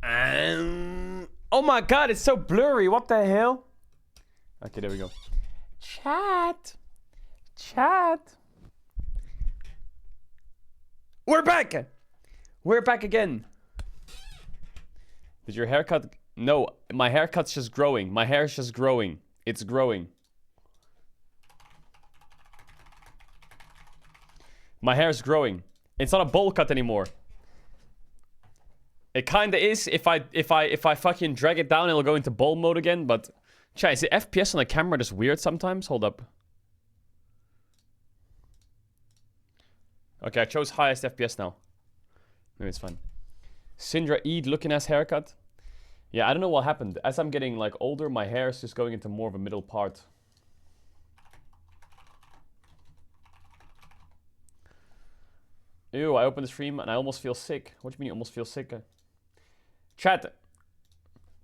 Oh my god, it's so blurry. What the hell? Okay, there we go. Chat. We're back. We're back again. Did your haircut? No, my haircut's just growing. My hair's just growing. It's growing. My hair's growing. It's not a bowl cut anymore. It kinda is. If I fucking drag it down, it'll go into bowl mode again. But, chat, is the FPS on the camera just weird sometimes? Hold up. Okay, I chose highest FPS now. Maybe it's fine. Syndra Eid looking ass haircut. Yeah, I don't know what happened. As I'm getting like older, my hair is just going into more of a middle part. Ew, I opened the stream and I almost feel sick. What do you mean you almost feel sick? Chat.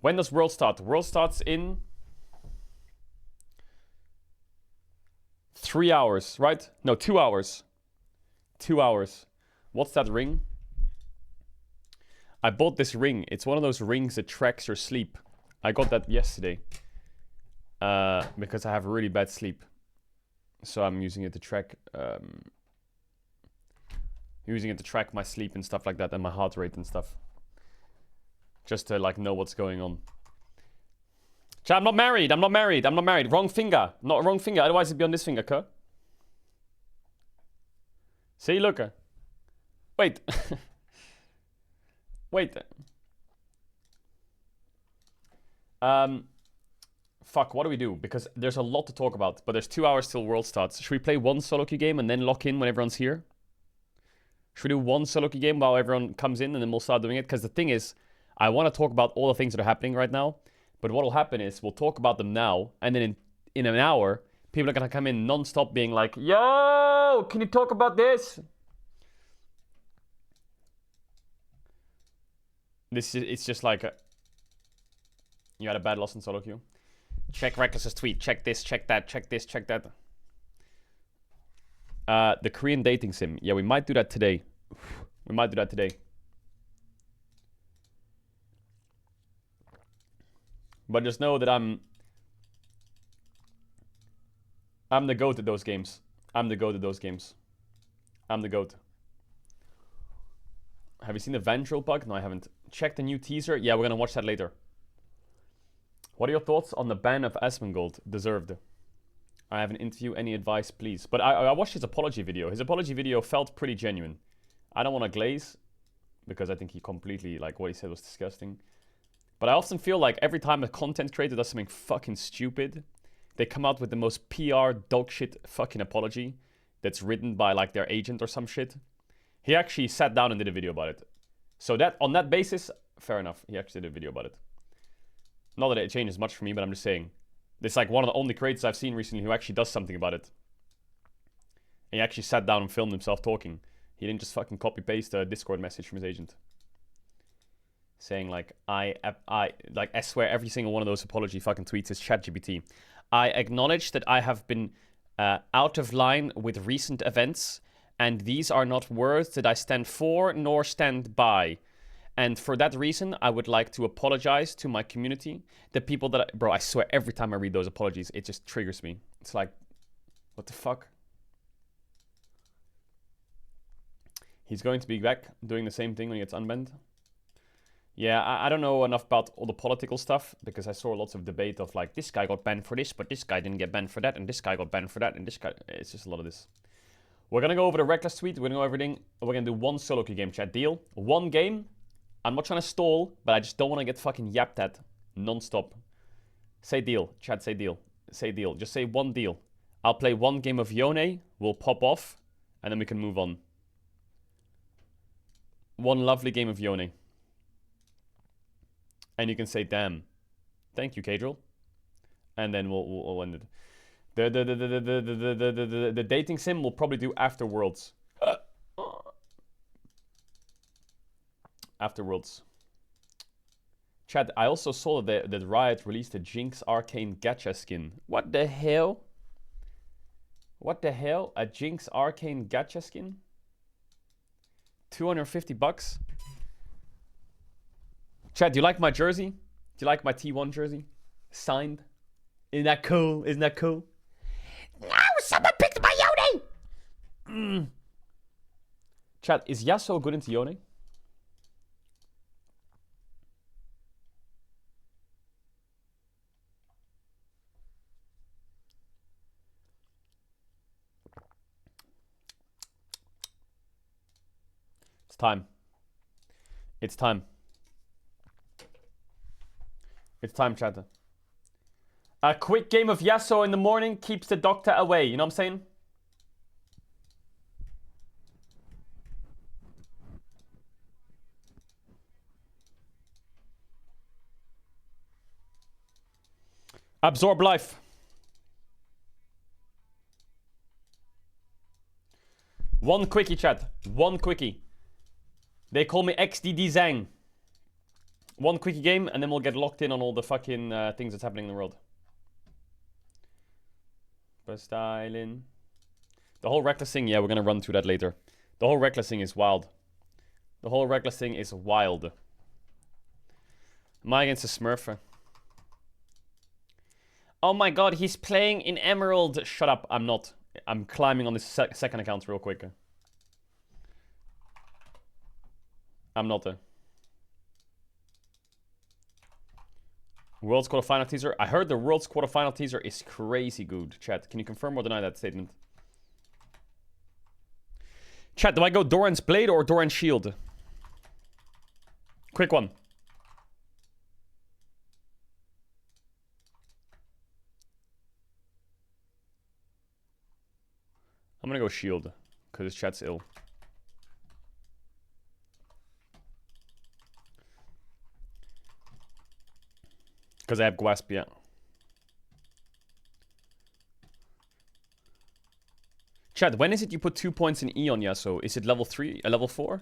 When does World start? World starts in 3 hours, right? No, 2 hours. 2 hours. What's that ring? I bought this ring. It's one of those rings that tracks your sleep. I got that yesterday. Because I have really bad sleep. So I'm using it to track my sleep and stuff like that, and my heart rate and stuff. Just to like know what's going on. Chat, I'm not married. Wrong finger. Not wrong finger. Otherwise it'd be on this finger, cuh. See, look. Wait. Wait. Fuck, what do we do? Because there's a lot to talk about, but there's 2 hours till World starts. Should we play one solo queue game and then lock in when everyone's here? Should we do one solo queue game while everyone comes in and then we'll start doing it? Because the thing is, I want to talk about all the things that are happening right now, but what will happen is we'll talk about them now, and then in an hour, people are going to come in non-stop being like, yo, can you talk about this? It's just like you had a bad loss in solo queue. Check Reckless's tweet. Check this, check that, check this, check that. The Korean dating sim. Yeah, we might do that today. But just know that I'm the GOAT at those games. I'm the GOAT. Have you seen the Ventral bug? No, I haven't. Check the new teaser. Yeah, we're gonna watch that later. What are your thoughts on the ban of Asmongold? Deserved. I have an interview. Any advice, please? But I watched his apology video. His apology video felt pretty genuine. I don't want to glaze, because I think he completely, like, what he said was disgusting. But I often feel like every time a content creator does something fucking stupid, they come out with the most PR dogshit fucking apology that's written by, like, their agent or some shit. He actually sat down and did a video about it. So that, on that basis, fair enough. He actually did a video about it. Not that it changes much for me, but I'm just saying. It's like one of the only creators I've seen recently who actually does something about it. And he actually sat down and filmed himself talking. He didn't just fucking copy-paste a Discord message from his agent. Saying like, I swear every single one of those apology fucking tweets is ChatGPT. I acknowledge that I have been out of line with recent events, and these are not words that I stand for nor stand by. And for that reason, I would like to apologize to my community. The people that bro, I swear every time I read those apologies, it just triggers me. It's like, what the fuck? He's going to be back doing the same thing when he gets unbanned. Yeah, I don't know enough about all the political stuff, because I saw lots of debate of like, this guy got banned for this, but this guy didn't get banned for that, and this guy got banned for that, and this guy... It's just a lot of this. We're gonna go over the Reckless tweet, we're gonna go everything. We're gonna do one solo queue game, chat. Deal? One game. I'm not trying to stall, but I just don't want to get fucking yapped at non-stop. Say deal. Chat, say deal. Say deal. Just say one deal. I'll play one game of Yone, we'll pop off, and then we can move on. One lovely game of Yone. And you can say, damn. Thank you, Caedrel. And then we'll end it. The dating sim we'll probably do after Worlds. Afterwards. Chad, I also saw that Riot released a Jinx Arcane Gacha skin. What the hell? What the hell? A Jinx Arcane Gacha skin? $250? Chad, do you like my jersey? Do you like my T1 jersey? Signed? Isn't that cool? Isn't that cool? No, someone picked my Yone! Chad, is Yasuo good into Yone? It's time. It's time. It's time, Chad. A quick game of Yasuo in the morning keeps the doctor away. You know what I'm saying? Absorb life. One quickie, chat. One quickie. They call me XDD Zhang. One quickie game, and then we'll get locked in on all the fucking things that's happening in the world. Styling. The whole reckless thing, yeah, we're gonna run through that later. The whole reckless thing is wild. The whole reckless thing is wild. Am I against a Smurf? Oh my god, he's playing in Emerald. Shut up, I'm not. I'm climbing on this second account real quick. I'm not. World's quarterfinal teaser. I heard the World's quarterfinal teaser is crazy good. Chat, can you confirm or deny that statement? Chat, do I go Doran's Blade or Doran's Shield? Quick one. I'm gonna go Shield, because his chat's ill. Because I have Gwasp, yeah. Chat, when is it you put 2 points in E on Yasuo? Is it level 3? Level 4?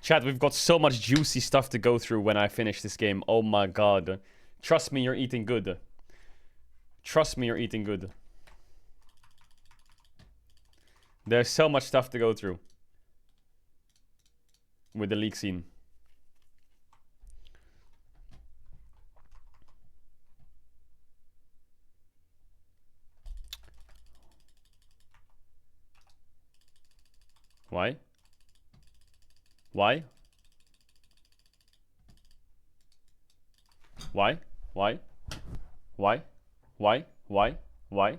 Chat, we've got so much juicy stuff to go through when I finish this game. Oh my god. Trust me, you're eating good. Trust me, you're eating good. There's so much stuff to go through with the league scene. Why? Why? Why? Why? Why? Why? Why? Why?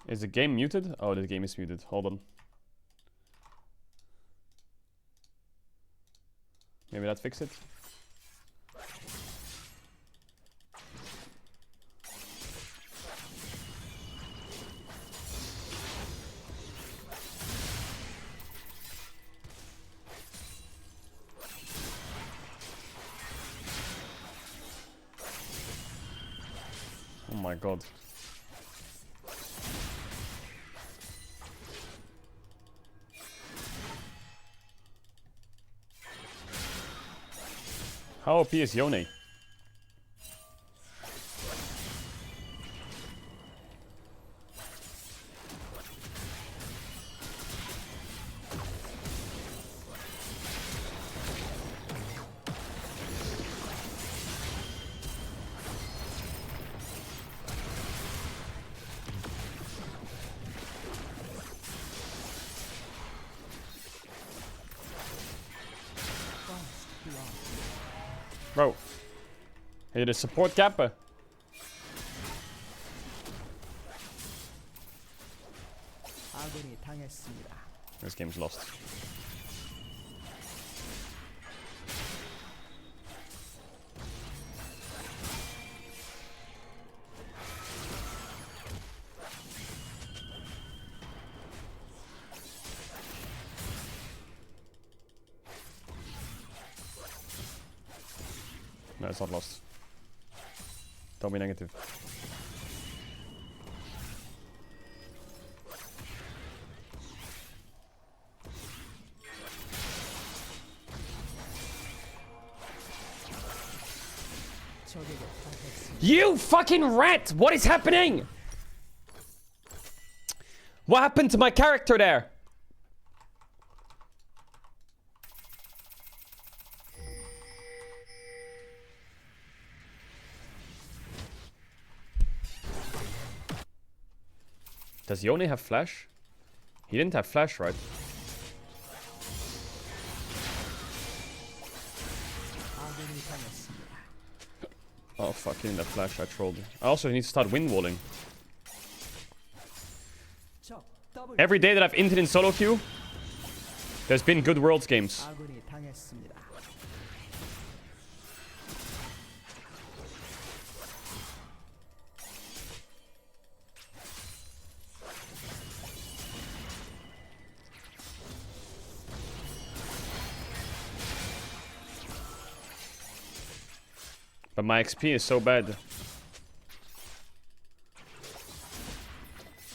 Is the game muted? Oh, the game is muted. Hold on. Maybe that fixed it. Oh my god. How OP is Yone? Bro. Hey, the support gap. This game's lost. No, it's not lost. Don't be negative. You fucking rat! What is happening? What happened to my character there? Does he only have flash? He didn't have flash, right? Oh fuck, he didn't have flash, I trolled. I also need to start wind walling. Every day that I've inted in solo queue, there's been good Worlds games. But my XP is so bad.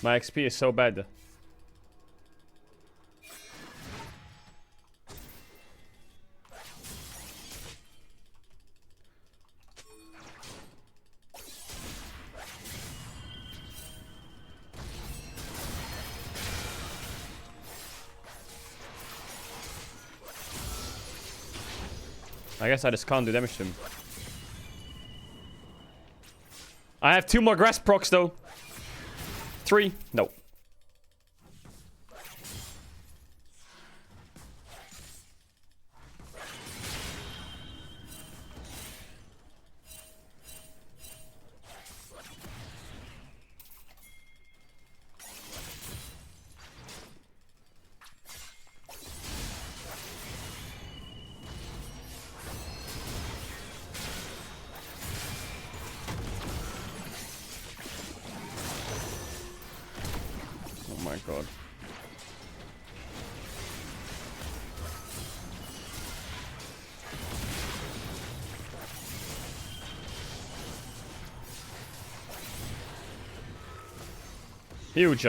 My XP is so bad. I guess I just can't do damage to him. I have 2 more grass procs though. 3. No. Oh my god. Huge.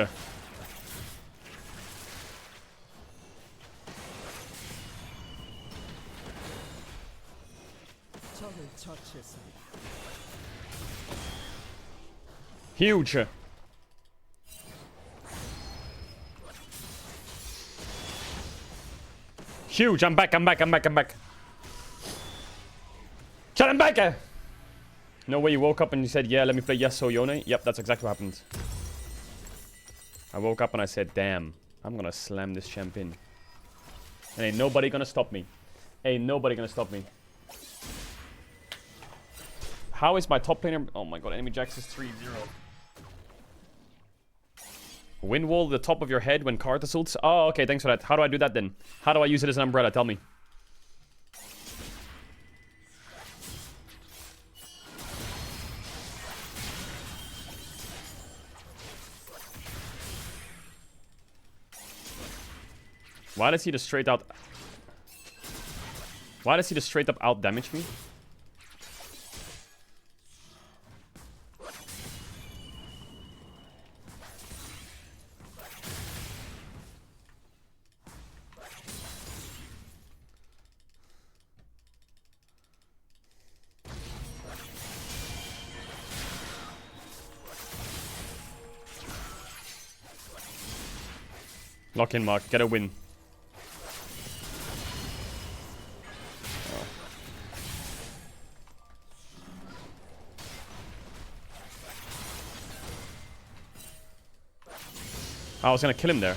Huge. Huge. I'm back. Shut him back! No way you woke up and you said, yeah, let me play Yasuo Yone. Yep, that's exactly what happened. I woke up and I said, damn, I'm gonna slam this champ in. And ain't nobody gonna stop me. Ain't nobody gonna stop me. How is my top laner? Oh my god, enemy Jax is 3-0. Wind wall the top of your head when Karthus ults? Oh, okay, thanks for that. How do I do that then? How do I use it as an umbrella? Tell me. Why does he just straight out... Why does he just straight up out damage me? Lock in, Mark. Get a win. I was gonna kill him there.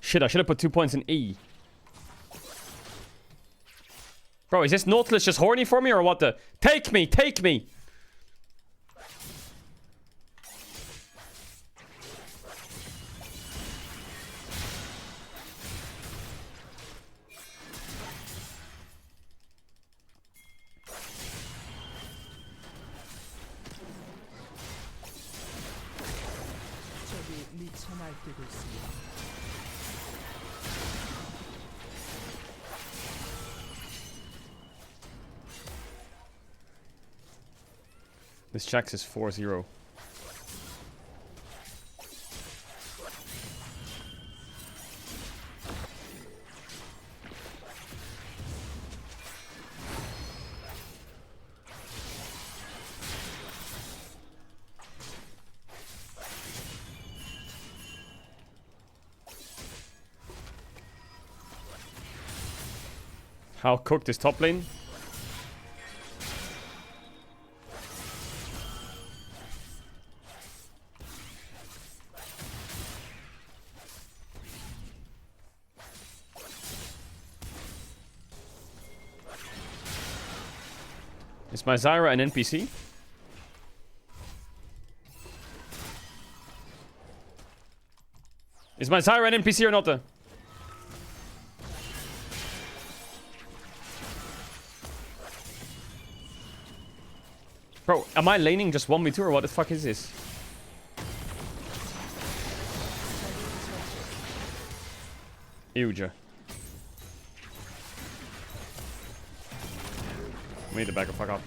Shit, I should have put 2 points in E. Bro, is this Nautilus just horny for me or what the... Take me! Take me! This Jax is 4-0. How cooked is top lane? Is my Zyra an NPC? Is my Zyra an NPC or not? Bro, am I laning just 1v2 or what the fuck is this? Huge. We need to back the fuck up.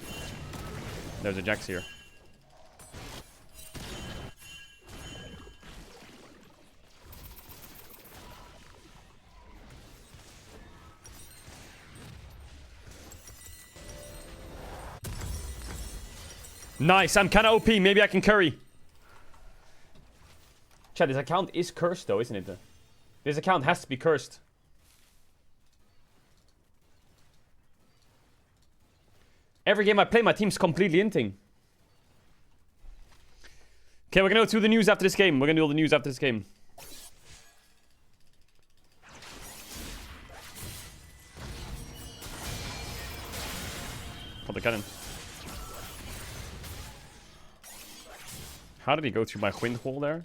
There's a Jax here. Nice, I'm kinda OP, maybe I can curry. Chat, this account is cursed though, isn't it? This account has to be cursed. Every game I play, my team's completely inting. Okay, we're gonna go through the news after this game. We're gonna do all the news after this game. Put the cannon. How did he go through my wind hole there?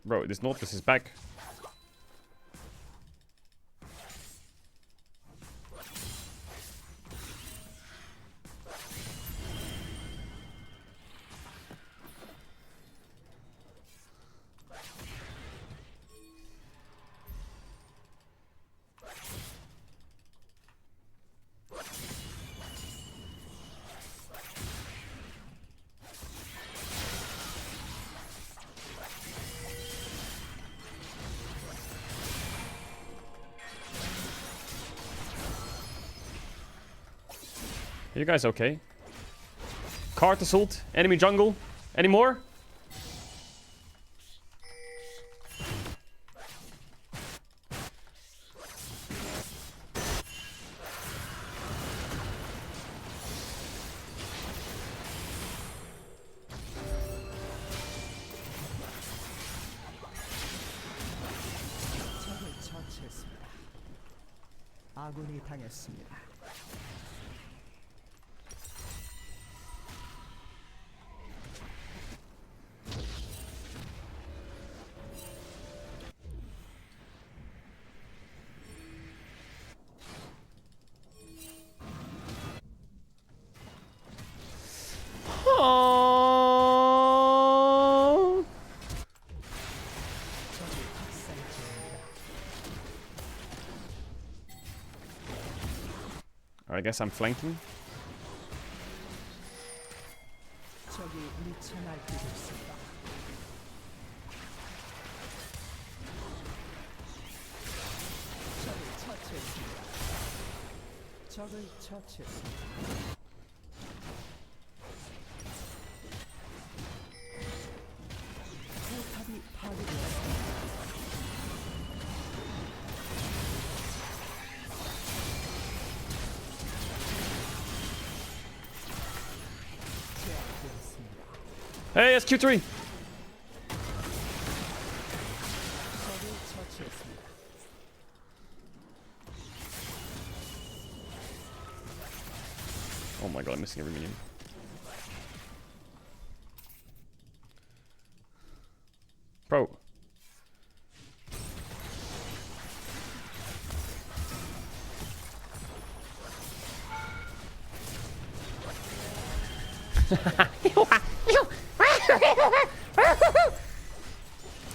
Bro, this Nautilus is back. Are you guys okay? Cart assault. Enemy jungle. Any more? 아군이 당했습니다. I guess I'm flanking. 적이 미쳐 날뛰고 있습니다. 적을 처치했습니다. 적을 처치했습니다. 포탑이 파괴되었습니다. Hey, it's Q3. Oh my god, I'm missing every minion. Bro.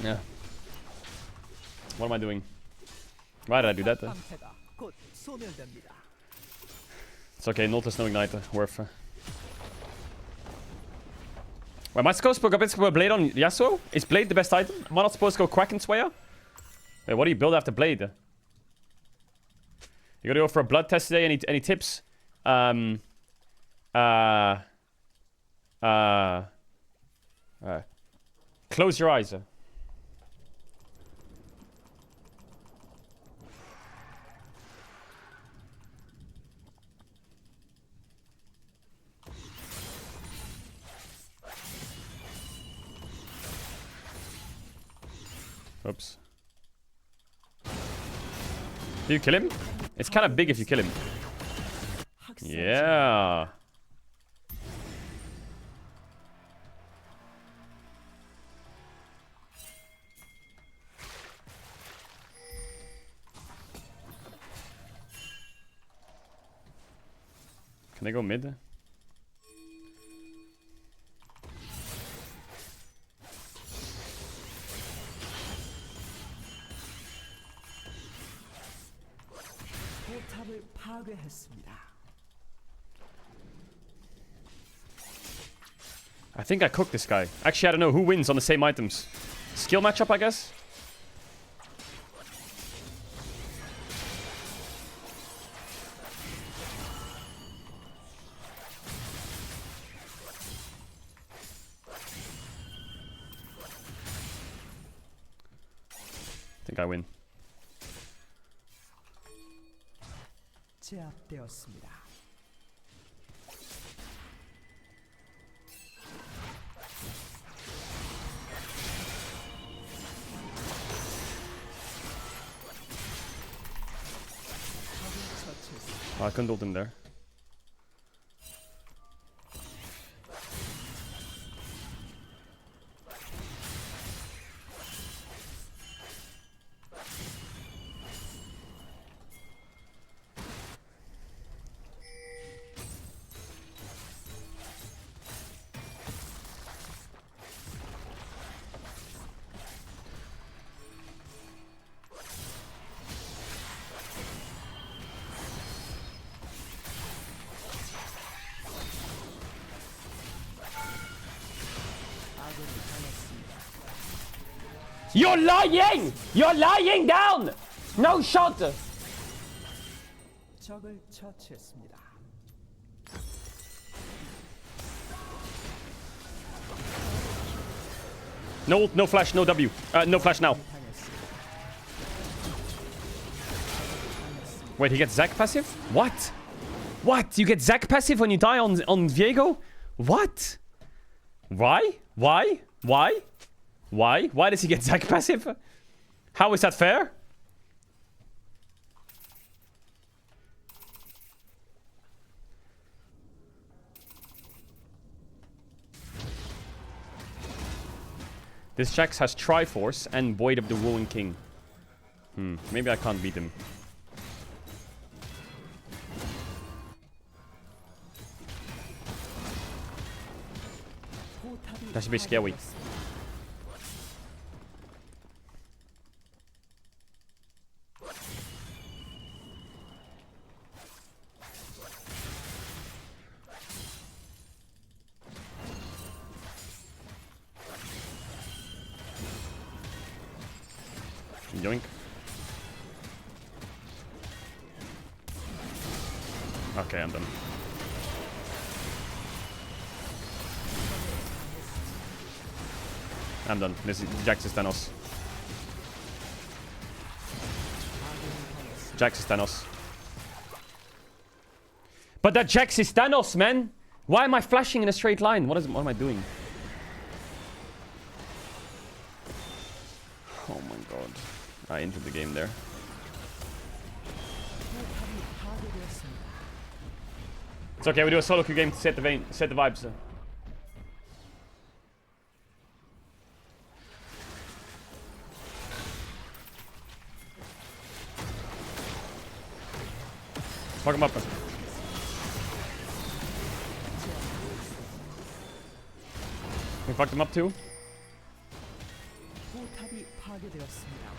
Yeah. What am I doing? Why did I do that then? 곧 소멸됩니다. It's okay, Nolta's no igniter. Worth. Wait, am I supposed to put a Blade on Yasuo? Is Blade the best item? Am I not supposed to go Kraken Slayer? Wait, what do you build after Blade? You gotta go for a blood test today. Any tips? Close your eyes. Oops. Do you kill him? It's kind of big if you kill him. Yeah. Can I go mid? 포탑을 파괴했습니다. I think I cooked this guy. Actually, I don't know who wins on the same items. Skill matchup, I guess? I think I win. 제압되었습니다. Oh, I couldn't ult him there. You're lying! You're lying down! No shot! 적을 처치했습니다. No ult, no flash, no W. No flash now. Wait, he gets Zac passive? What? What? You get Zac passive when you die on Viego? What? Why? Why? Why? Why? Why does he get Zac passive? How is that fair? This Jax has Triforce and Void of the Ruin King. Maybe I can't beat him. That should be scary. Yoink. Okay, I'm done. I'm done. This is Jax is Thanos. Jax is Thanos. But that Jax is Thanos, man! Why am I flashing in a straight line? What am I doing? Oh my god. I entered the game there. It's okay, we do a solo queue game to set the vibes. Fuck him up. We fucked him up too. 포탑이 파괴되었습니다.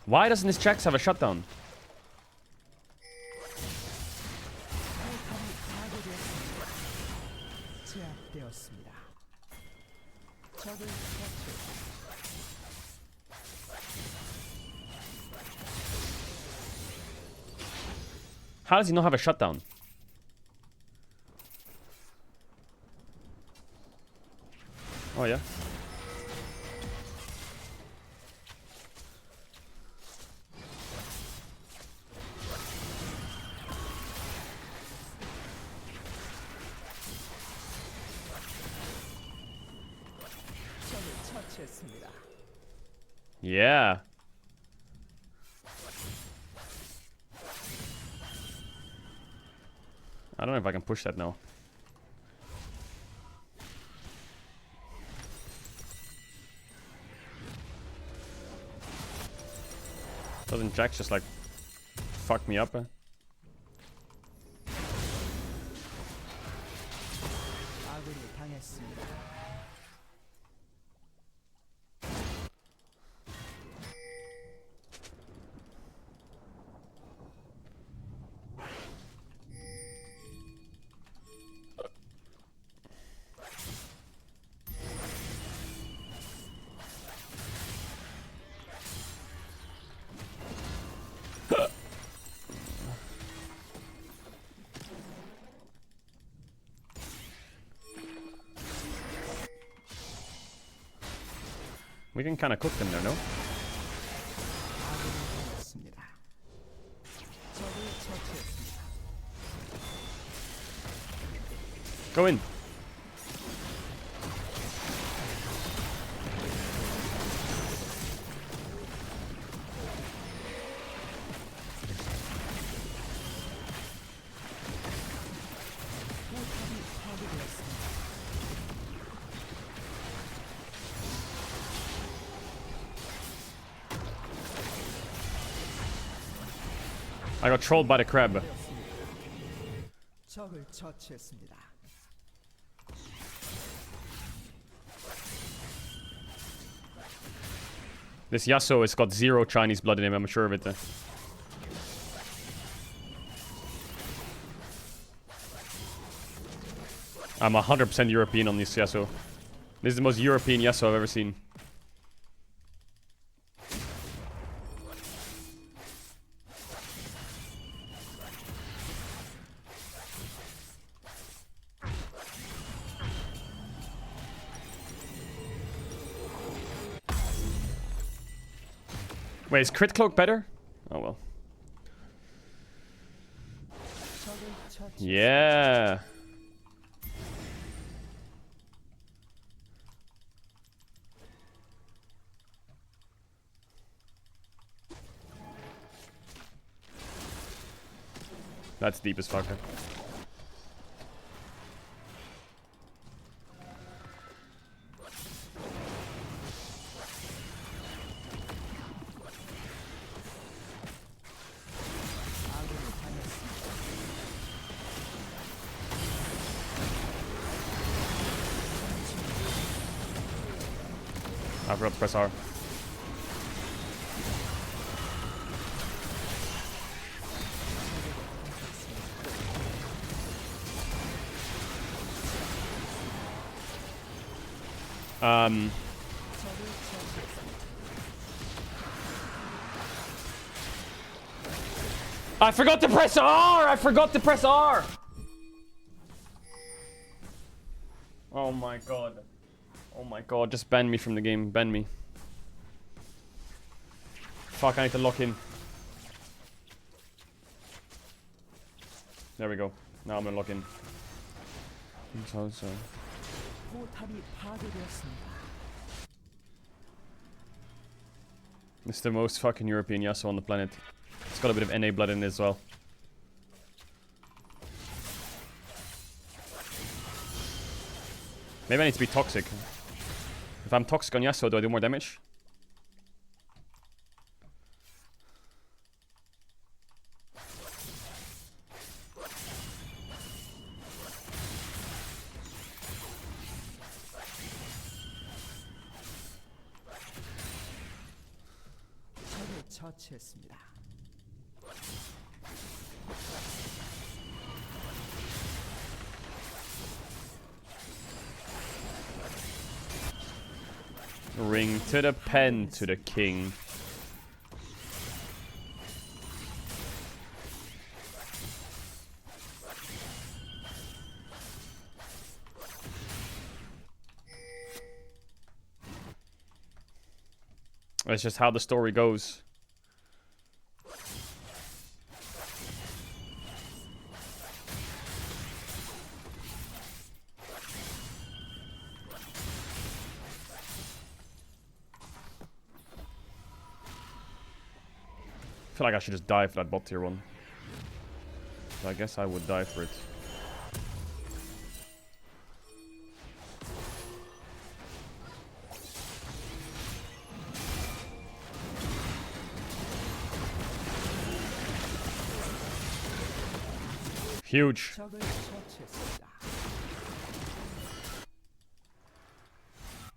Why doesn't this Jax have a shutdown? 제압되었습니다. 적을 처치. How does he not have a shutdown? Oh yeah. 적을 처치했습니다. Yeah. I don't know if I can push that now. Doesn't Jax just like fuck me up? 아군이 당했습니다. We can kind of cook them there, no? 아군이 당했습니다. 적을 처치했습니다. Go in. 포탑이 파괴되었습니다. I got trolled by the crab. 적을 처치했습니다. This Yasuo has got 0 Chinese blood in him, I'm sure of it. I'm 100% European on this Yasuo. This is the most European Yasuo I've ever seen. Wait, is Crit Cloak better? Oh well. 적을 처치. Yeah. That's deep as fuck. 아군이 당했습니다. I forgot to press R. 적을 처치했습니다. I forgot to press R! I forgot to press R! Oh my god. Oh my god, just ban me from the game. Ban me. Fuck, I need to lock in. There we go. Now I'm gonna lock in. So. 포탑이 파괴되었습니다. It's the most fucking European Yasuo on the planet. It's got a bit of NA blood in it as well. Maybe I need to be toxic. If I'm toxic on Yasuo, do I do more damage? 적을 처치했습니다. Ring to the pen to the king. That's just how the story goes. I feel like I should just die for that bot tier 1. So I guess I would die for it. Huge. 적을 처치했습니다.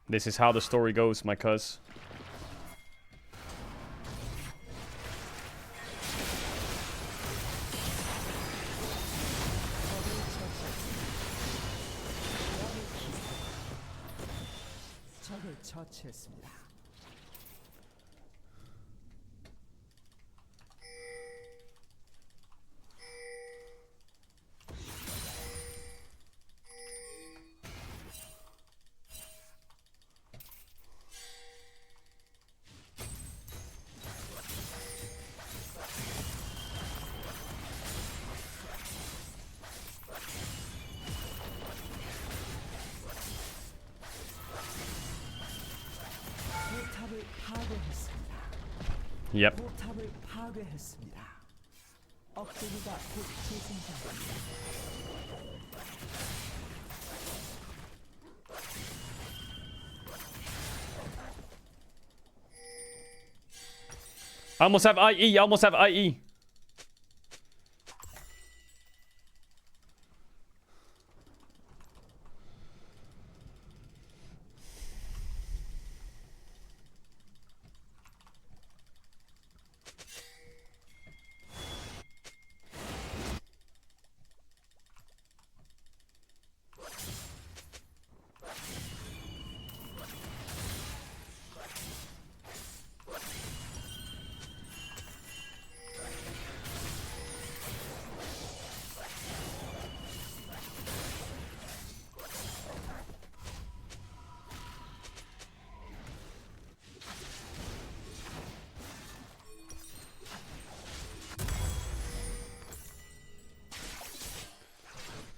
This is how the story goes, my cuz. 적을 처치했습니다. 포탑을 파괴했습니다. Yep. 포탑을 파괴했습니다. 억제기가 곧 재생산됩니다. I almost have IE. I almost have IE.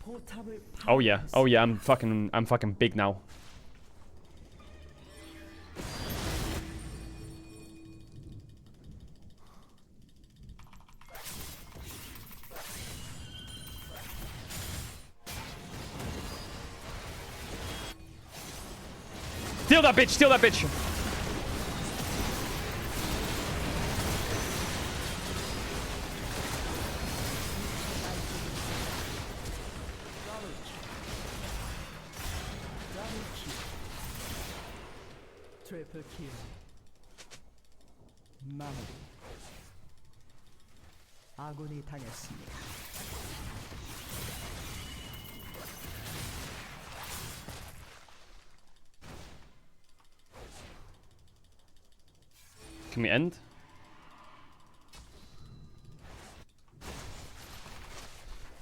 포탑을 Oh yeah. Oh yeah. I'm fucking big now. Steal that bitch. Steal that bitch. 트리플 킬. 마무리. 아군이 당했습니다. Can we end?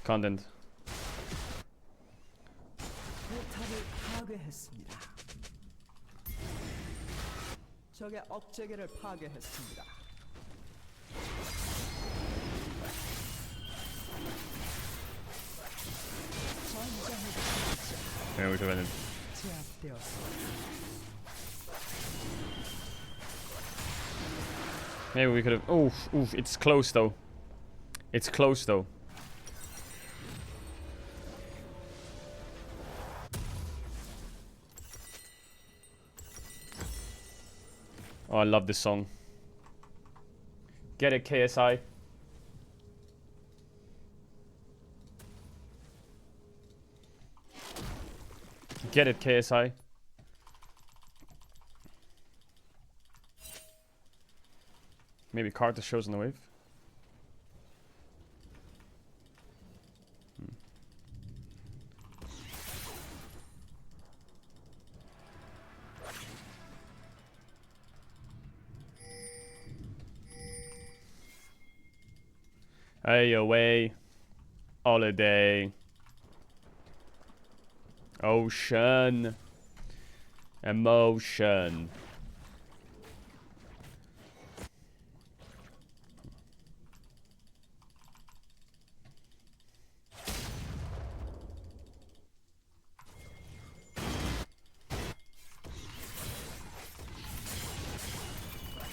Can't end. 포탑을 파괴했습니다. 적의 억제기를 파괴했습니다. 전장의 Yeah, we should have ended. 제압되었습니다. Maybe we could have. Oof, oof. It's close though. It's close though. Oh, I love this song. Get it, KSI. Get it, KSI. Maybe Carter shows on the wave. Hey, away. Holiday. Ocean. Emotion.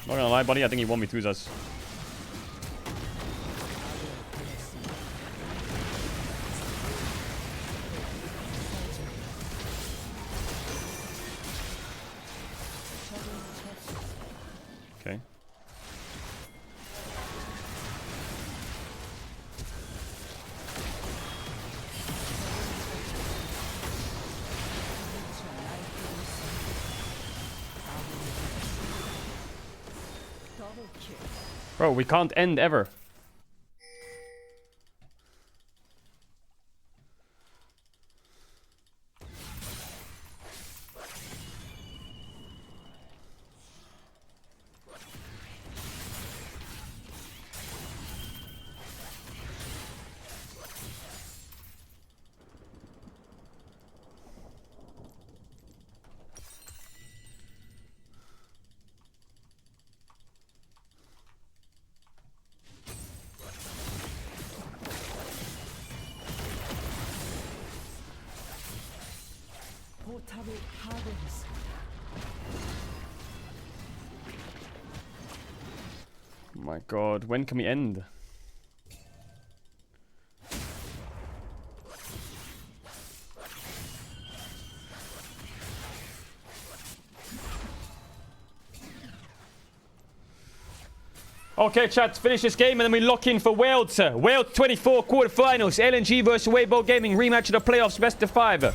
Not gonna lie, buddy, I think he 1v2s us. Okay. Bro, we can't end ever. 포탑을 파괴했습니다. My god, when can we end? Okay, chat, finish this game and then we lock in for Worlds. World 24 quarterfinals. LNG versus Weibo Gaming. Rematch of the playoffs, best of 5.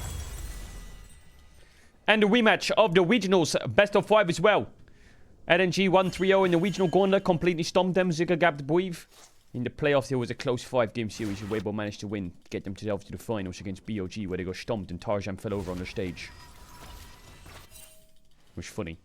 And the rematch of the regionals, best of 5 as well. LNG 1-3-0 in the regional gauntlet, completely stomped them. Zika gapped Buiv. In the playoffs, there was a close 5-game series. Weibo managed to win, get themselves to the finals against BOG, where they got stomped and Tarzan fell over on the stage. It was funny.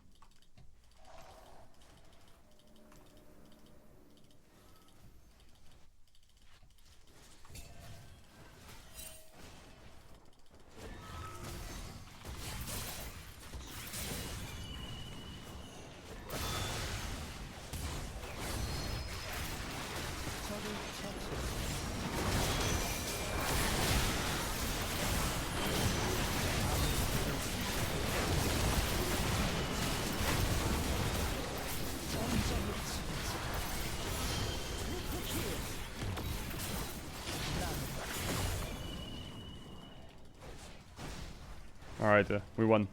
Alright, we won.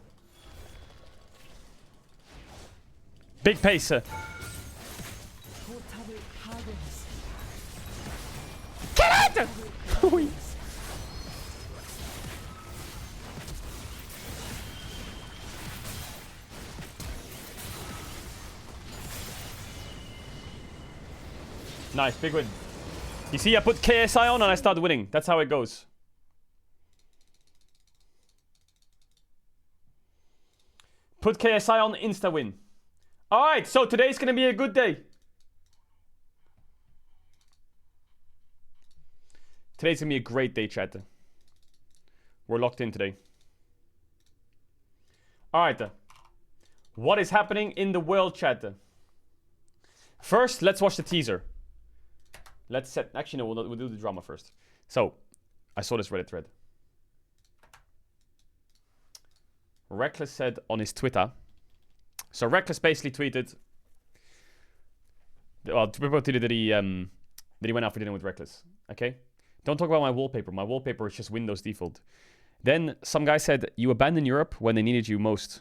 Big pace. 포탑을 파괴했습니다. Get it! Nice, big win. You see, I put KSI on and I started winning. That's how it goes. Put KSI on, insta win. Alright, so today's gonna be a good day. Today's gonna be a great day, chat. We're locked in today. Alright. What is happening in the world, chat? First, let's watch the teaser. Let's set... Actually, no, we'll do the drama first. So, I saw this Reddit thread. Reckless said on his Twitter. So Reckless basically tweeted. Well, Twitter tweeted that he went out for dinner with Reckless. Okay, don't talk about my wallpaper. My wallpaper is just Windows default. Then some guy said you abandoned Europe when they needed you most.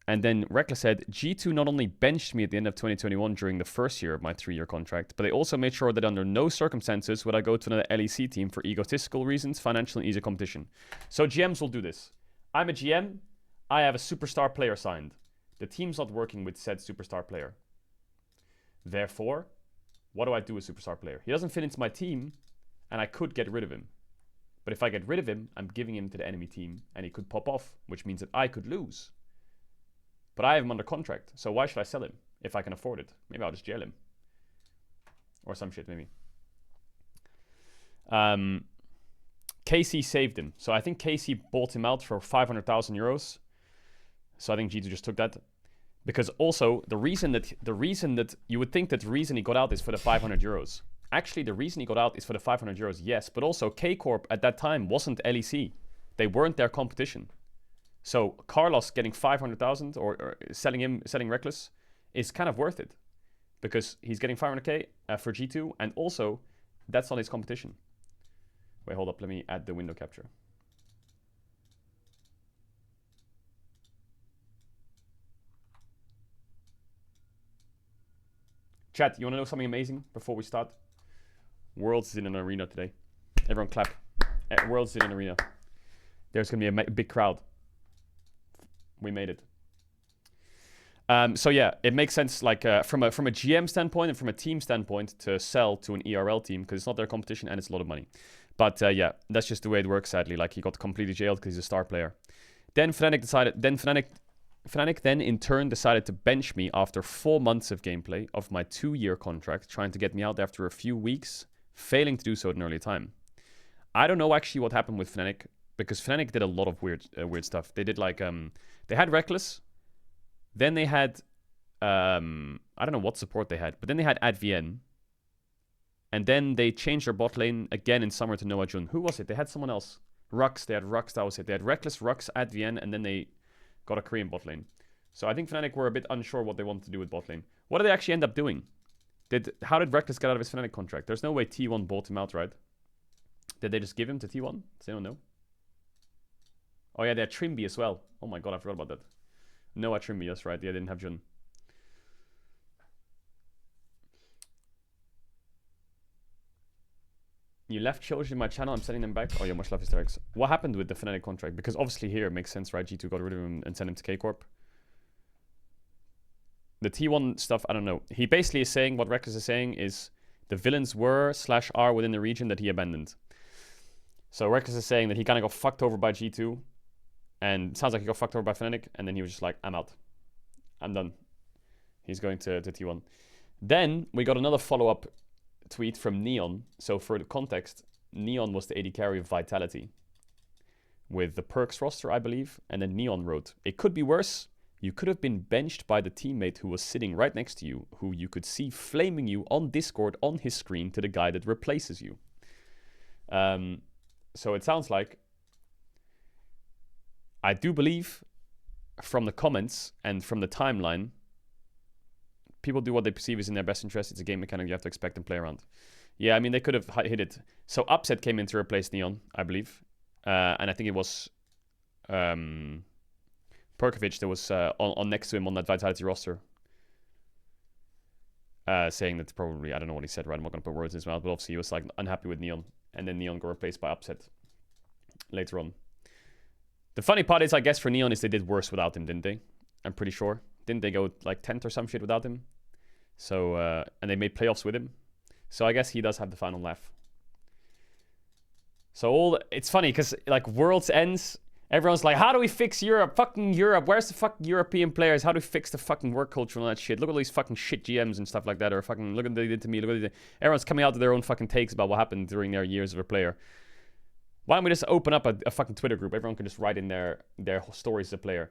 And then Reckless said G2 not only benched me at the end of 2021 during the first year of my 3-year contract, but they also made sure that under no circumstances would I go to another LEC team for egotistical reasons, financial and easy competition. So GMs will do this. I'm a GM. I have a superstar player signed. The team's not working with said superstar player. Therefore, what do I do with superstar player? He doesn't fit into my team, and I could get rid of him. But if I get rid of him, I'm giving him to the enemy team, and he could pop off, which means that I could lose. But I have him under contract, so why should I sell him if I can afford it? Maybe I'll just jail him. Or some shit, maybe. KC saved him. So I think KC bought him out for 500,000 euros. So I think G2 just took that. Because also, the reason that you would think that the reason he got out is for the 500 euros. Actually, the reason he got out is for the 500 euros, yes. But also, K-Corp at that time wasn't LEC. They weren't their competition. So Carlos getting 500,000 or selling Reckless is kind of worth it. Because he's getting 500k for G2. And also, that's not his competition. Wait, hold up. Let me add the window capture. Chat, you want to know something amazing before we start? Worlds is in an arena today. Everyone clap. Worlds is in an arena. There's going to be a big crowd. We made it. So yeah, it makes sense like from a GM standpoint and from a team standpoint to sell to an ERL team because it's not their competition and it's a lot of money. But yeah, that's just the way it works, sadly. Like, he got completely jailed because he's a star player. Then Fnatic then in turn decided to bench me after 4 months of gameplay of my 2-year contract, trying to get me out after a few weeks, failing to do so at an early time. I don't know actually what happened with Fnatic, because Fnatic did a lot of weird stuff. They did like, they had Reckless, then they had, I don't know what support they had, but then they had AdVN, and then they changed their bot lane again in summer to Noah Jun. Who was it? They had someone else. Rux, they had Rux, that was it. They had Reckless, Rux, AdVN, and then they got a Korean bot lane. So I think Fnatic were a bit unsure what they wanted to do with bot lane. What did they actually end up doing? How did Reckless get out of his Fnatic contract? There's no way T1 bought him out, right? Did they just give him to T1? Does anyone know? Oh yeah, they had Trimby as well. Oh my god, I forgot about that. Noah Trimby, that's right. Yeah, they didn't have Jun. You left children in my channel, I'm sending them back. Oh yeah, much love, hysterics. What happened with the Fnatic contract? Because obviously here it makes sense, right? G2 got rid of him and sent him to K-Corp. The T1 stuff, I don't know. He basically is saying, what Reckless is saying is the villains were/are within the region that he abandoned. So Reckless is saying that he kind of got fucked over by G2. And it sounds like he got fucked over by Fnatic. And then he was just like, I'm out. I'm done. He's going to T1. Then we got another follow-up tweet from Neon. So for the context, Neon was the AD carry of Vitality with the Perks roster, I believe. And then Neon wrote, it could be worse. You could have been benched by the teammate who was sitting right next to you, who you could see flaming you on Discord on his screen to the guy that replaces you. So it sounds like, I do believe from the comments and from the timeline, people do what they perceive is in their best interest. It's a game mechanic you have to expect and play around. Yeah, I mean, they could have hit it. So Upset came in to replace Neon, I believe. And I think it was Perkovic that was on next to him on that Vitality roster. Saying that probably, I don't know what he said, right? I'm not going to put words in his mouth, but obviously he was like unhappy with Neon. And then Neon got replaced by Upset later on. The funny part is, I guess, for Neon is they did worse without him, didn't they? I'm pretty sure. Didn't they go like 10th or some shit without him? So, and they made playoffs with him. So I guess he does have the final laugh. So it's funny because like Worlds ends, everyone's like, how do we fix Europe? Fucking Europe. Where's the fucking European players? How do we fix the fucking work culture and all that shit? Look at all these fucking shit GMs and stuff like that. Or fucking, look at what they did to me. Look at what they did. Everyone's coming out with their own fucking takes about what happened during their years of a player. Why don't we just open up a fucking Twitter group? Everyone can just write in their stories as a player.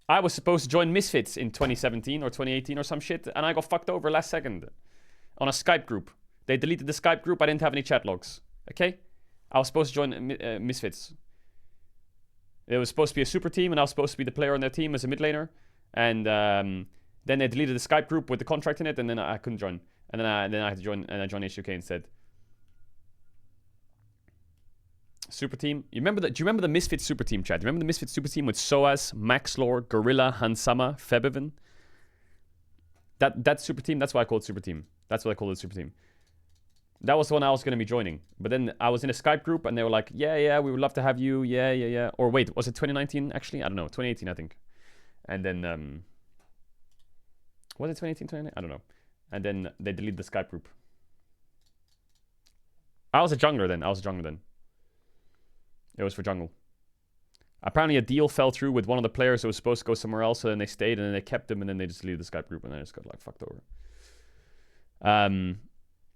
I was supposed to join Misfits in 2017 or 2018 or some shit, and I got fucked over last second on a Skype group. They deleted the Skype group. I didn't have any chat logs. Okay? I was supposed to join Misfits. It was supposed to be a super team, and I was supposed to be the player on their team as a mid laner. And then they deleted the Skype group with the contract in it, and then I couldn't join. And then I had to join, and I joined HUK instead. Super team. Do you remember the Misfits super team, Chad? Do you remember the Misfits super team with Soaz, Maxlore, Gorilla, Hansama, Febiven? That super team, that's why I called it super team. That's what I called it, super team. That was the one I was going to be joining. But then I was in a Skype group, and they were like, yeah, we would love to have you. Yeah. Or wait, was it 2019, actually? I don't know. 2018, I think. And then Was it 2018, 2019? I don't know. And then they deleted the Skype group. I was a jungler then. It was for jungle. Apparently a deal fell through with one of the players who was supposed to go somewhere else, so then they stayed, and then they kept them, and then they just deleted the Skype group, and then I just got like fucked over.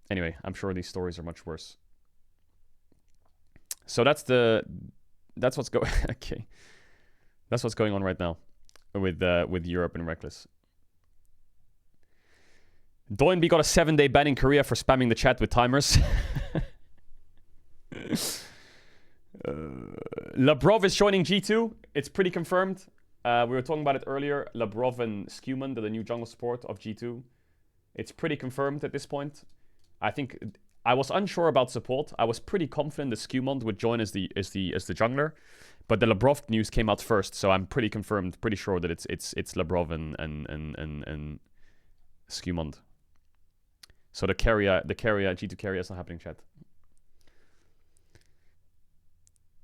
Anyway, I'm sure these stories are much worse. So that's what's going. Okay, that's what's going on right now with Europe and Reckless. Doinby got a 7-day ban in Korea for spamming the chat with timers. Labrov is joining G2. It's pretty confirmed. We were talking about it earlier. Labrov and Skewman are the new jungle support of G2. It's pretty confirmed at this point. I think I was unsure about support. I was pretty confident that Skewman would join as the jungler, but the Labrov news came out first, so I'm pretty confirmed, pretty sure that it's Labrov and Skewman. So the G2 carrier is not happening, chat.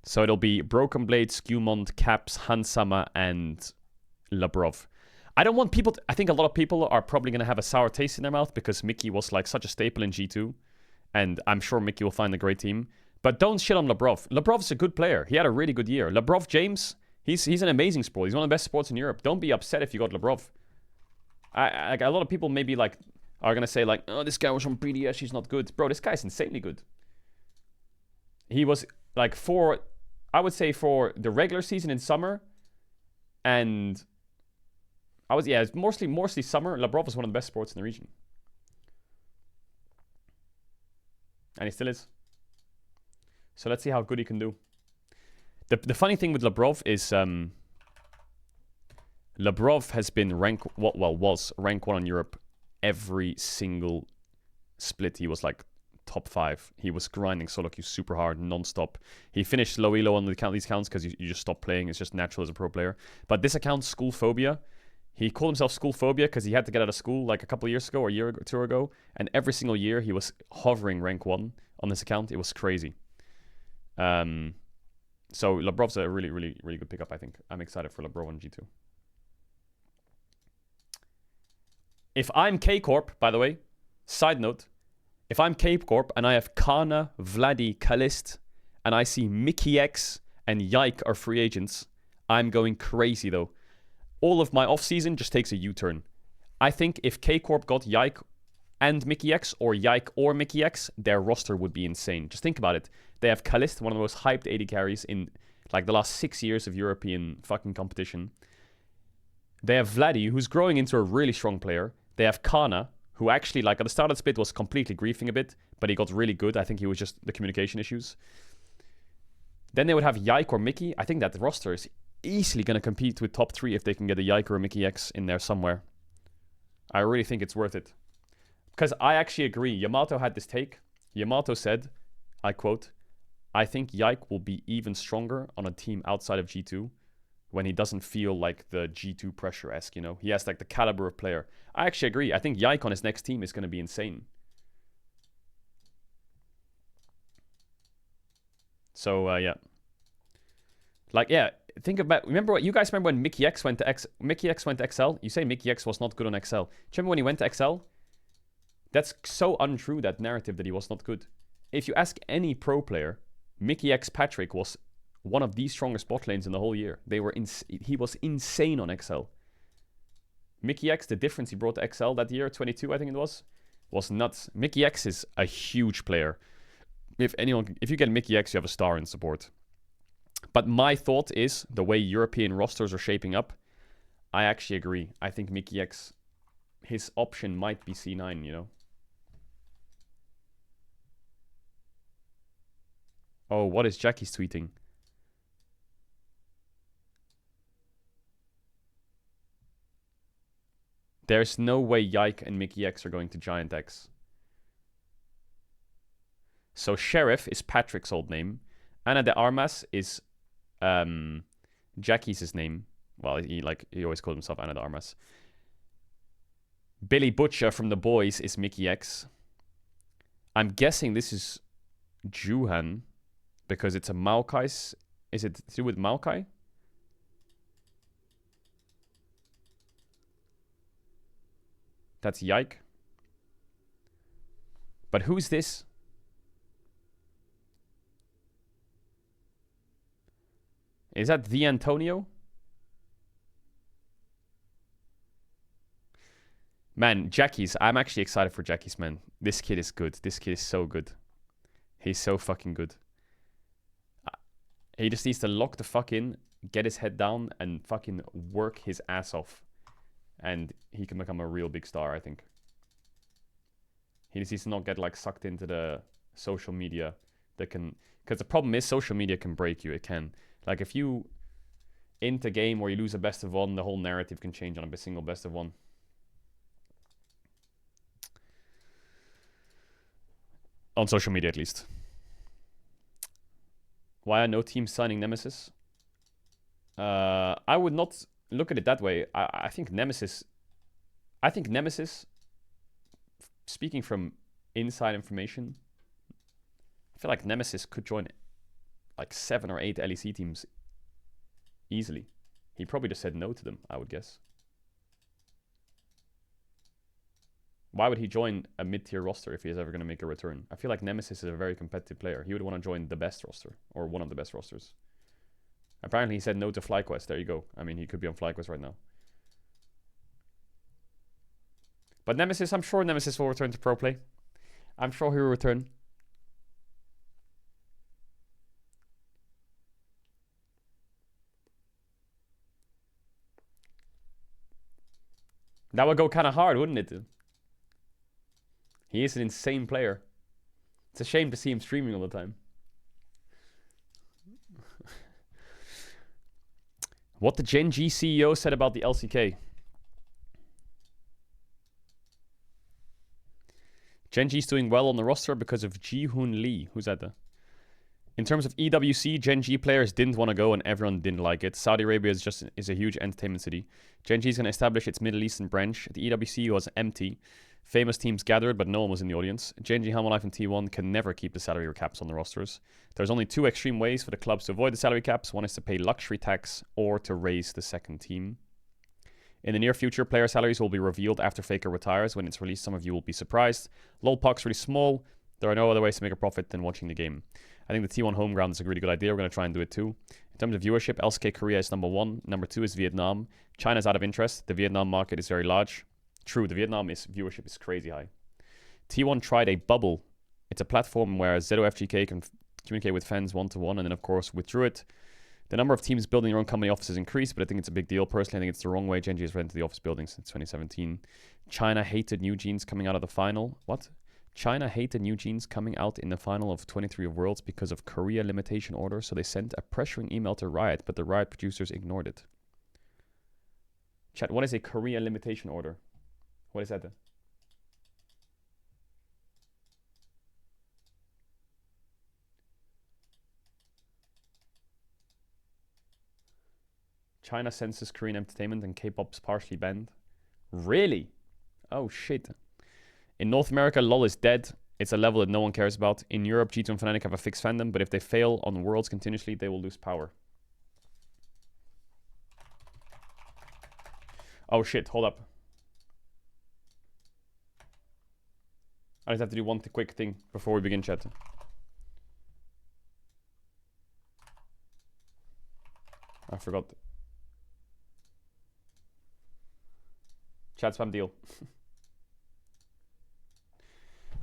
So it'll be Broken Blade, Skewmond, Caps, Hansama, and Labrov. I don't want people I think a lot of people are probably going to have a sour taste in their mouth because Mickey was like such a staple in G2. And I'm sure Mickey will find a great team. But don't shit on Labrov. Labrov's a good player. He had a really good year. Labrov James, he's an amazing sport. He's one of the best sports in Europe. Don't be upset if you got Labrov. A lot of people maybe like are going to say like, oh, this guy was from BDS. He's not good. Bro, this guy's insanely good. He was like I would say for the regular season in summer, and it's mostly summer. Labrov was one of the best sports in the region, and he still is. So let's see how good he can do. The funny thing with Labrov is Labrov has been was rank 1 in Europe every single split. He was like top 5. He was grinding solo queue super hard, non-stop. He finished low elo on these counts because you just stop playing. It's just natural as a pro player. But this account, School Phobia, he called himself School Phobia because he had to get out of school like a couple of years ago or a year or two ago. And every single year he was hovering rank 1 on this account. It was crazy. So Labrov's a really, really, really good pickup, I think. I'm excited for Labrov on G2. If I'm K-Corp, by the way, side note, if I'm K-Corp and I have Kana, Vladi, Kalist, and I see Mickey X and Yike are free agents, I'm going crazy though. All of my offseason just takes a U-turn. I think if K-Corp got Yike and Mickey X, or Yike or Mickey X, their roster would be insane. Just think about it. They have Kalist, one of the most hyped AD carries in like the last 6 years of European fucking competition. They have Vladi, who's growing into a really strong player. They have Kana, who actually, like, at the start of the split was completely griefing a bit, but he got really good. I think he was just the communication issues. Then they would have Yike or Mickey. I think that the roster is easily going to compete with top 3 if they can get a Yike or a Mickey X in there somewhere. I really think it's worth it. Because I actually agree. Yamato had this take. Yamato said, I quote, I think Yike will be even stronger on a team outside of G2 when he doesn't feel like the G2 pressure-esque, you know? He has like the caliber of player. I actually agree. I think Yike on his next team is going to be insane. So, yeah. Like, yeah, think about... Remember what... You guys remember when Mickey X went to XL? You say Mickey X was not good on XL. Do you remember when he went to XL? That's so untrue, that narrative that he was not good. If you ask any pro player, Mickey X Patrick was one of the strongest bot lanes in the whole year. He was insane on XL. Mickey X, the difference he brought to XL that year, 22 I think it was nuts. Mickey X is a huge player. If you get Mickey X, you have a star in support. But my thought is, the way European rosters are shaping up, I actually agree. I think Mickey X, his option might be C9, you know? Oh, what is Jackie's tweeting? There's no way Yike and Mickey X are going to Giant X. So Sheriff is Patrick's old name. Ana de Armas is Jackie's his name. Well, he always called himself Ana de Armas. Billy Butcher from The Boys is Mickey X. I'm guessing this is Juhan because it's a Maokai. Is it to do with Maokai? That's Yike. But who's this? Is that the Antonio? Man, Jackie's. I'm actually excited for Jackie's, man. This kid is good. This kid is so good. He's so fucking good. He just needs to lock the fuck in, get his head down, and fucking work his ass off. And he can become a real big star, I think. He just needs to not get like sucked into the social media that can... Because the problem is social media can break you. It can. Like if you into game or you lose a best of one, the whole narrative can change on a single best of one. On social media, at least. Why are no teams signing Nemesis? I would not look at it that way. I think Nemesis... Speaking from inside information, I feel like Nemesis could join like 7 or 8 LEC teams easily. He probably just said no to them, I would guess. Why would he join a mid-tier roster if he is ever going to make a return? I feel like Nemesis is a very competitive player. He would want to join the best roster, or one of the best rosters. Apparently he said no to FlyQuest. There you go. I mean, he could be on FlyQuest right now. But Nemesis, I'm sure Nemesis will return to pro play. I'm sure he will return. That would go kind of hard, wouldn't it? He is an insane player. It's a shame to see him streaming all the time. What the Gen G CEO said about the LCK. Gen G's doing well on the roster because of Ji-Hoon Lee. Who's that? In terms of EWC, Gen G players didn't want to go and everyone didn't like it. Saudi Arabia is a huge entertainment city. Gen G is going to establish its Middle Eastern branch. The EWC was empty. Famous teams gathered, but no one was in the audience. Gen G, Half-Life, and T1 can never keep the salary caps on the rosters. There's only 2 extreme ways for the clubs to avoid the salary caps. One is to pay luxury tax or to raise the second team. In the near future, player salaries will be revealed after Faker retires. When it's released, some of you will be surprised. LoL puck's really small. There are no other ways to make a profit than watching the game. I think the T1 home ground is a really good idea. We're going to try and do it too. In terms of viewership, LCK Korea is number 1. Number 2 is Vietnam. China's out of interest. The Vietnam market is very large. True, the Vietnam viewership is crazy high. T1 tried a bubble. It's a platform where ZOFGK can communicate with fans one-to-one, and then of course withdrew it. The number of teams building their own company offices increased, but I think it's a big deal. Personally, I think it's the wrong way Gen G has rented the office building since 2017. China hated New Jeans coming out of the final. What? China hated New Jeans coming out in the final of 23 of Worlds because of Korea limitation order, so they sent a pressuring email to Riot, but the Riot producers ignored it. Chat, what is a Korea limitation order? What is that then? China censors Korean entertainment and K-pop's partially banned. Really? Oh shit. In North America, LoL is dead. It's a level that no one cares about. In Europe, G2 and Fnatic have a fixed fandom, but if they fail on Worlds continuously, they will lose power. Oh shit, hold up. I just have to do one quick thing before we begin, chat. I forgot. Chat spam deal.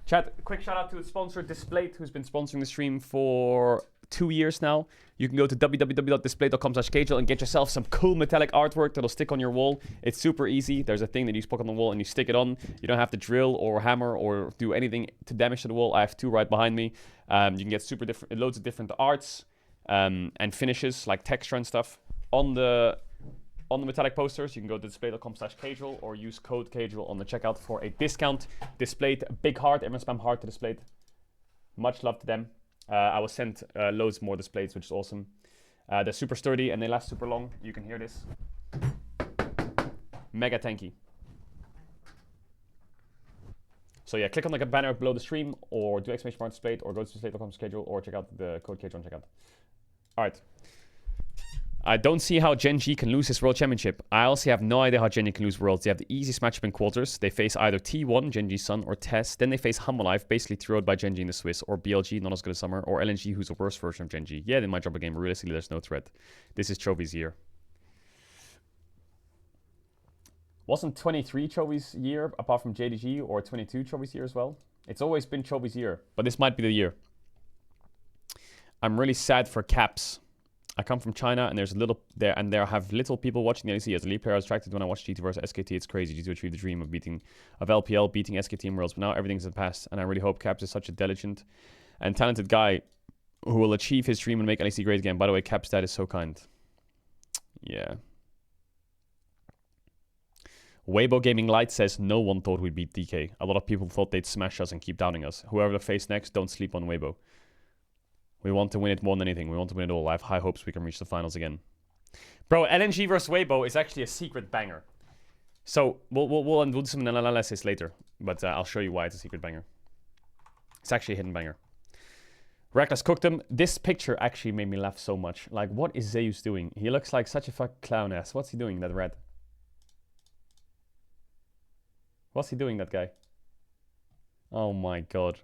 Chat, quick shout out to the sponsor Displayed, who's been sponsoring the stream for 2 years now. You can go to www.display.com/Caedrel and get yourself some cool metallic artwork that'll stick on your wall. It's super easy. There's a thing that you poke on the wall and you stick it on. You don't have to drill or hammer or do anything to damage to the wall. I have 2 right behind me. You can get loads of different arts and finishes like texture and stuff on the metallic posters. You can go to display.com/Caedrel or use code Caedrel on the checkout for a discount. Displayed, big heart, everyone spam heart to Displayed. Much love to them. I was sent loads more displays, which is awesome. They're super sturdy and they last super long. You can hear this. Mega tanky. So yeah, click on the banner below the stream or do exclamation mark Displayed or go to display.com/Caedrel or check out the code Caedrel on checkout. Alright. I don't see how Gen.G can lose his World Championship. I also have no idea how Gen.G can lose Worlds. They have the easiest matchup in quarters. They face either T1, Gen.G Sun, or TES. Then they face Humalife, basically throwed by Gen.G in the Swiss, or BLG, not as good as Summer, or LNG, who's a worse version of Gen.G. Yeah, they might drop a game, but realistically, there's no threat. This is Chovy's year. Wasn't 23 Chovy's year, apart from JDG, or 22 Chovy's year as well? It's always been Chovy's year, but this might be the year. I'm really sad for Caps. I come from China, and there's little there, and there have little people watching the LEC. As a lead player, I was attracted when I watched GT versus SKT. It's crazy to achieve the dream of LPL beating SKT in Worlds, but now everything's in the past, and I really hope Caps is such a diligent and talented guy who will achieve his dream and make LEC great again. By the way, Caps' dad is so kind. Yeah. Weibo Gaming Light says no one thought we'd beat DK. A lot of people thought they'd smash us and keep doubting us. Whoever they face next, don't sleep on Weibo. We want to win it more than anything. We want to win it all. I have high hopes we can reach the finals again. Bro, LNG versus Weibo is actually a secret banger. So, we'll do some analysis later. But I'll show you why it's a secret banger. It's actually a hidden banger. Reckless cooked him. This picture actually made me laugh so much. Like, what is Zeus doing? He looks like such a fucking clown ass. What's he doing, that red? What's he doing, that guy? Oh my god.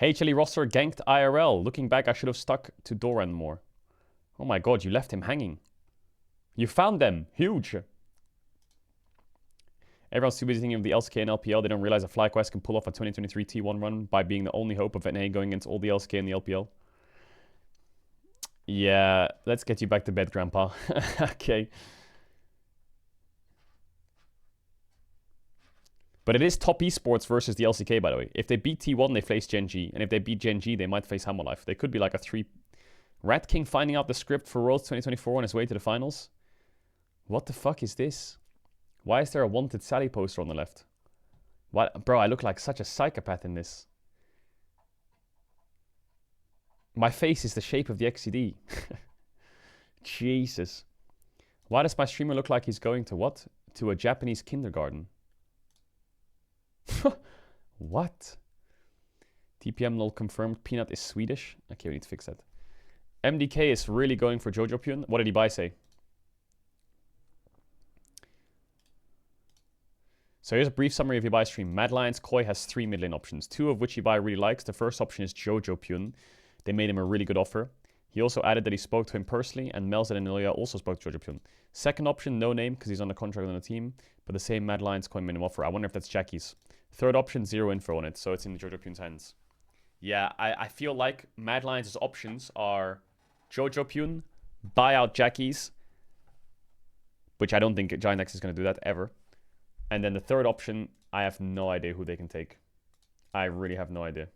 HLE roster ganked IRL. Looking back, I should have stuck to Doran more. Oh my god, you left him hanging. You found them. Huge. Everyone's too busy thinking of the LCK and LPL. They don't realize a FlyQuest can pull off a 2023 T1 run by being the only hope of NA going against all the LCK and the LPL. Yeah, let's get you back to bed, Grandpa. Okay. But it is top esports versus the LCK, by the way. If they beat T1, they face Gen.G. And if they beat Gen.G, they might face Humalife. They could be like a 3... Rat King finding out the script for Worlds 2024 on his way to the finals? What the fuck is this? Why is there a Wanted Sally poster on the left? What? Bro, I look like such a psychopath in this. My face is the shape of the XCD. Jesus. Why does my streamer look like he's going to what? To a Japanese kindergarten. What? TPM lol confirmed. Peanut is Swedish. Okay, we need to fix that. MDK is really going for Jojo Pyun. What did he buy say? So here's a brief summary of Ibai stream. Mad Lions Koi has 3 mid lane options, 2 of which Ibai really likes. The first option is Jojo Pyun. They made him a really good offer. He also added that he spoke to him personally, and Melzet and Ilya also spoke to Jojo Pyun. Second option, no name, because he's on a contract on the team, but the same Mad Lions Koi made him offer. I wonder if that's Jackie's. Third option, 0 info on it, so it's in Jojo Pyun's hands. Yeah, I feel like Mad Lions' options are Jojo Pyun, buy out Jackie's, which I don't think Giant X is going to do that ever. And then the third option, I have no idea who they can take. I really have no idea.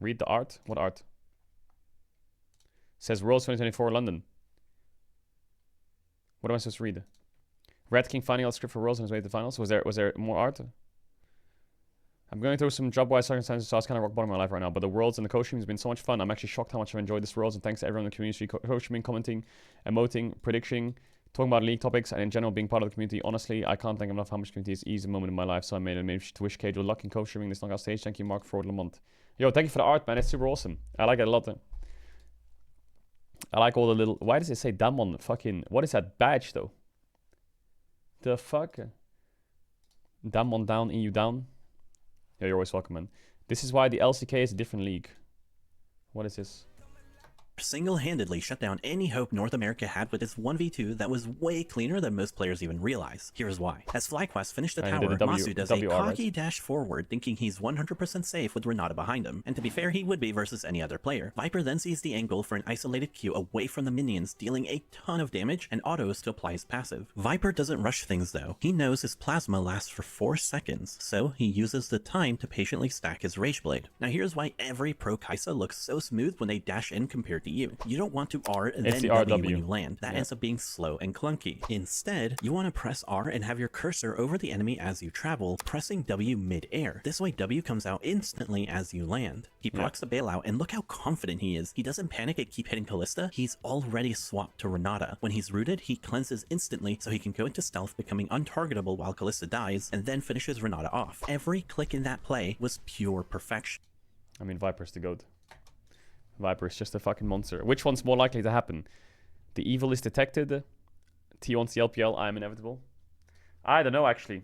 Read the art? What art? Says Worlds 2024 London. What am I supposed to read? Red King finding out script for Worlds on his way to the finals. Was there more art? I'm going through some job-wise circumstances, so I was kind of rock bottom of my life right now. But the Worlds and the co-stream has been so much fun. I'm actually shocked how much I've enjoyed this Worlds, and thanks to everyone in the community co-streaming, commenting, emoting, predicting, talking about league topics, and in general being part of the community. Honestly, I can't thank enough how much community is easy moment in my life. So I made a maybe to wish Caedrel luck in co-streaming this knockout stage. Thank you, Mark, for Lamont. Yo, thank you for the art, man. It's super awesome. I like it a lot. I like all the little... Why does it say Damon fucking... What is that badge, though? The fuck? Damon down, EU down. Yeah, you're always welcome, man. This is why the LCK is a different league. What is this? Single-handedly shut down any hope North America had with its 1v2 that was way cleaner than most players even realize. Here's why. As FlyQuest finished the tower, Masu does a cocky dash forward, thinking he's 100% safe with Renata behind him. And to be fair, he would be versus any other player. Viper then sees the angle for an isolated Q away from the minions, dealing a ton of damage, and autos to apply his passive. Viper doesn't rush things though. He knows his plasma lasts for 4 seconds, so he uses the time to patiently stack his Rage Blade. Now here's why every pro Kai'Sa looks so smooth when they dash in compared to you. You don't want to R and then W when you land. That ends up being slow and clunky. Instead, you want to press R and have your cursor over the enemy as you travel, pressing W mid-air. This way W comes out instantly as you land. He procs the bailout, and look how confident he is. He doesn't panic at keep hitting Kalista. He's already swapped to Renata. When he's rooted, he cleanses instantly so he can go into stealth, becoming untargetable while Kalista dies, and then finishes Renata off. Every click in that play was pure perfection. I mean, Viper's the GOAT. Viper is just a fucking monster. Which one's more likely to happen? The evil is detected. T1's the LPL. I am inevitable. I don't know, actually.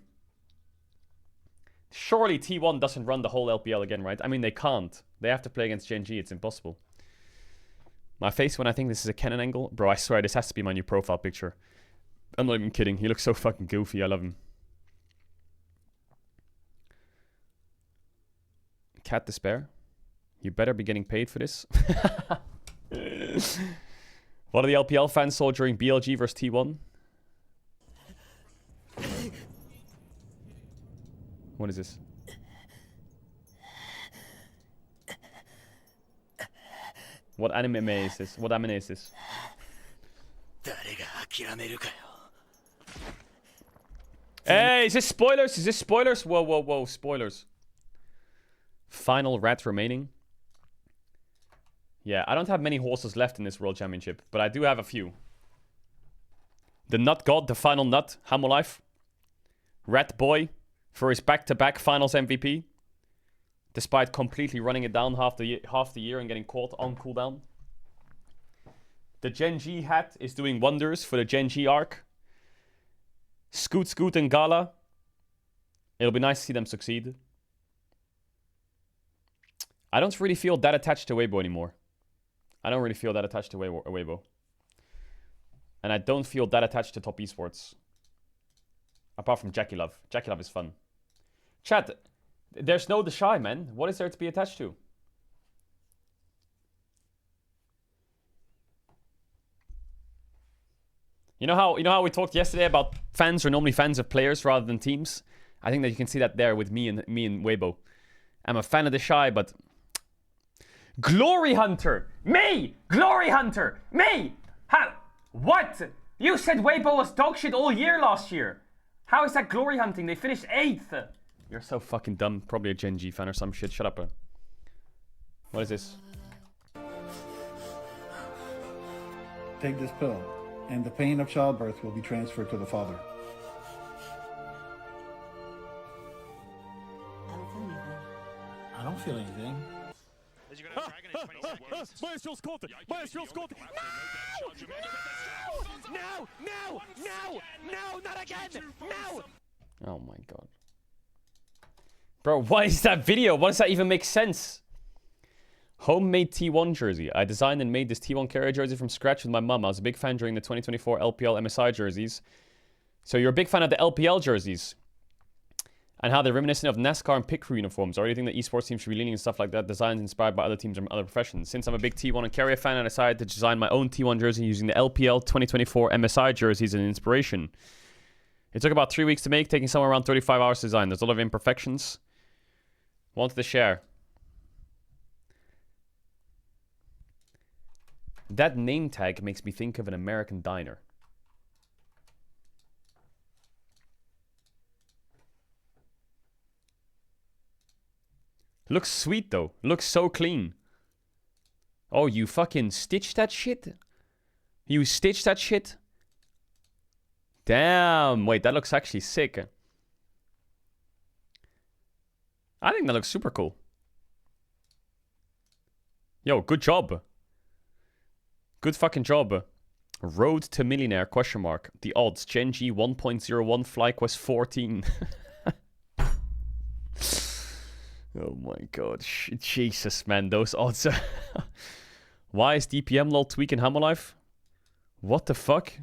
Surely T1 doesn't run the whole LPL again, right? I mean, they can't. They have to play against Gen G. It's impossible. My face when I think this is a Canon angle. Bro, I swear this has to be my new profile picture. I'm not even kidding. He looks so fucking goofy. I love him. Cat Despair. You better be getting paid for this. What are the LPL fans saw during BLG versus T1? What is this? What anime is this? What anime is this? Hey, is this spoilers? Is this spoilers? Whoa, whoa, whoa, spoilers. Final rat remaining. Yeah, I don't have many horses left in this World Championship, but I do have a few. The Nut God, the final nut, Hamolife. Rat Boy for his back-to-back finals MVP. Despite completely running it down half the year and getting caught on cooldown. The Gen G hat is doing wonders for the Gen G arc. Scoot Scoot and Gala. It'll be nice to see them succeed. I don't really feel that attached to Weibo anymore. I don't really feel that attached to Weibo. And I don't feel that attached to top esports. Apart from Jackie Love. Jackie Love is fun. Chat, there's no The Shy, man. What is there to be attached to? You know how we talked yesterday about fans are normally fans of players rather than teams? I think that you can see that there with me and Weibo. I'm a fan of The Shy, but Glory Hunter! Me! Glory Hunter! Me! How? What? You said Weibo was dog shit all year last year. How is that glory hunting? They finished 8th. You're so fucking dumb. Probably a Gen G fan or some shit. Shut up, bro. What is this? Take this pill, and the pain of childbirth will be transferred to the father. I don't feel anything. Maestro's caught it! Maestro's caught it! No! No! No! No! Not again! No! Oh my god. Bro, what is that video? What does that even make sense? Homemade T1 jersey. I designed and made this T1 carrier jersey from scratch with my mum. I was a big fan during the 2024 LPL MSI jerseys. So you're a big fan of the LPL jerseys? And how they're reminiscent of NASCAR and pit crew uniforms, or anything that esports teams should be leaning and stuff like that, designs inspired by other teams from other professions. Since I'm a big T1 and carrier fan, I decided to design my own T1 jersey using the LPL 2024 MSI jerseys as an inspiration. It took about 3 weeks to make, taking somewhere around 35 hours to design. There's a lot of imperfections. Wanted to share. That name tag makes me think of an American diner. Looks sweet though. Looks so clean. Oh, you fucking stitched that shit? You stitched that shit? Damn. Wait, that looks actually sick. I think that looks super cool. Yo, good job. Good fucking job. Road to millionaire, question mark. The odds. Gen G 1.01, FlyQuest 14. Oh my god. Jesus, man. Those odds are... Why is DPM lol tweaking Hamolife? What the fuck?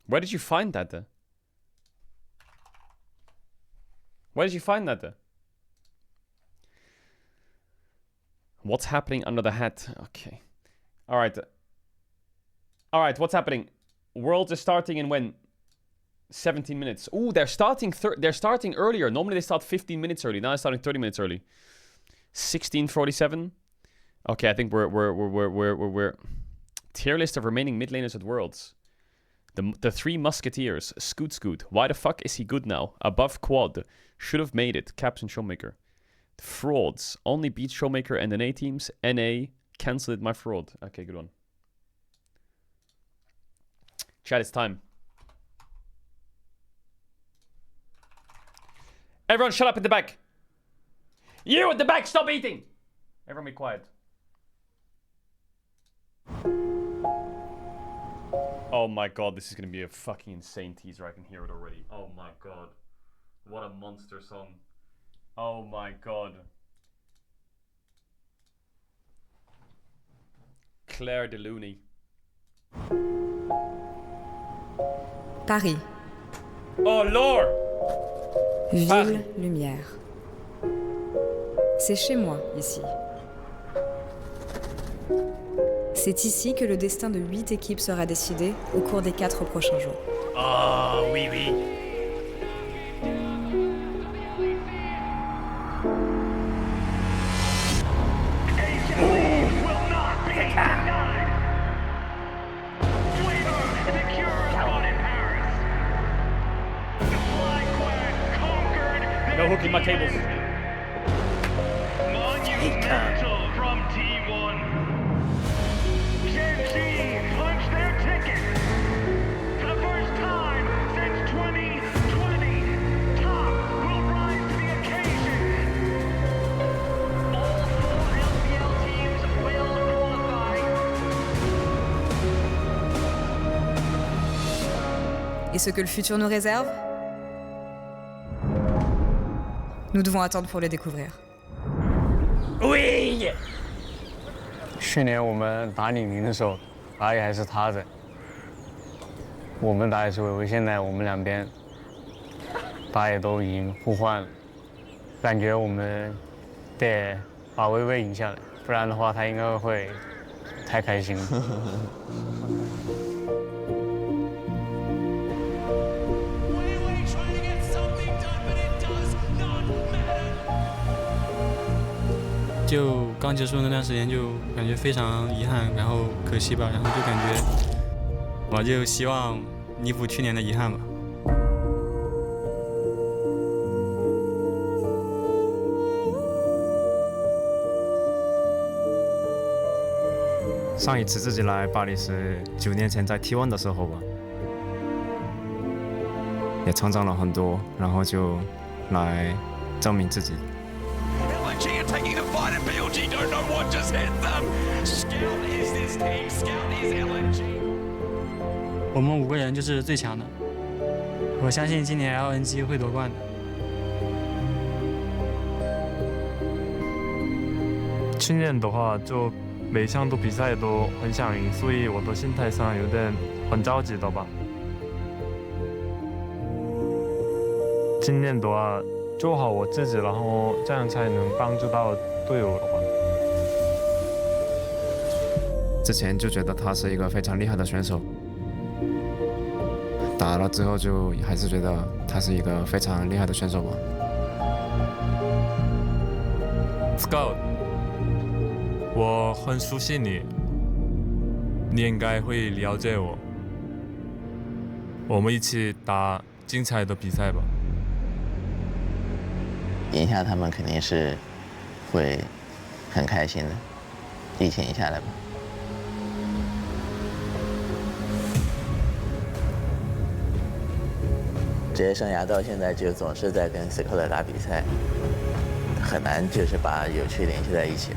Where did you find that? Where did you find that? What's happening under the hat? Okay. Alright. Alright, what's happening? Worlds is starting in when? 17 minutes. Ooh, they're starting earlier. Normally they start 15 minutes early. Now they're starting 30 minutes early. 16:47. Okay, I think we're tier list of remaining mid laners at Worlds. The three musketeers. Scoot Scoot. Why the fuck is he good now? Above Quad. Should have made it. Caps and Showmaker. Frauds. Only beat Showmaker and NA teams. NA. Cancelled my fraud. Okay, good one. Chat, it's time. Everyone shut up in the back. You at the back, stop eating. Everyone be quiet. Oh my god, this is gonna be a fucking insane teaser. I can hear it already. Oh my god. What a monster song. Oh my god. Claire Deluni. Paris. Oh Lord! Ville, Paris. lumière. C'est chez moi, ici. C'est ici que le destin de 8 équipes sera décidé au cours des 4 prochains jours. Oh, oui, oui. No hooking my cables. Monumental from T1. Gen Z punched their ticket. For the first time since 2020, Top will rise to the occasion. All 4 LPL teams will qualify. Et ce que le futur nous réserve ? Nous devons attendre pour le découvrir. Oui！去年我们打李宁的时候，打野还是他的，我们打野是维维，现在我们两边打野都已经互换了，感觉我们得把维维赢下来，不然的话他应该会太开心了。就刚结束那段时间，就感觉非常遗憾，然后可惜吧，然后就感觉，我就希望弥补去年的遗憾吧。上一次自己来巴黎是9年前在 T1 的时候吧，也成长了很多，然后就来证明自己。LNG are taking the fight and BLG don't know what just hit them. Scout is this team. Scout is LNG. 我们5个人就是最强的，我相信今年 LNG 会夺冠的。去年的话，就每一场比赛都很想赢，所以我的心态上有点很着急的吧。今年的话，做好我自己，然后这样才能帮助到队友的话。之前就觉得他是一个非常厉害的选手，打了之后就还是觉得他是一个非常厉害的选手吧。Scout， 我很熟悉你，你应该会了解我。我们一起打精彩的比赛吧。赢下他们肯定是会很开心的，一起赢下来吧。职业生涯到现在就总是在跟 Caedrel 打比赛，很难就是把有趣联系在一起。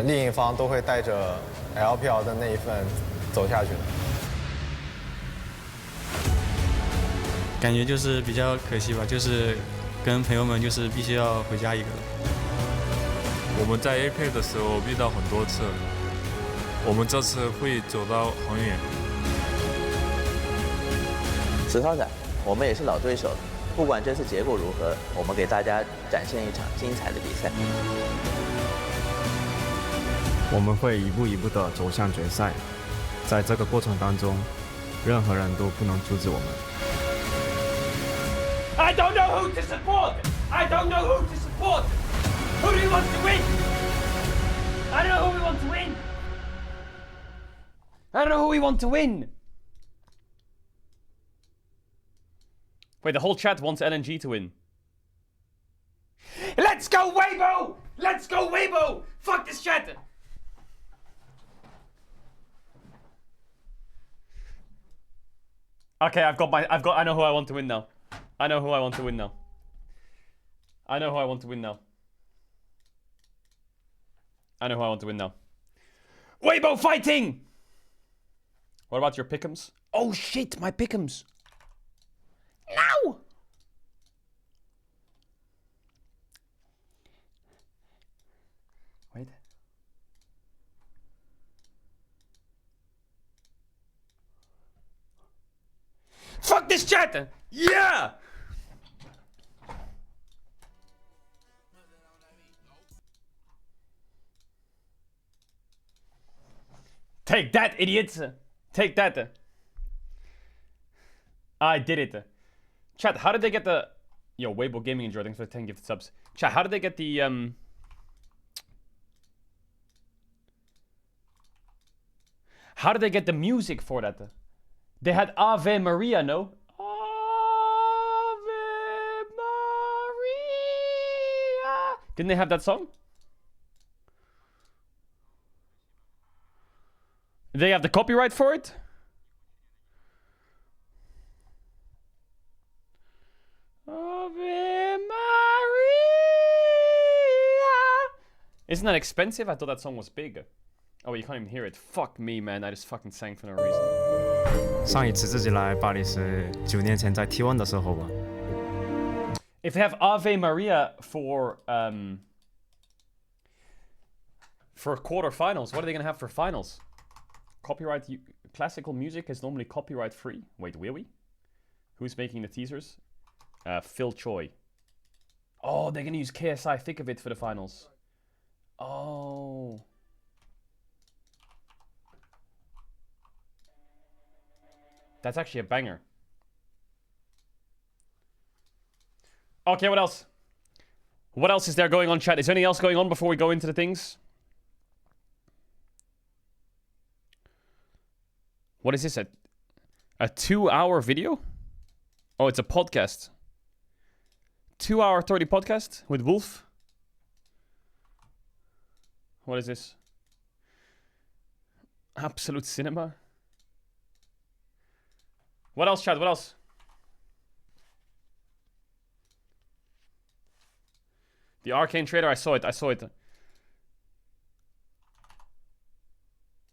另一方都会带着 LPL 的那一份走下去的。感觉就是比较可惜吧，就是跟朋友们就是必须要回家一个了。我们在 AK 的时候遇到很多次，我们这次会走到很远。石涛仔，我们也是老对手了，不管这次结果如何，我们给大家展现一场精彩的比赛。我们会一步一步地走向决赛，在这个过程当中，任何人都不能阻止我们。I don't know who to support. I don't know who to support. Who do we want to win? I don't know who we want to win. I don't know who we want to win. Wait, the whole chat wants LNG to win. Let's go, Weibo! Let's go, Weibo! Fuck this chat! Okay, I know who I want to win now. I know who I want to win now. I know who I want to win now. I know who I want to win now. Weibo fighting! What about your pick'ems? Oh shit, my pick'ems. No! Wait. Fuck this chat! Yeah! Take that, idiots! Take that! I did it. Chat, how did they get the... Yo, Weibo Gaming Enjoy, thanks for the 10 gifted subs. Chat, how did they get the... How did they get the music for that? They had Ave Maria, no? Ave Maria! Didn't they have that song? They have the copyright for it? Ave Maria! Isn't that expensive? I thought that song was big. Oh, you can't even hear it. Fuck me, man. I just fucking sang for no reason. 上一次自己来巴黎是9年前在 T1 的时候吧。If they have Ave Maria for quarterfinals, what are they gonna have for finals? Copyright classical music is normally copyright free. Wait, will we? Who's making the teasers? Phil Choi. Oh, they're gonna use KSI Thick of It for the finals. Oh. That's actually a banger. Okay, what else? What else is there going on, chat? Is there anything else going on before we go into the things? What is this? A 2-hour video? Oh, it's a podcast. 2-hour 30 podcast with Wolf. What is this? Absolute Cinema. What else, Chad? What else? The Arcane Trader, I saw it. I saw it.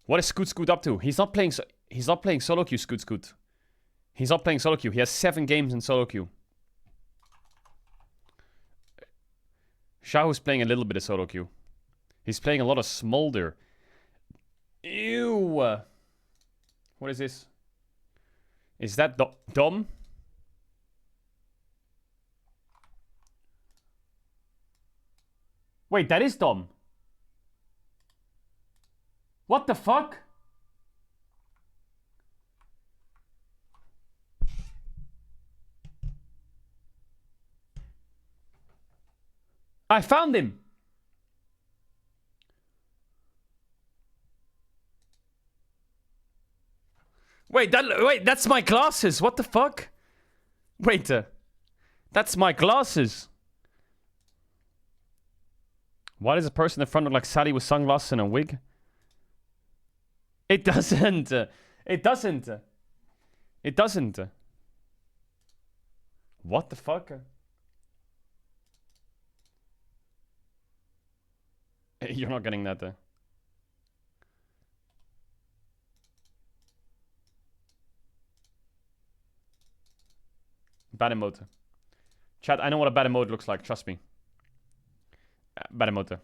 What is Scoot Scoot up to? He's not playing solo queue, Scoot Scoot. He's not playing solo queue. He has 7 games in solo queue. Shahu's playing a little bit of solo queue. He's playing a lot of Smolder. Ew. What is this? Is that Dom? Wait, that is Dom. What the fuck? I found him. Wait, that's my glasses. What the fuck? Wait, that's my glasses. Why does a person in the front look like Sally with sunglasses and a wig? It doesn't. It doesn't. It doesn't. What the fuck? You're not getting that. Bad emote. Chat, I know what a bad emote looks like, trust me. Bad emote.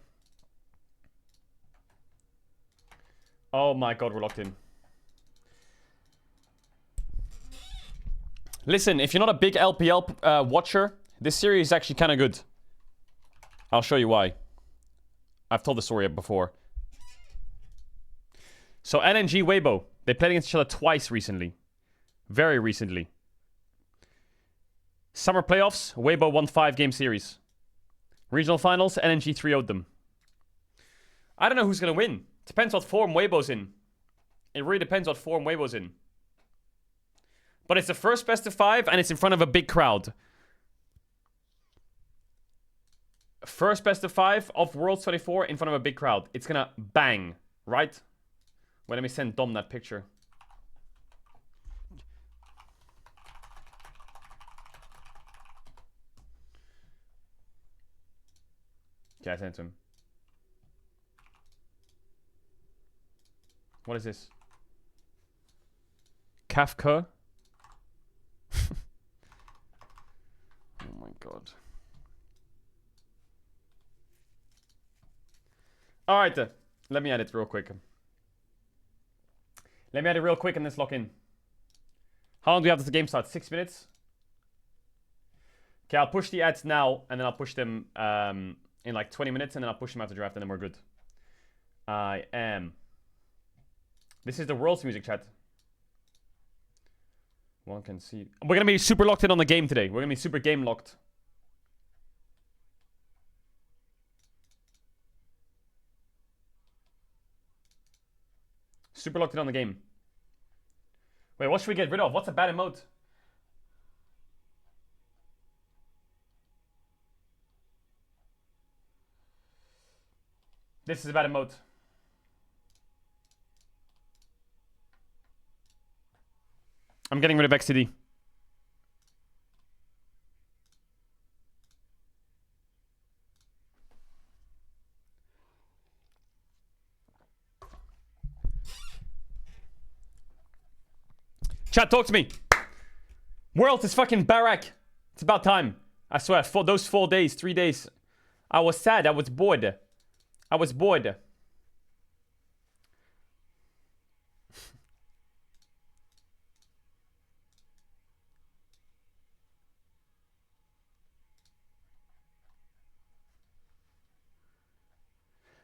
Oh my god, we're locked in. Listen, if you're not a big LPL watcher, this series is actually kind of good. I'll show you why. I've told the story before. So NNG Weibo, they played against each other twice recently. Very recently. Summer playoffs, Weibo won 5-game series. Regional finals, NNG 3-0'd them. I don't know who's going to win. Depends what form Weibo's in. It really depends what form Weibo's in. But it's the first best of 5 and it's in front of a big crowd. First best of 5 of Worlds 24 in front of a big crowd. It's gonna bang, right? Wait, let me send Dom that picture. Okay, I sent it to him. What is this? Kafka? Oh my god. Alright, let me edit real quick. Let me edit real quick and let's lock in. How long do we have till the game starts? 6 minutes? Okay, I'll push the ads now and then I'll push them in like 20 minutes and then I'll push them after draft and then we're good. I am. This is the world's music chat. One can see. We're gonna be super locked in on the game today. We're gonna be super game locked. Super locked in on the game. Wait, what should we get rid of? What's a bad emote? This is a bad emote. I'm getting rid of XTD. Chat, talk to me. World is fucking Barack. It's about time. I swear, for those 4 days, 3 days, I was sad. I was bored. I was bored.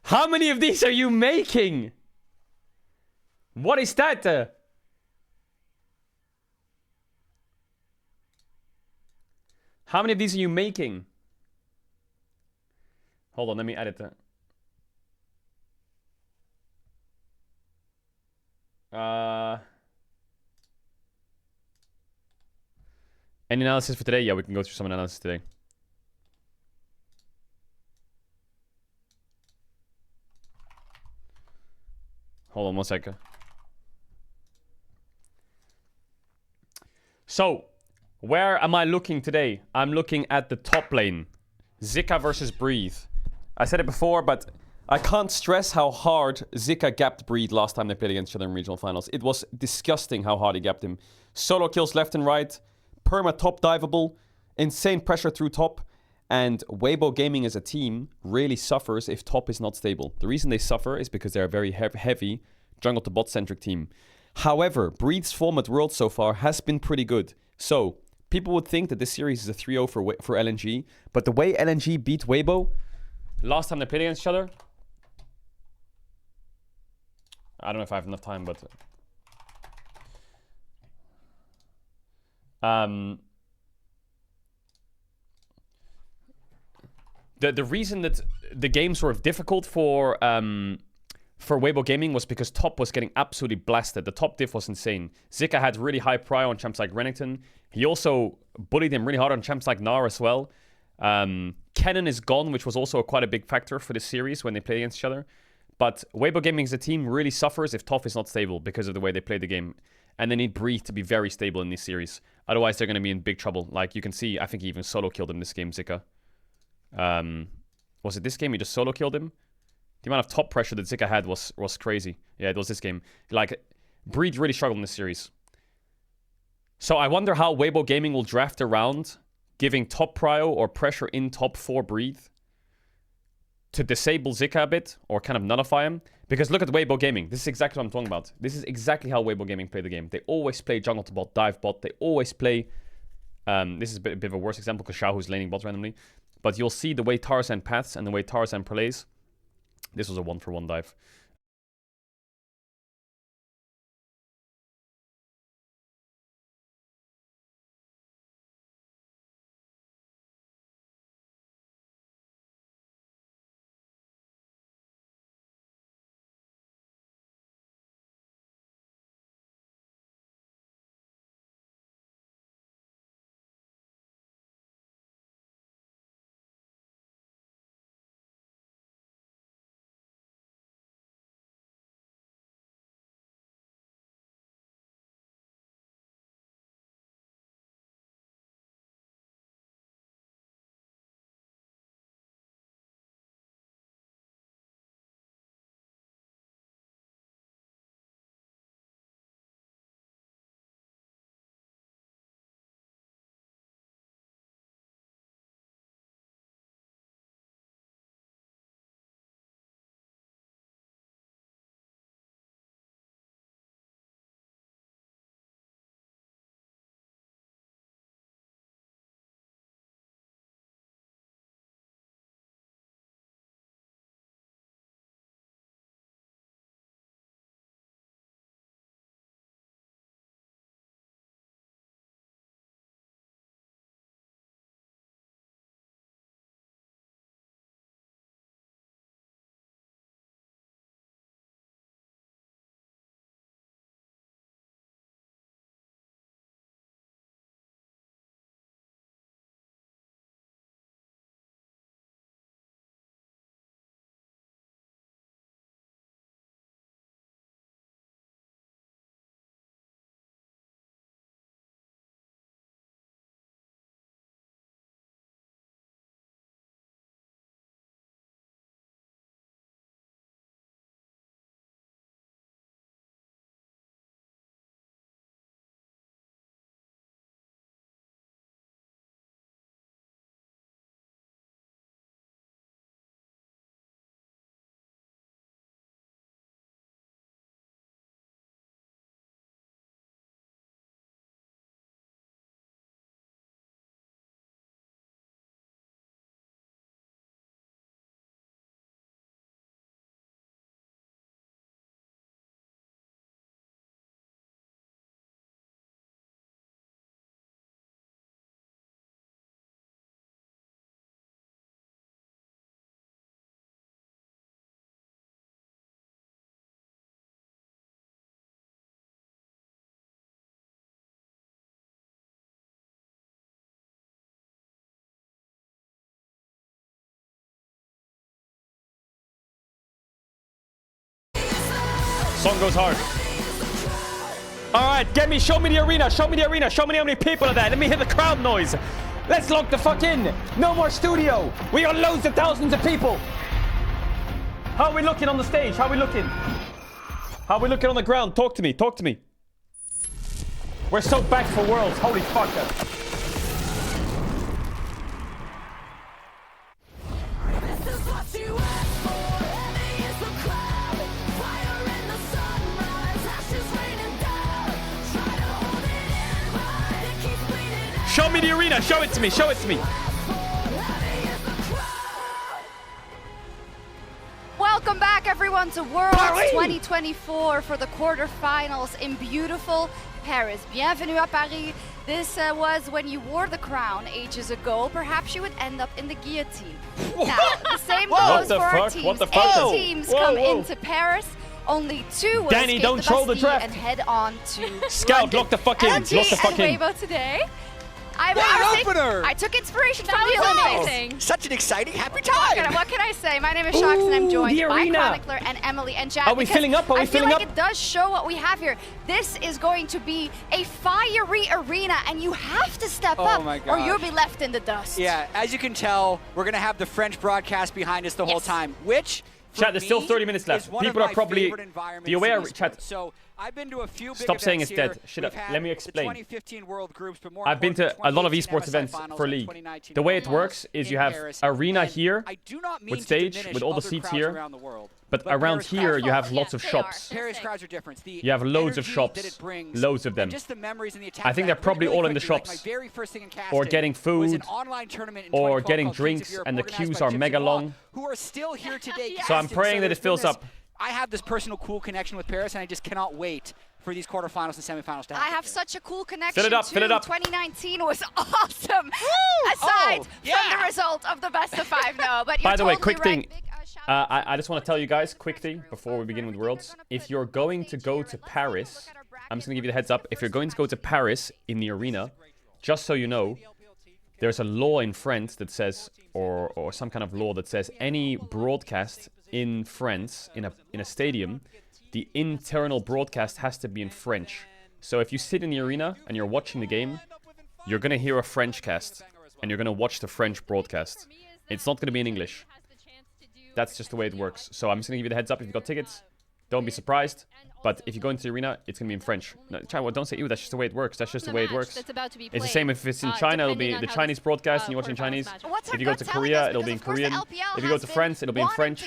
How many of these are you making? What is that? How many of these are you making? Hold on, let me edit that. Any analysis for today? Yeah, we can go through some analysis today. Hold on 1 second. So, where am I looking today? I'm looking at the top lane. Zika versus Breathe. I said it before, but I can't stress how hard Zika gapped Breathe last time they played against each other in regional finals. It was disgusting how hard he gapped him. Solo kills left and right. Perma top diveable. Insane pressure through top. And Weibo Gaming as a team really suffers if top is not stable. The reason they suffer is because they're a very heavy jungle to bot centric team. However, Breed's form at Worlds so far has been pretty good. So, people would think that this series is a 3-0 for LNG. But the way LNG beat Weibo last time they played against each other, I don't know if I have enough time, but the reason that the games were difficult for Weibo Gaming was because top was getting absolutely blasted. The top diff was insane. Zika had really high prio on champs like Renekton. He also bullied him really hard on champs like Gnar as well. Kennen is gone, which was also quite a big factor for this series when they play against each other. But Weibo Gaming as a team really suffers if top is not stable because of the way they play the game. And they need Breathe to be very stable in this series. Otherwise, they're going to be in big trouble. Like you can see, I think he even solo killed him this game, Zika. Was it this game he just solo killed him? The amount of top pressure that Zika had was crazy. Yeah, it was this game. Like, Breed really struggled in this series. So I wonder how Weibo Gaming will draft around giving top prio or pressure in top for Breed to disable Zika a bit or kind of nullify him. Because look at Weibo Gaming. This is exactly what I'm talking about. This is exactly how Weibo Gaming play the game. They always play jungle to bot, dive bot. They always play... this is a bit of a worse example because Xiaohu's laning bot randomly. But you'll see the way Tarzan paths and the way Tarzan plays. This was a 1-for-1 dive. Song goes hard. All right, show me the arena. Show me the arena. Show me how many people are there. Let me hear the crowd noise. Let's log the fuck in. No more studio. We got loads of thousands of people. How are we looking on the stage? How are we looking? How are we looking on the ground? Talk to me. Talk to me. We're so back for Worlds. Holy fuck. Show me the arena. Show it to me. Show it to me. Welcome back, everyone, to Worlds 2024 for the quarterfinals in beautiful Paris. Bienvenue à Paris. This was when you wore the crown ages ago. Perhaps you would end up in the guillotine. Now, the same goes for our teams. 8 teams come into Paris. Only 2 will Danny, escape don't the troll the Bastille draft. and head on to Scout, London. lock the fuck in. LG Lock the fuck and in. Rainbow today. Opener! I took inspiration from the Olympics. Such an exciting, happy time! What can I say? My name is Shox and I'm joined the by arena. Chronicler and Emily and Jack. Are we filling up? Are we I feel filling like up? it does show what we have here. This is going to be a fiery arena and you have to step up my or you'll gosh. be left in the dust. Yeah, as you can tell, we're going to have the French broadcast behind us the whole time, which... Chat, there's still 30 minutes left. People are probably... The aware... Chat, So I've been to a few big stop saying it's events dead. here. Shut up. We've had Let me the explain. 2015 World Groups, but more I've been to a lot of 2018 esports MSI events finals for and League. 2019 The way it World works is you in have Paris. arena And here I do not mean with to stage diminish with all the other seats crowds here. around the world. But around Paris here crowds you have are- lots of shops. Paris crowds are different. The You have loads of energy shops. that it brings, Loads of them. and just the memories and the I think they're probably all in the quickly, like, shops. my very first thing in Or casting getting was food. an online tournament in Or 2012 getting called Kings of drinks Europe, and the organized queues by are Gypsy mega Law, long. who are still here today. So I'm casting. praying that it there's been fills this- up. I have this personal cool connection with Paris, and I just cannot wait for these quarterfinals and semifinals to happen. I have such a cool connection Fill it up, too. fill it up. 2019 was awesome. Aside from the result of the best of 5, no. But you're By the way, totally quick right. thing. I just want to tell you guys, quick thing, before we begin with Worlds. If you're going to go to Paris, I'm just going to give you the heads up. If you're going to go to Paris in the arena, just so you know, there's a law in France that says, or some kind of law that says, any broadcast in France, in a stadium, the internal broadcast has to be in French. So if you sit in the arena and you're watching the game, you're going to hear a French cast, and you're going to watch the French broadcast. It's not going to be in English. That's just the way it works. So I'm just going to give you the heads up. If you've got tickets, don't be surprised. But if you go into the arena, it's going to be in French. No, China, don't say, ew, that's just the way it works. That's just the way it works. It's the same if it's in China, it'll be the Chinese broadcast and you watch in Chinese. If you go to Korea, it'll be in Korean. If you go to France, it'll be in French.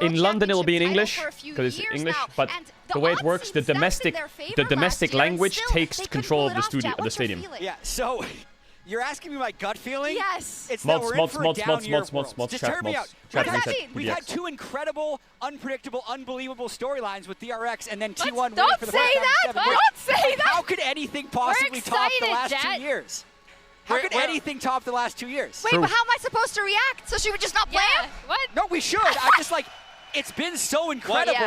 In London, it'll be in English, because it's English. But the way it works, the domestic language takes control of the stadium. Yeah, so you're asking me my gut feeling? Yes. It's that Mods, we're in for a mods, down mods, year mods, of mods, Worlds. mods, Just chat, hear me mods, out. chat, We've reset, we've had PDX. 2 incredible, unpredictable, unbelievable storylines with DRX and then T1 winning don't for the say first time in that! 7 years. Don't say Like, that! How could anything possibly top the excited, last Jet. 2 years? How could anything top the last 2 years? Wait, but how am I supposed to react? So she would just not play it? What? No, we should. I'm just like, it's been so incredible.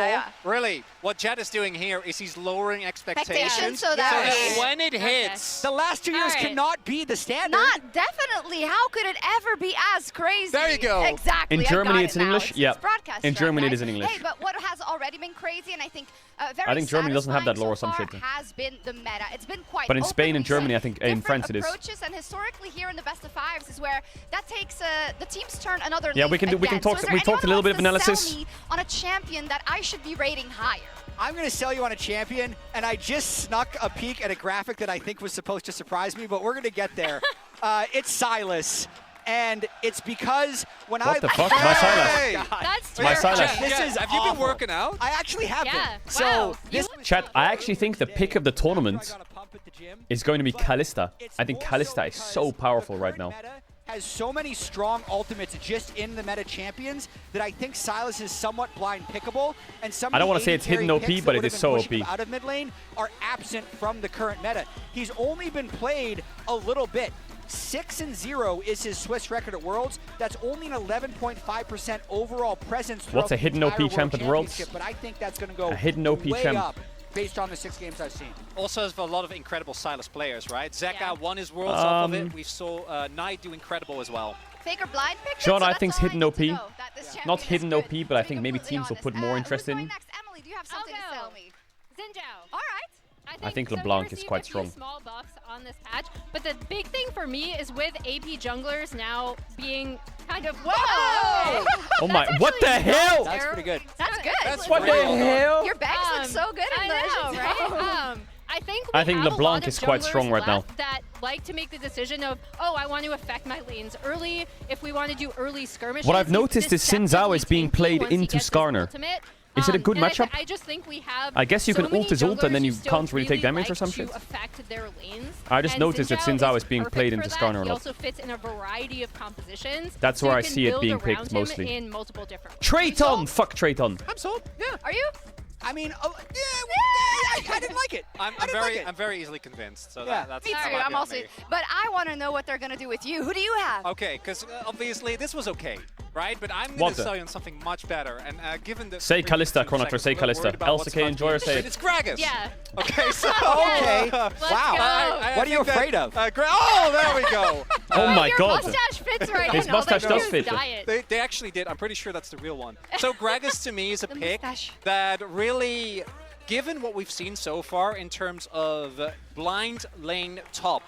Really, what Jet is doing here is he's lowering expectations. So that when it hits, the last 2 years All right. cannot be the standard. Not definitely. How could it ever be as crazy? There you go. Exactly. In I Germany, got it's it in now. English? It's Yeah. broadcast In style, Germany, it guys. is in English. Hey, but what has already been crazy, and I think very I think Germany doesn't have that law or some satisfying shit. so far has been the meta. It's been quite But in Spain open. and We've Germany, seen I think in different France it is. approaches, and historically here in the best of 5s is where that takes the teams turn another Yeah, leaf we can again. talk. So is there We talked a little anyone bit of who wants to analysis. sell me on a champion that I should be rating higher. I'm going to sell you on a champion, and I just snuck a peek at a graphic that I think was supposed to surprise me, but we're going to get there. It's Silas. And it's because when What the fuck? My Silas. Hey! That's My Silas. This is Have you been awful. working out? I actually have Yeah. been. So Wow. this Chat, I actually think the pick of the tournament is going to be Kalista. I think Kalista is so powerful right now. has so many strong ultimates just in the meta champions that I think Silas is somewhat blind pickable, and some I don't want wanna say it's hidden OP, but it is so OP. out of mid lane are absent from the current meta. He's only been played a little bit. 6-0 is his Swiss record at Worlds. That's only an 11.5% overall presence. What's throughout a hidden the OP entire champ at Worlds? Championship, But I think that's going to go A hidden OP way champ. up based on the 6 games I've seen. Also has a lot of incredible Silas players, right? Zeka won his Worlds off of it. We saw Knight do incredible as well. Faker blind picked Sean, it, so I think's that's all hidden I OP. need to know, that this Not champion hidden is OP, good, but to I be think maybe completely teams will honest. put more Who's interest in. going next? Emily, do you have something to tell me? Xinjiao. All right. I think so LeBlanc we is received quite a few strong. Small buffs on this patch, but the big thing for me is with AP junglers now being kind of whoa. Oh my! What the hell? That's pretty good. That's good. That's What the hell? Your bags look so good in I know, right? I think we have LeBlanc a lot is of quite junglers strong right now. left that like to make the decision of, oh, I want to affect my lanes early. If we want to do early skirmishes. What I've noticed is Xin Zhao is being played into Skarner. Is it a good matchup? I just think we have I guess you so can many ult his ult and then you junglers who can't still really take damage or like some to shit. affect their lanes, I just and noticed that Xin Zhao is being perfect played for into that. Skarner a He lot. also fits in a variety of compositions. That's so where you I can see it build being around picked him mostly. in multiple different ways. Traiton! Fuck Traiton. I'm sold. Yeah. Are you? I mean, I didn't like it. I'm very easily convinced. So that's Me that too. might I'm be on also. me. But I want to know what they're gonna do with you. Who do you have? Okay, because obviously this was okay, right? But I'm going What to the- sell you on something much better. And given the Say previous Kalista, 2 Chronicler, seconds, say I'm a little worried Kalista. about what's LCK, about to enjoy or be- say it? It's Gragas. Yeah. Okay, so Okay. Let's Wow. go. What are you think that, afraid of? oh, there we go. Oh my Your god. mustache fits right His in. All mustache they do does is fit. dye it. They actually did. I'm pretty sure that's the real one. So Gragas to me is a The pick mustache. that really, given what we've seen so far in terms of blind lane top,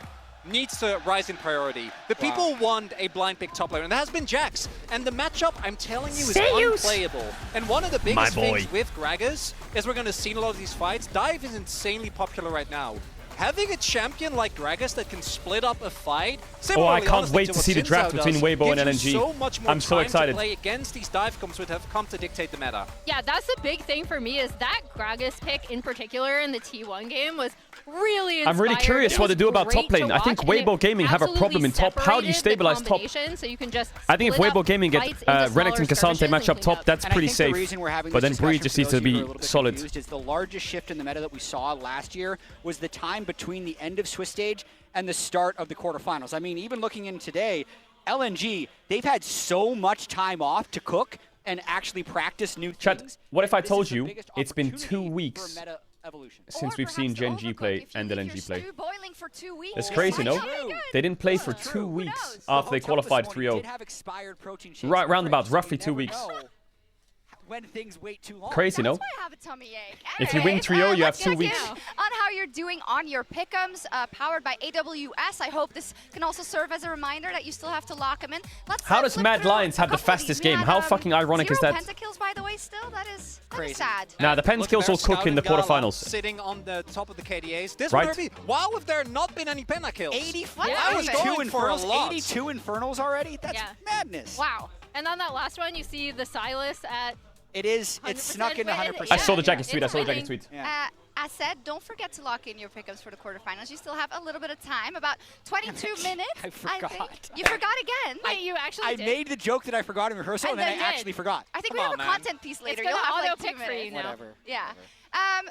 needs to rise in priority. The people want a blind pick top laner, and that has been Jax. And the matchup, I'm telling you, is unplayable. And one of the biggest things with Gragas is we're going to see in a lot of these fights, dive is insanely popular right now. Having a champion like Gragas that can split up a fight, Oh, I similarly, can't honestly, wait to what see the Xin draft Zhao between does, Weibo and gives you LNG. so much more I'm so time excited. to play against these dive comps which have come to dictate the meta. Yeah, that's the big thing for me is that Gragas pick in particular in the T1 game was really inspired. I'm really curious It what was they do about great top lane. to I think watch, and Weibo it Gaming have a problem in top. How do you absolutely stabilize top? separated the combination, so you can just I think if split Weibo up Gaming get fights into Renekton smaller Cassante skirmishes match and up top, clean that's And I pretty think safe. the reason we're having But this then Bree discussion just for needs those to of you who are a be little bit solid. confused is the largest shift in the meta that we saw last year was the time between the end of Swiss stage and the start of the quarterfinals. I mean, even looking in today, LNG, they've had so much time off to cook and actually practice new Chat, things. what if I This told is the you biggest it's been 2 opportunity for weeks meta evolution. since Or we've seen perhaps Gen the G overcook. play If you and leave LNG your play? stew boiling for 2 weeks, It's it crazy, might no? not be good. They didn't play for True. 2 Who weeks knows? after they The hotel this qualified morning 3-0. did have expired protein shakes Right, in the roundabout, fridge, so roughly you 2 never weeks. know when things wait too long. Crazy, no? That's why I have a tummy ache. If you win Anyways, 3-0, you have let's 2 check weeks. in on how you're doing on your pick'ems, powered by AWS. I hope this can also serve as a reminder that you still have to lock them in. Let's How does flip Mad through Lions have the a couple of fastest these. We game? had, How fucking ironic is 0 that? pentakills, by the way, still. That is Crazy. sad. Nah, the Pens kills will cook in the quarterfinals. Sitting on the top of the KDAs. This Right. would be, wow, if there not been any pentakills. 84. Yeah, I was okay. 2 Going for a infernals. lot. 82 infernals already. That's Yeah. madness. Wow. And on that last one, you see the Silas at It is. 100%, It's snuck into but 100%. I saw the Yeah. Jacket's tweet. I It's saw the winning. Jacket's tweet. Yeah. As said, don't forget to lock in your pick'ems for the quarterfinals. You still have a little bit of time, about 22 minutes. I forgot. think. You forgot again. Wait, you actually I did? made the joke that I forgot in rehearsal, and then I then did. actually forgot. I think Come we have on, a man. content piece later. It's You'll gonna have like auto-pick 2 for you minutes. now. Whatever. Yeah.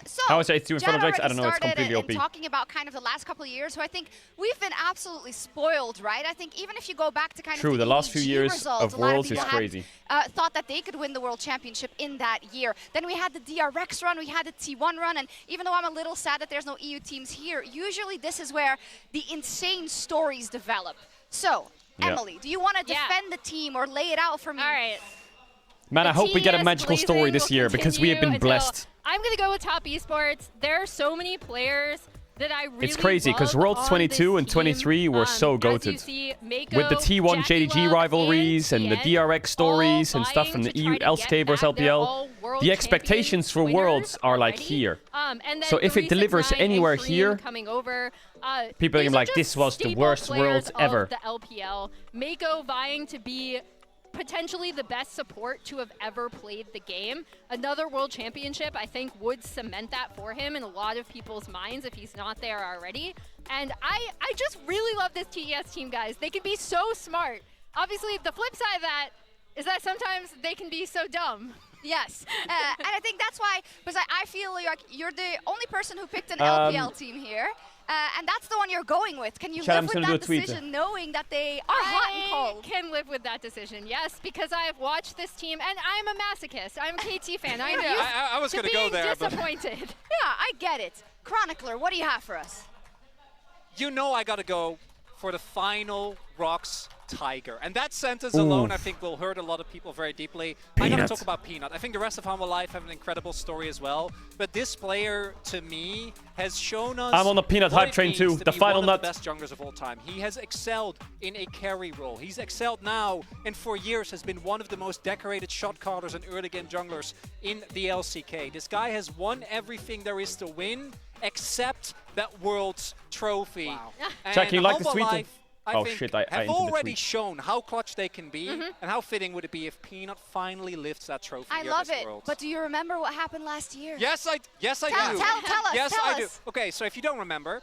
So How is it 82 in front of Jen Jax? I don't know, it's already started completely in OP. talking about kind of the last couple of years, who I think we've been absolutely spoiled, right? I think even if you go back to kind True, of the last few EDG years results, of a lot Worlds is people had, crazy. thought that they could win the World Championship in that year. Then we had the DRX run, we had the T1 run, and even though I'm a little sad that there's no EU teams here, usually this is where the insane stories develop. So, Yeah. Emily, do you want to Yeah. defend the team or lay it out for me? All right. Man, I The hope we get a TES magical story blazing this will year because we have been continue until- blessed. I'm going to go with top esports. There are so many players that I really It's crazy because love Worlds on 22 this and 23 team. were so As you goated. see, Mako, With the T1 Jackie JDG Love, rivalries and the TN, DRX stories and stuff from vying the to EU try to LCK get versus back their LPL, all-world the expectations for champion Worlds are like already. here. And then So if it delivers 369 anywhere and Cream here, coming over, people are these gonna be like, just this was the staple worst players Worlds of ever. The LPL, Mako vying to be potentially the best support to have ever played the game. Another World Championship, I think, would cement that for him in a lot of people's minds if he's not there already. And I just really love this TES team, guys. They can be so smart. Obviously, the flip side of that is that sometimes they can be so dumb. Yes, and I think that's why, because I feel like you're the only person who picked an LPL team here, and that's the one you're going with. Can you Chat, I'm live just with gonna that do a tweet. decision knowing that they are hot and I cold? can live with that decision, yes, because I've watched this team, and I'm a masochist. I'm a KT fan. I'm Yeah. used I was to gonna being go there, but disappointed. Yeah, I get it. Chronicler, what do you have for us? you know I gotta go for the final Rocks Tiger. And that sentence alone, I think, will hurt a lot of people very deeply. I gotta talk about Peanut. I think the rest of Humble Life have an incredible story as well. But this player, to me, has shown us. I'm on the Peanut hype train too. The final one nut. Of the best junglers of all time. He has excelled in a carry role. He's excelled now, and for years has been one of the most decorated shot callers and early game junglers in the LCK. This guy has won everything there is to win, except that Worlds trophy. Wow. Jack, you like the Humble tweet? Life, I oh think, shit! I have already shown how clutch they can be, and how fitting would it be if Peanut finally lifts that trophy. I here love this it. Worlds. But do you remember what happened last year? Yes, I do. Tell us. Yes, tell I do. us. Okay, so if you don't remember,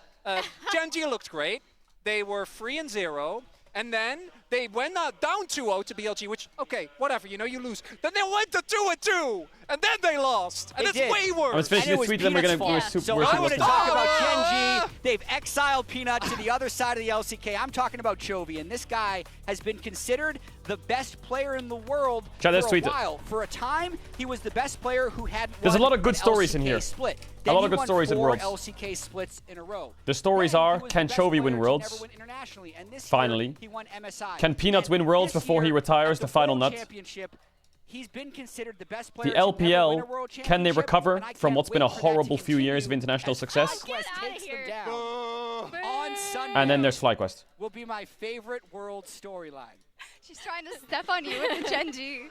Genji looked great. They were 3-0, and then they went down 2-0 to BLG, which, okay, whatever, you know, you lose. Then they went to 2-2, and then they lost. And it's way worse. I was finishing the tweet, then we're going to So I want to talk about Genji. They've exiled Peanut to the other side of the LCK. I'm talking about Chovy, and this guy has been considered the best player in the world for a while. For a time, he was the best player who had There's a lot of good an stories in LCK here. Split. A lot of good stories in Worlds. LCK splits in a row. The stories are, can Chovy win Worlds? Finally. Can Peanuts win Worlds before he retires the final nut? He's been considered the best player The to ever win a LPL, world can they championship, recover and I from can't what's been a wait for that to horrible few continue years of international success? FlyQuest takes them down on Sunday. And then there's FlyQuest. Will be my favorite world storyline. She's trying to step on you with the Genji.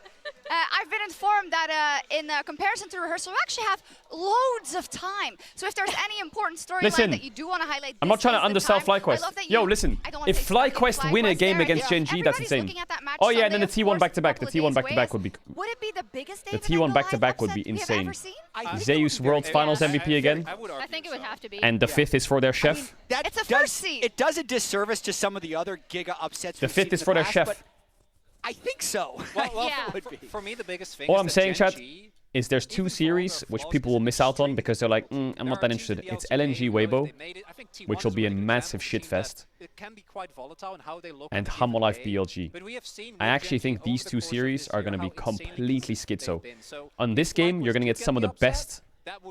I've been informed that in comparison to rehearsal, we actually have loads of time. So if there's any important storyline that you do want to highlight, I'm not trying to undersell FlyQuest. Yo, listen, if FlyQuest win a game against Genji, that's insane. Oh yeah, and then the T1 back-to-back. The T1 back-to-back would be... Would it be the biggest The T1 back-to-back would be insane. Zeus World Finals MVP again. I think it would have to be. And the fifth is for their chef. It's a first seed. It does a disservice to some of the other Giga upsets. The fifth is for their chef. I think so. Well, for me, the biggest thing All is I'm that saying, chat, Genji, is there's two series which people will miss out on because they're like, I'm not that interested. It's LNG Weibo, which will be a massive shitfest, and Humble Life BLG. I actually think these two series are going to be completely schizo. On this game, you're going to get some of the best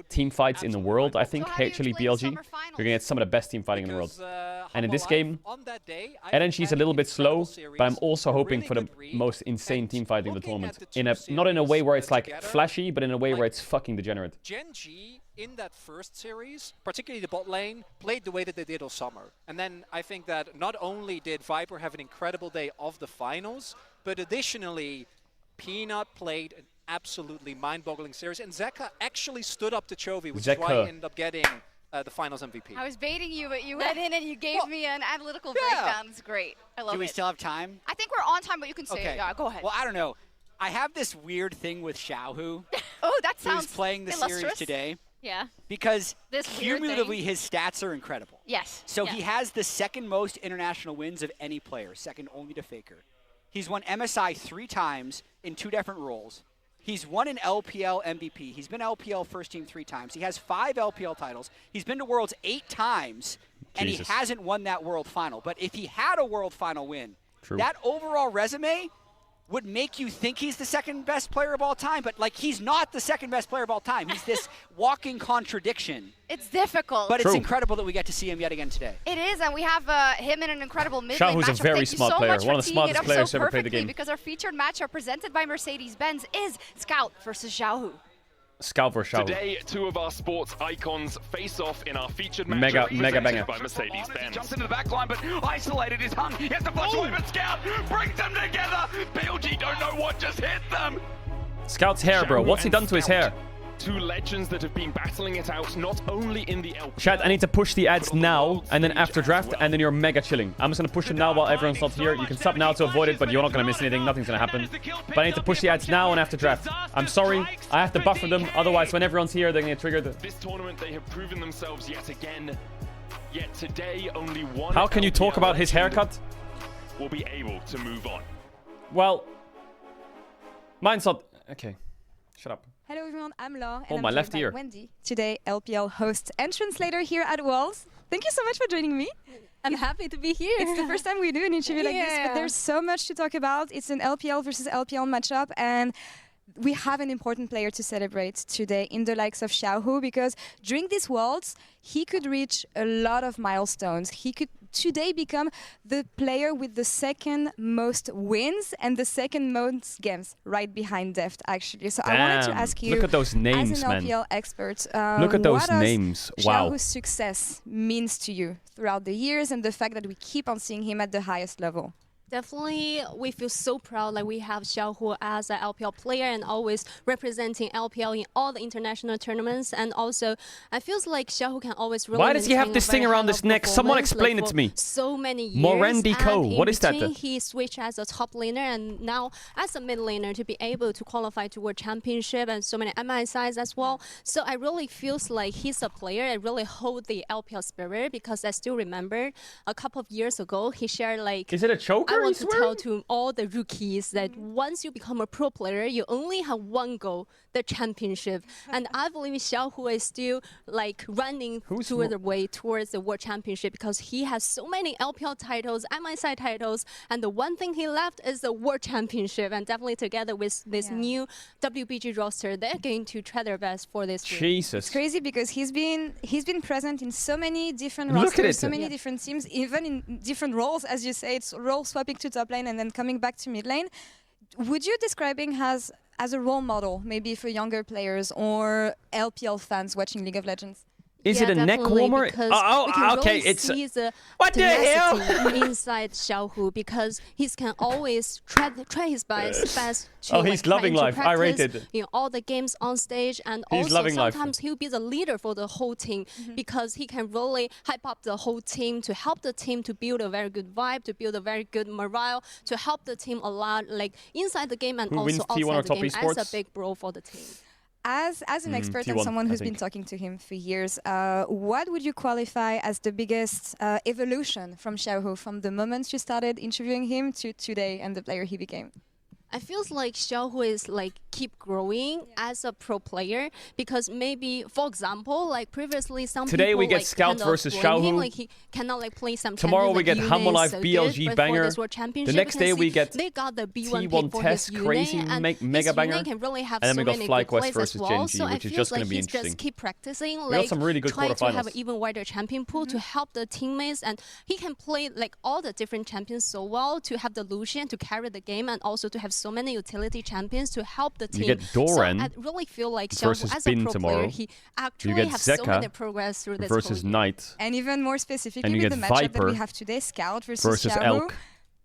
team fights in the world, I think. Actually, BLG, you're going to get some of the best team fighting in the world. And in this game, LNG is a little bit slow, but I'm also hoping for the most insane team fighting in the tournament. Not in a way where it's like flashy, but in a way where it's fucking degenerate. Genji, in that first series, particularly the bot lane, played the way that they did all summer. And then I think that not only did Viper have an incredible day of the finals, but additionally, Peanut played an absolutely mind-boggling series, and Zeka actually stood up to Chovy, which is why he ended up getting the finals MVP. I was baiting you, but you went in and you gave me an analytical breakdown. It's great. I love it. Do we still have time? I think we're on time, but you can say it. Yeah, go ahead. Well, I don't know. I have this weird thing with Xiaohu. Oh, that sounds who's playing the series today. Yeah. Because this cumulatively, his stats are incredible. Yes. So he has the second most international wins of any player, second only to Faker. He's won MSI 3 times in 2 different roles. He's won an LPL MVP. He's been LPL first team 3 times. He has 5 LPL titles. He's been to Worlds 8 times, and he hasn't won that World Final. But if he had a World Final win, that overall resume would make you think he's the second best player of all time. But, like, he's not the second best player of all time. He's this walking contradiction. It's difficult. But it's incredible that we get to see him yet again today. It is, and we have him in an incredible mid-lane matchup. Xiaohu's a very smart player, one of the smartest players so ever played the game. Because our featured matchup presented by Mercedes-Benz is Scout versus Xiaohu. Scout versus Xiaohu. Today, 2 of our sports icons face off in our featured mega matchup banger by Mercedes-Benz. Jumps into the back line, but isolated is hung. He has to flash away, but Scout brings them together. BLG don't know what just hit them. Scout's hair, bro. What's he done to his hair? 2 legends that have been battling it out, not only in the LPL. Chat, I need to push the ads now, and then after draft, and then you're mega chilling. I'm just going to push them now while everyone's not here. You can stop now to avoid it, but you're not going to miss anything. Nothing's going to happen. But I need to push the ads now and after draft. I'm sorry. I have to buffer them. Otherwise, when everyone's here, they're going to get triggered. This tournament, they have proven themselves yet again. Yet today, only one... How can you talk about his haircut? ...will be able to move on. Well, mine's not... Okay, shut up. Hello everyone, I'm Laure, and I'm left joined ear. by Wendy, today LPL host and translator here at Worlds. Thank you so much for joining me. I'm happy to be here. It's the first time we do an interview like this, but there's so much to talk about. It's an LPL versus LPL matchup, and we have an important player to celebrate today in the likes of Xiaohu, because during this Worlds, he could reach a lot of milestones. He could today become the player with the second most wins and the second most games, right behind Deft, actually. So I wanted to ask you, look at those names, as an man. LPL expert, Look at those what names. Wow. Xiaohu's success means to you throughout the years and the fact that we keep on seeing him at the highest level? Definitely, we feel so proud that we have Xiaohu as an LPL player and always representing LPL in all the international tournaments. And also, I feel like Xiaohu can always really. Why does he have this thing around his neck? Someone explain it to me. So many years. Morendico, what is that? He switched as a top laner and now as a mid laner to be able to qualify to World Championship and so many MSIs as well. So I really feels like he's a player. I really hold the LPL spirit because I still remember a couple of years ago he shared like. Is it a choker? I want to tell to all the rookies that once you become a pro player, you only have one goal, the championship. And I believe Xiaohu is still like running toward the way towards the World Championship because he has so many LPL titles, MSI titles, and the one thing he left is the World Championship. And definitely together with this new WBG roster, they're going to try their best for this. Jesus, it's crazy because he's been present in so many different rosters, so many different teams, even in different roles, as you say. It's role swapping to top lane and then coming back to mid lane. Would you describe him as a role model, maybe for younger players or LPL fans watching League of Legends? Is it a neck warmer? Okay, it's what the hell inside Xiaohu because he can always try his best to he's loving life. I rated all the games on stage, and he's also sometimes he'll be the leader for the whole team because he can really hype up the whole team to help the team to build a very good vibe, to build a very good morale, to help the team a lot, like inside the game and also outside the game as a big bro for the team. As an expert and someone who's been talking to him for years, what would you qualify as the biggest evolution from Xiaohu from the moment you started interviewing him to today and the player he became? I feel like Xiaohu is like keep growing as a pro player because maybe, for example, like previously some today people we get Scout versus Xiaohu. Like he cannot like play some. Tomorrow we get Humble Life BLG banger. The next day we get they got the B1 T1 Test crazy mega banger. Can really have and then we so got many FlyQuest versus Genji, which is just going to be interesting. Just keep practicing. We got some really good try quarterfinals. to have an even wider champion pool to help the teammates, and he can play like all the different champions so well to have the Lucian to carry the game and also to have so many utility champions to help the team. You get Doran so I really feel like versus as a Bin pro tomorrow. Player, he actually you get has Zeka so many progress through this versus Knight. And even more specifically with the matchup that we have today, Scout versus Xiaohu. Elk.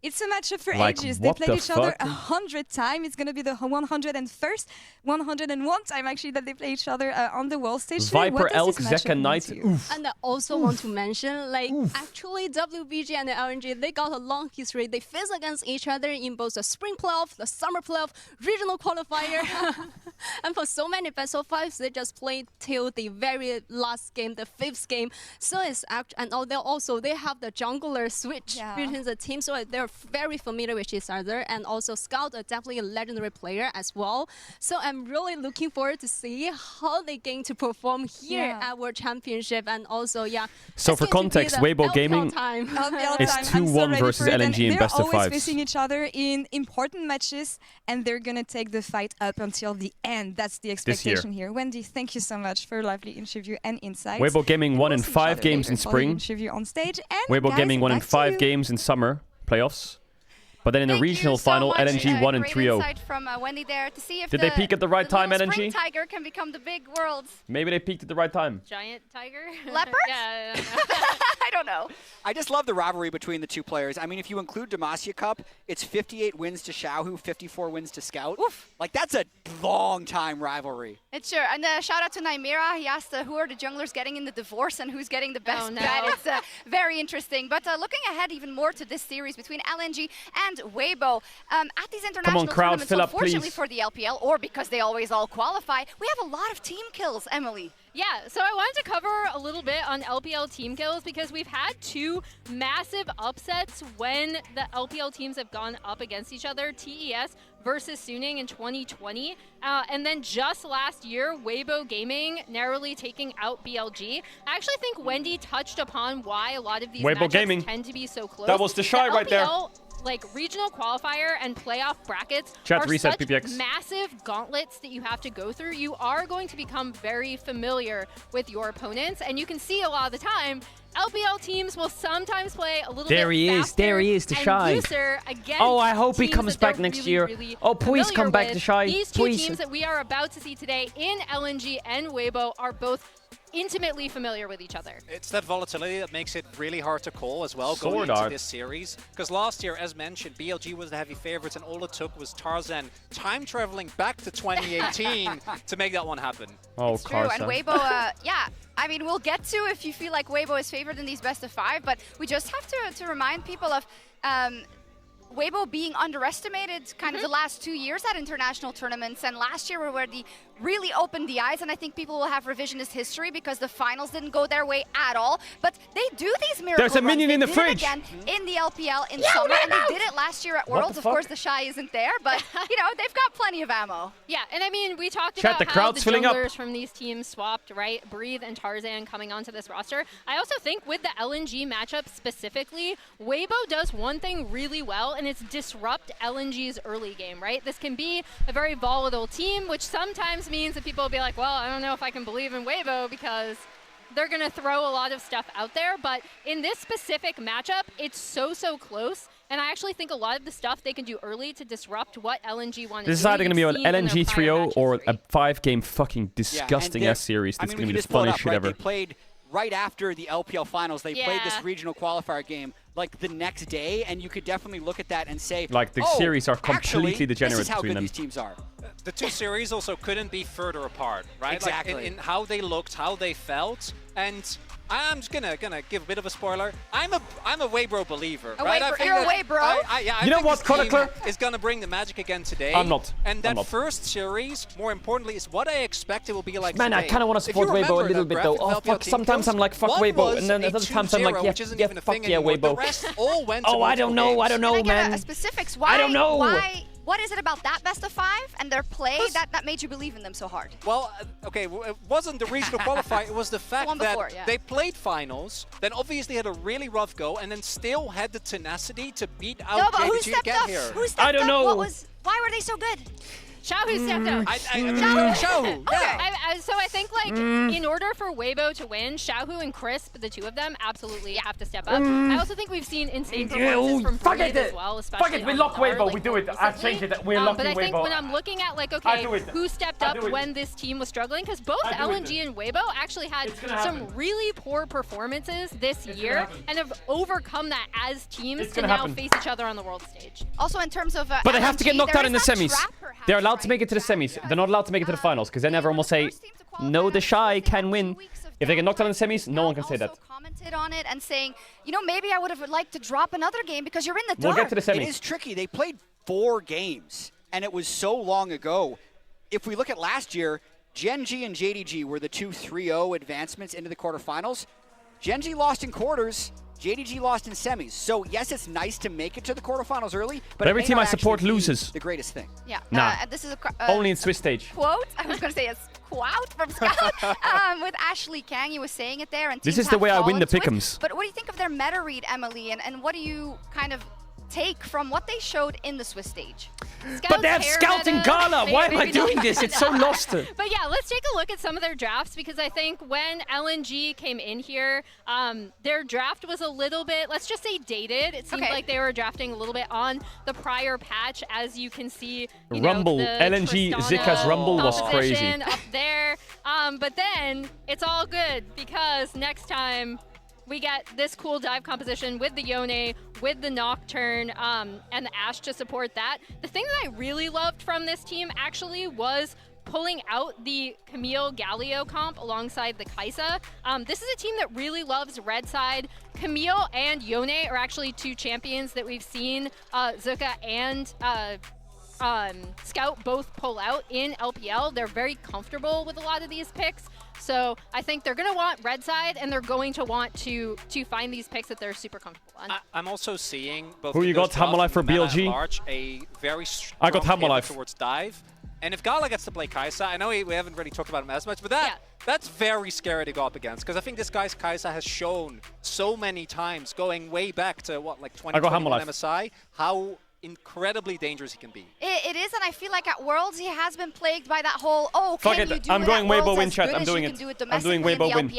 It's a matchup for ages. They played each other 100 times. It's going to be the 101 time actually that they play each other on the world stage. Viper, Elk, Zeka, Knight. And I also want to mention, like, actually WBG and the LNG, they got a long history. They face against each other in both the spring playoff, the summer playoff, regional qualifier. And for so many best of fives, they just played till the very last game, the 5th game. So it's and they have the jungler switch between the team. So they're very familiar with each other, and also Scout are definitely a legendary player as well. So I'm really looking forward to see how they're going to perform here at World Championship, and also So for context, Weibo Gaming is 2-1 versus LNG in best of fives. They're always facing each other in important matches, and they're gonna take the fight up until the end. That's the expectation here. Wendy, thank you so much for a lovely interview and insights. Weibo Gaming won in 5 games in spring. Interview on stage, and Weibo Gaming won in 5 games in summer playoffs. But then in the regional final, LNG won in 3-0. Great insight from Wendy there to see if Did they peak at the right time, LNG? Spring Tiger can become the big world's Maybe they peaked at the right time. Giant tiger? Leopard? Yeah. I don't know. I just love the rivalry between the two players. I mean, if you include Demacia Cup, it's 58 wins to Xiaohu, 54 wins to Scout. Oof. Like, that's a long-time rivalry. It's sure. And shout out to Nymera. He asked who are the junglers getting in the divorce and who's getting the best bet. It's very interesting. But looking ahead even more to this series between LNG and Weibo, at these international tournaments, unfortunately for the LPL, or because they always all qualify, we have a lot of team kills, Emily. Yeah, so I wanted to cover a little bit on LPL team kills because we've had 2 massive upsets when the LPL teams have gone up against each other. TES versus Suning in 2020. And then just last year, Weibo Gaming narrowly taking out BLG. I actually think Wendy touched upon why a lot of these matchups tend to be so close. That was the shy right there. like regional qualifier and playoff brackets Chat are reset, such PPX. massive gauntlets that you have to go through. You are going to become very familiar with your opponents, and you can see a lot of the time LPL teams will sometimes play a little bit faster There he is, the and Shy. looser against Oh, I hope he teams comes that back they're next really, year. really Oh, please familiar come back, with. the Shy. These two Please. teams that we are about to see today in LNG and Weibo are both intimately familiar with each other. It's that volatility that makes it really hard to call as well Sword going into art. this series. Because last year, as mentioned, BLG was the heavy favorites, and all it took was Tarzan time traveling back to 2018 to make that one happen. Oh, True, and Weibo, yeah, I mean, we'll get to if you feel like Weibo is favored in these best of 5, but we just have to remind people of Weibo being underestimated kind of the last 2 years at international tournaments, and last year were where they really opened the eyes, and I think people will have revisionist history because the finals didn't go their way at all, but they do these miracle There's a minion runs. in the They fridge. did it again in the LPL in summer, and they did it last year at What Worlds. the Of course, fuck? the Shy isn't there, but, you know, they've got plenty of ammo. Yeah, and I mean, we talked Chat, about the how crowd's the filling up. junglers from these teams swapped, right? Breathe and Tarzan coming onto this roster. I also think with the LNG matchup specifically, Weibo does one thing really well, and it's disrupt LNG's early game, right? This can be a very volatile team, which sometimes means that people will be like, well, I don't know if I can believe in Weibo because they're going to throw a lot of stuff out there. But in this specific matchup, it's so close. And I actually think a lot of the stuff they can do early to disrupt what LNG wanted to do. This is either going to be an LNG 3-0 or a 5-game fucking disgusting S series. This is going to be the funniest shit ever. They played right after the LPL finals. They played this regional qualifier game like the next day, and you could definitely look at that and say, Like, the oh, series are completely actually, degenerate this is how between good them. these teams are. The two series also couldn't be further apart, right? Exactly. Like in how they looked, how they felt, and I'm just gonna give a bit of a spoiler. I'm a Weibo believer, A right? Weibo- you're a Weibro? I You know think what, this team Chronicler? is gonna bring the magic again today. I'm not. And I'm that not. first series, more importantly, is what I expect it will be like. Man, today. I kind of want to If you support Weibo a remember little that bit though. graphic Oh of fuck, LPL team sometimes I'm kills, like fuck one Weibo, was and then a other times I'm like 2-0, yeah, which isn't yeah even a fuck thing yeah anymore. The Weibo. rest all went to Oh, I don't multiple know, I games. don't know, Can I get man. specifics? Why? I don't know. Why? What is it about that best of 5 and their play that made you believe in them so hard? Well, okay, it wasn't the regional qualifier, it was the fact one that before, yeah. they played finals, then obviously had a really rough go, and then still had the tenacity to beat out No, but who JDG to stepped get up? here. Who stepped I don't up? know. Why were they so good? Xiaohu stepped up. Xiaohu, yeah. So I think, like, in order for Weibo to win, Xiaohu and Crisp, the two of them, absolutely have to step up. I also think we've seen insane performances from Fuck Breathe it. as well, especially Fuck it, we on lock Dart, Weibo, like, we do it. more I changed it, we're locking But I think Weibo. when I'm looking at, like, I okay, do it. who stepped I up do it. when this team was struggling, because both I do it. LNG and Weibo actually had gonna some happen. really poor performances this year happen. and have overcome that as teams It's to gonna now happen. face each other on the world stage. Also, in terms of But they have to get LNG, knocked there out in the is that semis. trap, perhaps, They're allowed to right? make it to the semis. They're not allowed to make it to the finals because then everyone will say, no, the Shy can win. If they get knocked out in the semis, no one can say that. Also commented on it and saying, you know, maybe I would have liked to drop another game because you're in the We'll dark. get to the It semis. is tricky. They played 4 games, and it was so long ago. If we look at last year, Gen G and JDG were the two 3-0 advancements into the quarterfinals. Gen G lost in quarters. JDG lost in semis. So, yes, it's nice to make it to the quarterfinals early, but every it may team not I support actually be loses. the greatest thing. Yeah. Nah. This is a Only in Swiss stage. quote. I was going to say a quote from Scout with Ashley Kang. He was saying it there. And This teams is the have way I win fallen the to it. pick'ems. But what do you think of their meta read, Emily? And what do you kind of take from what they showed in the Swiss stage? But they have Scout and Gala. Why am I doing this? It's so lost. But yeah, let's take a look at some of their drafts because I think when LNG came in here, their draft was a little bit, let's just say dated. It seemed like they were drafting a little bit on the prior patch, as you can see. You Rumble, know, the LNG, Tristana Zika's Rumble was crazy. composition up there. But then it's all good because next time we get this cool dive composition with the Yone, with the Nocturne, and the Ashe to support that. The thing that I really loved from this team actually was pulling out the Camille Galio comp alongside the Kaisa. This is a team that really loves red side. Camille and Yone are actually two champions that we've seen Zuka and Scout both pull out in LPL. They're very comfortable with a lot of these picks. So I think they're going to want red side, and they're going to want to find these picks that they're super comfortable on. I'm also seeing both. Who you got, Hammerlife for BLG? Large, a very strong I got pivot Hammerlife. towards dive. And if Gala gets to play Kaisa, I know we haven't really talked about him as much, but that That's very scary to go up against, because I think this guy's Kai'Sa has shown so many times, going way back to, what, like 2021 MSI, how incredibly dangerous he can be. It is, and I feel like at Worlds he has been plagued by that whole, Fuck it, I'm going Weibo win, chat. I'm doing it. I'm doing Weibo win.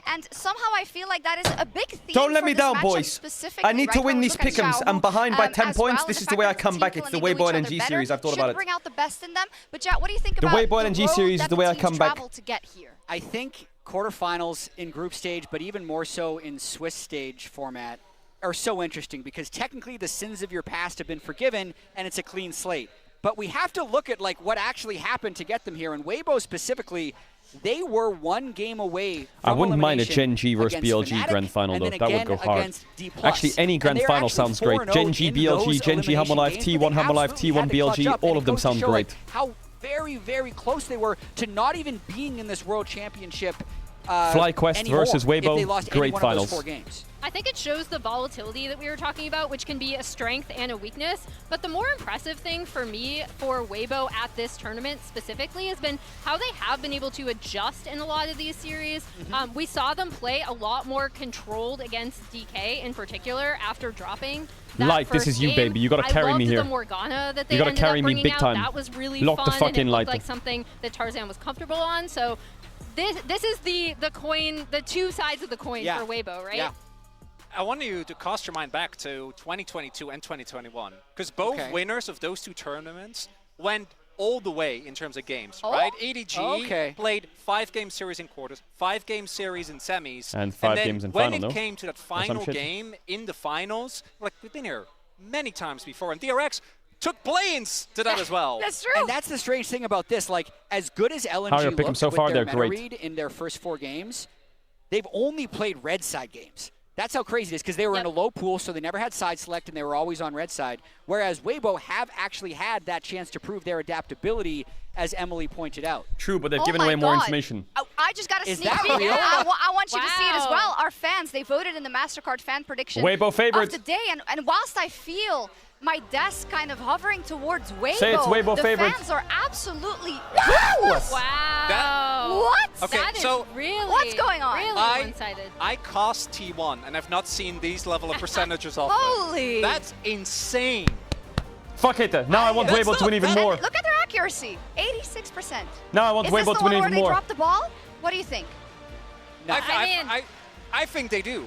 And somehow I feel like that is a big theme. Don't let me down, boys. I need to win these pick'ems. I'm behind by 10 points. This is the way I come back. It's the Weibo LNG series. I've thought about it. Bring out the best in them. But Jack, what do you think about the Weibo LNG series is the way I come back. To get here? I think quarterfinals in group stage, but even more so in Swiss stage format, are so interesting because technically the sins of your past have been forgiven and it's a clean slate. But we have to look at like what actually happened to get them here. And Weibo specifically, they were 1 game away from I wouldn't mind a Gen G versus BLG grand final though. That would go hard. Actually, any grand final sounds great. Gen G BLG, Gen G Humble Life, T1 Humble Life, T1 BLG, all of them sound great. How very, very close they were to not even being in this World Championship FlyQuest versus Weibo, great finals. I think it shows the volatility that we were talking about, which can be a strength and a weakness. But the more impressive thing for me for Weibo at this tournament specifically has been how they have been able to adjust in a lot of these series. We saw them play a lot more controlled against DK in particular after dropping. Light, this is you, baby. You gotta carry me here. The Morgana that they you gotta carry me big time. That was really Lock fun, the fuck and it in, looked Light. like something that Tarzan was comfortable on. So this is the coin, the two sides of the coin for Weibo, right? Yeah. I want you to cast your mind back to 2022 and 2021, because both winners of those 2 tournaments went all the way in terms of games, right? EDG played 5-game series in quarters, 5-game series in semis, and 5 games in final. When it came to that final game in the finals, like we've been here many times before, and DRX took planes to that as well. That's true. And that's the strange thing about this. Like, as good as LNG looked so far, with their they're meta great. read in their first 4 games, they've only played red side games. That's how crazy it is, because they were in a low pool, so they never had side select, and they were always on red side. Whereas Weibo have actually had that chance to prove their adaptability, as Emily pointed out. True, but they've given away more information. I just got a sneak that peek. real? I want you to see it as well. Our fans, they voted in the MasterCard fan prediction Weibo favorite of the day. And whilst I feel my desk kind of hovering towards Weibo, say it's Weibo the favorite. fans are absolutely Wow. What? Okay, That is so really, what's going on? Really one-sided. I cast T1, and I've not seen these level of percentages of Holy. That's insane. Fuck it. Now I want Weibo to win even more. Look at their accuracy, 86%. Now I want Weibo to win even Is this the one where they more. drop the ball? What do you think? I think they do.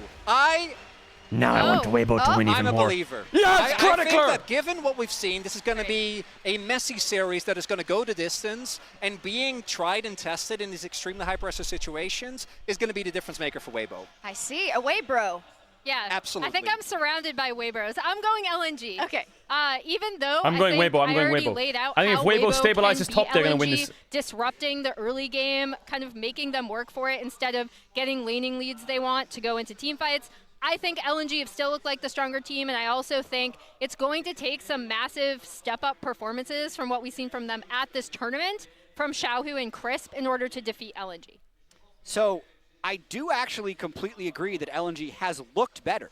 Now I want Weibo to win even more. I'm a believer. Yes, I think that given what we've seen, this is going to be a messy series that is going to go the distance, and being tried and tested in these extremely high-pressure situations is going to be the difference maker for Weibo. I see. Away, bro. Yeah, absolutely. I think I'm surrounded by Weibros. I'm going LNG. Okay. Even though I'm going Weibo. I'm going already Weibo. laid out I think if how Weibo can stabilizes beat top, they're going to win LNG, this. disrupting the early game, kind of making them work for it instead of getting laning leads they want to go into team fights. I think LNG have still looked like the stronger team, and I also think it's going to take some massive step-up performances from what we've seen from them at this tournament, from Xiaohu and Crisp, in order to defeat LNG. So I do actually completely agree that LNG has looked better.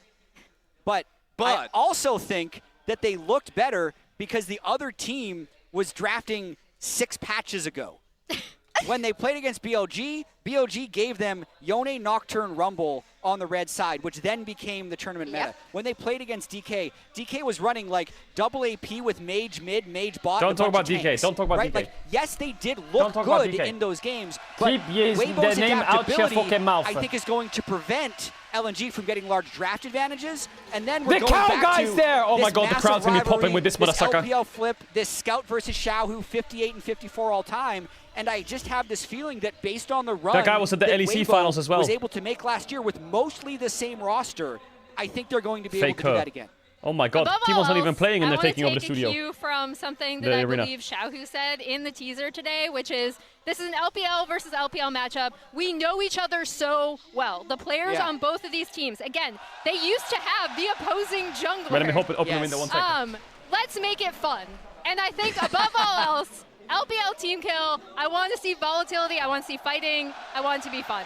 But I also think that they looked better because the other team was drafting 6 patches ago. When they played against BLG, BLG gave them Yone Nocturne Rumble on the red side, which then became the tournament meta. When they played against DK, DK was running like double AP with Mage Mid, Mage Bot. Don't talk about DK. Don't talk about DK. Like, yes, they did look good in those games, but keep the name out your fucking mouth. I think is going to prevent LNG from getting large draft advantages, and then we're the going cow back guy's to there. Oh my this god, the massive crowd's gonna be popping with this motherfucker. LPL flip, this Scout versus Xiaohu, 58 and 54 all time, and I just have this feeling that based on the run that guy was at the LEC Weibo finals as well. was able to make last year with mostly the same roster, I think they're going to be able to do that again. Oh my god, T1's not even playing and they're taking over the studio. I want to take a cue from something that I believe Xiaohu said in the teaser today, which is, this is an LPL versus LPL matchup. We know each other so well. The players on both of these teams, again, they used to have the opposing jungler. Wait, let me open the window 1 second. Let's make it fun. And I think above all else, LPL team kill, I want to see volatility, I want to see fighting, I want it to be fun.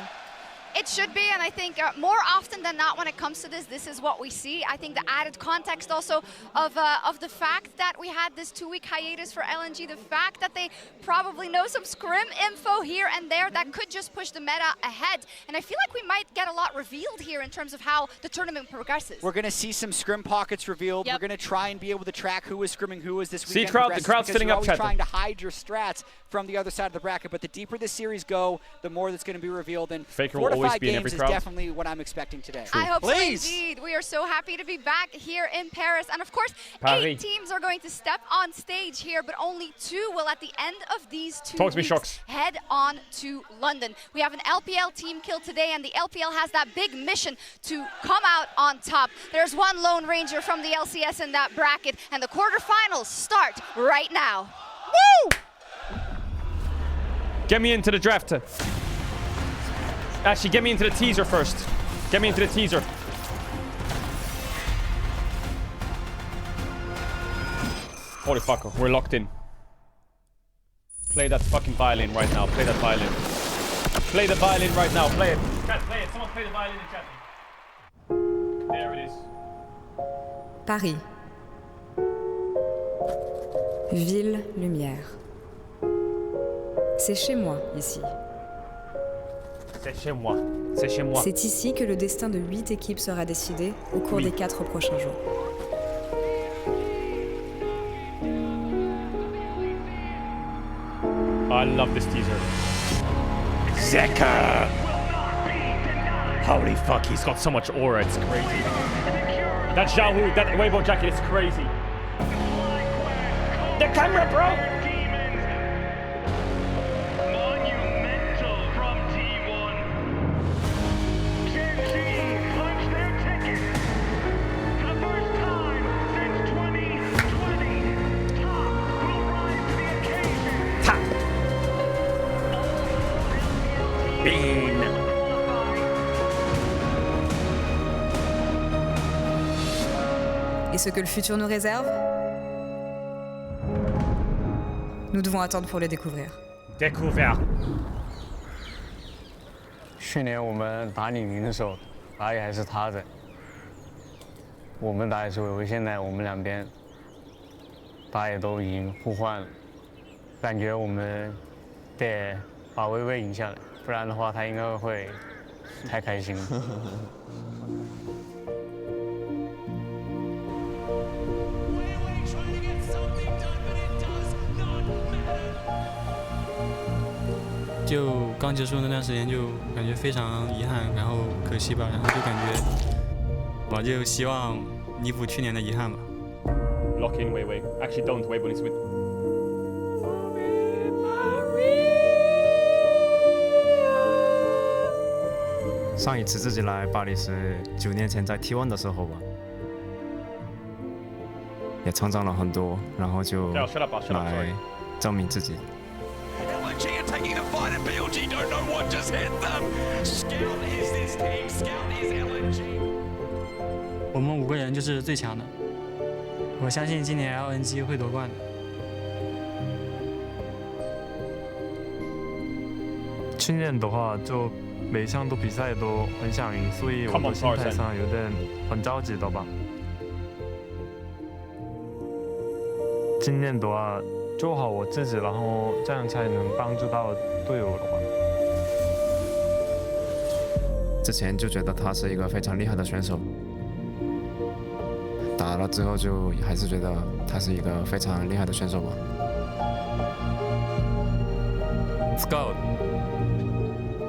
It should be, and I think more often than not when it comes to this is what we see. I think the added context also of the fact that we had this 2-week hiatus for LNG, the fact that they probably know some scrim info here and there that could just push the meta ahead. And I feel like we might get a lot revealed here in terms of how the tournament progresses. We're going to see some scrim pockets revealed. Yep. We're going to try and be able to track who is scrimming who is this weekend. See, the crowd's filling up, chat. Trying to hide your strats from the other side of the bracket, but the deeper this series go, the more that's going to be revealed. And Faker will always be in every crowd. Is definitely what I'm expecting today. True. I hope so indeed. We are so happy to be back here in Paris. And of course, Paris. 8 teams are going to step on stage here, but only 2 will at the end of these 2 Talk to me, weeks Shocks. head on to London. We have an LPL team kill today, and the LPL has that big mission to come out on top. There's one Lone Ranger from the LCS in that bracket, and the quarterfinals start right now. Woo! Get me into the draft. Actually, get me into the teaser first. Get me into the teaser. Holy fuck, we're locked in. Play that fucking violin right now. Play that violin. Play the violin right now. Play it. Chat, play it. Someone play the violin in chat. There it is. Paris. Ville, lumière. C'est chez moi, ici. C'est chez moi. C'est chez moi. C'est ici que le destin de 8 équipes sera décidé au cours des 4 prochains jours. I love this teaser. Zeka! Holy fuck, he's got so much aura, it's crazy. That Xiaohu, that Weibo jacket is crazy. The camera, bro! Et ce que le futur nous réserve, nous devons attendre pour le découvrir. Découvert. 去年我们打李宁的时候，打野还是他在，我们打野是维维。现在我们两边打野都已经互换了，感觉我们得把维维赢下来，不然的话他应该会太开心了。就刚结束那段时间，就感觉非常遗憾，然后可惜吧，然后就感觉，我就希望弥补去年的遗憾吧。Lock in Weiwei. Actually, don't. Weibo needs to win. 上一次自己来巴黎是9年前在 T1 的时候吧，也成长了很多，然后就来证明自己。 LNG are taking the fight and BLG don't know what just hit them. Scout is this team. Scout is LNG. 我们5个人就是最强的，我相信今年 LNG 会夺冠的。去年的话，就每一场比赛都很想赢，所以我的心态上有点很着急的吧。今年的话。 做好我自己，然后这样才能帮助到队友的话。之前就觉得他是一个非常厉害的选手，打了之后就还是觉得他是一个非常厉害的选手吧。Scout，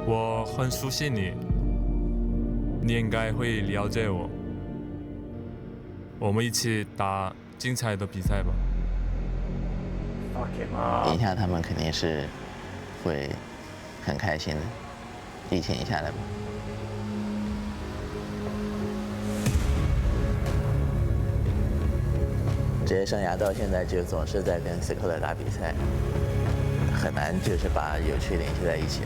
我很熟悉你，你应该会了解我。我们一起打精彩的比赛吧。 赢下他们肯定是会很开心的，疫情一下来吧。职业生涯到现在就总是在跟 Caedrel 打比赛，很难就是把有趣联系在一起。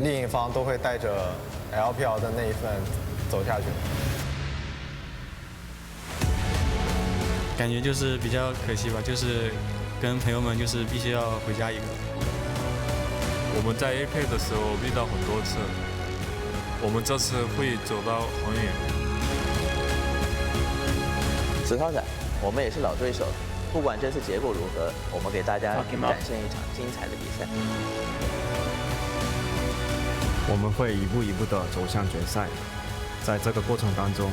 另一方都会带着 LPL 的那一份走下去。 感觉就是比较可惜吧，就是跟朋友们就是必须要回家一个。我我们在 A配的时候遇到很多次，我们这次会走到很远。石涛仔，我们也是老对手，不管这次结果如何，我们给大家展现一场精彩的比赛。我们会一步一步地走向决赛，在这个过程当中，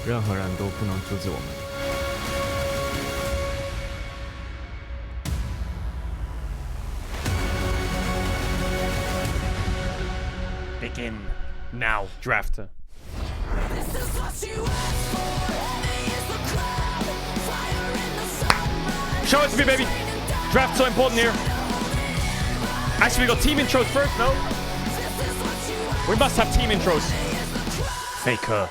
任何人都不能阻止我们。 Begin now. Draft. Show it to me, baby. Draft so important here. Actually, we got team intros first, no? We must have team intros. Faker.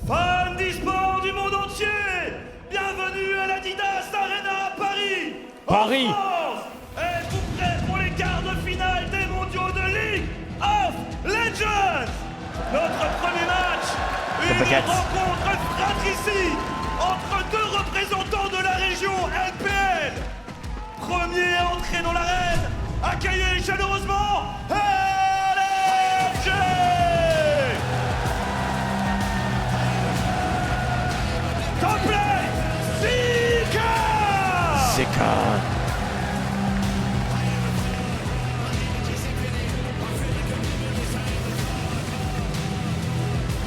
Fans d'e-sport du monde entier, bienvenue à l'Adidas Arena à Paris. Paris. En France, êtes-vous prêts pour les quarts de finale des mondiaux de League of Legends? Notre premier match, une rencontre fratricide entre deux représentants de la région LPL. Premier entré dans l'arène, accueillez chaleureusement LNG. Complete Zika!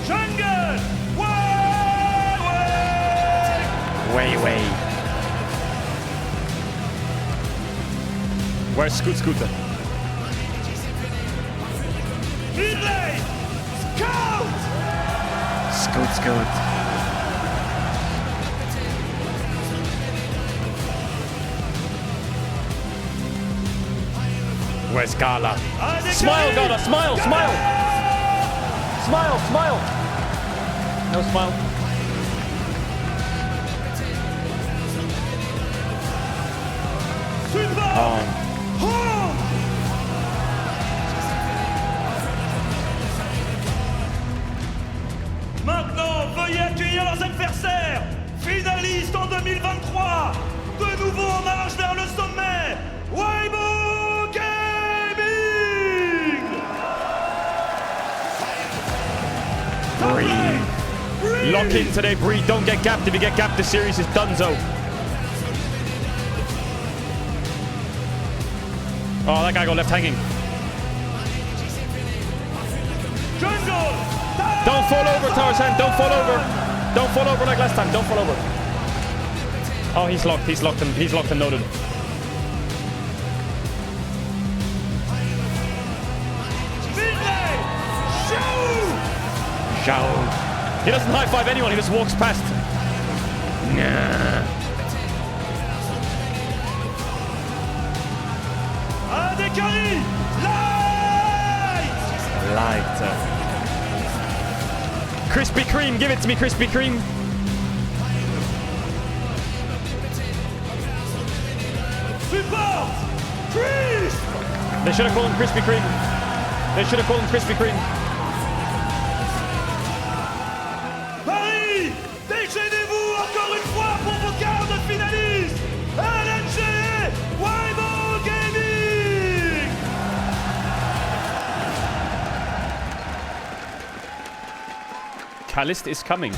Jungle! Way. Where's Scooter? Mid-lane! Scout! Scoot. Where's Gala? Smile, Gala! Smile! No smile. Maintenant, veuillez accueillir leurs adversaires, finalistes en 2023, de nouveau en marche vers le sommet, Weibo Gaming! Bree. Lock in today, Bree. Don't get gapped. If you get gapped, the series is donezo. Oh, that guy got left hanging. Don't fall over, Tarzan. Don't fall over. Don't fall over like last time. Don't fall over. Oh, he's locked. He's locked and noted. Shao. He doesn't high five anyone. He just walks past. Nah. Adekari! Light. Krispy Kreme, give it to me, Krispy Kreme. Support! Chris! They should have called him Krispy Kreme. They should have called him Krispy Kreme. Paris, déchaînez-vous encore une fois pour vos quarts de finalistes. LNG et Weibo Gaming! Calist is coming.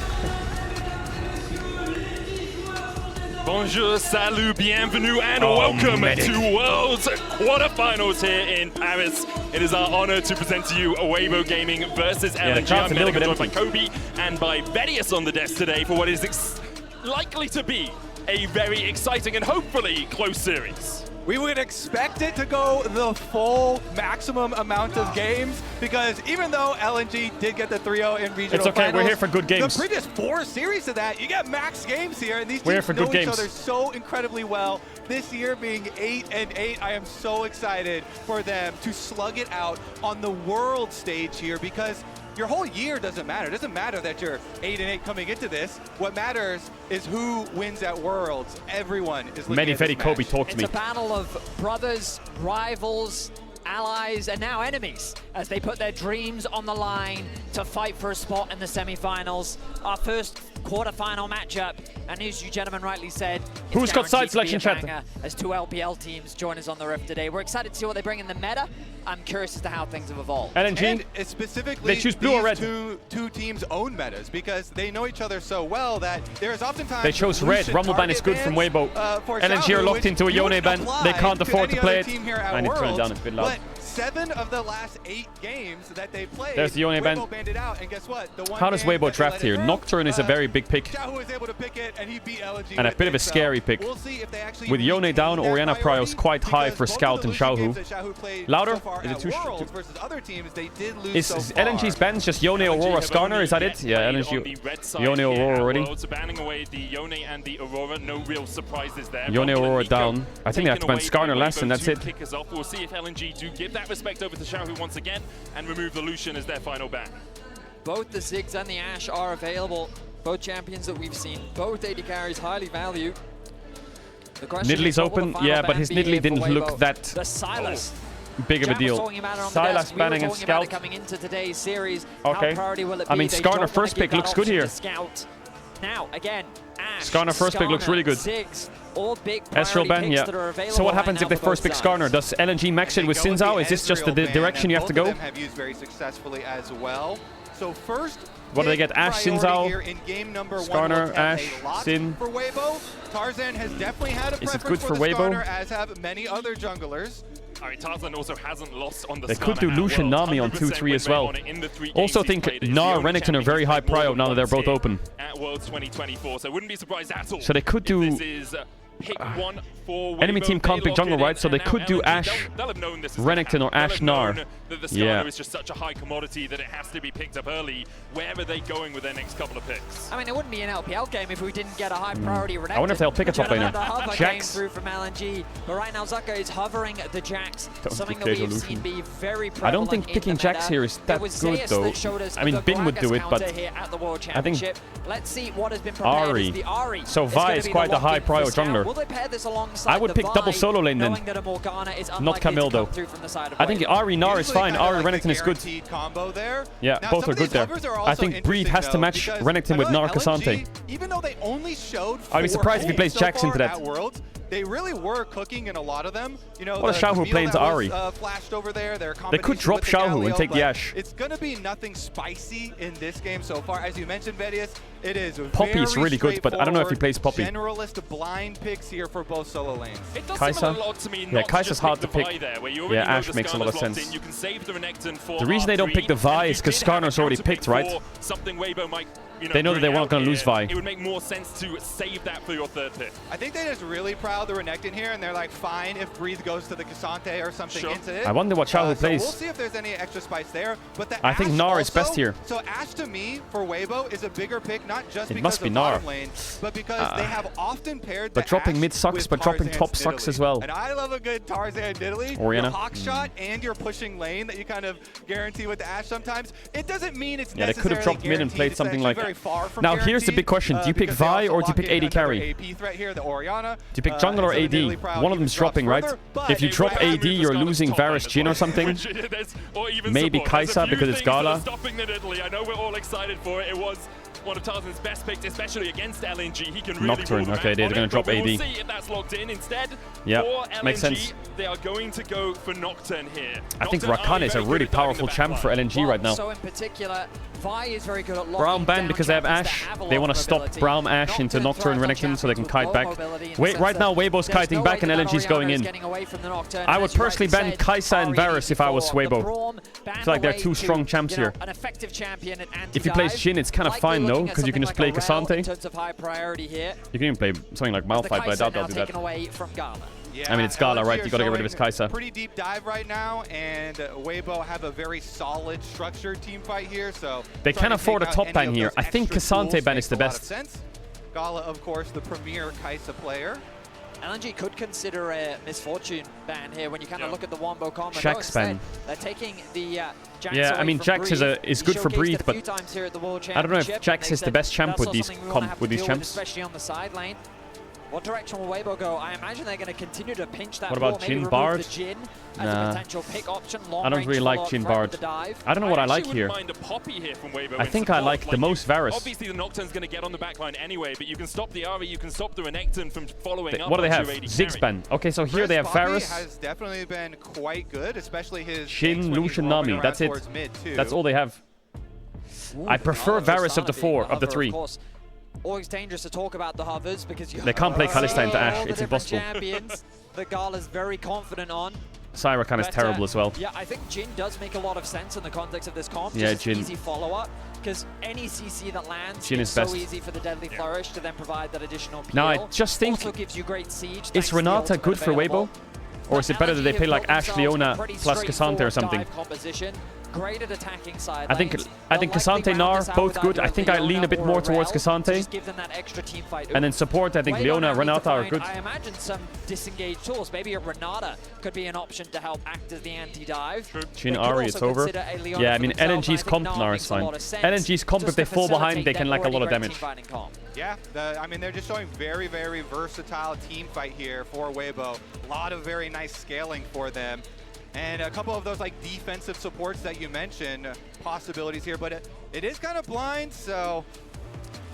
Bonjour, salut, bienvenue, and welcome to World's Quarterfinals here in Paris. It is our honor to present to you Weibo Gaming versus LNG. I'm joined by Kobe and by Vedius on the desk today for what is likely to be a very exciting and hopefully close series. We would expect it to go the full maximum amount of games because even though LNG did get the 3-0 in regional it's okay, finals, we're here for good games. The previous 4 series of that, you get max games here, and these teams know each other so incredibly well. This year being 8-8, I am so excited for them to slug it out on the world stage here because your whole year doesn't matter. It doesn't matter that you're 8-8 coming into this. What matters is who wins at Worlds. Everyone is looking at this match. Kobe, talk to me. It's a battle of brothers, rivals, allies and now enemies as they put their dreams on the line to fight for a spot in the semi-finals. Our first quarter-final matchup, and as you gentlemen rightly said, who's got side selection, chat? As two LPL teams join us on the Rift today. We're excited to see what they bring in the meta. I'm curious as to how things have evolved. LNG, and specifically, they choose blue or red. Two teams' own metas because they know each other so well that there's oftentimes they chose red. Rumble ban is good from Weibo. LNG are locked into a Yone ban. They can't afford to play it. I need to turn it down a bit loud. 7 of the last 8 games that they played, there's the Yone ban. And guess what? The How does Weibo draft here? Nocturne is a very big pick. Was able to pick it, and he beat LNG and a bit of a scary pick. We'll see if they actually with Yone down, Orianna Prios quite high for Scout and Xiaohu. Louder? Is it too versus other teams, they did lose is so LNG's bans just Yone, Aurora, Skarner? Is that it? Yeah, LNG. Yone, Aurora already. Banning away the Yone and the Aurora, no real surprises there. Yone, Aurora down. I think they have to ban Skarner less, and that's it. Kick us off. We'll see if LNG do give that respect over to Xiaohu once again and remove the Lucian as their final ban. Both the Ziggs and the Ashe are available. Both champions that we've seen. Both AD carries highly valued. Nidalee open, yeah, but his Nidalee didn't look that big of a deal. Sylas banning and Scout. Coming into today's series. Okay. I mean, Skarner first pick looks good here. Now, again, Ashe, Skarner first pick looks really good. Ziggs, all big Ezreal ban, yeah. So what happens if they first pick Skarner? Does LNG max it with Xin Zhao? Is this just the direction you have to go? Both of them have used very successfully as well. So first, what do they get? Ashe, Xin Zhao, Skarner, Ashe, Xin. For Weibo, Tarzan has definitely had a preference for the Skarner, as have many other junglers. I mean, Tarzan also hasn't lost on the They could do Lucian Nami on 2-3 as well. Also think Gnar, Renekton are very high prio now that they're both open. At Worlds 2024, so wouldn't be surprised at all. So they could do... Enemy team can't pick jungle, right? So they could do Ashe, Renekton, or Ashe Gnar. Yeah. Is just such a high commodity that it has to be picked up early. Where are they going with their next couple of picks? I mean, it wouldn't be an LPL game if we didn't get a high priority Renekton. I wonder if they'll pick a top laner. Jax through from LNG, but right now Zucker is hovering the Jax. Something that we've seen be very prevalent. I don't think picking Jax here is that good though. I mean, Bin would do it, but I think let's see what has been prepared. Ari. So Vi is quite a high prio jungler. Will they pair this alongside I would pick double solo lane then. Not Camille though. I think Ari Gnar is fine. Ari Renekton is good. Yeah, both are good there. I think Breed has to match Renekton with Gnar Cassante. Even though they only showed I'd be surprised if he plays Jax into that. They really were cooking in a lot of them. You know, what is Xiaohu playing to Ari? Flashed over there. They could drop Xiaohu and take the Ashe. It's going to be nothing spicy in this game so far. As you mentioned, Vedius, it is Poppy is really good, but I don't know if he plays Poppy. Generalist blind picks here for both solo lanes. Kai'Sa? Yeah, Kai'Sa's hard to pick. Yeah, Ashe makes a lot of sense. The reason they don't pick the Vi is because Skarner's already picked, right? They know that they're not going to lose Vi. It would make more sense to save that for your third pick. I think they just really proud the Renekton here, and they're like, fine if Breathe goes to the Cassante or something into it. I wonder what Xiaohu plays. We'll see if there's any extra spice there. But I think Gnar is best here. So Ashe to me for Weibo is a bigger pick, not just because of bottom lane, but because they have often paired. But dropping mid sucks, but dropping top sucks as well. And I love a good Tarzan Nidalee. Orianna. Your hawk shot and your pushing lane that you kind of guarantee with the Ashe sometimes. It doesn't mean it's they could have dropped mid and played something like. Now here's the big question: do you pick Vi or do you pick AD carry? Do you pick jungle or AD? One of them's dropping, right? If you drop AD, you're losing Varus Jhin or something. Maybe Kai'Sa because it's Gala. I know we're all excited for it. It was one of Tarzan's best picks, especially against LNG. He can really Nocturne. Okay, they're going to drop AD. We'll see if that's locked in. Instead, yeah, for LNG, makes sense. They are going to go for Nocturne here. I think Rakan is a really powerful champ for LNG right now. So in particular, Vi is very good at Braum banned because they have Ashe. They want to stop Braum Ashe into Nocturne Renekton so they can kite back. Wait, right now Weibo's kiting back and LNG's going in. I would personally ban Kai'Sa and Varus if I was Weibo. I feel like they're two strong champs here. If he plays Jhin, it's kind of fine though, because you can just play Cassante. You can even play something like Malphite, but I doubt they'll do that. Yeah, I mean, it's Gala, right? You gotta get rid of his Kai'Sa. Pretty deep dive right now, and Weibo have a very solid, structured team fight here, so they can afford a top ban here. I think Cassante ban is the best. Gala, of course, the premier Kai'Sa player. LNG could consider a misfortune ban here when you kind of look at the Wombo combo. Jax ban. They're taking the Jax yeah, I mean Jax is good for Breathe, but I don't know if Jax is the best champ with these champs. especially on the side lane. What direction will Weibo go? I imagine they're going to continue to pinch that. What about maybe Jin remove Bard? the Jin as Nah. a potential pick option. Long I don't range really like follow-up Jin threat Bard. with the dive. I don't know what I like here. Mind a poppy here from Weibo I in think I support. like the most Varus. Obviously, the Nocturne's going to get on the backline anyway, but you can stop the Ari, you can stop the Renekton from following up. What do they have? onto your AD Ziggspan. Okay, so here they have Poppy Varus, has definitely been quite good, especially his Shin, Lucian, Nami. That's it. That's all they have. I prefer Varus of the 4, of the 3. Always dangerous to talk about the hovers because you They can't play Kalista into Ashe. It's impossible. Champions that Gala's very confident on. Syrakan is But, terrible as well. Yeah, I think Jin does make a lot of sense in the context of this comp. Yeah, Just Jin. easy follow-up, because any CC that lands, Jin it's is so best. easy for the Deadly Flourish to then provide that additional PL. Now, I just think, also gives you great siege. is thanks to the Renata ultimate good for available. Weibo? Or is it better that they play like Ashe, Leona plus Cassante or something? Composition. Great at attacking side I think lanes. Cassante, Nar, both good. I think I lean a bit more towards Cassante. Just give them that extra team fight. And then support, I think Weibo Leona, now need to Renata are find, good. I imagine some disengaged tools. Maybe a Renata could be an option to help act as the anti-dive. Jin Ari, it's over. Yeah, I mean, LNG's comp Nar is fine. LNG's comp, if they fall behind, they can like a lot of damage. Yeah, I mean, they're just showing very, very versatile team fight here for Weibo. A lot of very nice scaling for them. And a couple of those like defensive supports that you mentioned, possibilities here, but it is kind of blind, so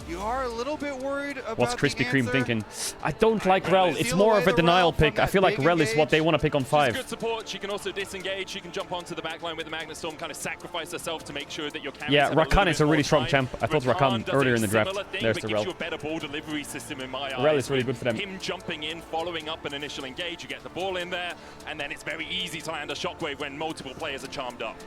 you are a little bit worried about What's Krispy the Kreme answer. thinking? I don't like Rel. It's more of a denial pick. I feel like Rel is what they want to pick on 5. Good support. She can also disengage. She can jump onto the backline with the Magnet Storm, kind of sacrifice herself to make sure that your carries Yeah, have a little Rakan bit is a more really strong time. champ. I thought Rakan does earlier a in the draft. similar thing, There's but the gives Rel. you a better ball delivery system in my eyes. Rel is really good for them. Him jumping in, following up an initial engage, you get the ball in there, and then it's very easy to land a shockwave when multiple players are charmed up.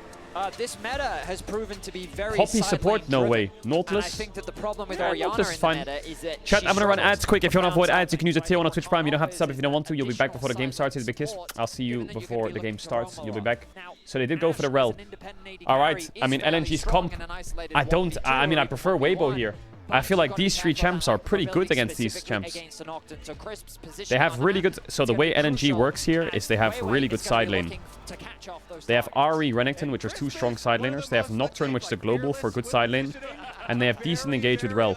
This meta has proven to be very Poppy support? No way. And I Nautilus? think that the problem with Yeah, Orianna Nautilus is in the fine. meta is that Chat, she I'm gonna run struggles ads quick. If you want to avoid around ads, you can use a tier 1 on Twitch Prime. You don't have to sub if you don't want to. You'll be back before the game starts. Hit a big kiss. I'll see you before the game starts. You'll be back. So they did go for the Rel. Alright, I mean, LNG's comp. I mean, I prefer Weibo here. I feel like these 3 champs are pretty good against these champs. They have really good... So the way LNG works here is they have really good side lane. They have Ari, Renekton, which are 2 strong side laners. They have Nocturne, which is a global for good side lane. And they have decent engage with Rel.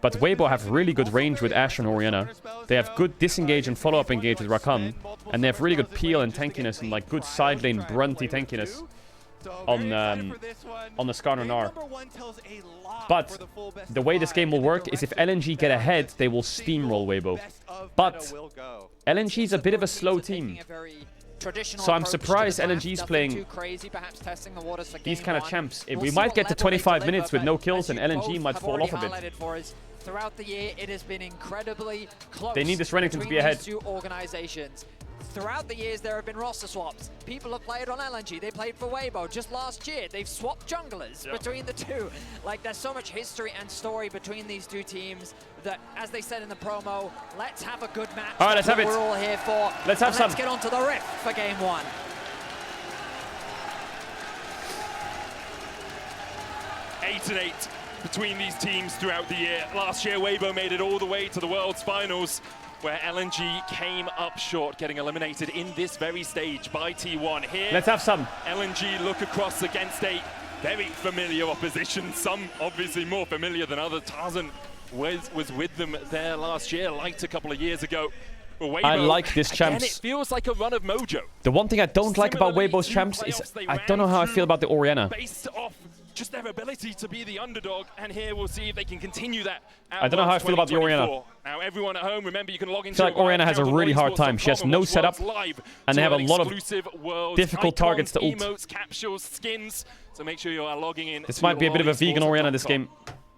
But Weibo have really good range with Ashe and Orianna. They have good disengage and follow-up engage with Rakan. And they have really good peel and tankiness and like good side lane brunty tankiness on the Skarner Gnar. But the way this game will work is if LNG get ahead, they will steamroll Weibo. But LNG is a bit of a slow team. So I'm surprised LNG's playing these kind of champs. We might get to 25 minutes with no kills and LNG might fall off a bit. Throughout the year, it has been incredibly close. They need this Renekton to be ahead. These 2 organizations. Throughout the years, there have been roster swaps. People have played on LNG. They played for Weibo. Just last year, they've swapped junglers between the 2. Like, there's so much history and story between these 2 teams that, as they said in the promo, let's have a good match. All right, let's have it. We're all here for. Let's have some. Let's get on to the riff for game 1. Eight and 8 between these teams throughout the year. Last year, Weibo made it all the way to the World's Finals, where LNG came up short, getting eliminated in this very stage by T1. Here, let's have some. LNG look across against a very familiar opposition, some obviously more familiar than others. Tarzan was with them there last year, liked a couple of years ago. Weibo, I like this again, champs. it feels like a run of mojo. The one thing I don't like about Weibo's champs is I don't know how I feel about the Orianna. Based off just their ability to be the underdog, and here we'll see if they can continue that. I don't know how I feel about the Orianna. Now, everyone at home, remember you can log I into. feel like Orianna has a really hard time. She has no setup, and they have a lot of difficult targets to ult. Emotes, capsules, skins. So make sure you are logging in. This might be a bit of a vegan Orianna this game.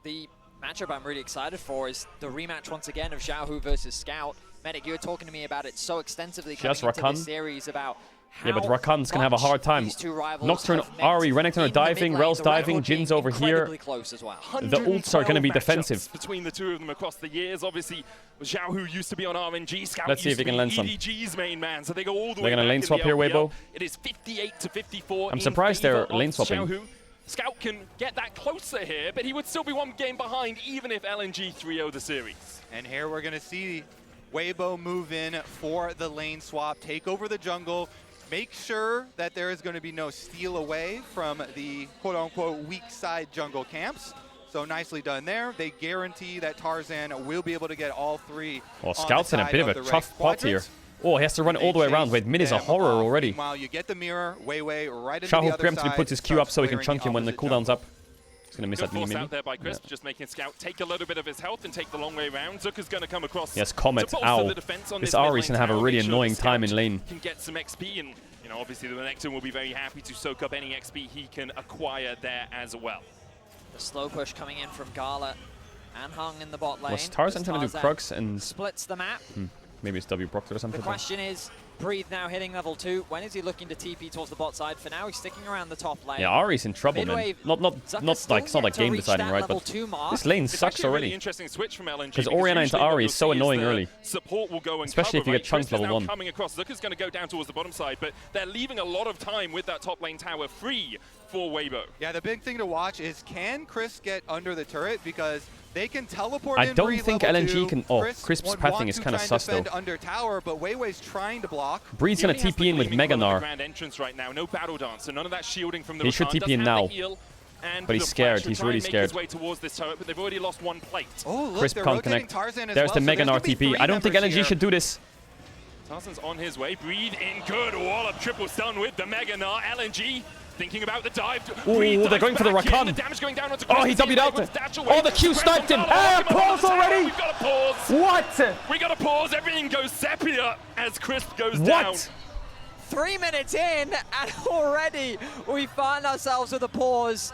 The matchup I'm really excited for is the rematch once again of Xiaohu versus Scout. Medic, you were talking to me about it so extensively coming into this series about yeah, but Rakan's gonna have a hard time. Nocturne, Ari, Renekton are diving, Rel's diving, Jin's over here. The ults are gonna be defensive. Between the 2 of them across the years, obviously, Xiaohu used to be on RNG. Scout Let's see if he can land some. EDG's main man, so they go all the They're way gonna lane swap here, Weibo. It is 58 to 54. I'm surprised they're lane swapping. Xiaohu. Scout can get that closer here, but he would still be 1 game behind, even if LNG 3-0 the series. And here we're going to see Weibo move in for the lane swap, take over the jungle, make sure that there is going to be no steal away from the quote-unquote weak side jungle camps. So nicely done there. They guarantee that Tarzan will be able to get all 3. Well, Scout's in a bit of a tough spot here. Oh, he has to run all the way around. Wait, mid is a horror already. Meanwhile, you get the mirror, way right into Shahu the other preemptively side, puts his Q up so he can chunk him when the opposite cooldown's up. He's going to miss Good that mini force maybe. out there by Crisp, just making Scout take a little bit of his health and take the long way around. Zucker's going to come across. Yes, Comet. to bolster Ow. the defense on This this mid Ari's lane going to have a tower, really make sure annoying the time in Scout lane. Can get some XP, and obviously the Renekton will be very happy to soak up any XP he can acquire there as well. The slow push coming in from Gala and Hung in the bot lane. Was Tarzan trying to do Crux and... splits the map. Maybe it's W Proctor or something. The question is, Breathe now hitting level 2. When is he looking to TP towards the bot side? For now, he's sticking around the top lane. Yeah, Ari's in trouble, man. Not like it's not like game deciding, right? But this lane sucks already. Really interesting switch from LNG because Orianna into Ari is so annoying early. Support will go and especially cover, if you get chunked level 1. Coming across, Zucker's going to go down towards the bottom side, but they're leaving a lot of time with that top lane tower free for Weibo. Yeah, the big thing to watch is, can Chris get under the turret? Because they can teleport in. I don't think LNG can. Oh, Crisp's pathing is kind of sus though. Under tower, but Weiwei's trying to block. Breed's gonna TP in with Meganar. Grand entrance right now, no battle dance, so none of that shielding from the he should TP in now. But he's scared. He's really scared. Turret, but they've already lost 1 plate. Oh, look, Crisp can't connect. There's the Meganar TP. I don't think LNG should do this. Tarzan's on his way. Breathe in good. Wallop triple stun with the Meganar. LNG thinking about the dive. Ooh, they're going for the Rakan. The damage going down onto oh, he W'd out. Oh, the Q sniped him. Ah, pause already. We've got to pause. What? We got to pause. Everything goes sepia as Crisp goes down. 3 minutes in, and already we find ourselves with a pause.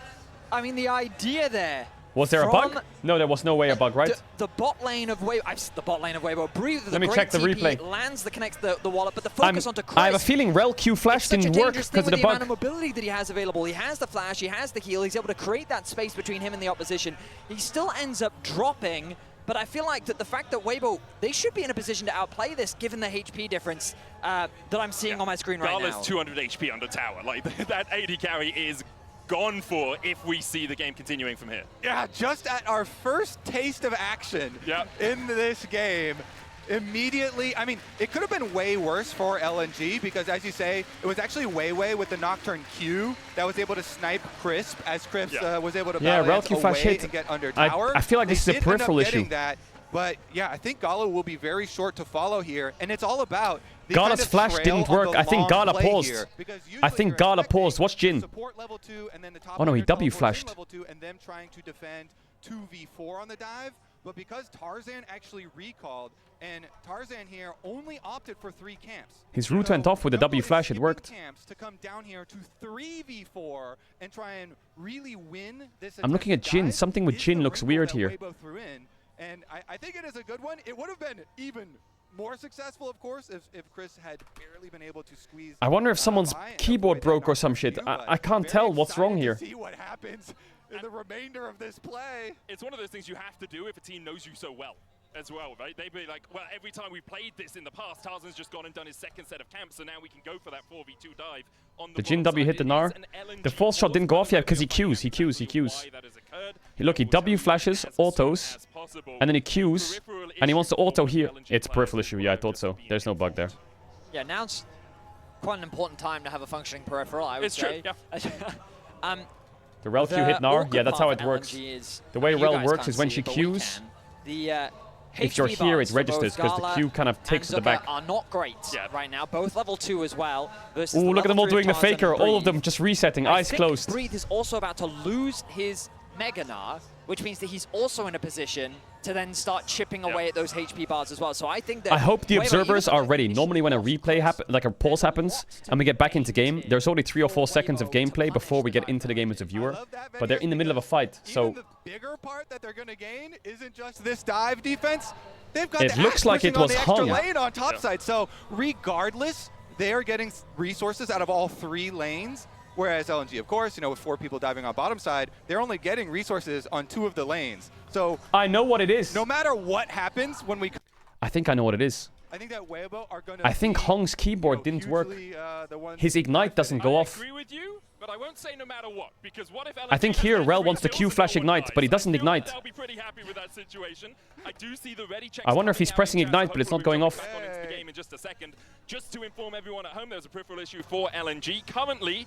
I mean, the idea there. Was there a bug? No, there was no way a bug, right? The bot lane of Weibo. The bot lane of Weibo. Breathe. Let me check the replay. Lands that connects the wallop, but the focus onto Chris. I have a feeling Rel Q flash didn't work because of the bug. The amount of mobility that he has available. He has the flash. He has the heal. He's able to create that space between him and the opposition. He still ends up dropping. But I feel like that the fact that Weibo, they should be in a position to outplay this given the HP difference that I'm seeing on my screen right now. Gala's 200 HP under tower. Like that AD carry is gone for if we see the game continuing from here. Yeah, just at our first taste of action in this game, immediately, I mean, it could have been way worse for LNG because, as you say, it was actually Weiwei with the Nocturne Q that was able to snipe Crisp as Crisp was able to balance away and get under tower. I feel like this is a peripheral issue. That, but yeah, I think Gala will be very short to follow here, and it's all about Gala's flash didn't work. I think Gala paused. I think Gala paused. Watch Jin. Oh no, he W flashed. And them trying to defend 2v4 on the dive. But because Tarzan actually recalled, and Tarzan here only opted for 3 camps. His route went off with the W flash. It worked. Camps to come down here to 3v4 and try and really win this. I'm looking at Jin. Something with Jin looks weird here. And I think it is a good one. It would have been even more successful, of course, if Chris had barely been able to squeeze. I wonder if someone's keyboard broke or some shit. I can't tell what's wrong here. See what happens in the remainder of this play. It's one of those things you have to do if a team knows you so well as well, right? They'd be like, well, every time we played this in the past, Tarzan's just gone and done his 2nd set of camps, so now we can go for that 4v2 dive on the Jin W hit the Gnar. The false shot didn't go off yet because he Qs. Look, he W flashes, autos, and then he Qs, and he wants to auto here. It's a peripheral issue. Yeah, I thought so. There's no bug there. Yeah, now it's quite an important time to have a functioning peripheral, I would say. It's true, yeah. The Rel Q hit Gnar. Yeah, that's how it works. The way Rel works is when she Qs, if you're here, it registers because the Q kind of takes the back. Are not great right now. Both level 2 as well. Ooh, look at them all doing the faker. All of them just resetting, eyes closed. Breathe is also about to lose his Meganar, which means that he's also in a position to then start chipping away at those HP bars as well. So I think that I hope the observers are ready. Normally when a replay happens, like a pause happens, and we get back into game, there's only 3 or 4 seconds of gameplay before we get into the game as a viewer. But they're in the middle of a fight, so... Even the bigger part that they're going to gain isn't just this dive defense. They've got it looks like it was hung. Lane on top side. So regardless, they are getting resources out of all 3 lanes. Whereas LNG, of course, with 4 people diving on bottom side, they're only getting resources on 2 of the lanes. So I know what it is. No matter what happens when we... I think I know what it is. I think that Weibo are going to... I think Hong's keyboard didn't work. His Ignite doesn't go off. I agree with you, but I won't say no matter what, because what if LNG I think here Rel wants to Q flash Ignite, but he doesn't Ignite. I'll be pretty happy with that situation. I do see the ready checks. I wonder if he's pressing Ignite, but it's not going off. Into the game in just a second. Just to inform everyone at home, there's a peripheral issue for LNG. Currently,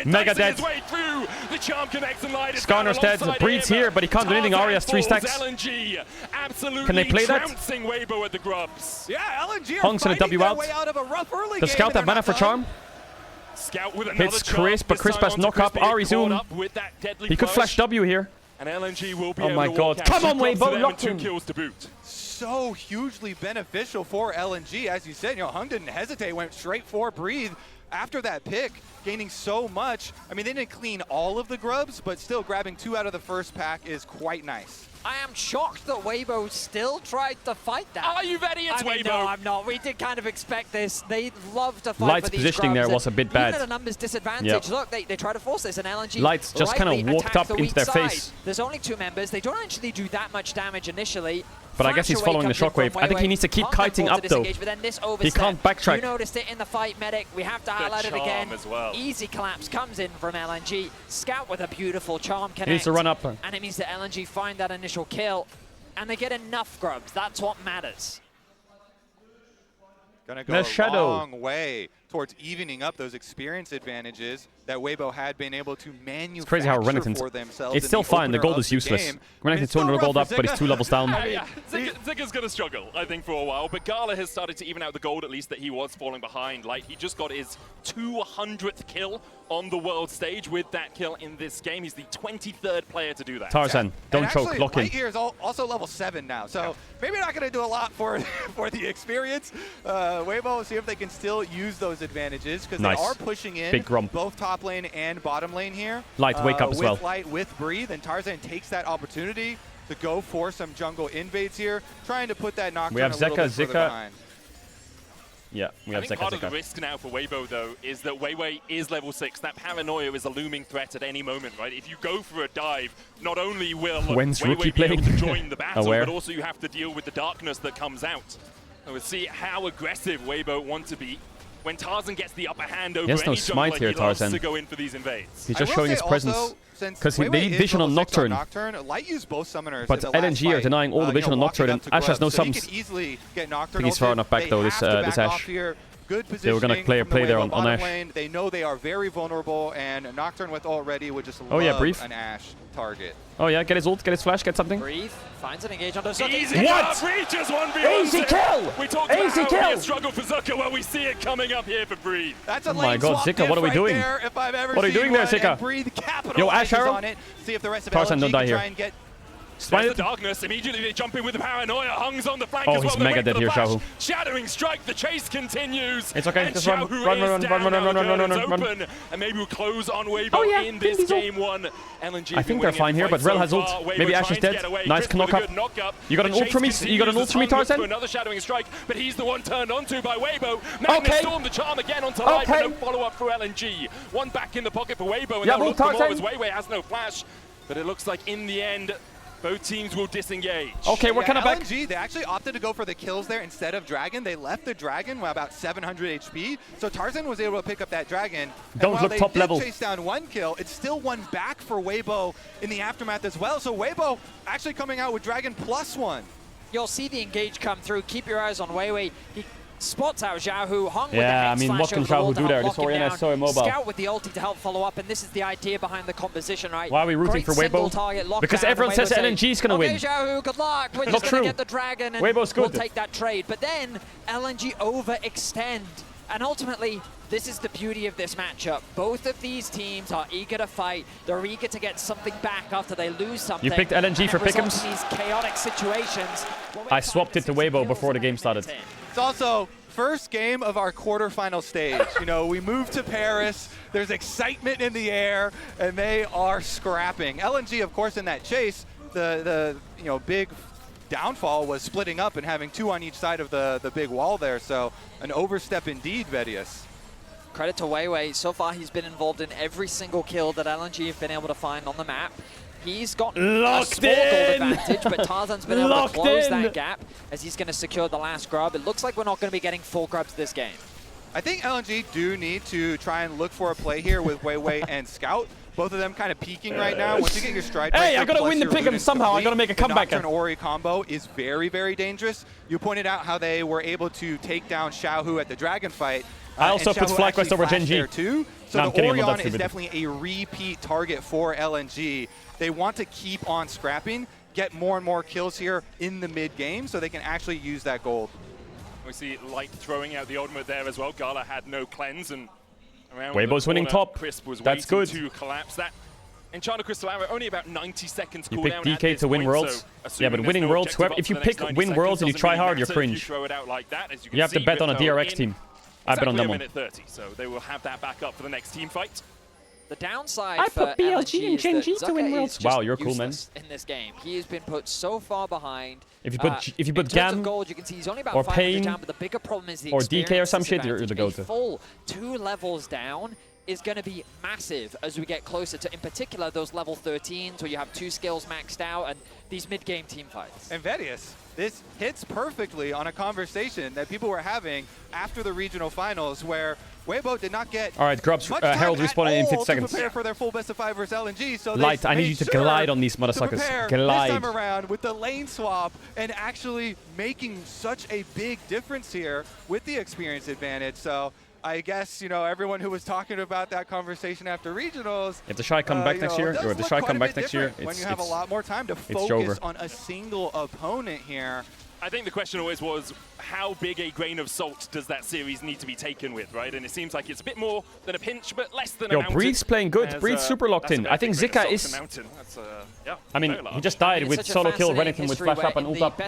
Mega dead. His way through. The charm connects and light is Skarner's dead. Breeds here, but he can't do anything. Ari has 3 stacks. LNG absolutely Can they play that? trouncing Weibo at the grubs. Yeah, LNG are Hong's in a fighting W their out. way out of a rough early Does game, Scout and have they're mana not for done. charm? Scout with another Hits charm, Chris, but this Chris time has onto knock up. Crispy, Ari caught zoom. up with that deadly He could push. flash W here. And LNG will be Oh able my to God. walk out. Come on, Two drops to Weibo, them lock and 2 him. kills to boot. So hugely beneficial for LNG. As you said, Hung didn't hesitate, went straight for Breathe after that pick, gaining so much. I mean, they didn't clean all of the grubs, but still grabbing 2 out of the first pack is quite nice. I am shocked that Weibo still tried to fight that. Are you ready? It's Weibo. No, I'm not. We did kind of expect this. They love to fight Light's for these positioning there grubs, was a bit bad. Even at a numbers disadvantage, Yep. look, they try to force this, and LNG Light's just kind of rightly walked attacks up the into their weak side. face. There's only 2 members. They don't actually do that much damage initially. But I guess he's following the shockwave. I think he needs to keep kiting up though. But then this He can't backtrack. You noticed it in the fight, Medic. We have to highlight it again. As well. Easy collapse comes in from LNG. Scout with a beautiful charm connect. He needs to run up. And it means that LNG find that initial kill. And they get enough grubs. That's what matters. Gonna go The a shadow. long way towards evening up those experience advantages that Weibo had been able to manufacture It's crazy how Renekton's... for themselves. It's in still the fine. The opener gold of is the useless. game. Renekton's 200 gold up, but he's 2 levels down. Yeah, Zika's going to struggle, I think, for a while. But Gala has started to even out the gold, at least, that he was falling behind. Like, he just got his 200th kill on the world stage with that kill in this game. He's the 23rd player to do that. Tarzan, don't and choke, actually, lock in. Light here is also level 7 now, so maybe not going to do a lot for for the experience. Weibo will see if they can still use those advantages, because Nice. they are pushing in Big grump. both top lane and bottom lane here. Light, wake up as well. With Light, with Breathe, and Tarzan takes that opportunity to go for some jungle invades here, trying to put that Nocturne We have a little bit further Zika. behind. Yeah, we I have think part of the Zeka. risk now for Weibo, though, is that Weiwei is level 6. That paranoia is a looming threat at any moment, right? If you go for a dive, not only will When's Weiwei Rookie be able playing? to join the battle, Aware. but also you have to deal with the darkness that comes out. And we'll see how aggressive Weibo want to be. When Tarzan gets the upper hand over He has no any smite jungler, here, he loves Tarzan. to go in for these invades. He's just showing his presence. Because they need vision on Nocturne. Light used both summoners But in the last LNG are fight, denying all the vision on walking Nocturne, up and to Ash has grub, no so he sums. could easily get I Nocturne think he's far ulted. enough back They though, have this to back Ash. off here. Good They were going to positioning play a from the play there Weibo on bottom Ash. lane. They know they are very vulnerable, and Nocturne with already would just Oh, yeah, love Brief. an Ash target. Oh yeah, get his ult, get his flash, get something. Breathe, finds an engage on the Easy What? kill, reaches 1v1. Easy kill! We talked about Easy how it would be kill! a struggle for Zucker. Well, we see it coming up here for Breathe. That's a Oh my lane God, swap Zika, what are we diff doing? right there, if I've ever What are you seen doing there, one, and Zika? Breathe Yo, Ash capitalizes Arrow? on it. See if the rest of Tarzan, LNG don't die can here. try and get Smite There's it. the darkness. Immediately they jump in with the paranoia. Hung's on the flank Oh, as well. he's They mega wait for dead the here, flash. Xiaohu. Shadowing strike. The chase continues. It's okay, And just run, Xiaohu run, is run, down run, run, now. run, run, Girl run, is run, run. open, and maybe we'll close on Weibo Oh, yeah, in this Diesel. game one. LNG I think they're fine here, but Rel has ult. Maybe Ash is dead. Nice knock up. You got an ult from me? You got an ult from me, Tarzan? Another shadowing strike, but he's the one turned onto by Weibo. Magnet Storm the charm again onto Light, but no follow-up for LNG. One back in the pocket for Weibo, and Yeah, they'll look for more Tarzan. as Weiwei has no flash. But it looks like in the end, both teams will disengage. Okay, we're kind of back. LNG, they actually opted to go for the kills there instead of Dragon. They left the Dragon with about 700 HP, so Tarzan was able to pick up that Dragon. Don't and look while top they level. did chase down one kill, it's still one back for Weibo in the aftermath as well. So Weibo actually coming out with Dragon +1. You'll see the engage come through. Keep your eyes on Weiwei. He spots out Xiaohu, Hung with the Yeah, I Hex mean, Slash what can over the wall Xiaohu to do there? help This lock him Orianna is down. so immobile. Scout with the ulti to help follow up, and this is the idea behind the composition, right? Why are we rooting Great for single Weibo? target lockdown, Because everyone and says Weibo saying, LNG is going to okay, win. Xiaohu, good luck. We're Not just going true. to get the Dragon, and Weibo's we'll good. take that trade. But then LNG overextend. And ultimately, this is the beauty of this matchup. Both of these teams are eager to fight. They're eager to get something back after they lose something. You picked LNG for and it results Pick'ems? in these chaotic situations. I swapped it to Weibo before the game started. It's also first game of our quarterfinal stage. You know, we moved to Paris. There's excitement in the air, and they are scrapping. LNG, of course, in that chase, the big downfall was splitting up and having two on each side of the big wall there. So an overstep indeed, Vedius. Credit to Weiwei. So far, he's been involved in every single kill that LNG have been able to find on the map. He's got a small gold advantage, but Tarzan's been able to close that gap as he's going to secure the last grub. It looks like we're not going to be getting full grubs this game. I think LNG do need to try and look for a play here with Weiwei and Scout. Both of them kind of peaking right now. Once you get your stride Hey, breaker I gotta plus win the your pick'em Luden's somehow. I complete, gotta make a the comeback. Nocturne Ori combo is very, very dangerous. You pointed out how they were able to take down Xiaohu at the Dragon fight. I also put FlyQuest over Gen G. There too. So No, I'm the kidding, I'm not Orion that is stupid. definitely a repeat target for LNG. They want to keep on scrapping, get more and more kills here in the mid game so they can actually use that gold. We see Light throwing out the ultimate there as well. Gala had no cleanse, and around Weibo's the winning corner, top. Crisp was That's waiting good. to collapse that. Enchanted Crystal Arrow, only about 90 seconds You cooldown pick at DK this to win point, worlds. so Yeah, but assuming winning there's no worlds, objective whoever, up if for you the next pick 90 win worlds and you seconds, try doesn't hard, you're really matter if cringe. you throw it out like that. As you can You have to see, bet on a Ripto DRX in team. I bet on exactly them a one. minute 30, so they will have that back up for the next team fight. The downside I for put BLG and LNG is that Gen G to win Zucker worlds. is just Wow, you're cool, man. useless in this game. He has been put so far behind. If you put in terms of Gam gold, you can see he's only about or 500 Pain down, but the bigger problem is the or DK or some experience shit, you're the disadvantage. go-to. A full 2 levels down is going to be massive as we get closer to, in particular, those level 13s where you have 2 skills maxed out and these mid-game team fights. And Vedius, this hits perfectly on a conversation that people were having after the regional finals where Weibo did not get All right, Grubs, much time Herald at respawning in all 50 to seconds. prepare for their full best of 5 versus LNG, so they Light, I need made you to sure glide on these to motherfuckers. prepare Glide. this time around with the lane swap and actually making such a big difference here with the experience advantage. So I guess, you know, everyone who was talking about that conversation after regionals, If the Shy come back next year, or if the Shy come back next year, when you have a lot more time to over. focus on a single opponent here. I think the question always was, how big a grain of salt does that series need to be taken with, right? And it seems like it's a bit more than a pinch, but less than a mountain. Breathe's playing good. Breathe's super locked in. I think Zika is... I mean, he just died with solo kill Renekton with flash up and ult up.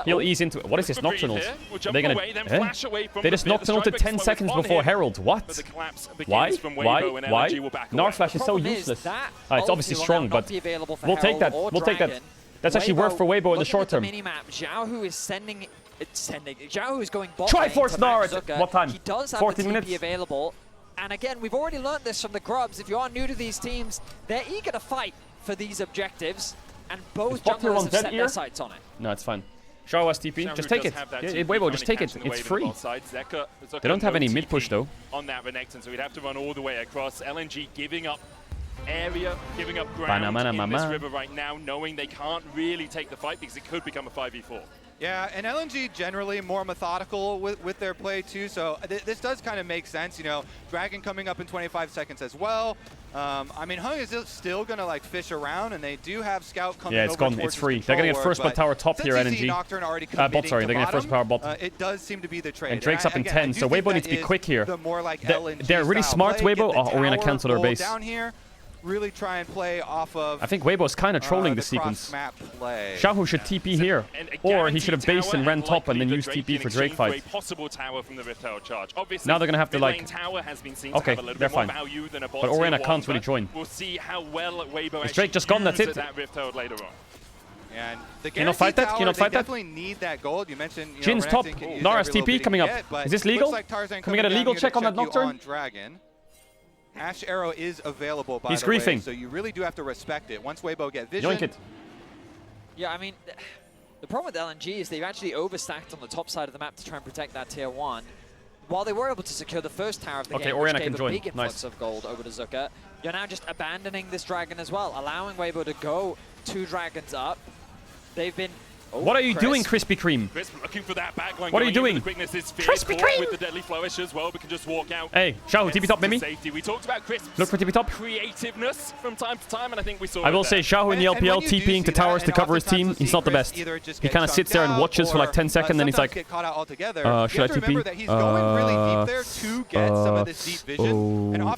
He'll ease into it. What is this, Nocturnals? Are they gonna... They just Nocturnal to 10 seconds before Herald. What? Why? Why? Narflash is so useless. It's obviously strong, but we'll take that. We'll take that. That's actually worth for Weibo in the short term. Minimap, Zhao Hu is sending. Zhao Hu is going bot Triforce lane to Nara. Zucker. What time? He does have 14 the TP minutes. available. And again, we've already learned this from the Grubs. If you are new to these teams, they're eager to fight for these objectives. And both junglers have set their sights on it. No, it's fine. Show us TP. Just take it. Weibo, just take it. It's free. They don't have any mid push though. On that Renekton, so we'd have to run all the way across. LNG giving up area, giving up ground in this river right now, knowing they can't really take the fight because it could become a 5v4. Yeah, and LNG generally more methodical with their play too, so this does kind of make sense. You know, Dragon coming up in 25 seconds as well. I mean, Hung is still going to like fish around, and they do have Scout coming over. Yeah, it's gone. It's free. They're going to get first blood tower top here, LNG. Bot, sorry. They're going to get first power bot. It does seem to be the trade. And Drake's up in 10, so Weibo needs to be quick here. The more like They're really smart, Weibo. Oh, Oriana cancelled their base. Down here. Really try and play off of. I think Weibo's kind of trolling this sequence. Zhao Hu should TP here, or he should have based and ran top and then used TP for Drake fight. Possible tower from the Rift Herald charge. Obviously, now they're gonna have to like. Tower has been seen Okay, to have a little they're bit more fine. value than a But Oriana can't really join. We'll see how well Weibo Is Drake just gone? That's it. That Rift Herald later on. And the Can you not fight that? Can you not fight that? Definitely need that gold. You mentioned. Jin's top. Nara's TP coming up. Is this legal? Can we get a legal check on that Nocturne? Dragon. Ash Arrow is available, by He's the way, griefing. so you really do have to respect it. Once Weibo get vision. Yoink it. Yeah, I mean, the problem with LNG is they've actually overstacked on the top side of the map to try and protect that tier 1. While they were able to secure the first tower of the game, Oriana which can gave join. a big influx Nice. of gold over to Zucker, you're now just abandoning this dragon as well, allowing Weibo to go 2 dragons up. They've been... What are you doing, Krispy Kreme? Crisp looking for that backline. What are you going in. doing? The quickness is Krispy Kreme! with the deadly flourish as well. We can just walk out. Hey, Zhao Hu, TP top, Mimi. Safety. We talked about Crisp's Look for TP top. creativeness from time to time, and I think we saw I will it say, there. Zhao Hu in the LPL TPing to towers to cover his team. He's not the best. He kind of sits there and watches for like 10 seconds, then he's like, should I TP?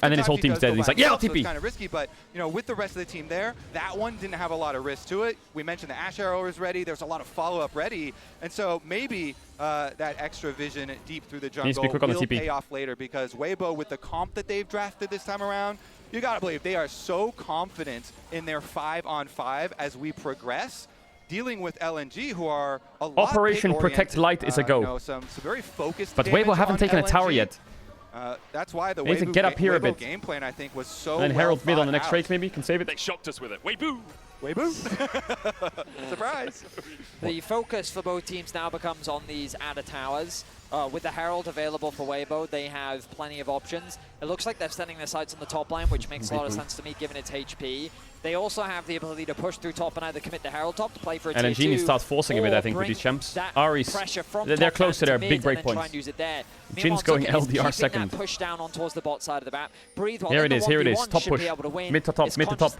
And then his whole team's dead, and he's like, yeah, I'll TP. Kind of risky, but you know, with the rest of the team there, that one didn't have a lot of risk to it. We mentioned the Ash Arrow is ready. There's a lot of follow-up ready, and so maybe that extra vision deep through the jungle will pay off later, because Weibo, with the comp that they've drafted this time around, you gotta believe they are so confident in their 5-on-5 as we progress, dealing with LNG, who are a lot Operation Protect Light is a go. You know, some very focused. But Weibo haven't taken a tower yet. That's why the They need to get up here a bit. game plan, I think, was so. And then Herald mid on the next out. trade, maybe can save it. They shocked us with it. Weibo. Surprise. The focus for both teams now becomes on these adder towers. With the Herald available for Weibo, they have plenty of options. It looks like they're sending their sights on the top lane, which makes a lot of sense to me given its HP. They also have the ability to push through top and either commit the Herald top to play for a tier 2. LNG needs to start forcing a bit, I think, with these champs. Ari's, they're close to their big break points. Jin's going LDR second. Push down on towards the bot side of the map. Breathe while Here it is, top push. Mid to top, mid to top.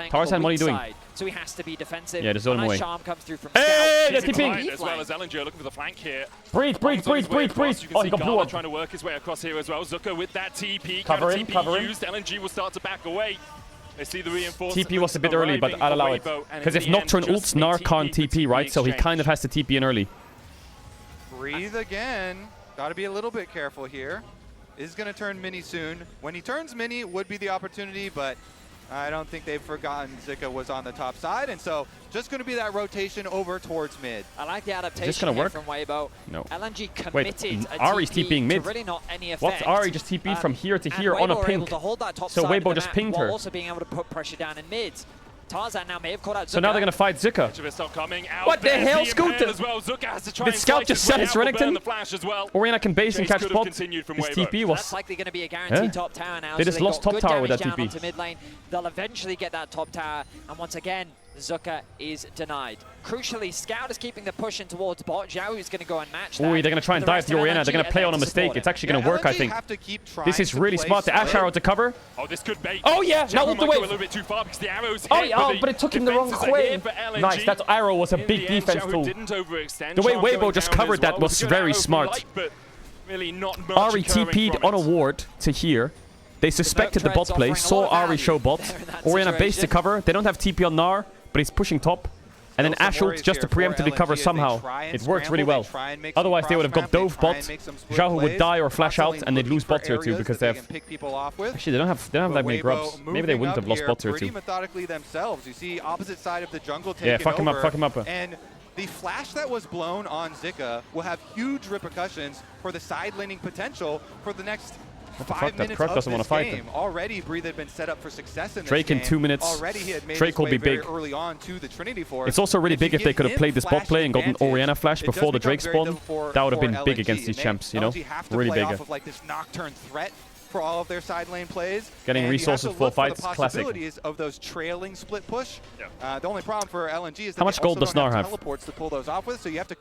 Tarzan, what are you doing? So he has to be defensive. Yeah, just zone him away. Comes through from hey, that's TP! As well as LNG looking for the flank here. Breathe. Oh, he got blue up. Trying to work his way across here as well. Zucker with that TP. Cover him. Used. LNG will start to back away. They see the reinforcements TP was a bit early, but I'll allow it. Because if Nocturne ults, Gnar can't TP, right? So he kind of has to TP in early. Breathe again. Got to be a little bit careful here. Is going to turn mini soon. When he turns mini, would be the opportunity, but I don't think they've forgotten Zika was on the top side, and so just going to be that rotation over towards mid. I like the adaptation Is this gonna here work? from Weibo. No. LNG committed Wait, a Ari's TP TPing mid. to really not any effect. What's Ari just TP'd from here to here and on a Weibo were able pink? to hold that top So side of Weibo the just map pinged while her. also being able to put pressure down in mids. Tarzan now may have caught out Zuka. So now they're going to fight Zika. What the hell, Scooter? Did Scout just set his Renekton? Orianna can base and catch spot. His TP was... That's likely going to be a guaranteed top tower now. They just lost top tower with that TP. Onto mid lane. They'll eventually get that top tower, and once again, Zuka is denied. Crucially, Scout is keeping the push in towards bot. Zhao is going to go and match that. Ooh, they're going to try and dive the Orianna. They're going to play on a mistake. It's actually going to work, I think. This is really smart. The Ash Arrow to cover. Oh, this could bait. Oh, yeah. Now ult the wave. A little bit too far because the arrow's Oh, hit, yeah, but it took him the wrong way. Nice. That arrow was a big defense tool. The way Weibo just covered that was very smart. Really not much Ari TP'd on a ward to here. They suspected the bot play, saw Ari show bot. Orianna base to cover. They don't have TP on Gnar, but he's pushing top. And then Ash ult just to preemptively cover somehow. It works really well. Otherwise, they would have got Dove bot. Xiaohu would die or flash out, and they'd lose bot tier 2 because they have... Actually, they don't have that many grubs. Maybe they wouldn't have lost bot tier 2. Methodically themselves. You see opposite side of the jungle taking Yeah, fuck him up, fuck him up. And the flash that was blown on Zika will have huge repercussions for the side laning potential for the next 5 minutes Kruk of doesn't this want to fight game. Already, Breathe had been set up for success in this Drake game. in 2 minutes. Already he had made Drake his will way be very big. early on to the Trinity Force. It's also really big if they could have played this bot play and gotten Orianna flash before the Drake spawn. That would have been big against these champs, you know? Really big. Off of like this Nocturne threat for all of their side lane plays. Getting and resources for fights, the classic. possibilities of those trailing split push. The only problem for LNG is that How much gold does Gnar have? teleports to pull those off with, so you have to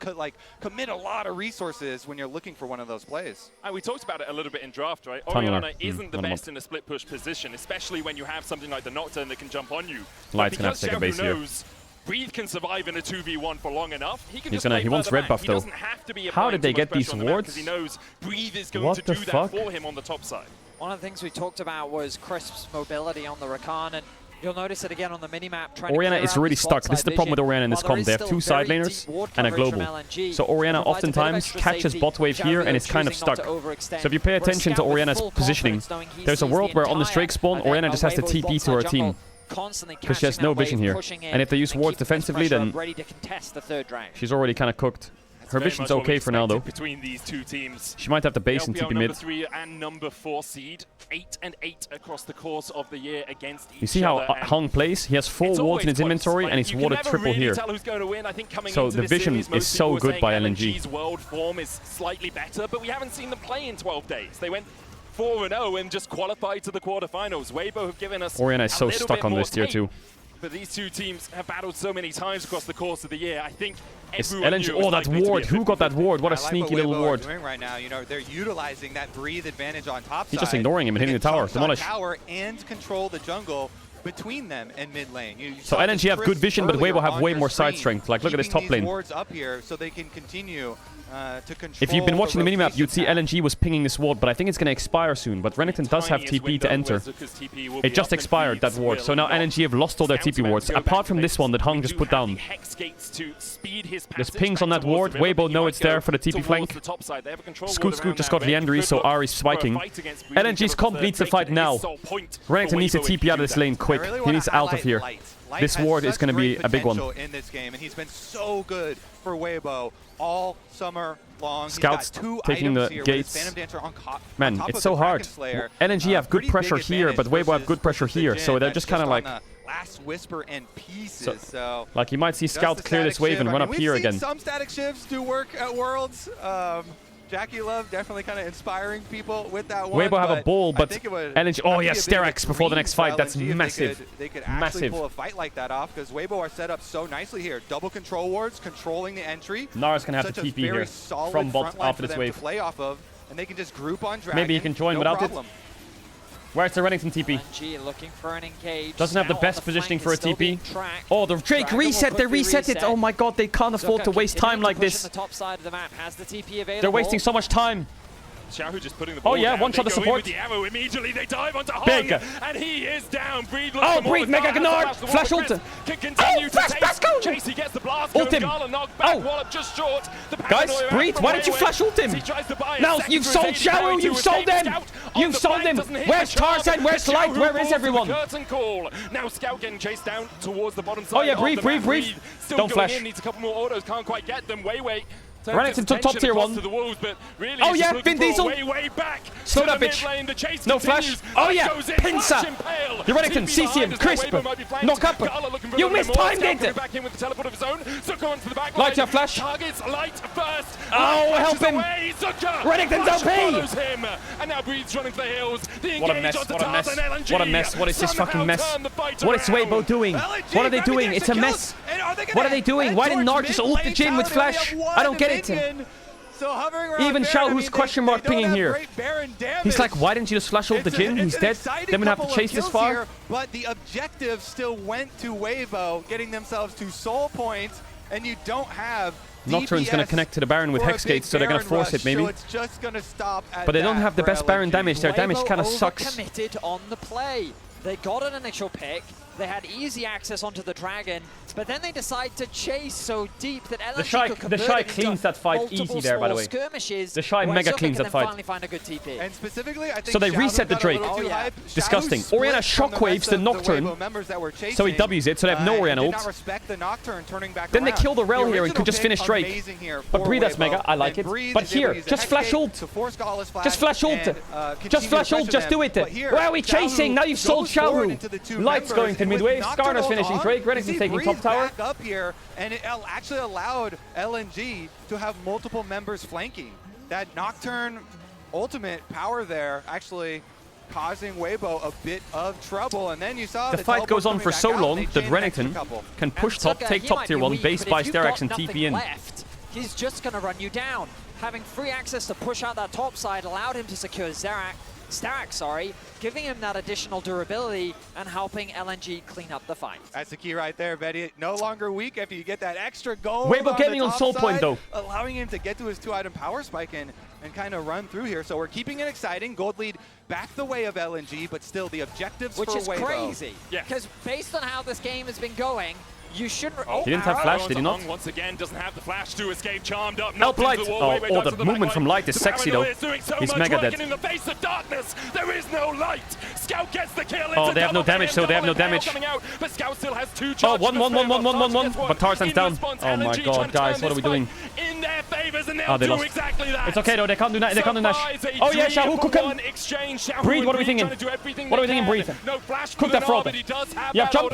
commit a lot of resources when you're looking for one of those plays. And we talked about it a little bit in draft, right? Tunneler. Orianna isn't the best in a split push position, especially when you have something like the Nocturne that can jump on you. Light's gonna have to take a base here. Breathe can survive in a 2v1 for long enough. He can He's just gonna. He wants red buff though. How did they get these wards? Because he knows Breathe is going What to the do fuck? that for him on the top side. One of the things we talked about was Crisp's mobility on the Rakan, and you'll notice it again on the minimap. Orianna is really stuck. This is the problem with Orianna in this comp. They have 2 side laners and a global. So Orianna oftentimes catches bot wave here and is kind of stuck. So if you pay attention to Orianna's positioning, there's a world where on the Drake spawn, Orianna just has to TP to her team. Because she has no vision here. And if they use wards defensively, then she's already kind of cooked. Her vision's okay for now, though. Between these two teams, she might have the base and TP mid. Number 3 and number 4 seed, 8 and 8 across the course of the year against each You see how other, Hung plays? He has 4 wards in his inventory, and he's warded triple here. So the vision is so good by LNG's world form is slightly better, but we haven't seen them play in 12 days. They went 4-0 and just qualified to the quarterfinals. Weibo have given us Orianna is so stuck on this tier 2. But these two teams have battled so many times across the course of the year. I think it's everyone LNG. knew Oh, that ward! Who got that ward? What a sneaky little ward! Doing right now, you know, they're utilizing that Breathe advantage on top He's side. just ignoring him and hitting the tower. Demolish. Tower and control the jungle between them and mid lane. So LNG have good vision, but Weibo have way more side strength. Like, look at this top lane. Wards up here so they can continue to control. If you've been watching the minimap, you'd see LNG was pinging this ward, but I think it's going to expire soon. But Renekton does have TP to enter. It just expired, that ward. So now LNG have lost all their TP wards, apart from this one that Hung just put down. There's pings on that ward. Weibo know it's there for the TP flank. Scoot just got Leandry, so Ari's spiking. LNG's comp needs to fight now. Renekton needs to TP out of this lane quick. He needs out of here. This ward is going to be a big one. In this game, and he's been so good for Weibo all summer long. Scouts taking the gates. Man, it's so hard. LNG have good pressure here, but Weibo have good pressure here, so they're just kind of like... Last whisper and pieces. So like you might see Scout clear this wave and run up here again. Some static shifts do work at Worlds. Jackie Love definitely kind of inspiring people with that one. Weibo have a ball, but LNG... Oh yeah, Sterex before the next fight. That's massive. They could actually pull a fight like that off because Weibo are set up so nicely here. Double control wards, controlling the entry. Nara's going to have to TP here from bot after this wave. Play off of, and they can just group on Dragon. Maybe he can join without it. Where's the Renekton TP? Looking for an engage. Doesn't have the best positioning for a TP. Oh, the Drake reset. They reset it. Oh my god, they can't afford to waste time like this. They're wasting so much time. Xiaohu just putting the Oh ball yeah, down. one shot the They go in support. with the arrow immediately. They dive onto Hong, Big. and he is down. Breed looks Oh, for more. Breed, Mega Gala has Gnard, the blast. The flash Wallop ult. can continue to flash, take. flash, go. Chasey gets the blast. Ult Goes him. Gala, knocked back. Oh. Wallop just short. The Guys, paranoia Breed, out why from did you Wayway. flash ult him? He tries to buy a No, second you've for sold Caedrel Xiaohu, to you've sold escape. them. Scout on You've the sold flank them. doesn't hit Where's the charge. Tarzan? Where's Xiaohu Light? Where is falls for everyone? the curtain call. Now Scout getting chased down towards the bottom side. Oh, yeah, of Breed, the Breed, map. Breed. Still Don't going flash. in, needs a couple more autos, can't quite get them. Wayway. Renekton took top tier 1. To the walls, but really Oh he's yeah, just Vin looking for Diesel. a way back Slow to that the bitch. mid lane. The chase No continues. flash. Oh Light yeah, goes in, pincer. flash impale. You're Renekton, TP CC him, behind as crisp. Wayway might be flanked. Knock up. Gala looking for a You little bit more. mistimed Scout it. coming back in with the teleport of his own. Zuko onto the back Light, line. your flash. Targets Light first. Oh, Light help flashes him. away. Zuko. Renekton's Flash OP. follows him. And now Breed's running for the hills. The What a engage mess, onto what a mess. Tarzan LNG. What a mess, what is this Somehow fucking mess? turn the fight What is around. Weibo doing? LNG What are they grabbing doing? the It's a kills. mess. And are they gonna What are they doing? head Why didn't towards Nar just mid ult the lane Jin with tower? They only flash? have one I don't get it. minion. So hovering around Even Baron, Xiao, I who's mean, question they mark don't pinging have here. great Baron damage. He's like, why didn't you just flash ult the Jin? He's dead. Then we have to chase this far. Here, but the objective still went to Weibo, getting themselves to soul points, and you don't have Nocturne's going to connect to the Baron with for a Hex big Gates, so they're going to Baron force rush, it maybe. So it's just going to stop at But they don't that have the for best Baron LNG. damage. Their damage kind of Weibo sucks. Committed on the play. They got an initial pick. They had easy access onto the dragon, but then they decide to chase so deep that LNG could convert it into cleans that fight multiple easy there, by the small way. skirmishes, The Shy where mega Zuko cleans can that then fight. finally find a good TP. And specifically, I think So they Xiaohu reset the got a Drake. little too hype. Disgusting. Xiaohu Orianna split from the shockwaves rest the of Nocturne, Weibo members that were so he chasing, W's it, so they have no and Orianna did ult. not respect the Nocturne turning back Then they around. kill the Rel here and could original just finish pick, Drake. amazing here But for Breed that's Weibo. mega, I like And it. Breed But is able to here, use the just Hex flash Gate ult. to force Gala's flash Just flash ult. and, Just continue flash to ult, pressure just them. do it. But here, Where are we chasing? Now you've sold goes forward Xiaohu. into the two Light's members, going to and with midway. Nocturne Skarner's ult finishing on, Drake. you Renekton's see taking Breed top tower. back up here, and it actually allowed LNG to have multiple members flanking. That Nocturne ultimate power there actually causing Weibo a bit of trouble, and then you saw The fight goes on for so long that Renekton can push top, take top tier 1, base by Sterak's and TP in. Left, he's just going to run you down. Having free access to push out that top side allowed him to secure Starak, giving him that additional durability and helping LNG clean up the fight. That's the key right there, Betty. No longer weak after you get that extra gold. Weibo getting on soul point though. Allowing him to get to his 2-item power spike and kind of run through here. So we're keeping it exciting. Gold lead back the way of LNG, but still the objectives Which for is Weibo. crazy. Because based on how this game has been going, you shouldn't. He didn't have flash, did he not? Once again, doesn't have the flash to escape. Charmed up. Help Light. Oh, the movement from Light is sexy though. He's mega dead. In the face of darkness, there is no light. Scout gets the kill. Oh, they have no damage, so they have no damage. Out, but Scout still has 2 Oh, charges. 1. But Tarzan's down. Oh my god, guys, what are we doing? In their favors, and they lost. exactly that. It's okay though, they can't do that. They can't do Nash. Oh yeah, Xiaohu, cook him. Breed, what are we thinking? What are we thinking, Breed? No flash. Cook that frog. Yeah, jump.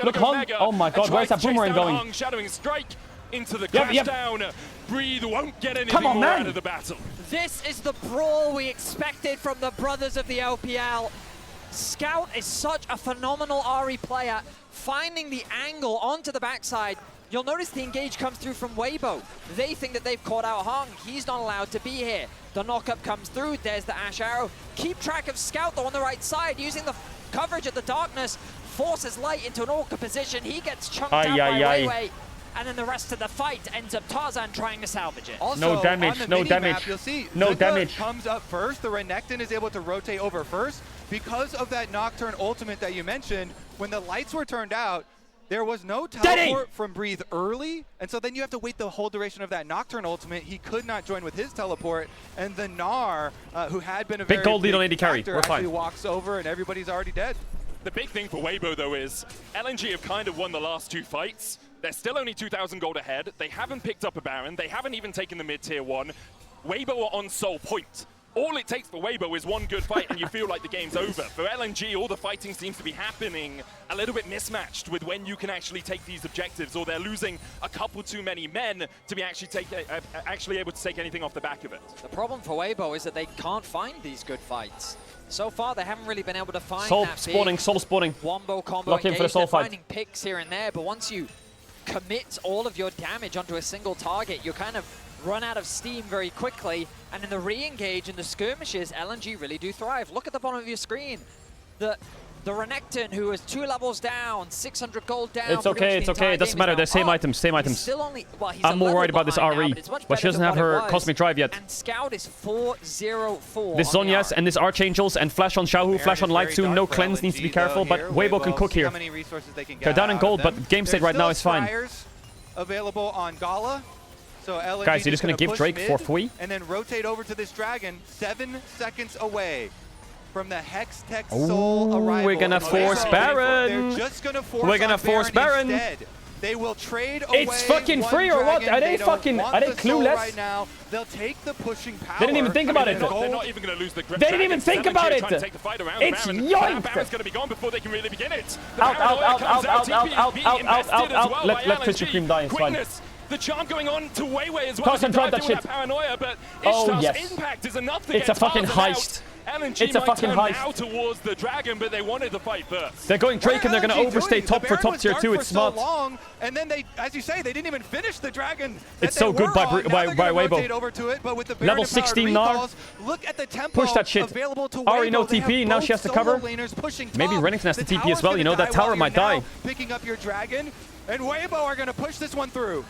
Look, Hong. Oh my god, where's that boomerang going? Shadowing strike into the crash down. Breathe won't get anything more out of the battle. This is the brawl we expected from the brothers of the LPL. Scout is such a phenomenal RE player, finding the angle onto the backside. You'll notice the engage comes through from Weibo. They think that they've caught out Hong. He's not allowed to be here. The knockup comes through. There's the Ash Arrow. Keep track of Scout though on the right side, using the coverage of the darkness. Forces Light into an awkward position. He gets chunked out by Weiwei. And then the rest of the fight ends up Tarzan trying to salvage it. Also, no damage, on the no minimap, damage. You'll see no Zuka damage. comes up first. The Renekton is able to rotate over first. Because of that Nocturne ultimate that you mentioned, when the lights were turned out, there was no teleport from Breathe early, and so then you have to wait the whole duration of that Nocturne ultimate. He could not join with his teleport, and the Gnar, who had been a big very gold lead on big AD carry. factor, We're actually fine. walks over, and everybody's already dead. The big thing for Weibo, though, is LNG have kind of won the last 2 fights. They're still only 2,000 gold ahead. They haven't picked up a Baron. They haven't even taken the mid-tier 1. Weibo are on sole point. All it takes for Weibo is one good fight and you feel like the game's over. For LNG, all the fighting seems to be happening a little bit mismatched with when you can actually take these objectives, or they're losing a couple too many men to be actually able to take anything off the back of it. The problem for Weibo is that they can't find these good fights. So far, they haven't really been able to find Soul that spawning, soul spawning. Wombo combo Lock in for the engage. soul They're fight. finding picks here and there, but once you commit all of your damage onto a single target, you kind of run out of steam very quickly, and in the re-engage and the skirmishes, LNG really do thrive. Look at the bottom of your screen. The The Renekton, who is 2 levels down, 600 gold down. It's okay, it's okay. It doesn't matter. They're same items, same items. I'm more worried about this RE. But she doesn't have her Cosmic Drive yet. And Scout is 4-0-4. This Zhonya's and this Archangels and Flash on Xiaohu, Flash on Light soon. No cleanse, needs to be careful, but Weibo can cook here. They're down in gold, but game state right now is fine. Available on Gala. So LNG guys, you're just gonna give push Drake mid for free? and then rotate over to this dragon 7 seconds away from the Hex Tech Soul arrival. We're gonna force Baron. They're just gonna force We're gonna force Baron. Instead. They will trade away. It's fucking free or what? Are they fucking? Are they clueless? Right now. They'll take the pushing power. They didn't even think about it. They're not even going to lose the grip. They didn't even think about it. Take the fight around it's Baron. yoinked. Baron's going to be gone before they can really begin it. Out. Let Krispy Kreme die. It's fine. The charm going on to Weiwei as well. Toss and drop that shit. Paranoia, but yes. impact is enough to it's a fucking heist. It's a fucking heist. Now towards the dragon, but they wanted to fight first. They're going Drake and they're going to overstay top for top tier 2. It's smart. Long, and then they, as you say, they didn't even finish the dragon. It's so good by Weibo. Over to it, but with the level 16 Gnar. Look at the tempo push that shit. Ari no TP. Now she has to cover. Maybe Renekton has to TP as well. You know, that tower might die. Picking up your dragon, and Weibo are going to push this one through.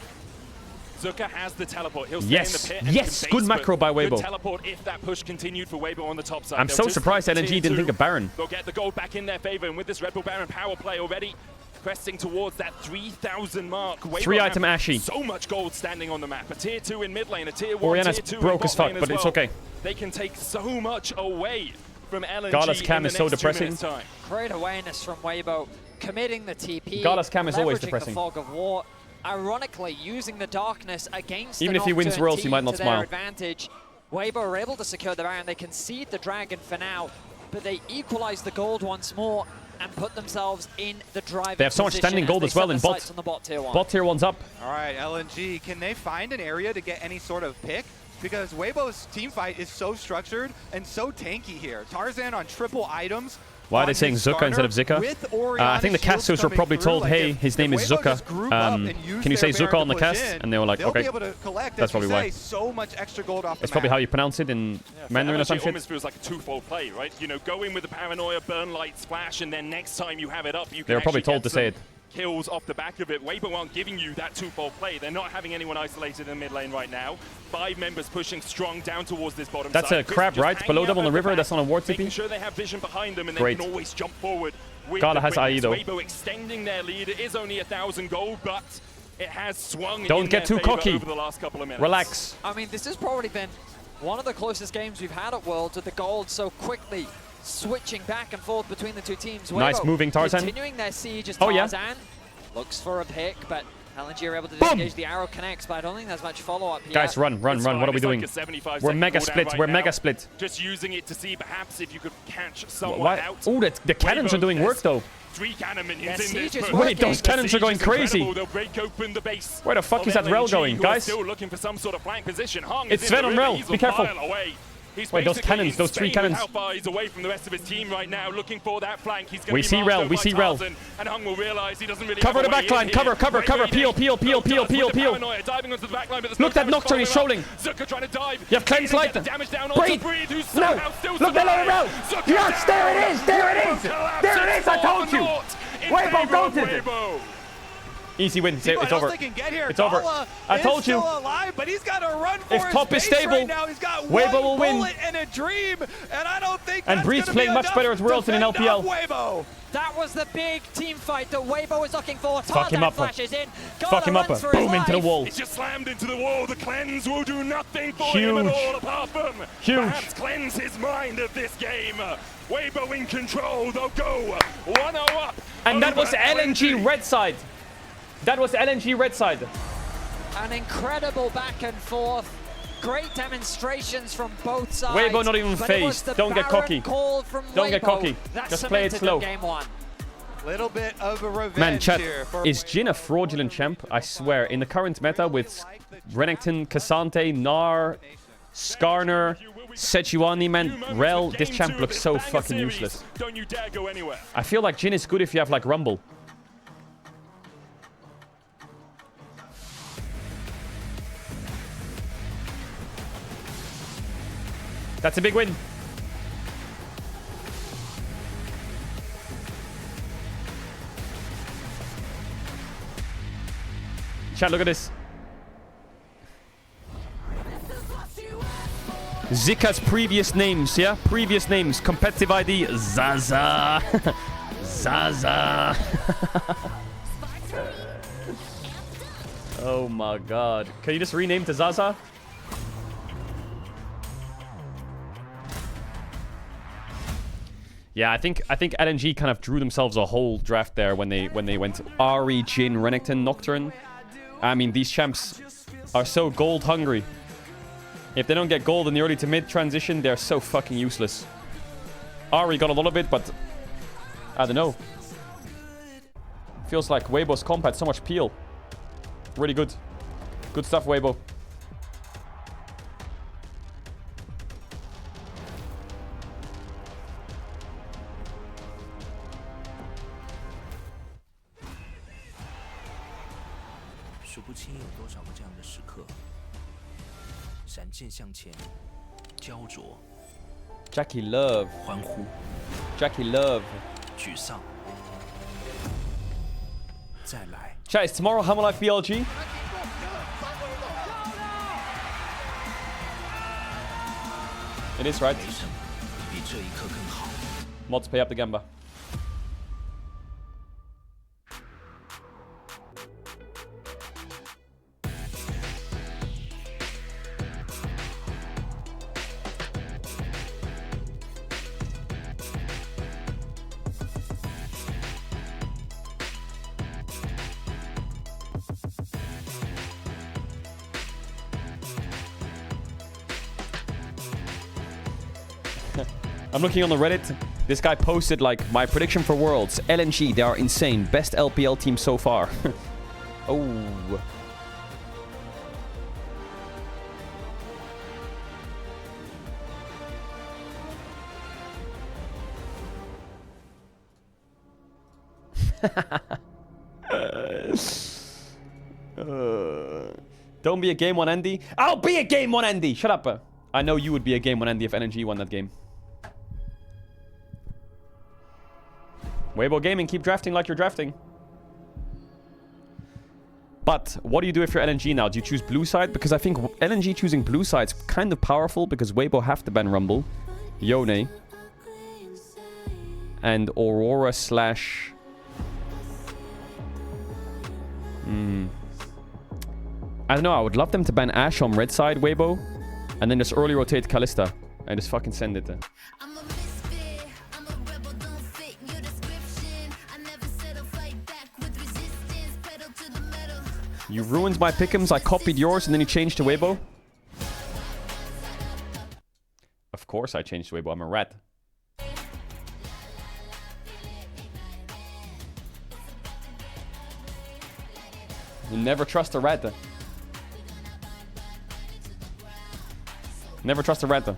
Zuka has the teleport. He'll stay in the pit. Yes, good macro by Weibo. Good teleport if that push continued for Weibo on the top side. I'm so surprised LNG didn't think of Baron. They'll get the gold back in their favor, and with this Red Bull Baron power play already questing towards that 3,000 mark. Weibo 3-item Ashy. So much gold standing on the map. A tier 2 in mid lane, a tier 1, Oriana's tier 2 broke in as fuck, but it's okay. They can take so much away from LNG. Gala's cam is so depressing. Great awareness from Weibo, committing the TP. Gala's cam is always depressing. The fog of war. Ironically, using the darkness against even if he wins Worlds, he might not smile. Advantage. Weibo are able to secure the Baron. They concede the dragon for now, but they equalize the gold once more and put themselves in the driving They have so much standing gold as well in bot. Bot tier 1. Bot tier 1's up. All right, LNG, can they find an area to get any sort of pick? Because Weibo's team fight is so structured and so tanky here. Tarzan on triple items. Why are they saying Zuka instead of Zika? I think the casters were probably told, hey, his name is Zuka. Can you say Zuka on the cast? And they were like, okay. That's probably why. So much extra gold off That's probably how you pronounce it in Mandarin or some shit. It almost feels like a twofold play, right? You know, go in with the Paranoia, burn light, splash, and then next time you have it up, you can They were probably told to say it. Kills off the back of it. Weibo aren't giving you that twofold play. They're not having anyone isolated in mid lane right now. 5 members pushing strong down towards this bottom That's side. a crab, right? Below them on the river. That's on a ward TP. Making sure they have vision behind them and Great. they can always jump forward. Gala has IE though. Weibo extending their lead. It is only 1,000 gold, but it has swung. Don't get too cocky. Over the last couple of minutes. Relax. I mean, this has probably been one of the closest games we've had at Worlds with the gold so quickly switching back and forth between the two teams. Nice Weibo moving Tarzan. Continuing their siege as Tarzan looks for a pick, but LNG are able to disengage. The arrow connects, but I don't think there's much follow-up here. Guys, run. What are we doing? We're mega split. We're mega split. Just using it to see perhaps if you could catch someone out. Oh, the cannons are doing work though. 3 cannon minions in this. Wait, those cannons are going crazy. They'll break open the base. Where the fuck is that Rel going, guys? Still looking for some sort of flank position. Hung it's Venom Rel. Be careful. Wait, those cannons, those 3 cannons. How far he's away from the rest of his team right now, looking for that flank. He's we see Rel. We see Rel. And Hung will realize he doesn't really cover the backline. Cover. Peel. Look, that Nocturne is trolling. Zuka trying to dive. You have cleanse light. Breathe. No. Look, they let it Rel. Yes, there it is. There it is. I told you. Weibo goated. Easy win. It's over. It's over. I told you. Alive, but he's got to run for if top is stable, right now. He's got Weibo will win. And a dream, and I don't think. And Breeze playing much better at Worlds than in LPL. Weibo. That was the big team fight that Weibo was looking for. Fuck him up. Flashes in. Fuck him up. Boom into the wall. He's just slammed into the wall. The cleanse will do nothing for him at all apart from perhaps cleanse his mind of this game. Weibo in control. They'll go 1-0 up. And that was LNG red side. That was LNG red side. An incredible back and forth. Great demonstrations from both sides. Weibo not even phased. Don't get cocky. Don't get cocky. Just play it slow. Game 1. Little bit of a revenge. Man, chat, here is Jhin a fraudulent champ? I swear. In the current meta with Renekton, Cassante, Gnar, Skarner, Sejuani, man, Rel, this champ looks so fucking useless. Don't you dare go anywhere. I feel like Jhin is good if you have like Rumble. That's a big win. Chat, look at this. Zika's previous names, yeah? Previous names. Competitive ID, Zaza. Zaza. Oh my god. Can you just rename to Zaza? Yeah, I think LNG kind of drew themselves a whole draft there when they went Ari, Jin, Renekton, Nocturne. I mean, these champs are so gold hungry. If they don't get gold in the early to mid transition, they're so fucking useless. Ari got a lot of it, but I don't know. Feels like Weibo's comp had so much peel. Really good. Good stuff, Weibo. Jackie Love. Jackie Love. Chat, is tomorrow Hammer Life BLG? It is, right? Mods pay up the Gamba. I'm looking on the Reddit. This guy posted like my prediction for Worlds. LNG, they are insane. Best LPL team so far. Oh. Don't be a game one, Andy. I'll be a game one, Andy. Shut up. I know you would be a game one, Andy, if LNG won that game. Weibo Gaming, keep drafting like you're drafting. But what do you do if you're LNG now? Do you choose blue side? Because I think LNG choosing blue side's kind of powerful because Weibo have to ban Rumble, Yone, and Aurora slash... I don't know, I would love them to ban Ashe on red side, Weibo, and then just early rotate Kalista and just fucking send it. You ruined my pick'ems, I copied yours and then you changed to Weibo? Of course I changed to Weibo, I'm a rat. You never trust a rat. Never trust a rat.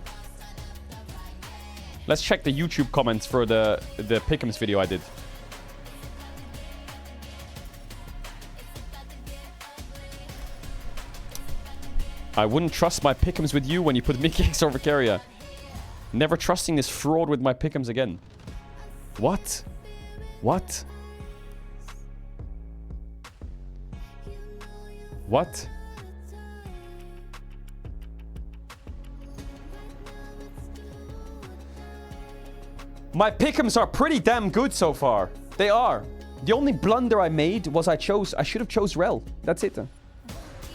Let's check the YouTube comments for the pick'ems video I did. I wouldn't trust my pick'ems with you when you put Mickey X over Keria. Never trusting this fraud with my pick'ems again. What? What? What? My pick'ems are pretty damn good so far. They are. The only blunder I made was I should have chose Rel. That's it.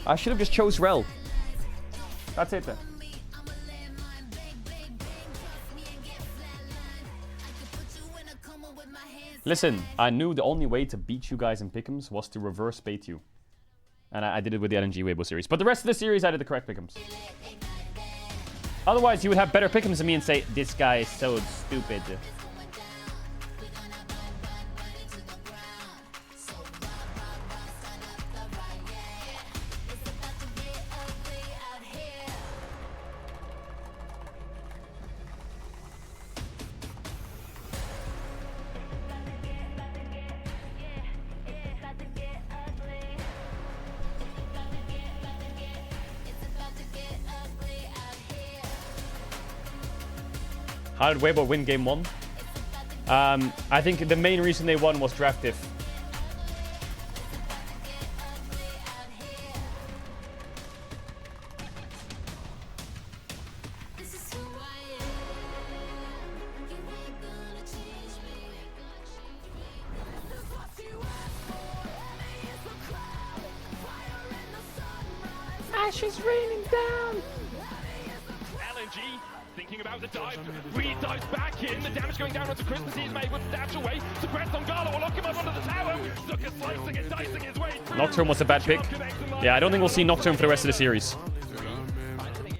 I should have just chose Rel. That's it. Listen, I knew the only way to beat you guys in pick'ems was to reverse bait you. And I did it with the LNG Weibo series. But the rest of the series, I did the correct pick'ems. Otherwise, you would have better pick'ems than me and say, this guy is so stupid. How did Weibo win game 1? I think the main reason they won was draft diff. Ash is raining down. LNG thinking about the dive. Reed dives back in. The damage going down onto Christmas. He's made with dash away. Suppressed on Gala will lock him up under the tower. Zucker slicing and dicing his way through. Nocturne was a bad pick. Yeah, I don't think we'll see Nocturne for the rest of the series.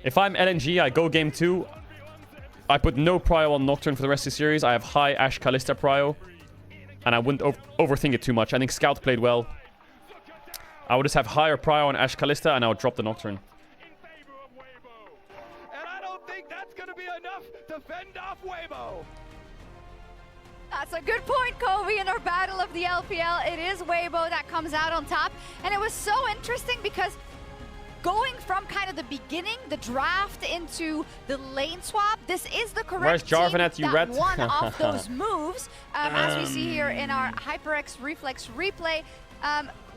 If I'm LNG, I go game 2. I put no prio on Nocturne for the rest of the series. I have high Ashe Kalista prio. And I wouldn't overthink it too much. I think Scout played well. I would just have higher prio on Ashe Kalista and I would drop the Nocturne. And I don't think that's going to be enough to fend off Weibo. That's a good point, Kobe. In our battle of the LPL, it is Weibo that comes out on top. And it was so interesting because going from kind of the beginning, the draft, into the lane swap, this is the correct team that won off those moves. As we see here in our HyperX Reflex replay,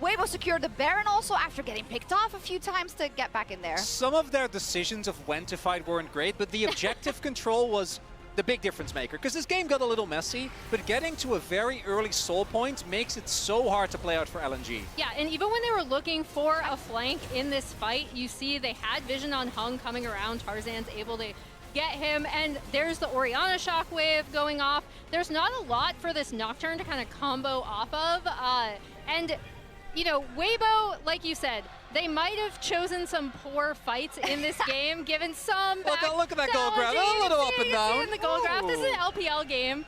Weibo secured the Baron also after getting picked off a few times to get back in there. Some of their decisions of when to fight weren't great, but the objective control was the big difference maker, because this game got a little messy, but getting to a very early soul point makes it so hard to play out for LNG. Yeah, and even when they were looking for a flank in this fight, you see they had vision on Hung coming around. Tarzan's able to get him, and there's the Orianna shockwave going off. There's not a lot for this Nocturne to kind of combo off of, and you know, Weibo, like you said, they might have chosen some poor fights in this game, given some look at that gold graph, a little up and down. In the gold graph. This is an LPL game.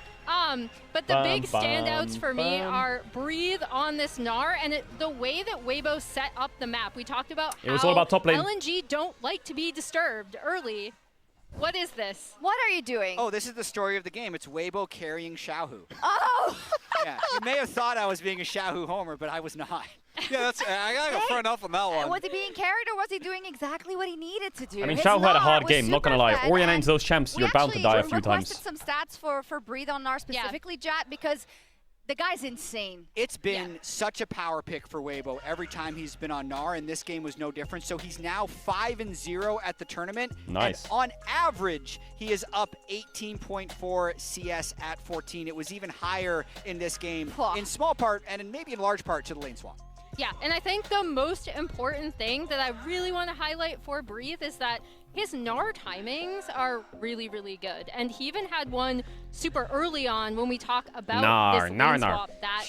But the big standouts for me are Breathe on this Gnar, and the way that Weibo set up the map. We talked about how it was all about top lane. LNG don't like to be disturbed early. What is this? What are you doing? Oh, this is the story of the game. It's Weibo carrying Xiaohu. Oh! Yeah, you may have thought I was being a Xiaohu homer, but I was not. Yeah, that's, I gotta go front off on that one. Was he being carried or was he doing exactly what he needed to do? I mean, Xiaohu had a hard game, not gonna lie. Orianna into those champs, you're bound to die a few times. We actually requested some stats for Breathe on Gnar specifically, Jat, because the guy's insane. It's been such a power pick for Weibo every time he's been on Gnar, and this game was no different. So he's now 5-0 at the tournament. Nice. And on average, he is up 18.4 CS at 14. It was even higher in this game, in small part and maybe in large part to the lane swap. Yeah, and I think the most important thing that I really want to highlight for Breathe is that his Gnar timings are really, really good. And he even had one super early on when we talk about this lane swap that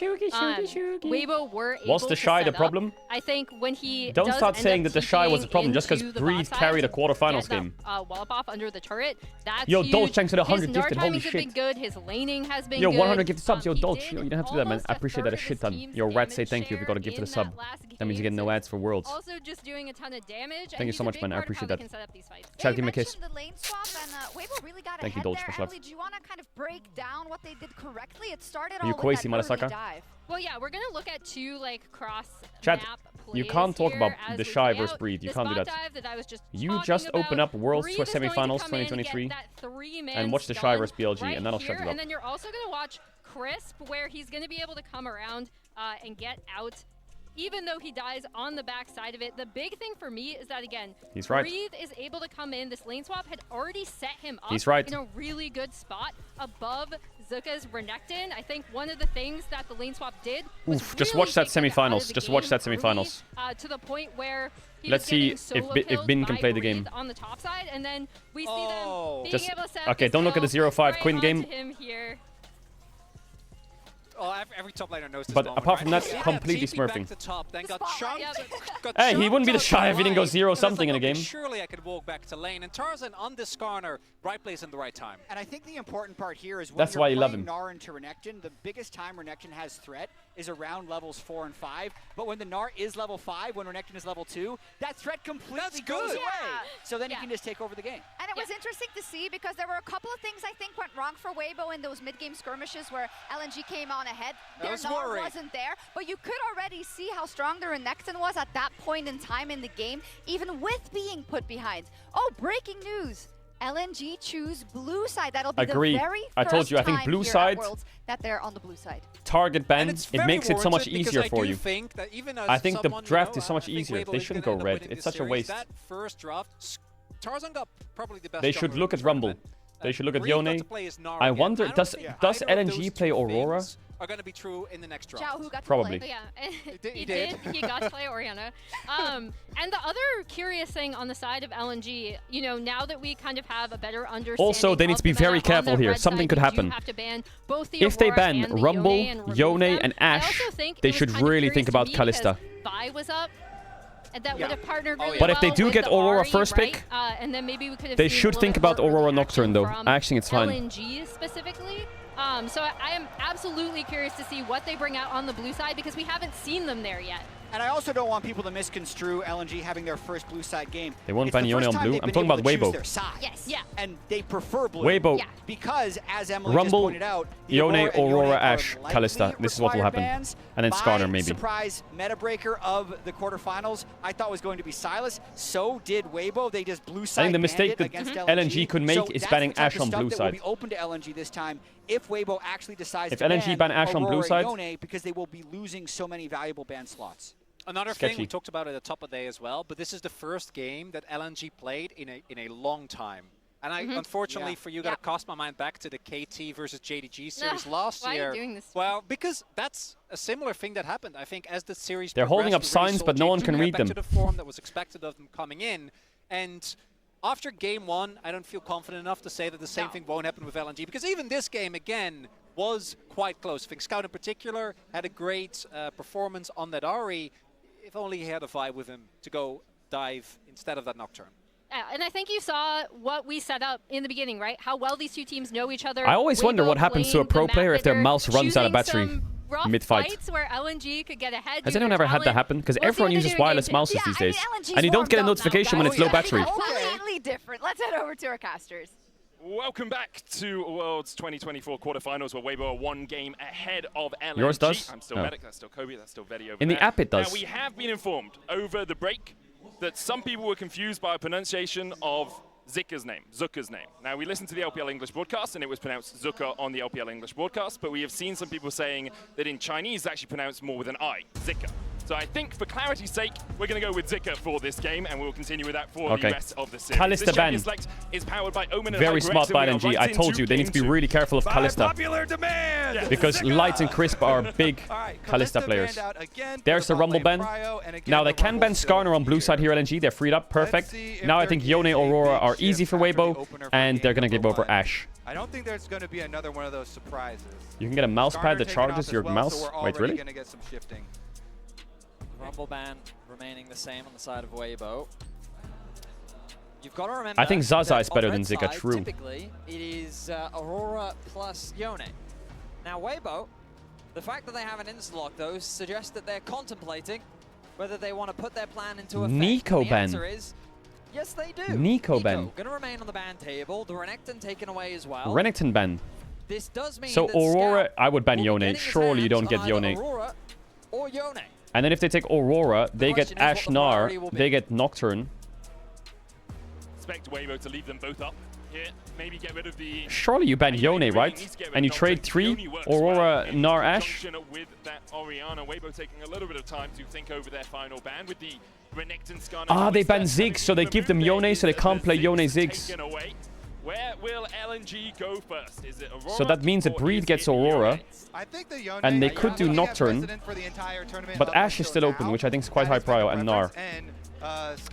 Weibo were able Was the Shy the problem? I think when he Don't start saying that the Shy was the problem just because Breathe carried a quarterfinals game. Wallop off under the turret, that's Yo, huge. Dolch, thanks to the 100 his gifted, Gnar holy timings have shit. been good, his laning has been Yo, good. 100 gifted subs, yo, Dolch. You don't have to do that, man. I appreciate that a shit ton. Yo, Rat, say thank you if you got a gift to the sub. That means you get no ads for Worlds. Also just doing a ton of damage. Thank you so much, man. I appreciate that. Shout give me a kiss. The lane swap and Weibo really got Thank you, ahead Dolch, there. much love. Emily, do you want to kind of break down what they did correctly? It started You all crazy, with that motherfucker. early dive. Well, yeah, we're going to look at two, like, Chat, cross-map you plays can't talk here about as the they Shy play versus out. Breathe. You The can't do spot that. dive that I was just You just open up Worlds Breathe is going to semifinals come in, 2023 get that three-man and watch the Shy stun versus BLG, right and that'll here, shut you up. And then you're also going to watch Crisp, where he's going to be able to come around and get out. Even though he dies on the back side of it, the big thing for me is that, again, He's right. Breathe is able to come in. This lane swap had already set him up He's right. in a really good spot above Zuka's Renekton. I think one of the things that the lane swap did was Just really watch that take him out of semifinals. the Just game watch that early, semifinals. to the point where he Let's was see getting solo if killed Bin can by play the Breathe game. on the top side, and then we see them being Just able to set okay. this Don't look at the kill 0-5 right Quinn game. onto him here. Oh, every top laner knows this But moment, apart from right? that, Yeah, completely TP back smurfing. to top, then got chunked, got Hey, he chunked wouldn't be the out Shy if he didn't go right. 0 And it's something in a like, okay, game. surely I could walk back to lane, and Tarzan on this Skarner, right place in the right time. And I think the important part here is when That's you're why you love playing him. Gnar into Renekton, the biggest time Renekton has threat is around levels 4 and 5. But when the Gnar is level 5, when Renekton is level 2, that threat completely goes away. So then he can just take over the game. And it was interesting to see because there were a couple of things I think went wrong for Weibo in those mid-game skirmishes where LNG came on ahead. That Their was Gnar worried. wasn't there, but you could already see how strong the Renekton was at that point in time in the game, even with being put behind. Oh, breaking news. LNG choose blue side. That'll be Agree. the very I told you, I think time blue here at side- Worlds that they're on the blue side. Target ban. It's It very makes it so much warranted because easier I for do you. think that even as I think the someone, draft you is so much I think easier. Weibo They is shouldn't gonna go end up red. winning It's this such a series. waste. That first draft, Tarzan got probably the best. They should jungler look in at the Rumble. tournament. They should look at Breathe got Yone. to play his Gnar I again. wonder, don't does think does either of LNG those play two Aurora? things are going to be true in the next draft. Zhao, who got to Probably. play. Yeah, He did. He got to play Oriana. And the other curious thing on the side of LNG, you know, now that we kind of have a better understanding. Also, they need to be very careful here. Something could happen. If they ban Rumble, Yone, and Ashe, they should really think about Kalista. Vi was up. And that would have partnered really But if they well do with get the Aurora Ahri, first right? pick, and then maybe we could have they seen should a think little about bit more Aurora action Nocturne, though. from I actually think it's fine. LNG specifically. So I am absolutely curious to see what they bring out on the blue side because we haven't seen them there yet. And I also don't want people to misconstrue LNG having their first blue side game. They won't It's ban the Yone first on time blue. they've I'm been talking able about to choose Weibo. their side. Yes. Yeah. And they prefer blue. Weibo. Yeah. Because, as Emily Rumble, just pointed out, the Yone, and Aurora, are Ashe, likely Kalista. This is what will required happen. bans. And then My Skarner, maybe. surprise meta breaker of the quarterfinals, I thought was going to be Silas. So did Weibo. They just blue side I think the mistake that against LNG could make so is that's banning the type Ashe of on stuff blue that side. will be open to LNG this time if Weibo actually decides If to LNG ban Ashe on blue Aurora side- Yone, because they will be losing so many valuable ban slots. Another Sketchy. thing we talked about at the top of the day as well, but this is the first game that LNG played in a long time. And I, unfortunately for you, got to cast my mind back to the KT versus JDG series last why year. are you doing this? Well, because that's a similar thing that happened. I think as the series They're holding up progressed, we really signs, saw but no one J2 can get read back them. to the form that was expected of them coming in. And after game one, I don't feel confident enough to say that the same thing won't happen with LNG, because even this game, again, was quite close. I think Scout in particular had a great performance on that Ahri. If only he had a vibe with him to go dive instead of that Nocturne. And I think you saw what we set up in the beginning, right? How well these two teams know each other. I always wonder Weibo what happens to a playing pro the map player if their that mouse they're runs out of choosing battery some rough mid-fight. fights where LNG could get ahead. Has due to anyone ever had that talent. happen? Because We'll see everyone what they uses do in wireless game two. mouses these days. LNG's And you don't get a warmed up now, notification when guys. it's low battery. Completely different. Let's head over to our casters. Welcome back to Worlds 2024 quarterfinals, where Weibo are one game ahead of LNG. Yours does? I'm still Oh. Medic, that's still Kobe, that's still Vedi over In the there. app it does. Now, we have been informed over the break that some people were confused by a pronunciation of Zucker's name. Now, we listened to the LPL English broadcast, and it was pronounced Zucker on the LPL English broadcast, but we have seen some people saying that in Chinese, it's actually pronounced more with an I, Zika. So I think, for clarity's sake, we're going to go with Zika for this game, and we'll continue with that for the rest of the series. Kalista This champion ban. select is powered by Omen and Very HyperX, smart and by we are LNG. right I told into you, they need to be game really careful of two. Kalista. Popular demand! Because Light and Crisp are big Kalista players. There's the Rumble ban. Now they can ban Skarner on blue side here, LNG. They're freed up. Perfect. Now I think Yone, Aurora are easy for Weibo, and they're going to give over Ashe. I don't think there's going to be another one of those surprises. You can get a mouse pad that Skarner taken charges off your as well, mouse. so we're Wait, already really? going to get some shifting. Rumble ban remaining the same on the side of Weibo. You've got to remember, I think Zaza that is better on than red Zika, side, true. Typically, it is Aurora plus Yone. Now Weibo, the fact that they have an insta-lock though suggests that they're contemplating whether they want to put their plan into effect. Nico And the ban. answer is yes, they do. Nico ban. going to remain on the ban table. The Renekton taken away as well. Renekton ban. This does mean So that Aurora, Scout I would ban will be Yone. getting his Surely you don't hands get on either Yone. Aurora or Yone. And then if they take Aurora, they get question is what Ashe the Nar, priority will be. they get Nocturne. Expect Weibo to leave them both up here. Maybe get rid of the... Surely you ban Yone, right? And you trade 3 Aurora, Nar, Ashe? Junction with that Oriana. Weibo taking a little bit of time to think over their final ban with the Renekton Skarner. Ah, they ban Ziggs, so they give them Yone, so they can't play Yone Ziggs. Taken away. Where will LNG go first? Is it Aurora? So that means that Breed gets Aurora, and they could do Nocturne, but Ashe is still open, which I think is quite high prio, and Nar.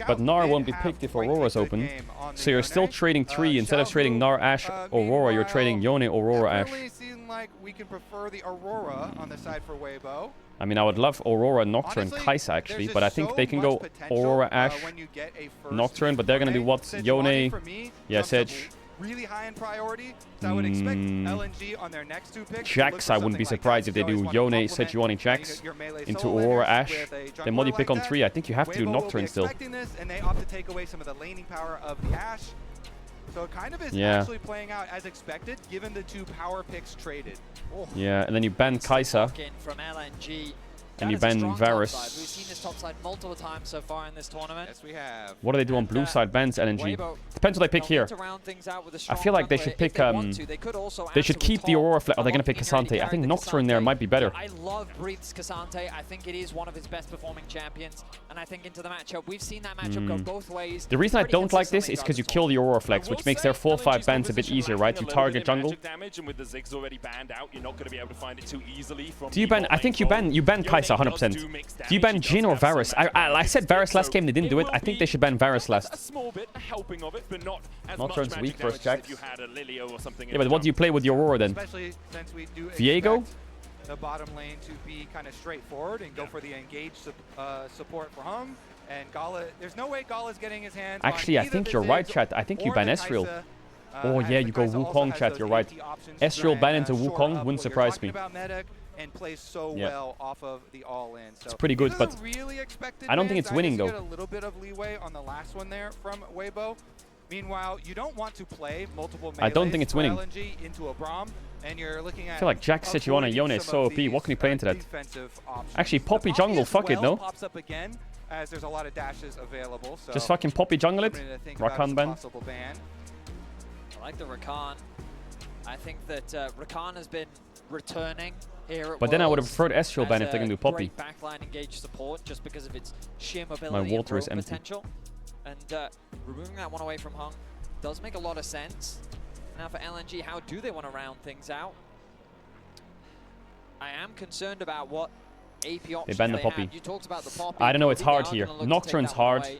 But Nar won't be picked if Aurora's open, so you're still trading 3. Instead of trading Nar, Ashe, Aurora, you're trading Yone, Aurora, Ashe. Definitely seem like we can prefer the Aurora on the side for Weibo. I mean, I would love Aurora, Nocturne, Kaisa actually, but I think they can go Aurora, Ashe, Nocturne, but they're gonna do what? Yone, yeah, Sedge. Really high in priority, so I would expect LNG on their next 2 picks. Jax, I wouldn't be surprised if they do Yone, Sejuani, Jax into Aurora, Ashe. Then Modi pick on 3. I think you have to do Nocturne still. This, and they opt to take away some of the laning power of the Ashe. So it kind of is Yeah. actually playing out as expected, given the 2 power picks traded. Oh. Yeah, and then you ban Kaisa. In from LNG. And you That is a ban strong top Varus. side. We've seen this top side multiple times so far in this tournament. Yes, we have. What do they do on blue side? Bans LNG. Depends what they pick here. I feel like they should pick. They should keep the Aurora Flag. Are they going to pick Cassante? I think Nocturne there might be better. I love Breath's Cassante. I think it is one of his best performing champions. And I think into the matchup, we've seen that matchup go both ways. The reason I don't like this is because you kill the Aurora Flags, which makes their 4-5 bans a bit easier, right? You target jungle. And with the Ziggs already banned out, you're not going to be able to find it too easily from. Do you ban? I think you ban Kai'Sa 100%. Do you ban Jhin or Varus? I said Varus last game. They didn't do it. I think they should ban Varus last. A small bit, a helping of it, but not as much Nocturne's magic weak damage versus as Jax. if you had a Lilio or something. Yeah, but what do you play with the Aurora then? Especially since we do Viego? expect the bottom lane to be kind of straightforward and go for the engaged support for Hung. And Gala, there's no way Gala's getting his hands Actually, on I think you're right, chat. I think you ban Ezreal. Oh yeah, you go Wukong, chat. You're right. Ezreal ban into Wukong wouldn't surprise me. And plays so well off of the all-in. So it's pretty good, but really expected I don't think it's winning though. A little bit of leeway on the last one there from Weibo. Meanwhile, you don't want to play multiple I don't think it's winning. LNG into a Braum, and you're looking at I feel like Jax Sejuani Yone is so OP. What can he play into that? Actually, Poppy jungle. Fuck it, no. Pops up again, as there's a lot of dashes available. So just fucking Poppy jungle it. Rakan ban. I like the Rakan. I think that Rakan has been returning here at But then I would have Worlds preferred Ezreal ban if they're going to do Poppy. great backline engaged support just because of its sheer mobility My and water is roam empty. potential. And removing that one away from Hung does make a lot of sense. Now for LNG, how do they want to round things out? I am concerned about what AP options They ban the Poppy. have. You talked about the Poppy. I don't know, it's They are hard gonna here. look to take Nocturne's that one hard. away.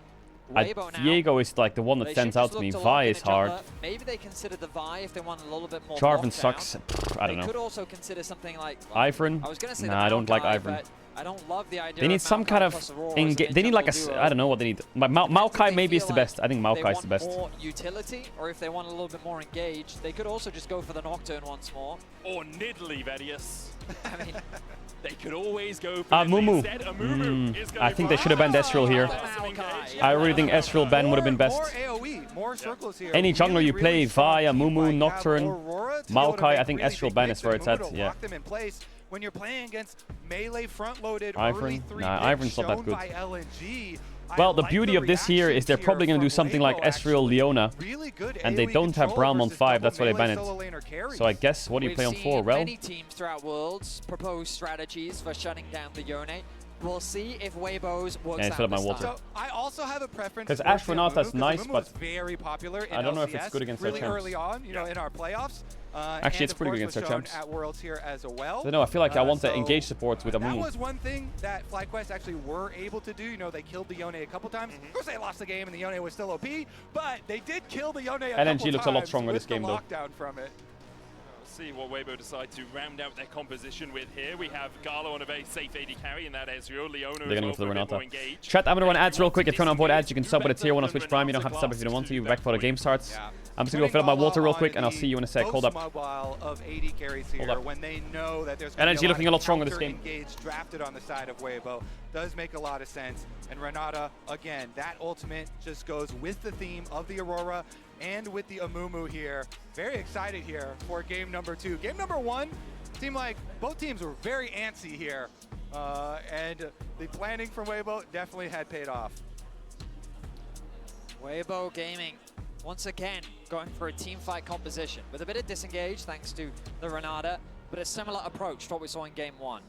Weibo now. Viego is like the one that They stands should out just to me. look Vi lock in is a hard. jungler. Maybe they consider the Vi if they want a little bit more Jarvan lockdown. sucks. I don't They could know. also consider something like Ivern? I was gonna say Nah, I don't like Maokai, Ivern. but I don't love the idea They need of some Maokai kind of plus Aurora as an they need like a in-jungle duo. I don't know what they need. Maokai maybe is the best. I think Maokai is the best. They want more utility, or if they want a little bit more engaged, they could also just go for the Nocturne once more. Or Nidalee, Vedius. I mean, they could always go for Mumu. instead. Mumu is I think they should have banned Ezreal here. I really think Ezreal ban would have been best. More AoE, more circles here. Any jungler you play, Vi, Mumu, Nocturne, Aurora to Maokai, go I think really Ezreal big ban hits is where and it's Mumu at. to Yeah. lock them in place when you're playing against melee front-loaded Ivern? early 3 Nah, picks Ivern's not that shown good. by LNG. Well, the beauty of this here is they're probably going to do something like Ezreal Leona, and they don't have Braum on 5, that's why they ban it. So I guess, what do you play on 4? Rel? Many teams throughout Worlds propose strategies for shutting down the Yone. We'll see if Weibo's works Yeah, out fill up my this water. time. So I also have a preference 'Cause for Ash the Renata's Amumu, 'cause nice, Amumu but was very popular in I don't know if LCS it's good against their really champs. early on, you know, in our playoffs. Actually, it's and pretty of good course against their was shown champs. at Worlds here as well. So no, I feel like I want to so engage supports with that Amumu. was one thing that FlyQuest actually were able to do. You know, they killed the Yone a couple times. Of course, they lost the game and the Yone was still OP, but they did kill the Yone a couple LNG looks a lot times stronger with this game, the though. lockdown from it. See what Weibo decide to round out their composition with here. We have Gala on a very safe AD carry in that Ezreal. Leona They're going to go for the a bit Renata. more engaged. Chat, I'm going to run ads real quick. If you want to avoid ads, you can sub with a tier 1 on Twitch Prime. You don't have to sub if you don't want to. You'll be back before the game starts. I'm just going to go fill up my water real quick, and I'll see you in a sec. Hold up. Mobile of AD carries here Hold up. when they know that there's LNG looking a lot stronger this game. Engaged, drafted on the side of Weibo does make a lot of sense. And Renata, again, that ultimate just goes with the theme of the Aurora and with the Amumu here. Very excited here for game number 2. Game number 1 seemed like both teams were very antsy here. And the planning from Weibo definitely had paid off. Weibo Gaming, once again, going for a team fight composition with a bit of disengage thanks to the Renata, but a similar approach to what we saw in game 1.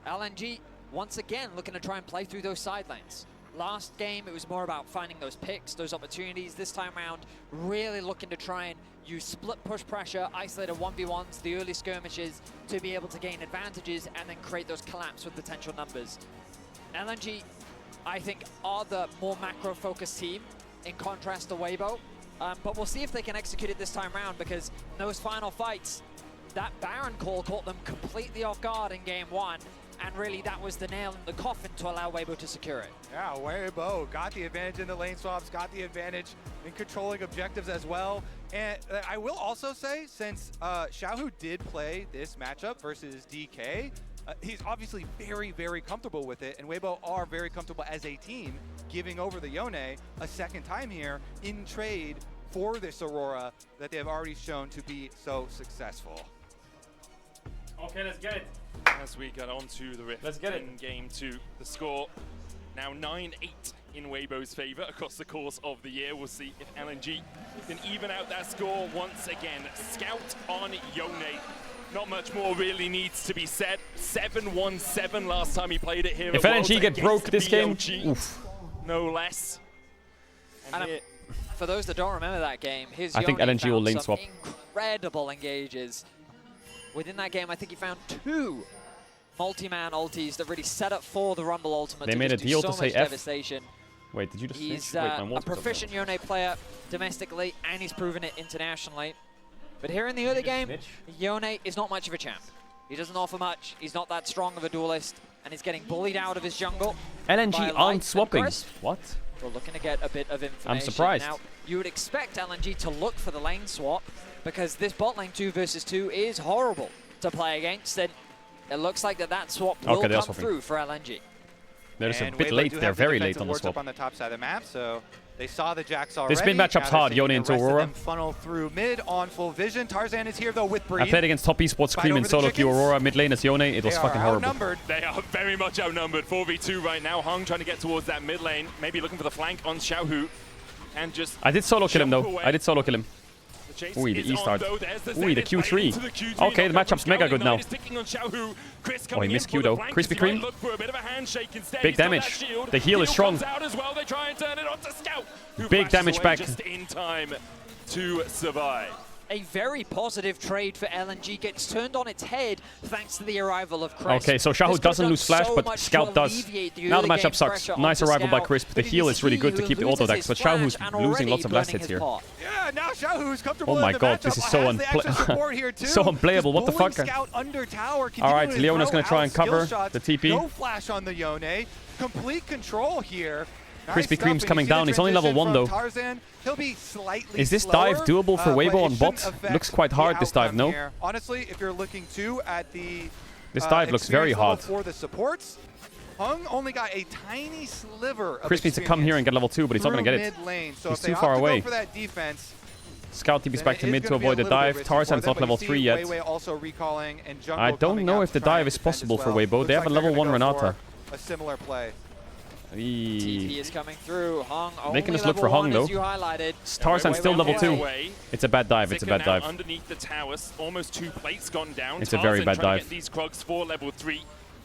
LNG, once again, looking to try and play through those side lanes. Last game, it was more about finding those picks, those opportunities. This time around, really looking to try and use split push pressure, isolated 1v1s, the early skirmishes, to be able to gain advantages and then create those collapse with potential numbers. LNG, I think, are the more macro-focused team in contrast to Weibo. But we'll see if they can execute it this time around, because in those final fights, that Baron call caught them completely off guard in game 1. And really, that was the nail in the coffin to allow Weibo to secure it. Yeah, Weibo got the advantage in the lane swaps, got the advantage in controlling objectives as well. And I will also say, since Xiaohu did play this matchup versus DK, he's obviously very, very comfortable with it. And Weibo are very comfortable as a team giving over the Yone a second time here in trade for this Aurora that they have already shown to be so successful. Okay, let's get it. As we get on to the Rift. Let's get it. In game 2, the score now 9-8 in Weibo's favor across the course of the year. We'll see if LNG can even out that score once again. Scout on Yone. Not much more really needs to be said. 7-1-7 last time he played it here. If LNG get broke this game, oof. No less. And for those that don't remember that game, his I think Yone LNG will found lane some swap. incredible engages. Within that game, I think he found 2 multi-man ultis that really set up for the Rumble ultimate. They made a deal so to say much F. devastation. Wait, did you just He's finish? Wait, my a water was proficient Yone player domestically, and he's proven it internationally. But here in the early game, Yone is not much of a champ. He doesn't offer much. He's not that strong of a duelist, and he's getting bullied out of his jungle. LNG aren't swapping. What? We're looking to get a bit of information. I'm surprised. Now, you would expect LNG to look for the lane swap, because this bot lane 2 versus 2 is horrible to play against, and it looks like that swap will come through for LNG. They're just a bit late. They're very late on the swap. Up on the top side of the map, so they saw the Jax already. This spin matchup's hard. Yone into Aurora. Funnel through mid on full vision. Tarzan is here though with Breathe. I played against top esports Cream in solo queue Aurora. Mid lane is Yone. It was fucking horrible. They are very much outnumbered. 4v2 right now. Hung trying to get towards that mid lane. Maybe looking for the flank on Xiaohu. And just I did solo kill him though. away. I did solo kill him. Ooh, the E start. Ooh, the Q3. Okay, the matchup's mega good now. Oh, he missed Q though. Krispy Kreme. Big damage. The heal is strong. Big damage back. Just in time to survive. A very positive trade for LNG gets turned on its head thanks to the arrival of Crisp. Okay, so Xiaohu doesn't lose flash, but Scout does. Now the matchup sucks. Nice arrival by Crisp. The heal is really good to keep the auto decks, but Xiaohu's losing lots of last hits here. Yeah, now Xiaohu's comfortable. Oh my god, this is so so unplayable. What the fuck? Alright, Leona's gonna try and cover the TP. No flash on the Yone. Complete control here. Krispy Kreme's coming down. He's only level 1 though. Tarzan, he'll be slightly is this slower, dive doable for Weibo on bot? Looks quite hard this dive, no? Here. Honestly, if you're looking too at the this dive looks very hard. For the supports, Hung only got a tiny sliver of Chris needs to come here and get level 2, but he's not going to get it. So he's too far away. For that defense, Scout TP's back to mid to avoid the dive. Tarzan's not level 3 yet. I don't know if the dive is possible for Weibo. They have a level 1 Renata. A similar play. TP is coming through. Hung they can just look for Hung though. Tarzan's still level 2. It's a bad dive. It's a bad dive. Underneath the towers, almost 2 plates gone down. It's a very bad dive. These Krogs for level 3.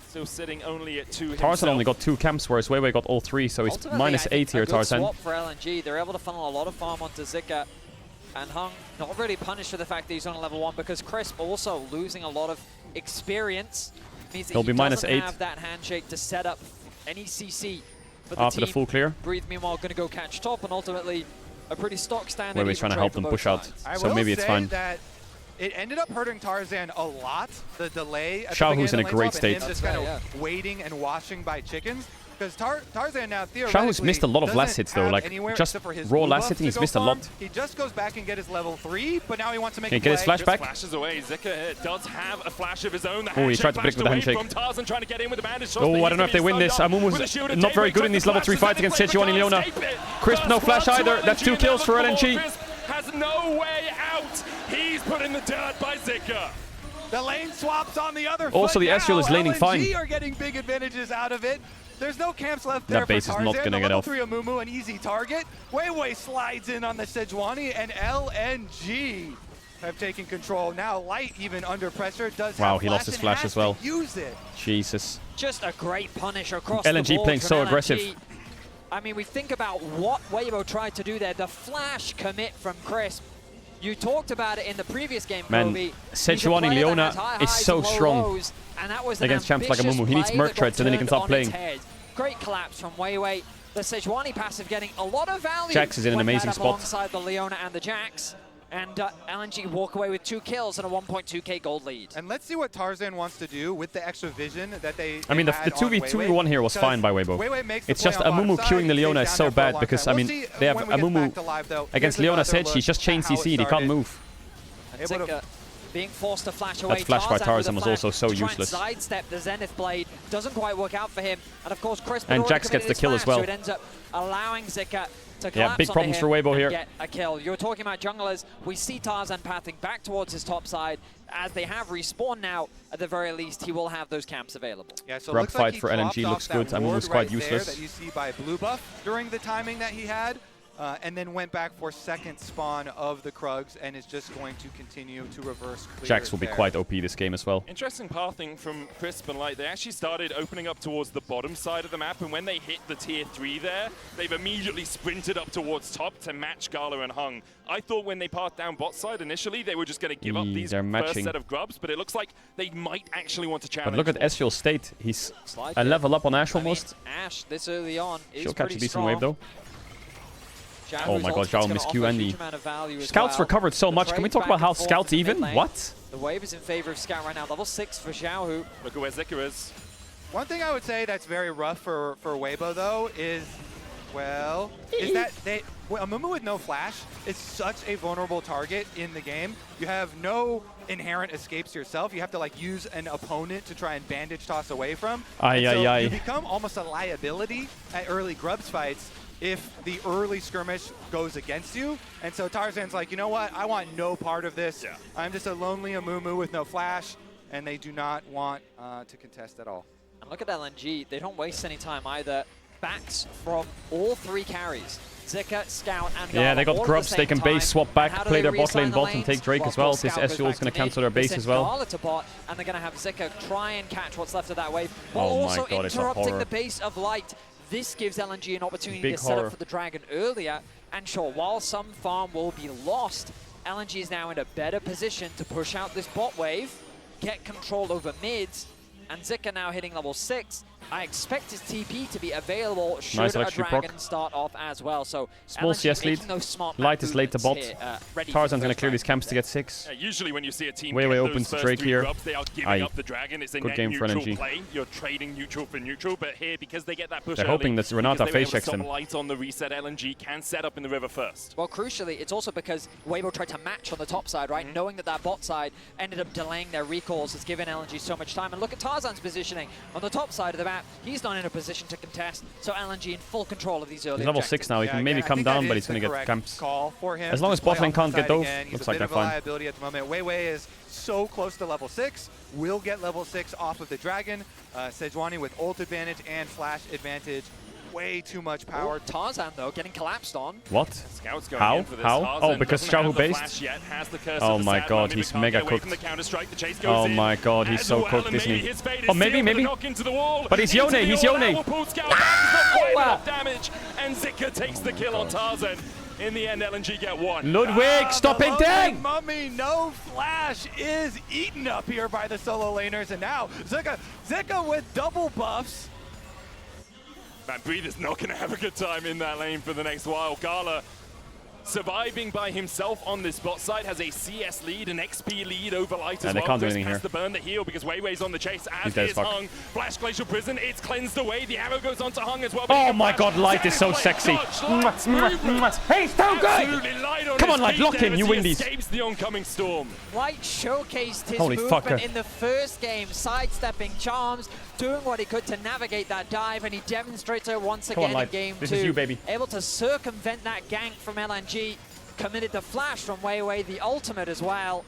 Still sitting only at 2. Tarzan only got 2 camps, whereas Weiwei got all 3, so he's -8 here. Tarzan. Swap for LNG. They're able to funnel a lot of farm onto Zika, and Hung not really punished for the fact that he's on level 1 because Crisp also losing a lot of experience means that he doesn't have that handshake to set up any CC. After the full clear. Breathe, meanwhile, going to go catch top, and ultimately a pretty stock standard. Weiwei's trying to help them push out, so maybe it's fine. That it ended up hurting Tarzan a lot, the delay. Xiaohu's in a great state. Just kind of waiting and watching by chickens. Because Tarzan now theoretically Xiaohu's missed a lot of last hits though, like just raw last hitting, he's missed a lot. He just goes back and get his level 3, but now he wants to make a play. Get his flash back? Flashes away. Zika does have a flash of his own. Oh, he tried to break with the handshake. Tarzan trying to get in with the bandage. Oh, I don't know if they win this. Amumu's not very good in these level 3 fights against Sejuani Leona. Crisp no flash either. That's 2 kills for LNG. Has no way out. He's put in the dirt by Zika. The lane swaps on the other also, the Ezreal is laning fine. LNG are getting big advantages out of it. There's no camps left there. That base for is Tarzan. not going to get off. Level 3 Amumu, an easy target. Weiwei slides in on the Sejuani, and LNG have taken control. Now Light, even under pressure, does wow, he lost his flash as well. Use it. Jesus. Just a great punish across LNG the board playing so LNG. aggressive. I mean, we think about what Weibo tried to do there. The flash commit from Crisp. You talked about it in the previous game, man. Kobe. Sejuani Leona is so strong against champs like Amumu. He needs Merc Treads and then he can start playing. Great collapse from Weiwei. The Sejuani passive getting a lot of value. Jax is in an amazing spot. Alongside the Leona and the Jax. And LNG walk away with 2 kills and a 1.2k gold lead. And let's see what Tarzan wants to do with the extra vision that they I mean, the 2v1 here was fine by Weibo. It's just Amumu queuing the Leona is so bad because, I mean, they have Amumu against Leona Sedge. He's just chain CC'd. He can't move. being forced to flash away. That flash by Tarzan with was a also so to try and useless. sidestep the Zenith Blade. Doesn't quite work out for him. And of course, Chris And Jax gets the kill as well. So it ends up allowing Zika to Yeah, big problems for Weibo here. Get a kill. You're talking about junglers. We see Tarzan pathing back towards his top side. As they have respawned now, at the very least, he will have those camps available. Yeah, so Grab looks fight like he for LNG dropped looks off that good. I mean, it ward was quite right useless. there that you see by Blue Buff during the timing that he had. And then went back for second spawn of the Krugs and is just going to continue to reverse clear. Jax will be quite OP this game as well. Interesting pathing from Crisp and Light. They actually started opening up towards the bottom side of the map, and when they hit the tier 3 there, they've immediately sprinted up towards top to match Gala and Hung. I thought when they pathed down bot side initially, they were just going to give up these first set of grubs, but it looks like they might actually want to challenge. But look at Ezreal's state. He's a level up on Ashe almost. Ashe, this early on, is She'll catch a pretty decent strong. wave though. Oh my god, Zhao missed Q and E. Scouts Scouts recovered so much. Can we talk about how Scouts even? What? The wave is in favor of Scout right now. Level 6 for Xiaohu. Look at where Zika is. One thing I would say that's very rough for Weibo though is, well, is that Amumu with no flash is such a vulnerable target in the game. You have no inherent escapes yourself. You have to like use an opponent to try and bandage toss away from. You become almost a liability at early grubs fights if the early skirmish goes against you. And so Tarzan's like, you know what? I want no part of this. Yeah. I'm just a lonely Amumu with no flash, and they do not want to contest at all. And look at LNG. They don't waste any time either. Backs from all three carries. Zika, Scout, and Yeah, they got all grubs. They can base, swap back, play their bot lane bot, and take Drake as well. This Ezreal is going to cancel their base as well. Gala to bot, and they're going to have Zika try and catch what's left of that wave, but Oh my also god, it's a interrupting horror. the base of Light. This gives LNG an opportunity Big to set horror. up for the Dragon earlier. And sure, while some farm will be lost, LNG is now in a better position to push out this bot wave, get control over mids, and Zika now hitting level 6. I expect his TP to be available should Nice a electric Dragon proc. start off as well. So Small LNG CS lead. making those smart Light is late to bot. movements here, ready for Tarzan's the going to first clear these Dragon. camps to get 6. Usually when you see a team Way get those opens to first Drake 3 here. grubs, they are giving Aye. up the Dragon. It's a Good net game for neutral LNG. play. You're trading neutral for neutral, but here, because they get that push They're early, hoping that Renata because they were face able to checks stop them. Light on the reset, LNG can set up in the river first. Well, crucially, it's also because Weibo tried to match on the top side, right? Knowing that that bot side ended up delaying their recalls has given LNG so much time. And look at Tarzan's positioning. On the top side of the map, he's not in a position to contest, so LNG in full control of these early He's level objectives. 6 now. He can maybe come down, but he's going to get camps. Call for him As long to as play bot lane off the can't get side those, again. He's looks a like bit they're of a fine. liability at the moment. Weiwei is so close to level 6. Will get level 6 off of the Dragon. Sejuani with ult advantage and flash advantage. Way too much power. Tarzan, though, getting collapsed on. What? Scouts going How? in for this. How? Tarzan Oh, because doesn't have Xiaohu the based? flash yet, has the curse Oh of the my sad god, moment, he's but can't mega get away from cooked. the counter-strike. The chase goes Oh in my god, he's as so well, cooked, and isn't maybe he? his fate is Oh, maybe, sealed with a maybe. knock into the wall. But he's Into Yone, the he's wall. Yone. That will pull Scout back. He's not quite enough damage, and Zika takes the kill on Tarzan. In the end, LNG get 1. Ludwig, stop it, dang! Mummy, no flash is eaten up here by the solo laners, and now Zika with double buffs. Man, Breather's not going to have a good time in that lane for the next while. Gala surviving by himself on this bot side, has a CS lead, an XP lead over Light as And they well. can't do Chris anything has here. to burn the heal because Weiwei's on the chase, as He's dead as is fuck. Hung. Flash Glacial Prison, it's cleansed away. The arrow goes on to Hung as well. but he Oh can my flash. god, Light is so Dodge, sexy. Light's movement. He's so good! Absolutely Light on Come his on, Light, feet lock there in, as you he win these. escapes the oncoming storm. Light showcased his Holy movement fucker. in the first game, sidestepping charms, doing what he could to navigate that dive, and he demonstrates it once Come on, again in Light. game 2. This is you, baby. Able to circumvent that gank from LNG, committed the flash from Weiwei, the ultimate as well.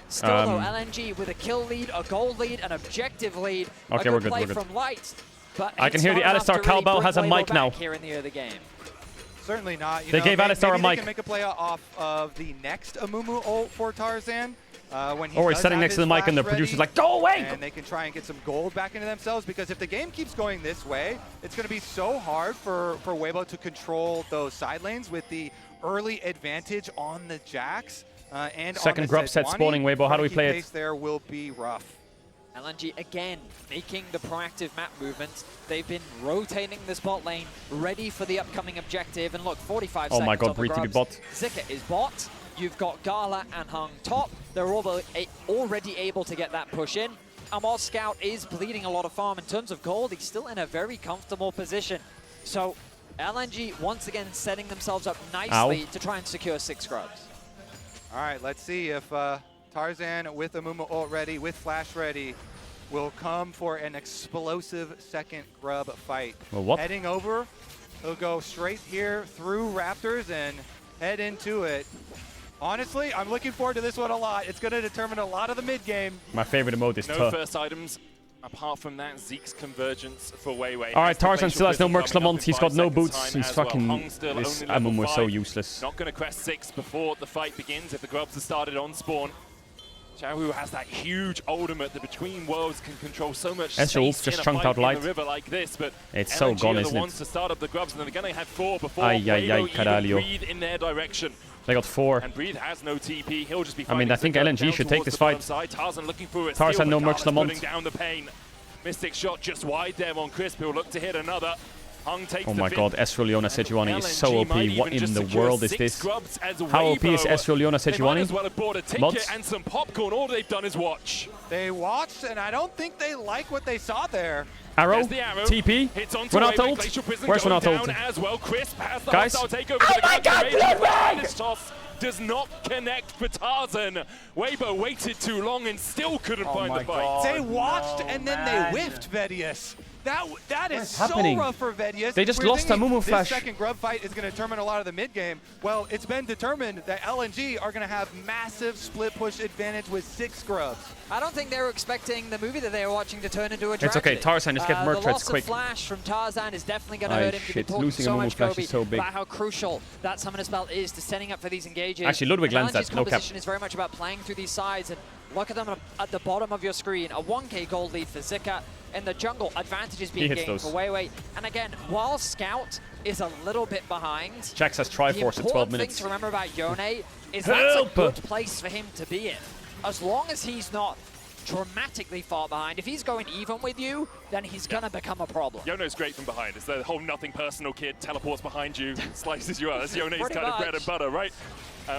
Still though, LNG with a kill lead, a gold lead, an objective lead. Okay, a we're good good, play we're good. from Light. But I can it's hear the not enough Alistar to really cowbell bring has a Weibo mic now. back here in the early game. Certainly not. You They know, gave Alistar a maybe they mic. can make a play off of the next Amumu ult for Tarzan. When he Or he's does sitting have next to his the mic and the flash producer's ready, like, go away! And they can try and get some gold back into themselves, because if the game keeps going this way, it's going to be so hard for Weibo to control those side lanes with the early advantage on the Jax. And Second on the grub set Sejuani. spawning, Weibo. How do we Trying to play keep it? pace there will be rough. LNG again making the proactive map movements. They've been rotating this bot lane, ready for the upcoming objective. And look, 45 Oh seconds my god, on the Bree to be grubs. bot. Zika is bot. You've got Gala and Hung top. They're already able to get that push in. And while Scout is bleeding a lot of farm in terms of gold, he's still in a very comfortable position. So LNG once again setting themselves up nicely to try and secure 6 grubs. All right, let's see if Tarzan with Amumu ult ready, with flash ready, will come for an explosive second grub fight. Well, what? Heading over, he'll go straight here through Raptors and head into it. Honestly, I'm looking forward to this one a lot. It's going to determine a lot of the mid game. My favorite emote is No Tuh. first items. Apart from that, Zeke's convergence for Weiwei. All right, Tarzan still has no Mercs Lamont. He's got no boots. He's fucking... This Amumu is so useless. Not going to crest 6 before the fight begins if the grubs have started on spawn. Xiaohu has that huge ultimate that between worlds can control so much space just in a chunked fight out light. in the river like this, but It's so LNG gone, are isn't the it? ones to start up the grubs, and they're going to have 4 before Ay, Weibo Caralho. even breathe in their direction. They got 4. And Breathe has no TP. He'll just be I mean, I think fighting LNG should take this fight. Tarzan looking for a Tarzan steal, no but Mercs Garland's Lamont. putting down the pain. Mystic shot just wide there on Crisp. He'll look to hit another. Hung takes Oh the my fifth. god, Esroliona Sejuani is so LNG OP. might What even in just the secure world is 6 this? grubs as How OP is Weibo. Esroliona They might as Sejuani? well have bought a ticket Mods? and some popcorn. All they've done is watch. They watched, and I don't think they like what they saw there. Arrow, There's the arrow. TP, Hits onto Renata Weibo. ult. Glacial Prison Where's going Renata ult? down as well. Crisp has the Guys? hostile takeover. Oh for the my god, Rage. Blue Rag! This toss does not connect for Tarzan. Weibo waited too long and still couldn't find the fight. They watched and then they whiffed Vedius. That is so happening? rough for Vedius. They just We're lost thinking Amumu Flash. This second grub fight is going to determine a lot of the mid game. Well, it's been determined that LNG are going to have massive split push advantage with 6 grubs. I don't think they were expecting the movie that they were watching to turn into a tragedy. It's okay, Tarzan, just get Merc The Treads loss quick. of Flash from Tarzan is definitely going to Aye, hurt him. You've been shit, talking losing so Amumu much, Flash Kobe, is so big. about how crucial that summoner spell is to setting up for these engages. Actually, Ludwig lands LNG's that, no cap. composition is very much about playing through these sides, and look at them at the bottom of your screen. A 1k gold lead for Zika. In the jungle, advantages being hits gained those. for Weiwei. And again, while Scout is a little bit behind, Jax has Triforce at 12 minutes. the important thing to remember about Yone is that's Help! a good place for him to be in. As long as he's not dramatically far behind, if he's going even with you, then he's going to become a problem. Yono's great from behind. It's the whole nothing personal kid, teleports behind you, slices you out. That's Yone's Pretty kind of bread much. and butter, right?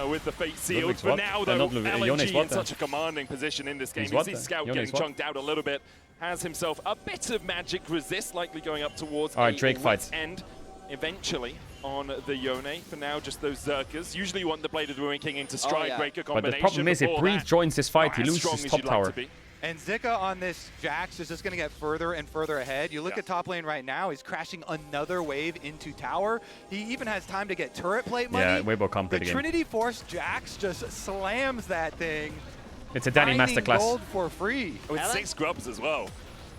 With the fate sealed. Ludwig's For what? now, Not though, Ludwig, LNG Yone's what in then? such a commanding position in this game. He's You what see then? Scout Yone's getting what? chunked out a little bit. Has himself a bit of magic resist, likely going up towards All right, a Drake wit's fights. end eventually on the Yone. For now, just those Zerkers. Usually you want the Blade of the Ruin King into Strike Breaker But combination. the problem is, if Before Breathe that, joins this fight, not he as loses strong his as top you'd like tower. to be. And Zika on this Jax is just going to get further and further ahead. You look at top lane right now, he's crashing another wave into tower. He even has time to get turret plate money. Yeah, Weibo can't play The the game. Trinity Force Jax just slams that thing. It's a Danny Finding masterclass. gold for free. With 6 grubs as well.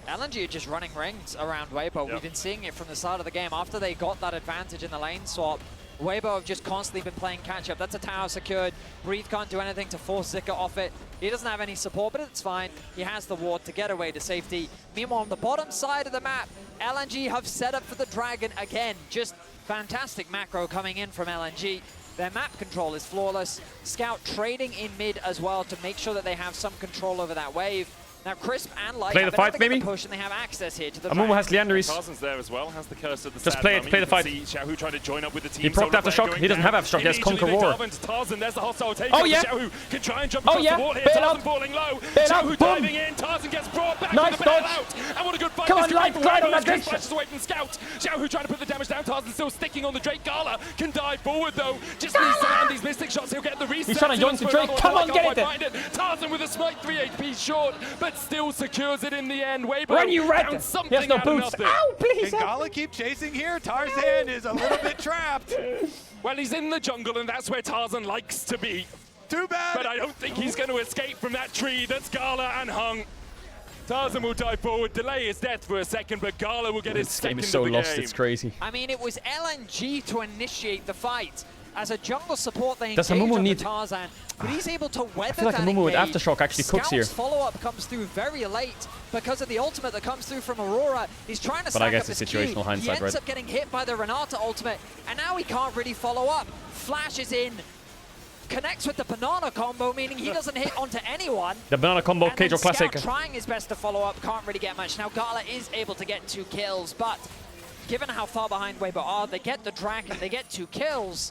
LNG are just running rings around Weibo. Yep. We've been seeing it from the start of the game. After they got that advantage in the lane swap, Weibo have just constantly been playing catch-up. That's a tower secured. Breathe can't do anything to force Zika off it. He doesn't have any support, but it's fine. He has the ward to get away to safety. Meanwhile, on the bottom side of the map, LNG have set up for the Dragon again. Just fantastic macro coming in from LNG. Their map control is flawless. Scout trading in mid as well to make sure that they have some control over that wave. Now, Crisp and Light Play have the been fight, able to get the maybe? push, and they have access here to the Amumu Dragon. has Leanderis. Tarzan's there as well, has the curse of the Just sad play it, mummy. play the You can fight. see Xiaohu trying to join up with the team. He procced Solar Aftershock. Flare going He doesn't have down. Aftershock, he has Immediately Conquer they Roar. dive into Tarzan, there's the hostile takeover. Oh, yeah. Xiaohu can try and jump Oh, across yeah. the wall here. Bail Tarzan out. falling low. Bail Xiaohu out. diving in. Tarzan gets brought back Nice with the bail dodge. out. And what a good fight. Come this on, is Light, for glide on Weibo that as Chris bitch. flashes away from Scout. Xiaohu trying to put the damage down. Tarzan still sticking on the Drake. Gala can dive forward though. Just needs to land these mystic shots. He'll get the reset. He's trying to yoink the Drake. Come on, get it then. Tarzan with a smite 3 HP short, but still secures it in the end. Weibo Run, you rat. found something He has no out of boots. nothing. Ow, please. Can Gala keep chasing here? Tarzan is a little bit trapped. Well, he's in the jungle, and that's where Tarzan likes to be. Too bad. But I don't think he's going to escape from that tree. That's Gala and Hung. Tarzan will dive forward, delay his death for a second, but Gala will get his This game second is so of the lost, game. it's crazy. I mean, it was LNG to initiate the fight. As a jungle support, they Does engage Amumu on need- the Tarzan, but he's able to weather I feel like that Amumu with engage. Aftershock actually cooks here. Scout's follow-up comes through very late because of the ultimate that comes through from Aurora. He's trying to But I stack guess up it's his situational Q. hindsight, He ends right? up getting hit by the Renata ultimate, and now he can't really follow up. Flash is in, connects with the banana combo, meaning he doesn't hit onto anyone. The banana combo, And then Caedrel Classic. Scout trying his best to follow up, can't really get much. Now Gala is able to get 2 kills, but given how far behind Weibo are, they get the Dragon, they get 2 kills.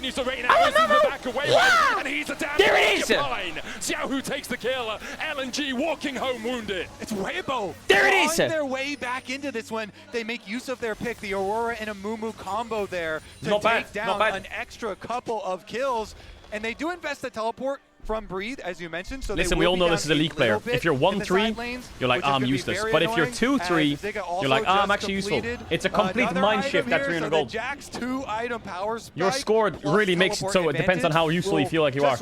continues to rain arrows into the back of Weibo, and he's a damn There it is! Xiaohu takes the kill. LNG walking home wounded. It's Weibo. There it is! On their way back into this one, they make use of their pick, the Aurora and a Mumu combo there to Not bad, take down not bad. an extra couple of kills. And they do invest the teleport from Breathe, as you mentioned. So Listen, we all know this is a League player. If you're 1-3, you're like, I'm useless. But if you're 2-3, you're like, I'm actually useful. It's a complete mind shift, that 300 gold. Jack's 2-item power spike Your score really makes it so it depends on how useful you feel like you are.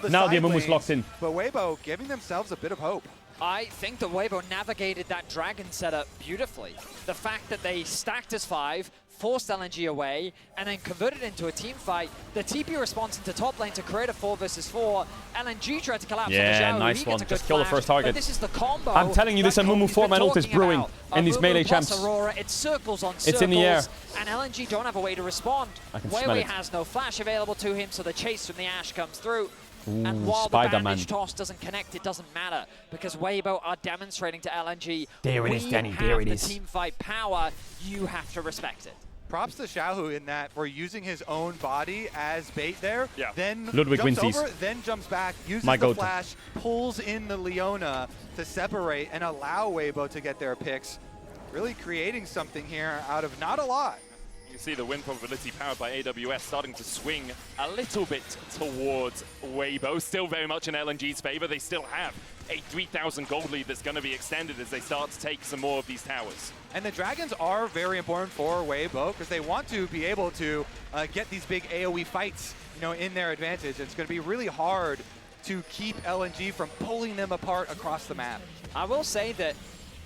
Now the Amumu's locked in. But Weibo giving themselves a bit of hope. I think that Weibo navigated that dragon setup beautifully. The fact that they stacked as 5, forced LNG away, and then converted into a team fight. The TP response into top lane to create a 4 versus 4. LNG tried to collapse on the Xiao. Nice one. Just kill the first target. This is the combo. I'm telling you, this Amumu 4-man ult is brewing in these melee champs. Aurora, it circles on circles, it's in the air. And LNG don't have a way to respond. I can smell it. has no flash available to him, so the chase from the Ashe comes through. Ooh, and while the Spider-Man. bandage toss doesn't connect, it doesn't matter, because Weibo are demonstrating to LNG, There it is, Danny, there it is. the team fight power, you have to respect it. Props to Xiaohu in that for using his own body as bait there. Yeah. Then Ludwig jumps wins over, these. then jumps back, uses My the go-to. flash, pulls in the Leona to separate and allow Weibo to get their picks. Really creating something here out of not a lot. You can see the win probability powered by AWS starting to swing a little bit towards Weibo. Still very much in LNG's favor. They still have a 3,000 gold lead that's going to be extended as they start to take some more of these towers. And the Dragons are very important for Weibo because they want to be able to get these big AoE fights, in their advantage. It's going to be really hard to keep LNG from pulling them apart across the map. I will say that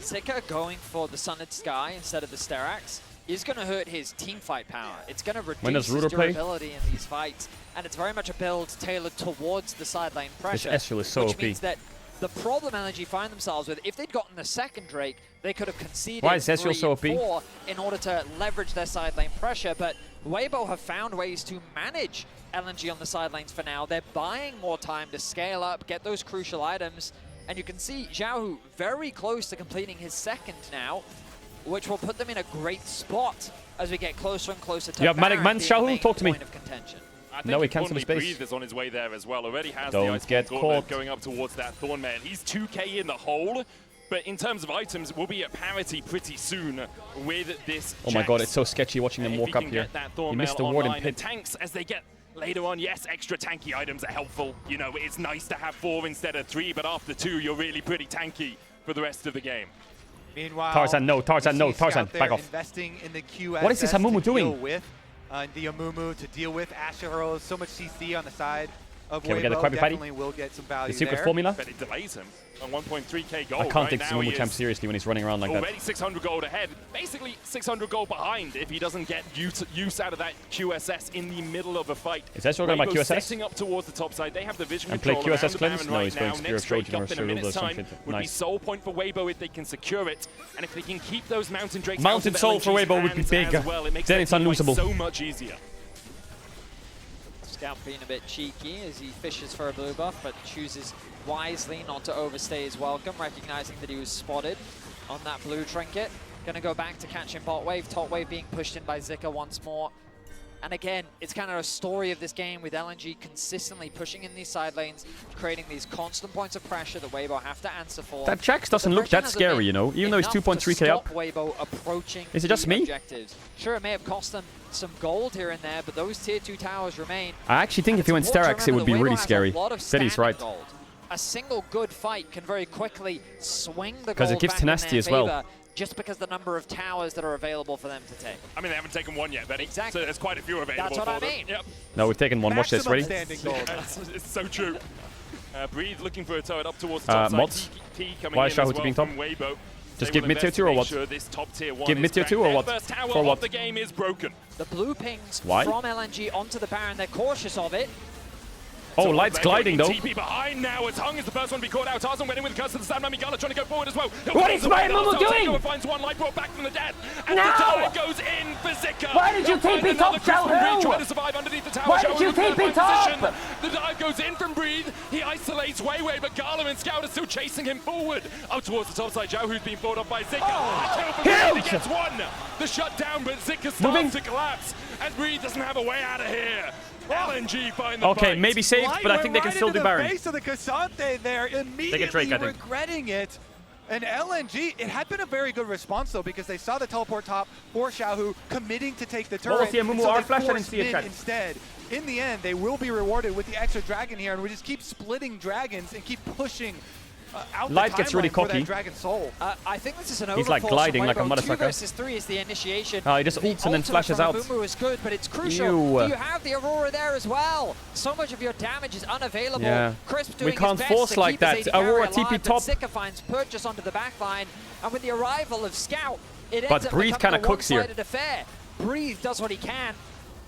Zika going for the Sunned Sky instead of the Sterax is going to hurt his team fight power. It's going to reduce his durability in these fights, and it's very much a build tailored towards the side lane pressure. This Ezreal is so which OP. means that the problem LNG find themselves with, if they'd gotten the second Drake, they could have conceded Why is 3 Ezreal so and OP? 4 in order to leverage their side lane pressure, but Weibo have found ways to manage LNG on the side lanes for now. They're buying more time to scale up, get those crucial items, and you can see Xiaohu very close to completing his second now, which will put them in a great spot as we get closer and closer to You have Manic Man, Xiaohu, talk to me. No, he cancelled his space. Breathe is on his way there as well. Already has Don't the ice get gauntlet caught. going up towards that Thornmail. He's 2k in the hole, but in terms of items, we'll be at parity pretty soon with this. Oh my god, it's so sketchy watching them If walk he up can here. get that He missed the Thornmail ward in online, pit. and tanks as they get later on, yes, extra tanky items are helpful. It's nice to have 4 instead of 3, but after 2, you're really pretty tanky for the rest of the game. Meanwhile, Tarzan, no, Tarzan, no, Tarzan, back off. Investing in the QSS What is this Amumu doing? The Amumu to deal with Ashe Arrows, so much CC on the side of Can we get the Weibo. Krabby Patty? Definitely will get some value The secret there. formula? But it delays him on 1.3k gold. I can't right take this now, he Amumu champ is seriously when he's running around like that. already 600 gold ahead, basically 600 gold behind if he doesn't get use out of that QSS in the middle of a fight. Is Ezreal going to buy Weibo QSS? setting up towards the top side. They have the vision And play control around QSS the cleanse? Baron No, right he's going now. Spear Next of Drake Trojan or up in a Cyril or minute's some time shit. would be Nice. soul point for Weibo if they can secure it. And if they can keep those Mountain Drakes Mountain out of Soul for LNG's Weibo would be hands big. as well, it makes Then their it's team fight unlosable. so much easier. Scout being a bit cheeky as he fishes for a blue buff, but chooses wisely not to overstay his welcome, recognizing that he was spotted on that blue trinket. Gonna go back to catching bot wave, top wave being pushed in by Zika once more. And again, it's kind of a story of this game with LNG consistently pushing in these side lanes, creating these constant points of pressure that Weibo have to answer for. That Jax doesn't look that scary, even though he's 2.3k up. Weibo approaching Is it just the me? objectives. Sure, it may have cost them some gold here and there, but those tier 2 towers remain. I actually think if he went Sterax, it would be really scary. Steady's right. Gold. A single good fight can very quickly swing the gold Because it gives back in tenacity their as well. favor, just because the number of towers that are available for them to take. I mean, they haven't taken one yet, Benny. Exactly. So there's quite a few available. That's what for I them. mean. Yep. No, we've taken one. Watch this, ready? Standing gold. It's so true. Breathe looking for a turret up towards the top side. Mods? T coming Why in is Xiaohu as well being top? from Weibo. Just They give will mid tier 2 or invest what? to make sure this top tier 1 Give is mid tier cracked. 2 or Their what? first tower For of what? the game is broken. The blue pings Why? from LNG onto the Baron, they're cautious of it. Oh, Light's gliding though. TP behind now as Hung is the first one to be caught out. Tarzan went in with the curse of the Sand Mamigala trying to go forward as well. What is my Mumu doing? Finds one light brought back from the dead. And No! the tower goes in for Zika. Why did you They'll find TP top, another crisp from Xiaohu? Breathe, trying to survive underneath the tower. Why did Xiaohu you looking for TP the top? position. The dive goes in from Breathe. He isolates Weiwei, but Garland and Scout are still chasing him forward. Up towards the top side. Xiaohu's being fought up by Zika. A kill for Breathe. He gets one. The shutdown, but Zika starts to collapse. And Breathe doesn't have a way out of here. LNG find the Okay, fight. maybe saved, but I think they can still do Baron. Face of the Cassante there, immediately Drake, I think. regretting it. And LNG, it had been a very good response though, because they saw the teleport top for Xiaohu committing to take the turret. We'll see a Mumu so R they flash, I didn't forced see a mid check. instead. In the end, they will be rewarded with the extra dragon here, and we just keep splitting dragons and keep pushing out Light the gets really timeline for cocky. that dragon soul. I think this is an He's like overforce gliding from like a Weibo. motherfucker. 2 versus 3 is the initiation. Oh, he just The ults and then ultimate flashes from out. Mumu is good, but it's crucial. Ew. You have the Aurora there as well. So much of your damage is unavailable. Yeah. Crisp We doing can't his best force to like keep his that. AD carry Aurora alive, TP but top. Zika finds purchase onto the backline, and with the arrival of Scout, it But ends up Breathe becoming kinda a cooks here. one-sided affair. Breathe does what he can,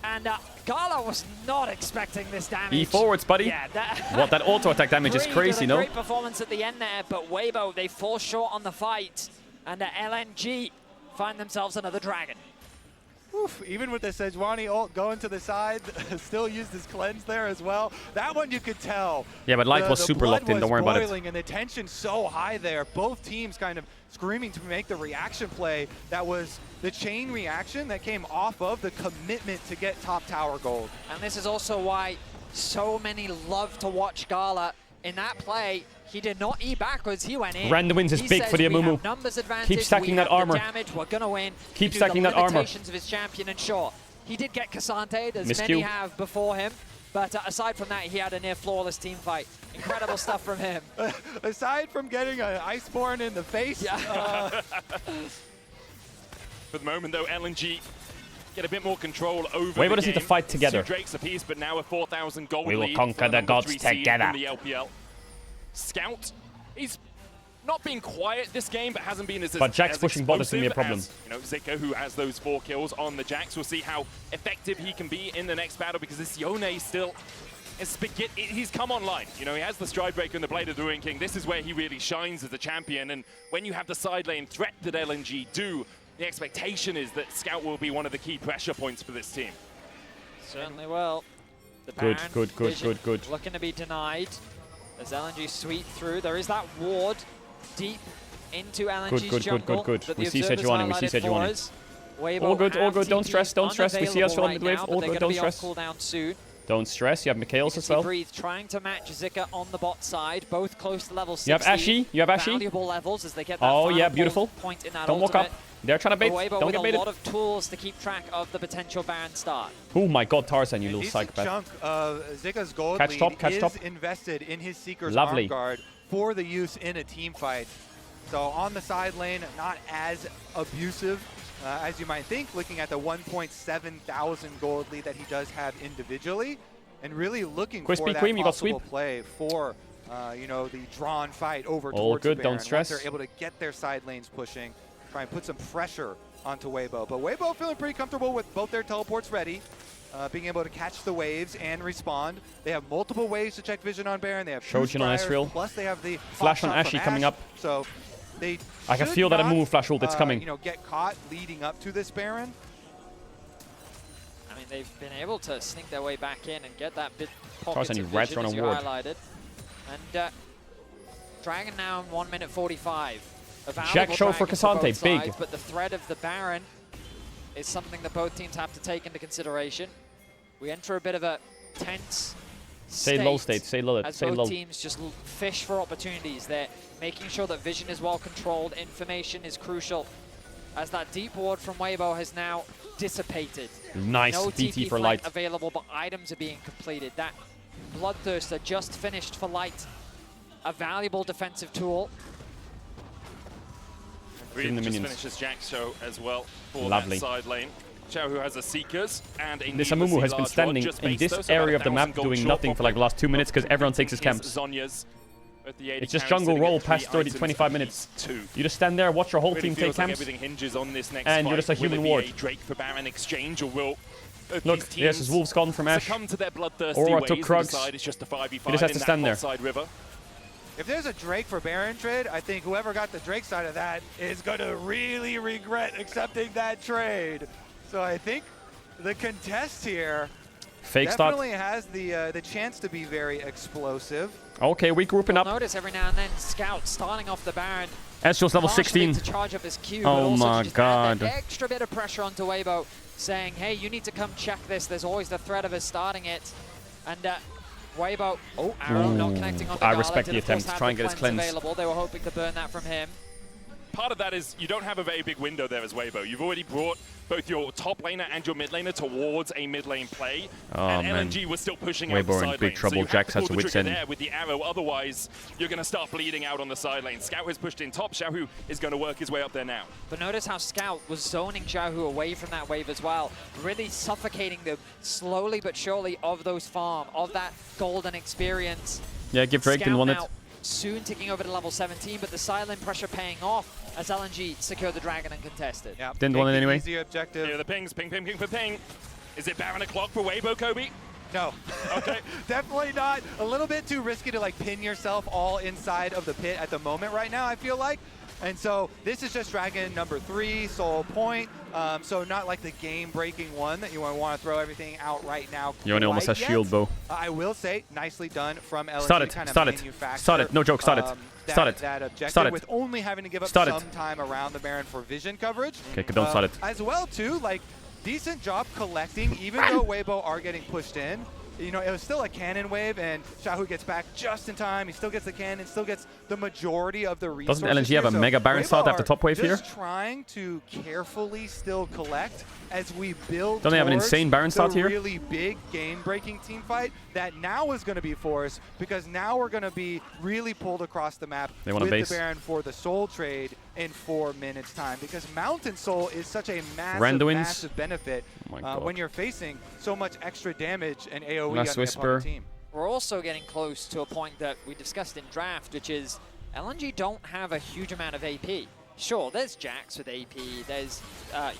and Gala was not expecting this damage. E forwards, buddy. Yeah, What, that auto attack damage is Breathe crazy, with a no? Great performance at the end there, but Weibo, they fall short on the fight, and LNG find themselves another dragon. Oof, even with the Sejuani ult going to the side, still used his cleanse there as well. That one you could tell. Yeah, but Light was the super blood locked in, was don't worry about it. boiling, and the tension so high there. Both teams kind of screaming to make the reaction play. That was the chain reaction that came off of the commitment to get top tower gold. And this is also why so many love to watch Gala. In that play, he did not E backwards, he went in. Random wins is He big says, for the "We Amumu. have numbers advantage, Keep stacking we that have the armor. damage, we're gonna win." Keep He knew stacking the that armor. limitations of his champion, and sure, he did get Cassante, as Miscue. many have before him. But aside from that, he had a near flawless team fight. Incredible stuff from him. Aside from getting an Iceborne in the face, For the moment, though, LNG get a bit more control over Weibo the just need to game. fight together. 2 Drakes apiece, but now a 4,000 gold We will lead conquer for the number gods 3 seed together. in the LPL. Scout, he's not been quiet this game, but hasn't been as But Jax as pushing bot is gonna be a problem. as, you know, Zika, who has those 4 kills on the Jax. We'll see how effective he can be in the next battle, because this Yone still is he's come online. You know, he has the Stride Breaker and the Blade of the Ruin King. This is where he really shines as a champion, and when you have the side lane threat that LNG do, the expectation is that Scout will be one of the key pressure points for this team. Certainly will. The Good, Baron good, good, vision good, good. Looking to be denied as LNG sweep through. There is that ward deep into LNG's jungle. Good. that We the see observers Sejuani, we see highlighted for Sejuani. us. Weibo All good, all have good. Don't TP stress, don't stress. We see us unavailable on mid wave. right now, All but they're good, gonna don't be off stress. cooldown soon. Don't stress. You have Mikhails as well. Breathe trying to match Zika on the bot side, both close to level 60. You have Ashy. You have Ashy. Valuable levels as they get that Oh, final yeah, beautiful. point in that Don't walk ultimate. up. They're trying to bait. Weibo Don't with get a baited. lot of tools to keep track of the potential Baron start. Oh my god, Tarzan, you A little decent psychopath. chunk of Zika's gold Catch lead top, catch is top. invested in his Seeker's Lovely. arm guard for the use in a team fight. So on the side lane, not as abusive as you might think, looking at the 1.7 thousand gold lead that he does have individually, and really looking Crispy for that Cream, you got possible sweep. play for you know, the drawn fight over All towards good, the don't Baron. stress. Once they're able to get their side lanes pushing, try and put some pressure onto Weibo. But Weibo feeling pretty comfortable with both their teleports ready, being able to catch the waves and respond. They have multiple ways to check vision on Baron. They have two Shojin on Scryers, Ezreal. plus they have the Flash hot on shot Ashy from coming Ashe. up. So they I can should feel that a not, Mumu flash ult. It's coming. You know, get caught leading up to this Baron. I mean, they've been able to sneak their way back in and get that bit pocket Tarzan, of you rats vision, are on as a you ward. highlighted. And Dragon now in 1 minute 45. A Jack valuable show for Dragon Cassante, both big. sides, but the threat of the Baron is something that both teams have to take into consideration. We enter a bit of a tense Stay low state, stay low, as stay both low. teams just fish for opportunities. They're making sure that vision is well controlled, information is crucial, as that deep ward from Weibo has now dissipated. Nice no BT TP for flank Light. available, but items are being completed. That Bloodthirster just finished for Light. A valuable defensive tool. Give him the just minions. finishes Jack's show as well for Lovely. that side lane. Xiao, who has a Seekers and a This needlessly Amumu has been large standing one, just in based this though, so area about of the 1,000 map gold doing short, nothing for like the last 2 minutes because everyone takes his camps. Zonya's at the AD It's just carry, jungle sitting at roll 3 past 30, items 25 of minutes. two. You just stand there, watch your whole Really team take feels like camps. everything hinges on this next And fight. you're just a Will human it be ward. a Drake for Baron exchange, or will Look, these yes, teams his Wolf's gone from Ashe. succumb to their bloodthirsty Aurora ways took and Krugs. decide it's just a 5v5 He just has in to that stand there. side river? If there's a Drake for Baron trade, I think whoever got the Drake side of that is going to really regret accepting that trade. So I think the contest here Fake start. definitely has the chance to be very explosive. Okay, we grouping up. Notice every now and then Scout starting off the Baron. Ezreal's level partially 16. to charge up his Q, but Oh also my to just add that god. extra bit of pressure onto Weibo. saying, hey, you need to come check this. There's always the threat of us starting it. And Weibo, arrow not connecting on the I Gala. respect the Did, of course, attempt. have Try and the get his cleanse cleanse. available. They were hoping to burn that from him. Part of that is you don't have a very big window there as Weibo. You've already brought both your top laner and your mid laner towards a mid lane play. Oh, and man. LNG was still pushing out the Weibo side in big lane. trouble. So you Jax have has to a pull the wits trigger end. there with the arrow. Otherwise, you're going to start bleeding out on the side lane. Scout has pushed in top. Xiaohu is going to work his way up there now. But notice how Scout was zoning Xiaohu away from that wave as well, really suffocating them slowly but surely of those farm, of that golden experience. Yeah, give Drake, didn't want it. Now soon ticking over to level 17, but the silent pressure paying off as LNG secured the dragon and contested. Yeah, Didn't want it anyway. Easy objective. Here are the pings. Ping, ping, ping for ping. Is it Baron o'clock for Weibo, Kobe? No. Okay. Definitely not. A little bit too risky to like pin yourself all inside of the pit at the moment right now, I feel like. And so this is just Dragon number 3, Soul Point. So not like the game-breaking one that you want to throw everything out right now. Yone almost has shield, Bo. I will say, nicely done from LNG. Start it, kind of start it, manufacture, start it. No joke, start it. Start it. That objective Start it. with only having to give up Start it. some time around the Baron for vision coverage. Okay, don't start it. As well, too, like, decent job collecting, even though Weibo are getting pushed in. You know, it was still a cannon wave, and Xiaohu gets back just in time. He still gets the cannon, still gets the majority of the resources. Doesn't LNG have a here. mega Baron Weibo start after are top wave here? just trying to carefully still collect as we build Don't they have an towards insane Baron start the here? really big game-breaking team fight that now is going to be forced, because now we're going to be really pulled across the map They want a with base. the Baron for the soul trade in 4 minutes time, because Mountain Soul is such a Randuin's. massive benefit Oh my God. when you're facing so much extra damage and AoE Last on the Whisper. opponent team. We're also getting close to a point that we discussed in draft, which is LNG don't have a huge amount of AP. Sure, there's Jax with AP, there's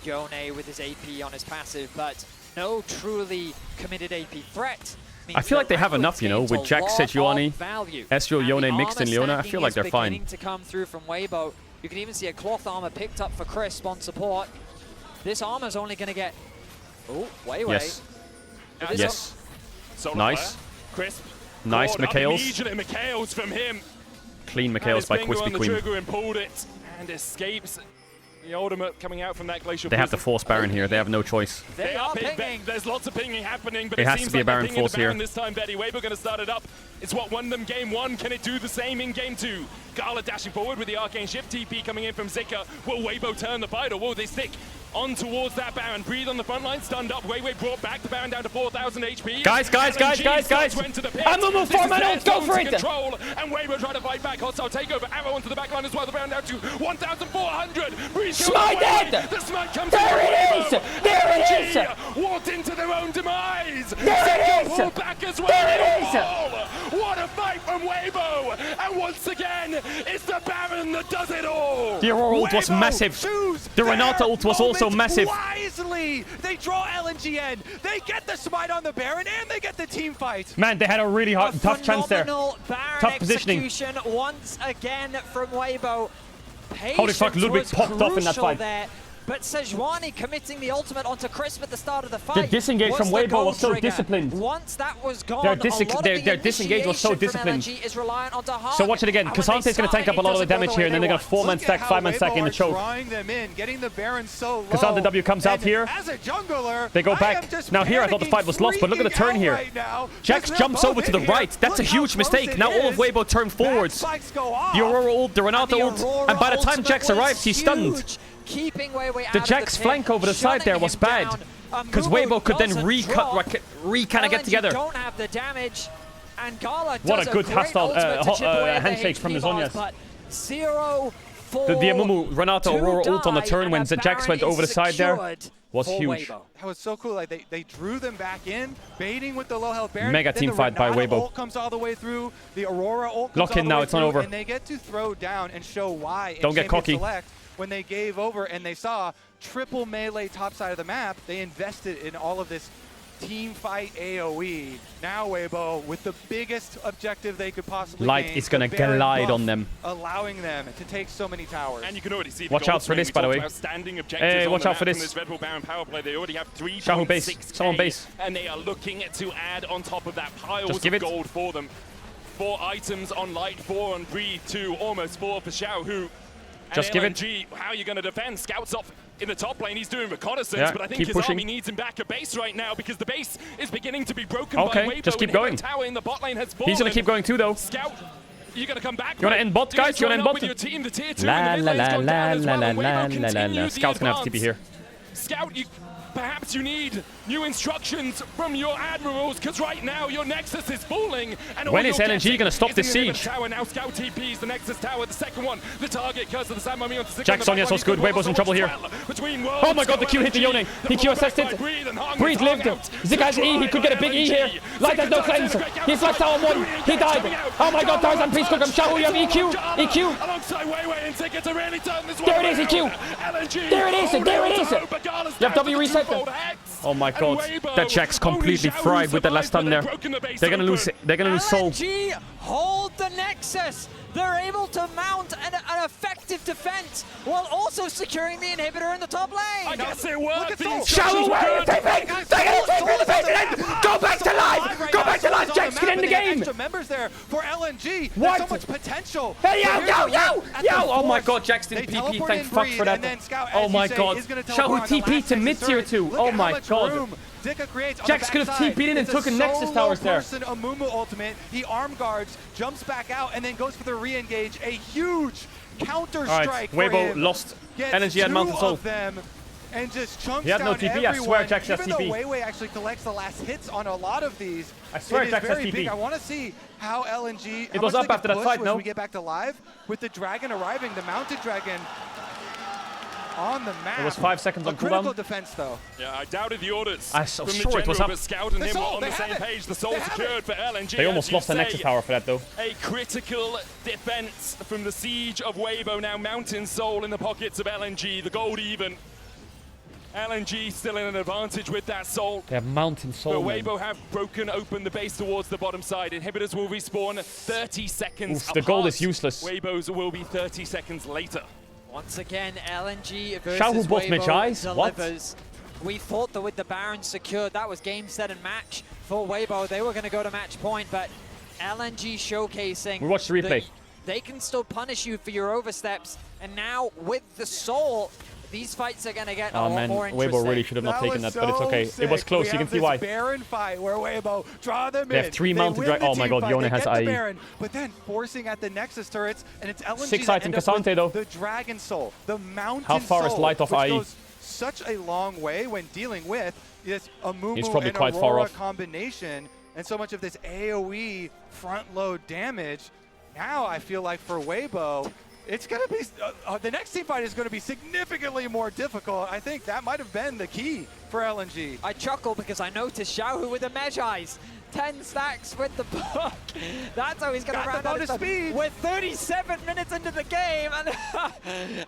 Yone with his AP on his passive, but no truly committed AP threat. I feel like they have enough, you know, with Jax, Sejuani, Ezreal, Yone mixed in Leona. I feel like they're fine. To come through from Weibo. You can even see a cloth armor picked up for Crisp on support. This armor's only going to get... Oh, way. Yes. Yes. Nice. Crisp. Nice, Caught up Mikhails. Immediately, Mikhails from him. Clean And Mikhails his by finger Quispy on the Queen. trigger and pulled it and escapes. The ultimate coming out from that glacial. They have to prison. force Baron here. They have no choice. They are pinging. There's lots of pinging happening, but It it, has seems to be a like they're Baron pinging force the Baron here. this time. Betty Weibo going to start it up. It's what won them game 1. Can it do the same in game 2? Gala dashing forward with the arcane shift. TP coming in from Zika. Will Weibo turn the fight, or will they stick on towards that Baron? Breathe on the front line, stunned up. Weibo brought back the Baron down to 4,000 HP. Guys. Went to the pit. I'm moving for man. Let's go for it. Control, and Weibo trying to fight back. Hostile takeover. Arrow onto the back line as well. The Baron down to 1,400. Breathe Smite it! The smite comes There in. it is! There it is! LNG walked into their own demise. There it is! Pulled back as well. There it is! Oh, what a fight from Weibo! And once again, it's the Baron that does it all. The Aurora ult was Weibo massive. choose The Renata their ult was also moment massive. Wisely, they draw LNG in. They get the smite on the Baron, and they get the team fight. Man, they had a really hard, tough chance there. Phenomenal Baron Tough positioning. execution once again from Weibo. Holy fuck, Patience Ludwig was popped off in that crucial fight. there, but Sejuani committing the ultimate onto Crisp at the start of the fight. The disengage was from the Weibo goal was so trigger. disciplined. Once that was gone, Their a lot of the disengage was so initiation from disciplined. LNG is reliant on Tahar. So watch it again. And when they Kasante's going to tank start, up a lot of the it doesn't damage go here, and then they're going way to 4-man stack, 5-man stack in the choke. Drawing them in, getting the Baron so low. Kasante W comes out And here. As a jungler, They go I am back. just Now here I thought the fight was lost, but look at the turn freaking here. out right now, Jax 'cause jumps they're over to both the in right. here. That's a Look how huge close mistake. it Now all of is. Weibo turn forwards. Spikes go off. The Aurora ult, the Renata And the ult, Aurora and by the time ultimate Jax was arrives, he's stunned. huge, keeping Weiwei out The of Jax pit, flank over the side there shutting was him bad. down. Because Mumu Weibo could then doesn't kind of get LNG together. don't have the damage, and Gala What does a good great hostile ultimate to chip away at the handshakes from the HP bars, Zhonya's. but 0 for The Amumu Renata to Aurora ult on the die, turn and when a the Jax Baron went over the is side there secured was for huge. Weibo. That was so cool. Like they drew them back in, baiting with the low health Baron. Mega Then team the fight by Renata Weibo. ult comes all the way through. The Aurora ult comes Lock all in the now, way it's not through, over. And they get to throw down and show why. in Don't get Champion cocky. Select, when they gave over and they saw triple melee top side of the map, they invested in all of this team fight AoE. Now Weibo, with the biggest objective they could possibly Light gain, is going to the Baron glide buff, on them. allowing them to take so many towers. And you can already see the Watch gold out for swing. this, We by the talked way. about standing objectives Hey, on watch the out for map from this. Red Bull Baron power play. They already have 3.6K. Xiaohu base. Someone base. And they are looking to add on top of that piles Just give of it. gold for them. 4 items on Light, 4 on Breathe, 2, almost 4 for Xiaohu. Just and give it. LNG, how are you going to defend? Scouts off in the top lane. He's doing reconnaissance, Yeah, but I think keep his pushing. army needs him back at base right now because the base is beginning to be broken Okay, by Weibo. just keep and going. Tower in the bot lane has fallen. He's gonna keep going too, though. Scout, you're gonna come back. You wanna end bot, guys? You wanna end bot? With your team, the tier 2 La and the la mid la lane's gone la down as la well, la and Weibo la la la continues la. the Scout's gonna have to TP advance. here. Scout, perhaps you need new instructions from your admirals, because right now your Nexus is falling. And When all is you're LNG getting gonna stop is this the inhibitor siege? Tower. Now Scout TPs the Nexus Tower, the second one. The target, curse of the Sand Mummy on the Jack Sonya's also good. Weibo's in trouble here. Oh my god, the Q hit the Yone. He Q assisted. Breed lived. Zika has E. He could get a big E here. Light has no cleanse. He flashed out on one. He died. Oh my god, Tarzan, please cook him. Shahu, you have EQ. EQ. There it is, EQ. There it is. There it is. You have W reset. Oh my god, that Jack's completely fried with that last stun there. They're gonna lose. They're gonna lose soul. LNG hold the Nexus. They're able to mount an effective defense while also securing the inhibitor in the top lane. I guess it worked. Shahu, where are you TPing? They're gonna TP the base and then go back to life. Go back to life. Jack's getting in the game. Extra members there for LNG. What? There's so much potential. Hey, yo! Oh my god, Jack's didn't PP. Thank fuck for that. Oh my god. Shahu TP to mid tier 2. Oh my god. Jax could have TP'd in and took a Nexus Towers there. Amumu ultimate. He arm guards, jumps back out, and then goes for the re-engage. A huge counter strike. Alright, Weibo lost energy and Mountain Soul. And just chunks He had no down TP. I swear Jax has Even though TP. Weiwei actually collects the last hits on a lot of these, I swear it is Jax has very TP. big. I want to see how LNG. It was up after that fight, no? We get back to live with the dragon arriving, the mounted dragon on the map. It was 5 seconds on critical cooldown. defense though. Yeah, I doubted the orders. I saw from the sure it was general, up. but Scout and The him were soul, on they the same have it. page. The soul They have secured for LNG. They almost as you lost the say. Nexus Tower for that though. A critical defense from the siege of Weibo. Now Mountain Soul in the pockets of LNG. The gold even. LNG still in an advantage with that soul. They have Mountain Soul. But Weibo have broken open the base towards the bottom side. Inhibitors will respawn 30 seconds Oof, the gold apart. is useless. Weibo's will be 30 seconds later. Once again, LNG versus Shahu bought Weibo Mejai's? What? delivers. We thought that with the Baron secured, that was game, set, and match for Weibo. They were going to go to match point, but LNG showcasing. We watched the replay. They can still punish you for your oversteps, and now with the soul, these fights are going to get a Oh lot man, more interesting. Weibo really should have not taken that, was but it's so okay. It was sick. close, We you can have see this why. Baron fight where Weibo draw them They in. have 3 They mounted win dragons. the Oh my team god, fight, Yone they has get the IE. Baron, but then forcing at the Nexus turrets, and it's LNG 6 that item end up with Cassante though. the Dragon Soul, the Mountain How far is Soul, Light off which IE? goes such a long way when dealing with this Amumu He's probably and quite far Aurora off. combination, and so much of this AoE front load damage. Now I feel like for Weibo, it's going to be, the next team fight is going to be significantly more difficult. I think that might have been the key for LNG. I chuckle because I noticed Shahu with the Mejai's. 10 stacks with the book. That's how he's going to Got round the out bonus his speed. We're 37 minutes into the game, and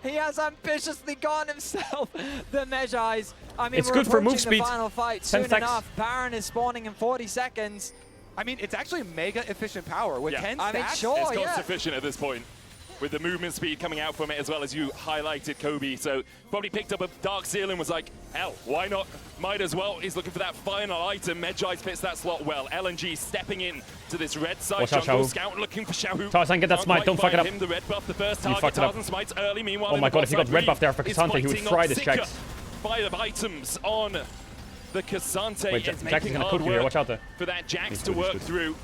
he has ambitiously gone himself the Mejai's. I mean, It's we're good for move approaching the speed. final fight 10 soon stacks. enough. Baron is spawning in 40 seconds. I mean, it's actually mega efficient power with 10 stacks. I mean, sure, It's yeah. cost efficient at this point, with the movement speed coming out from it as well as you highlighted, Kobe. So probably picked up a Dark Seal and was like, hell, why not? Might as well. He's looking for that final item. Mejai fits that slot well. LNG stepping in to this red side. Watch out, Jungle Shahu. Scout looking for Shahu. Tarzan, get that Can't smite. quite Don't fuck it find up. him. The red buff, the first You target. fucked it up. Tarzan smites early. Meanwhile, Oh in my the god, if he got bot red side, buff there for Reed is Cassante, he would fighting fry on this Zika. Jax. 5 items on the Cassante. Wait, It's Jax is making gonna hard cook here. work Watch out there. for that Jax He's to good, he's work good. through.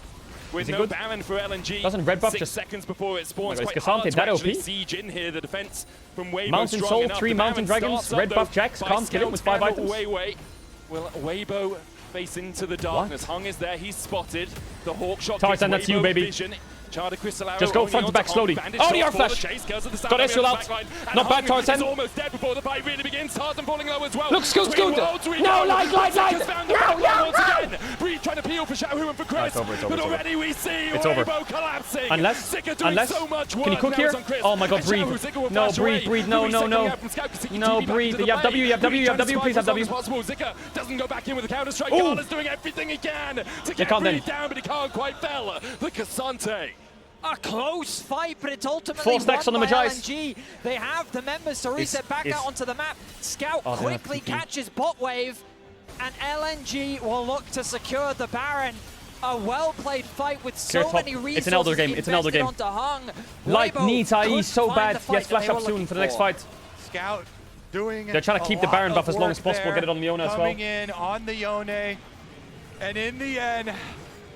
With Is he no good? Baron for LNG, Doesn't red buff 6 just- seconds before it spawns. Oh my God, Quite is Cassante hard to that actually OP? siege in here. The defense from Weibo Mountain strong Soul, enough. 3 The Mountain Baron Dragons, starts up, red though, buff Jax, by can't kill him with 5 Scout items. Weiwei. Will Weibo face into the darkness? Hung is there, he's spotted. The Hawk shot Tarzan, gives that's you, Weibo baby. vision. Charter Crystal Arrow Just go only front to onto back Hung. slowly. Bandage Oh, the shot R for flash. chase, goes to the Got Sand Ezreal on out. the backline, and Not bad, Hung Tarzan. is almost dead before the fight really begins. Tarzan falling low as well. Look, Scoot, Between Scoot. worlds we No, go. light. Zika's found the backline No. once again. Breed trying to peel for Shahu and for Chris. it's over, it's But over. already we see It's over. Weibo collapsing. Unless, Zika doing so much work. can you cook Now here? it's on Chris. Oh my god, And breathe. Shahu, Zika will No, flash away. breathe, no, The no, reset no. coming out from Scout 'cause he can No, TP back breathe. into the You have W, lane. you have W, you have Breed W, trying please to have W. survive as much as possible. Zika doesn't go back in with the counter strike. Ooh. Gala's doing everything he can to get can't Breed then. down, but he can't quite fell. The Cassante. A close fight, but it's ultimately 4 stacks won on the by Mejai's. LNG. They have the members to reset back it's- out onto the map. Scout Oh, they have quickly TP. catches bot wave, and LNG will look to secure the Baron. A well-played fight with Clear so top. many resources It's an Elder game. It's an Elder invested game. onto Hung. Light Weibo needs IE couldn't so find bad. the He fight has flash that they up were soon looking for the next fight. Scout doing They're trying to keep the Baron buff as long as possible, get it on Leona as well. Coming in on the Yone, and in the end,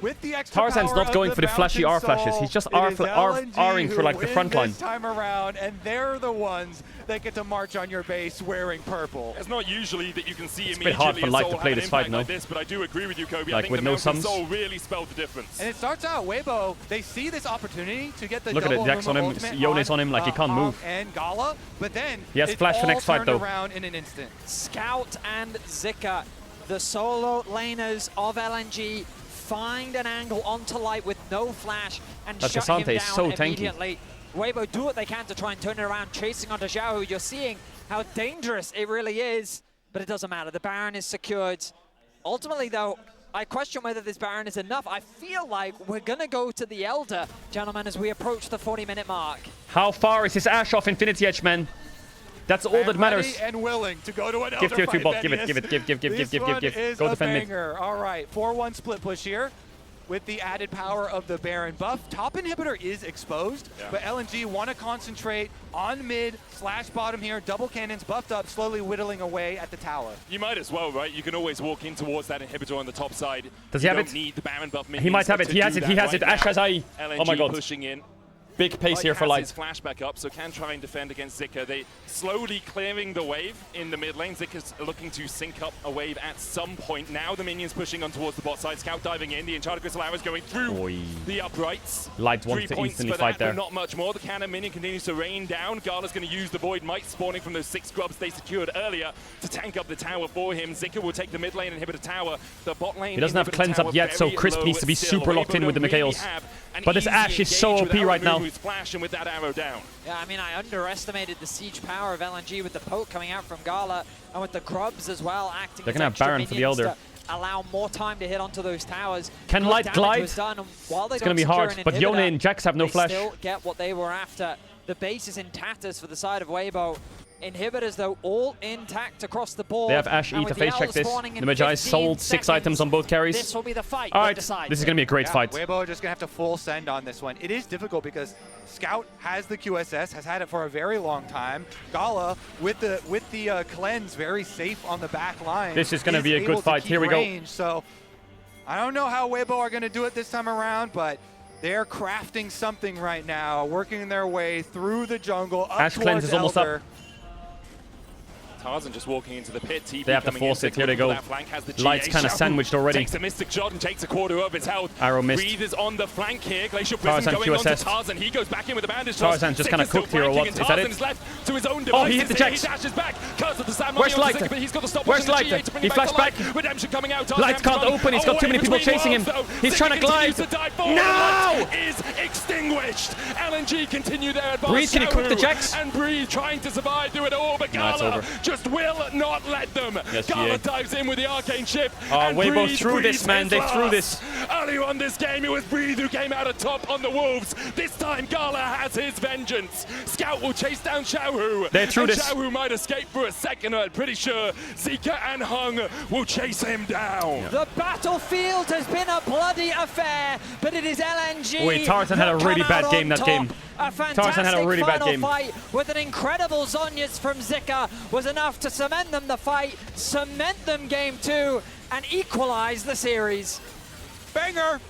with the extra Tarzan's power not going of for the flashy R Mountain flashes. Soul, He's just it is R-ing LNG for like the who front win line. this time around, and they're the ones that get to march on your base wearing purple. It's not usually that you can see It's a bit hard for Light to play this fight, no? like this, but I do agree with you, Kobe. Like I think with the no Mountain summons. Soul really spelled the difference. And it starts out, Weibo, they see this opportunity to get the Look at it, double Jax on him, ultimate Yone's on him like he can't move. And Gala, but then He has it's flash for all next fight, turned though. around in an instant. Scout and Zika, the solo laners of LNG, find an angle onto Light with no flash and That shut him Cassante is down so tanky. immediately. Weibo do what they can to try and turn it around, chasing onto Zhao. You're seeing how dangerous it really is, but it doesn't matter. The Baron is secured. Ultimately, though, I question whether this Baron is enough. I feel like we're going to go to the Elder, gentlemen, as we approach the 40-minute mark. How far is his Ash off Infinity Edge, man? That's all that matters. Ready and willing to go to an Give Elder to fight, bot. Give Venius. it. This one is Go a defend mid. banger. All right, 4-1 split push here with the added power of the Baron buff. Top inhibitor is exposed, but LNG want to concentrate on mid / bottom here. Double cannons buffed up, slowly whittling away at the tower. You might as well, right? You can always walk in towards that inhibitor on the top side. Does he have you it? don't need the Baron buff He might have it. He has it. He has it. Ash has IE. Oh my god. Pushing in. Big pace here for Light Light. has his flashback up, so can try and defend against Zika. They slowly clearing the wave in the mid lane. Zika's looking to sync up a wave at some point. Now the minions pushing on towards the bot side. Scout diving in. The Enchanted Crystal Arrow is going through the uprights. Light 3 wants to points instantly for fight that, there. but not much more. The cannon minion continues to rain down. Gala's going to use the Void Might spawning from those 6 grubs they secured earlier to tank up the tower for him. Zika will take the mid lane inhibitor tower. The bot lane He doesn't have inhibitor cleanse up tower yet, so very Crisp low needs to be still. super locked in with the Weibo don't really Mikhails. have an But this easy Ash is so engage OP without right now. removing his flash and with that arrow down. Yeah, I mean, I underestimated the siege power of LNG with the poke coming out from Gala and with the grubs as well acting. They're as gonna have extra Baron for the minions Elder. to allow more time to hit onto those towers. Can Good Light damage glide? was done, and while they It's gonna don't be secure hard, an but Yone inhibitor, and Jax have no they flash. still get what they were after. The base is in tatters for the side of Weibo. Inhibitors, though, all intact across the board. They have Ash And E to with face the check Elder this. spawning in The Magi 15 sold 6 items on both carries. This will be the fight. All that right, decides this is it. going to be a great fight. Weibo are just going to have to full send on this one. It is difficult because Scout has the QSS, has had it for a very long time. Gala, with the cleanse, very safe on the back line. This is gonna be a good fight. Here we go. Range. So I don't know how Weibo are going to do it this time around, but they're crafting something right now, working their way through the jungle up Ash cleanse towards is almost Elder. up. Tarzan just walking into the pit. TP They have to coming in, force it. Zika Here they looking go. for that flank, has the Light's GA. kind of Shahu sandwiched already. Takes a Mystic Shot and takes a quarter of his health. Arrow missed. Breathe is on the flank here. Glacial Tarzan Prism going on to QSS. Tarzan. He goes back in with a bandage. Tarzan just kind of cooked here or what? Is that Tarzan it? is left to his own Oh, he devices hit the here. Jax. He dashes back. Curse of the Sand Where's onto Light? Zika, but he's got to stop Where's pushing the Light? GA to bring He him back flashed to life. back. Redemption coming out. Tarzan Light can't gone open. He's got too away many people between chasing him. worlds, though. He's Zika trying to glide. continues to dive forward. No! Light is extinguished. LNG continue their advance. Breathe, can you cook the Shahu Jax? And Breathe trying to survive through it all, but No, it's Gala over. just will not let them. Yes, Gala GA. dives in with the arcane chip. Oh, and Weibo Breeze threw this, breathes man. his They threw last. this. Earlier on this game, it was Breathe who came out on top on the Wolves. This time, Gala has his vengeance. Scout will chase down Shahu. They threw and this. Shahu might escape for a second. I'm pretty sure Zika and Hung will chase him down. The battlefield has been a bloody affair, but it is LNG. Wait, Tarzan had a that really come bad out game on that top. game. A fantastic Tarzan had a really bad final game. fight with an incredible Zhonya's from Zika was enough to cement them the fight, cement them game 2, and equalize the series. Banger!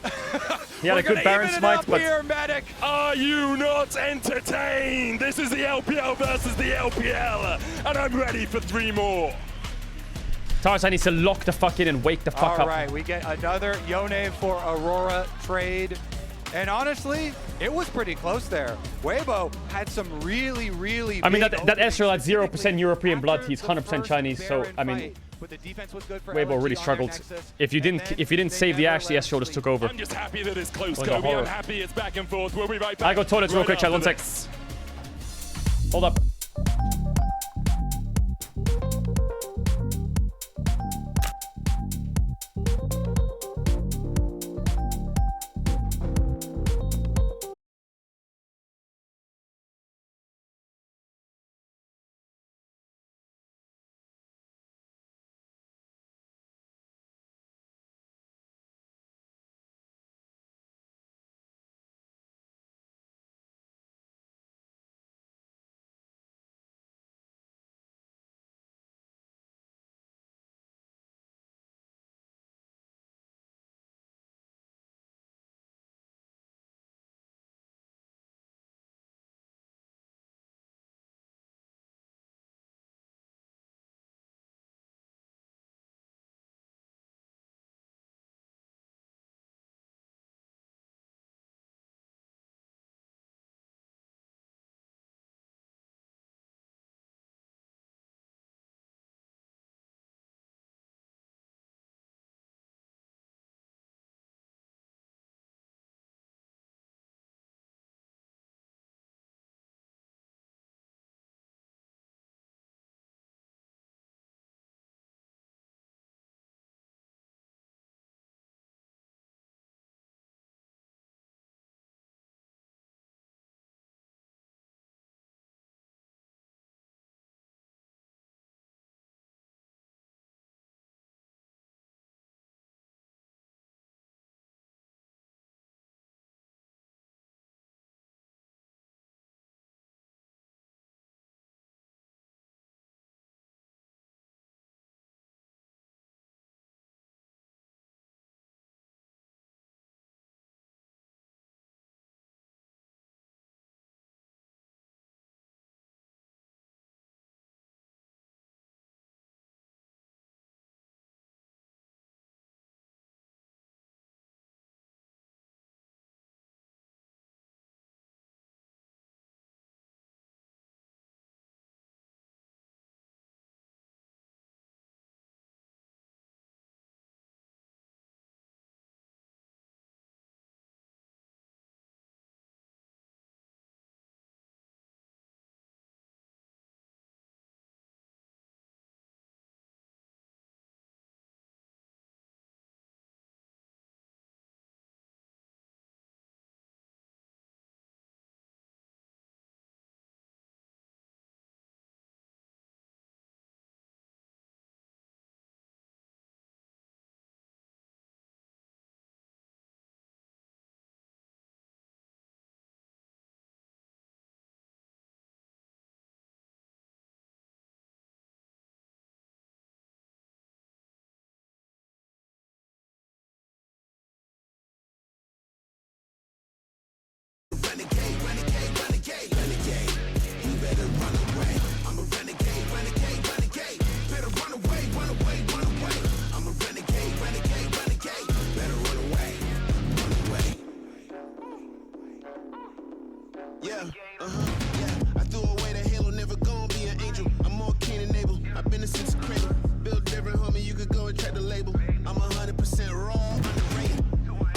He had a good Baron smite, but Here, Medic. Are you not entertained? This is the LPL versus the LPL, and I'm ready for 3 more. Tarzan needs to lock the fuck in and wake the fuck All up. right, we get another Yone for Aurora trade. And honestly, it was pretty close there. Weibo had some really, really I mean, big that Ezreal had 0% European blood. He's 100% Chinese, so I mean, fight, but the defense was good for Weibo LNG really on their struggled. Nexus. If you didn't save the Ashe, the Ezreal just took over. I'm just happy that it's close, Was a Kobe. horror. I'm happy it's back and forth. We'll be right back. I go toilets real quick, chat. 1 sec. this. Hold up. Yeah, yeah. I threw away the halo, never gonna be an angel. I'm more keen and able. I've been since the cradle. Built different, homie. You could go and check the label. I'm 100% raw, underrated.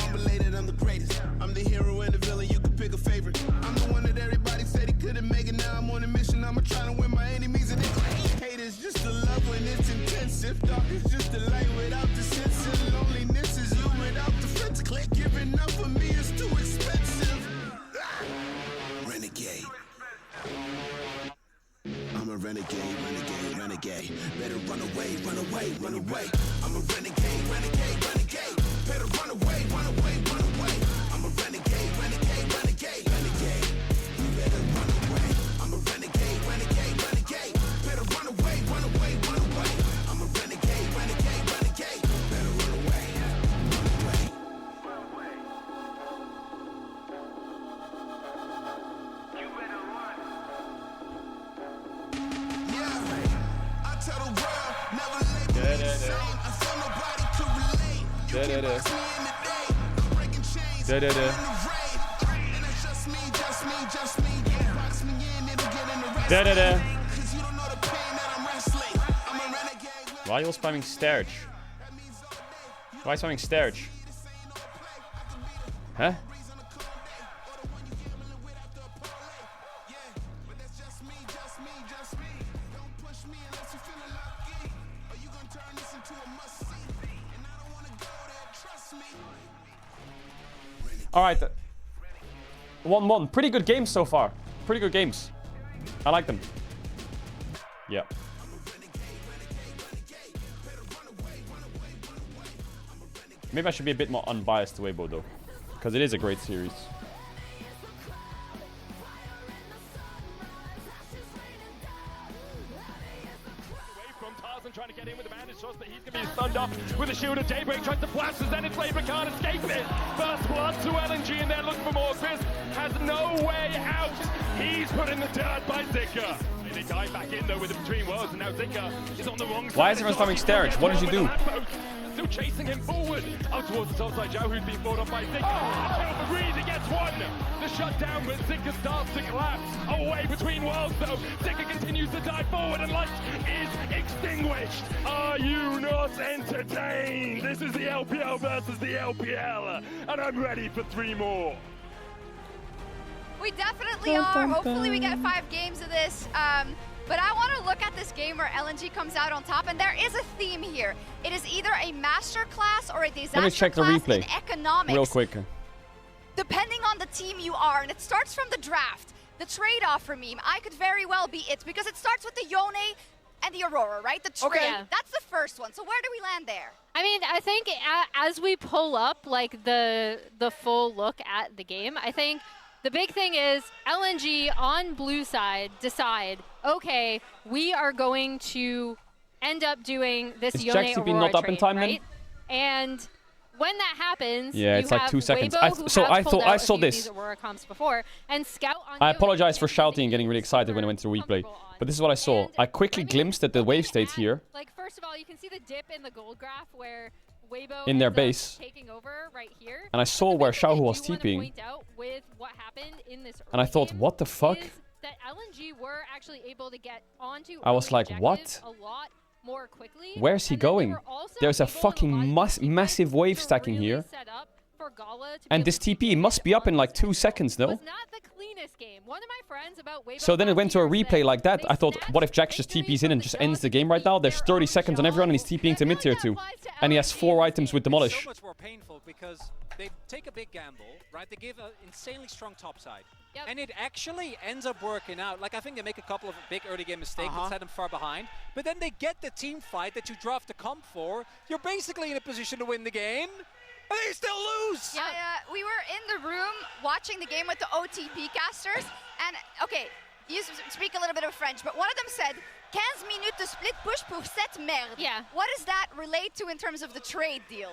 Unrelated, I'm the greatest. I'm the hero and the villain. You could pick a favorite. I'm the one that everybody said he couldn't make it. Now I'm on a mission. I'm trying to win my enemies and they gon' hate. Hate is just the love when it's intensive. Dark is just the light without the sense. And loneliness is you without the friends. Click giving up for me is too expensive. Renegade. I'm a renegade, renegade, renegade. Better run away, run away, run away. I'm a renegade, renegade, renegade. Better run away, run away, run away. I'm a renegade, renegade, renegade, renegade. You better run away. I'm a renegade, renegade, renegade. Better run away, run away, run away. I'm a renegade, renegade, renegade. Better run away, run away. You better run. Yeah, I tell the world, never label me the same. I feel nobody could relate. You can box me in the day, breaking chains, in the rain. And it's just me, just me, just me. Box me in, it'll get in the wrestling. Cause you don't know the pain that I'm wrestling. I'm a renegade. Why are you all spamming Sterge? Why spamming Sterge? Huh? Alright. 1-1. Pretty good games so far. Pretty good games. I like them. Yeah. Maybe I should be a bit more unbiased to Weibo though. Because it is a great series. Trying to get in with the bandage, shows that he's going to be stunned off with a shield of Daybreak, tries to blast his Zenith Flame, but can't escape it. First blood to LNG, and they're looking for more. Chris has no way out. He's put in the dirt by Zika. They dive back in though with the Between Worlds, and now Zika is on the wrong side. Why is everyone spamming Sterge? What did you do? Still chasing him forward. Out towards the top side, Zhao, who's been fought off by Zika. Kill for Reed, he gets one. The shutdown, but Zika starts to collapse. Away Between Worlds though. Zika continues to dive forward, and light is extinguished. Are you not entertained? This is the LPL versus the LPL, and I'm ready for 3 more. We definitely are. Hopefully we get 5 games of this. But I want to look at this game where LNG comes out on top, and there is a theme here. It is either a master class or a disaster Let me check the replay in economics. real quick. Depending on the team you are, and it starts from the draft. The trade-off for me, I could very well be it, because it starts with the Yone and the Aurora, right? The trade, Okay. that's the first one. So where do we land there? I mean, I think as we pull up like the full look at the game, I think the big thing is LNG on blue side decide, okay, we are going to end up doing this Is Yone Jaxi Aurora not up in trade, time then? right? And when that happens, Yeah, it's you like have 2 seconds. Weibo, who So has I pulled thought out I a saw few of this. these Aurora comps before, and Scout on I Yone apologize for shouting and getting really excited when I went through replay. But this is what I saw. I quickly glimpsed at the wave state here Like, first of all, you can see the dip in the gold graph where Weibo in their ends up base. taking over right here. And I saw where Xiaohu was TPing. Point out with what happened in this And I thought, what the fuck? that LNG were actually able to get onto I was like, what? a lot more quickly. Where's he going? There's a fucking massive wave stacking here. Set up for Gala to And this TP must be up in like 2 seconds though. not the cleanest game. One of my friends about Weibo So then it went to a replay like that. I thought, what if Jax just TPs in and just ends the game right now? There's 30 seconds on everyone and he's TPing to mid tier 2. And he has 4 items with Demolish. So much more painful because they take a big gamble, right? They give an insanely strong top side. And it actually ends up working out. Like, I think they make a couple of big early game mistakes that set them far behind. But then they get the team fight that you draft the comp for. You're basically in a position to win the game. And they still lose! Yeah, we were in the room watching the game with the OTP casters, and okay, you speak a little bit of French, but one of them said, 15 minutes de split push pour cette merde. Yeah. What does that relate to in terms of the trade deal?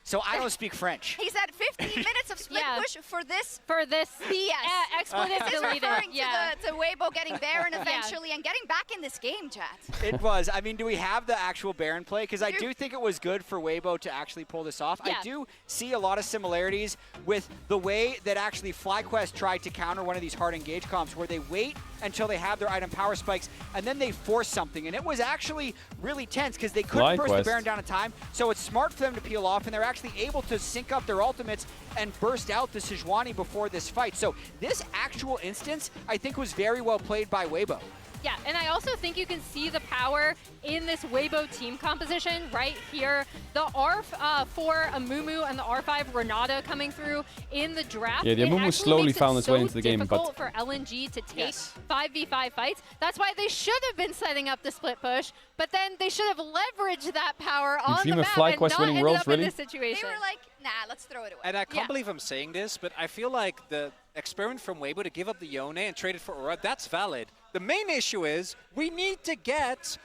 so I don't speak French. He said 15 minutes of split push for this. BS. Expletive This is deleted. referring to Weibo getting Baron eventually and getting back in this game, chat. It was. I mean, do we have the actual Baron play? Because I do think it was good for Weibo to actually pull this off. I do see a lot of similarities with the way that actually FlyQuest tried to counter one of these hard engage comps, where they wait until they have their item power spikes and then they force something. And it was actually really tense because they couldn't burst the Baron down in time. So it's smart for them to peel off, and they're actually able to sync up their ultimates and burst out the Sejuani before this fight. So this actual instance, I think, was very well played by Weibo. Yeah, and I also think you can see the power in this Weibo team composition right here. The R4 Amumu and the R5 Renata coming through in the draft. Yeah, the Amumu slowly found its way into the game, but difficult for LNG to take 5v5 fights. That's why they should have been setting up the split push, but then they should have leveraged that power on the map and not ended up in this situation. They were like, nah, let's throw it away. And I can't believe I'm saying this, but I feel like the experiment from Weibo to give up the Yone and trade it for Aura, that's valid. The main issue is we need to get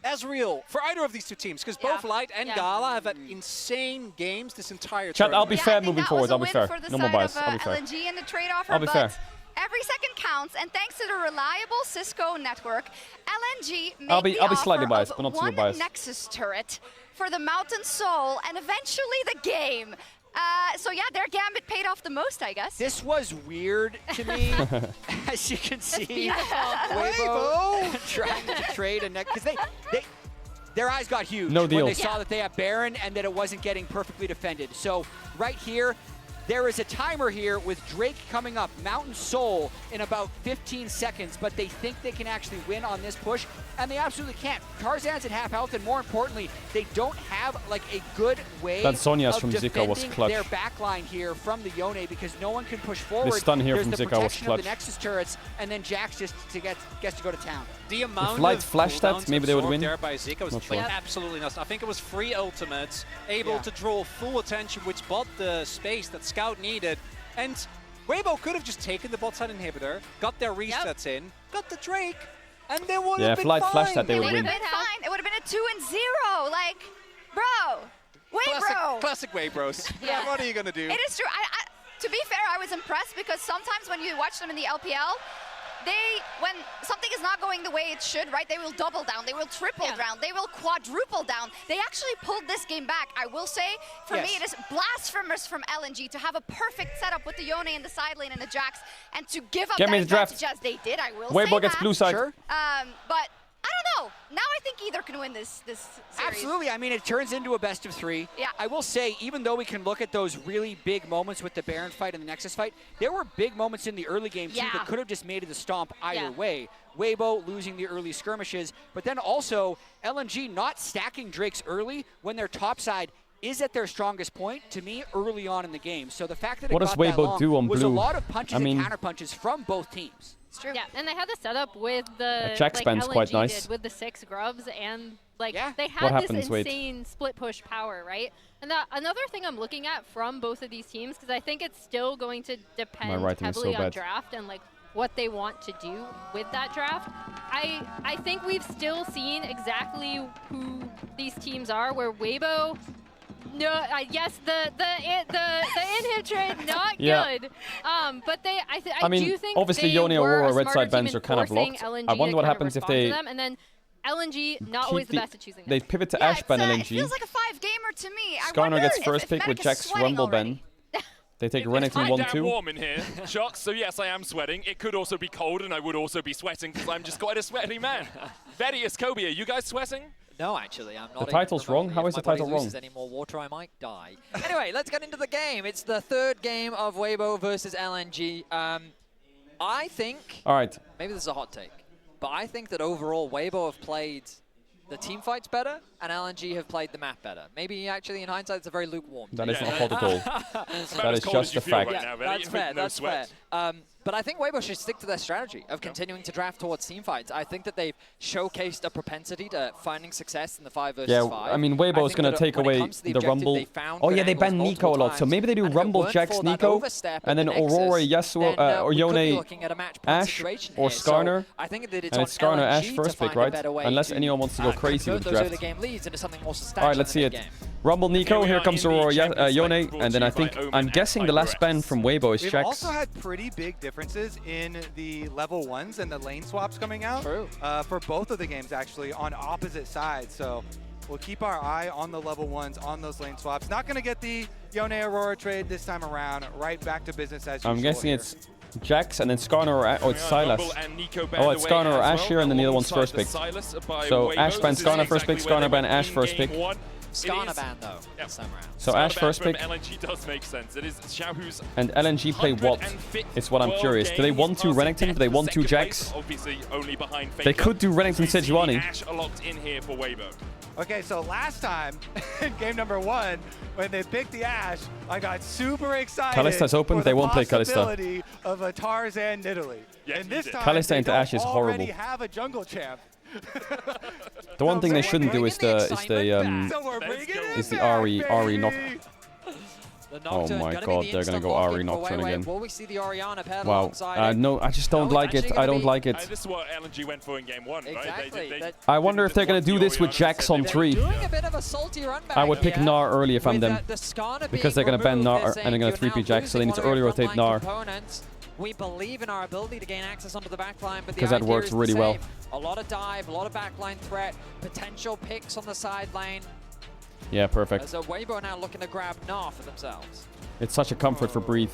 Ezreal for either of these two teams, because both Light and Gala have had insane games this entire Chat, I'll tournament. be fair moving forward. I'll be fair. No more bias. I'll I'll be fair. LNG in the trade offer, I'll be fair. Every second counts, and thanks to the reliable Cisco network, LNG made I'll be the slightly offer biased, of but not super one biased. Nexus turret for the Mountain Soul, and eventually the game. So yeah, their gambit paid off the most, I guess. This was weird to me. As you can see, Weibo trying to trade a neck, because their eyes got huge No deal. when they saw that they had Baron and that it wasn't getting perfectly defended. So right here, there is a timer here with Drake coming up, Mountain Soul, in about 15 seconds, but they think they can actually win on this push, and they absolutely can't. Tarzan's at half health, and more importantly, they don't have like a good way That Sonya's of from Zika was defending clutch. their backline here from the Yone, because no one can push forward. This stun here There's from the Zika was protection of clutch. the Nexus turrets, and then Jax just gets to go to town. The amount If Light of flashed that, cooldowns maybe they would absorbed win. there by Zika was Not sure. like absolutely nuts. I think it was 3 ultimates, able to draw full attention, which bought the space that Scout needed. And Weibo could have just taken the bot side inhibitor, got their resets in, got the Drake, and they would have been if Light fine. flashed that, they would It would win. have been fine. It would have been a 2-0. Like, bro, Weibo. Classic Weibros. Yeah. What are you going to do? It is true. To be fair, I was impressed because sometimes when you watch them in the LPL, when something is not going the way it should, right, they will double down, they will triple down, they will quadruple down. They actually pulled this game back. I will say, for me, it is blasphemous from LNG to have a perfect setup with the Yone in the side lane and the Jax, and to give up Get me that the draft. advantage as they did. I will Weibo say gets that. blue side. Sure. But I don't know. Now I think either can win this series. Absolutely. I mean, it turns into a best of 3. Yeah. I will say, even though we can look at those really big moments with the Baron fight and the Nexus fight, there were big moments in the early game, too, that could have just made it a stomp either way. Weibo losing the early skirmishes, but then also LNG not stacking Drakes early when their top side is at their strongest point, to me, early on in the game. So the fact that What it does got that Weibo long do on was blue? a lot of punches I mean- and counter punches from both teams. It's true. Yeah, and they had the setup with the Jax band's LNG quite nice. did with the 6 grubs, and they What had happens, this wait. insane split push power, right? And another thing I'm looking at from both of these teams, because I think it's still going to depend writing is heavily so on bad. draft and like what they want to do with that draft. I think we've still seen exactly who these teams are, where Weibo. No, yes, the in-hit trade not Yeah. good. But I I mean, do think obviously they Yone, were Aurora, a red smarter side bans team are kind of in locked. forcing I LNG wonder to what kind of happens if respond to they them, and then LNG not keep always the best at choosing them. They pivot to Yeah, Ash ban it LNG. feels like a 5-gamer to me. I Skarner wonder gets if first pick Medic with is Jax sweating Rumble already. Ben. They take It's Renekton quite damn 1-2. warm in here, Shock, so yes, I am sweating. It could also be cold, and I would also be sweating, because I'm just quite a sweaty man. Vedius, Kobe, are you guys sweating? No, actually, I'm not. The title's even wrong? remotely. How If is the my body title wrong? loses any more water, I might die. Anyway, let's get into the game. It's the third game of Weibo versus LNG. I think, All right. maybe this is a hot take, but I think that overall Weibo have played the team fights better, and LNG have played the map better. Maybe actually in hindsight it's a very lukewarm That take. is not hot at all. That is just a fact. That's fair, that's fair. But I think Weibo should stick to their strategy of continuing to draft towards team fights. I think that they've showcased a propensity to finding success in the 5 versus 5. Yeah, I mean, Weibo is going to take away the Rumble. Oh, yeah, they ban Nico a lot. So maybe they do Rumble, Jax, Nico, and then Aurora, Yasuo, or Yone, Ash, or Skarner. I think that and it's Skarner, Ash first pick, right? Unless anyone wants to go crazy with the those early draft. game leads into something more All substantial. right, let's see it. Rumble Nico, here comes Aurora Yone, and then I think, I'm guessing the last ban from Weibo is We've Jax. also had pretty big differences in the level 1s and the lane swaps coming out. True. For both of the games, actually, on opposite sides. So we'll keep our eye on the level 1s, on those lane swaps. Not going to get the Yone Aurora trade this time around. Right back to business as usual. I'm guessing here. it's Jax, and then Skarner or it's Silas. Oh, it's Skarner or Ash here, and then the other one's first pick. So Ash ban Skarner first pick, Skarner ban Ash first pick. Skarner ban though, this time around. So Ash first pick. LNG does make sense. It is Xiaohu's. And LNG play what? It's what I'm curious. Do they want to Renekton? Do they want to Jax? Obviously only behind They could do Renekton Sejuani. Ash are locked in here for Weibo. Okay, so last time in game number 1, when they picked the Ash, I got super excited. Kalista's open. For They the won't play Kalista. possibility of a Tarzan Nidalee. Yeah, and this time, Kalista they into Ash is already horrible. have a jungle champ. The one thing they shouldn't do is the Ari knock. Oh my god, they're gonna go Ari Nocturne again. Will we see the Orianna paired Wow. alongside No, I just don't like it. I don't like it. This is what LNG went for in game 1, right? Exactly. I wonder if they're gonna do this with Jax on 3. Doing a bit of a salty run back I would pick here. Gnar early if I'm them. The Skarner Because they're gonna ban Gnar and they're gonna 3P Jax, so they need to early rotate Gnar. We believe in our ability to gain access onto the backline, but the Because that idea works is the really well. same. A lot of dive, a lot of backline threat, potential picks on the side lane. Yeah, perfect. As a Weibo now looking to grab Gnar for themselves. It's such a comfort for Breathe.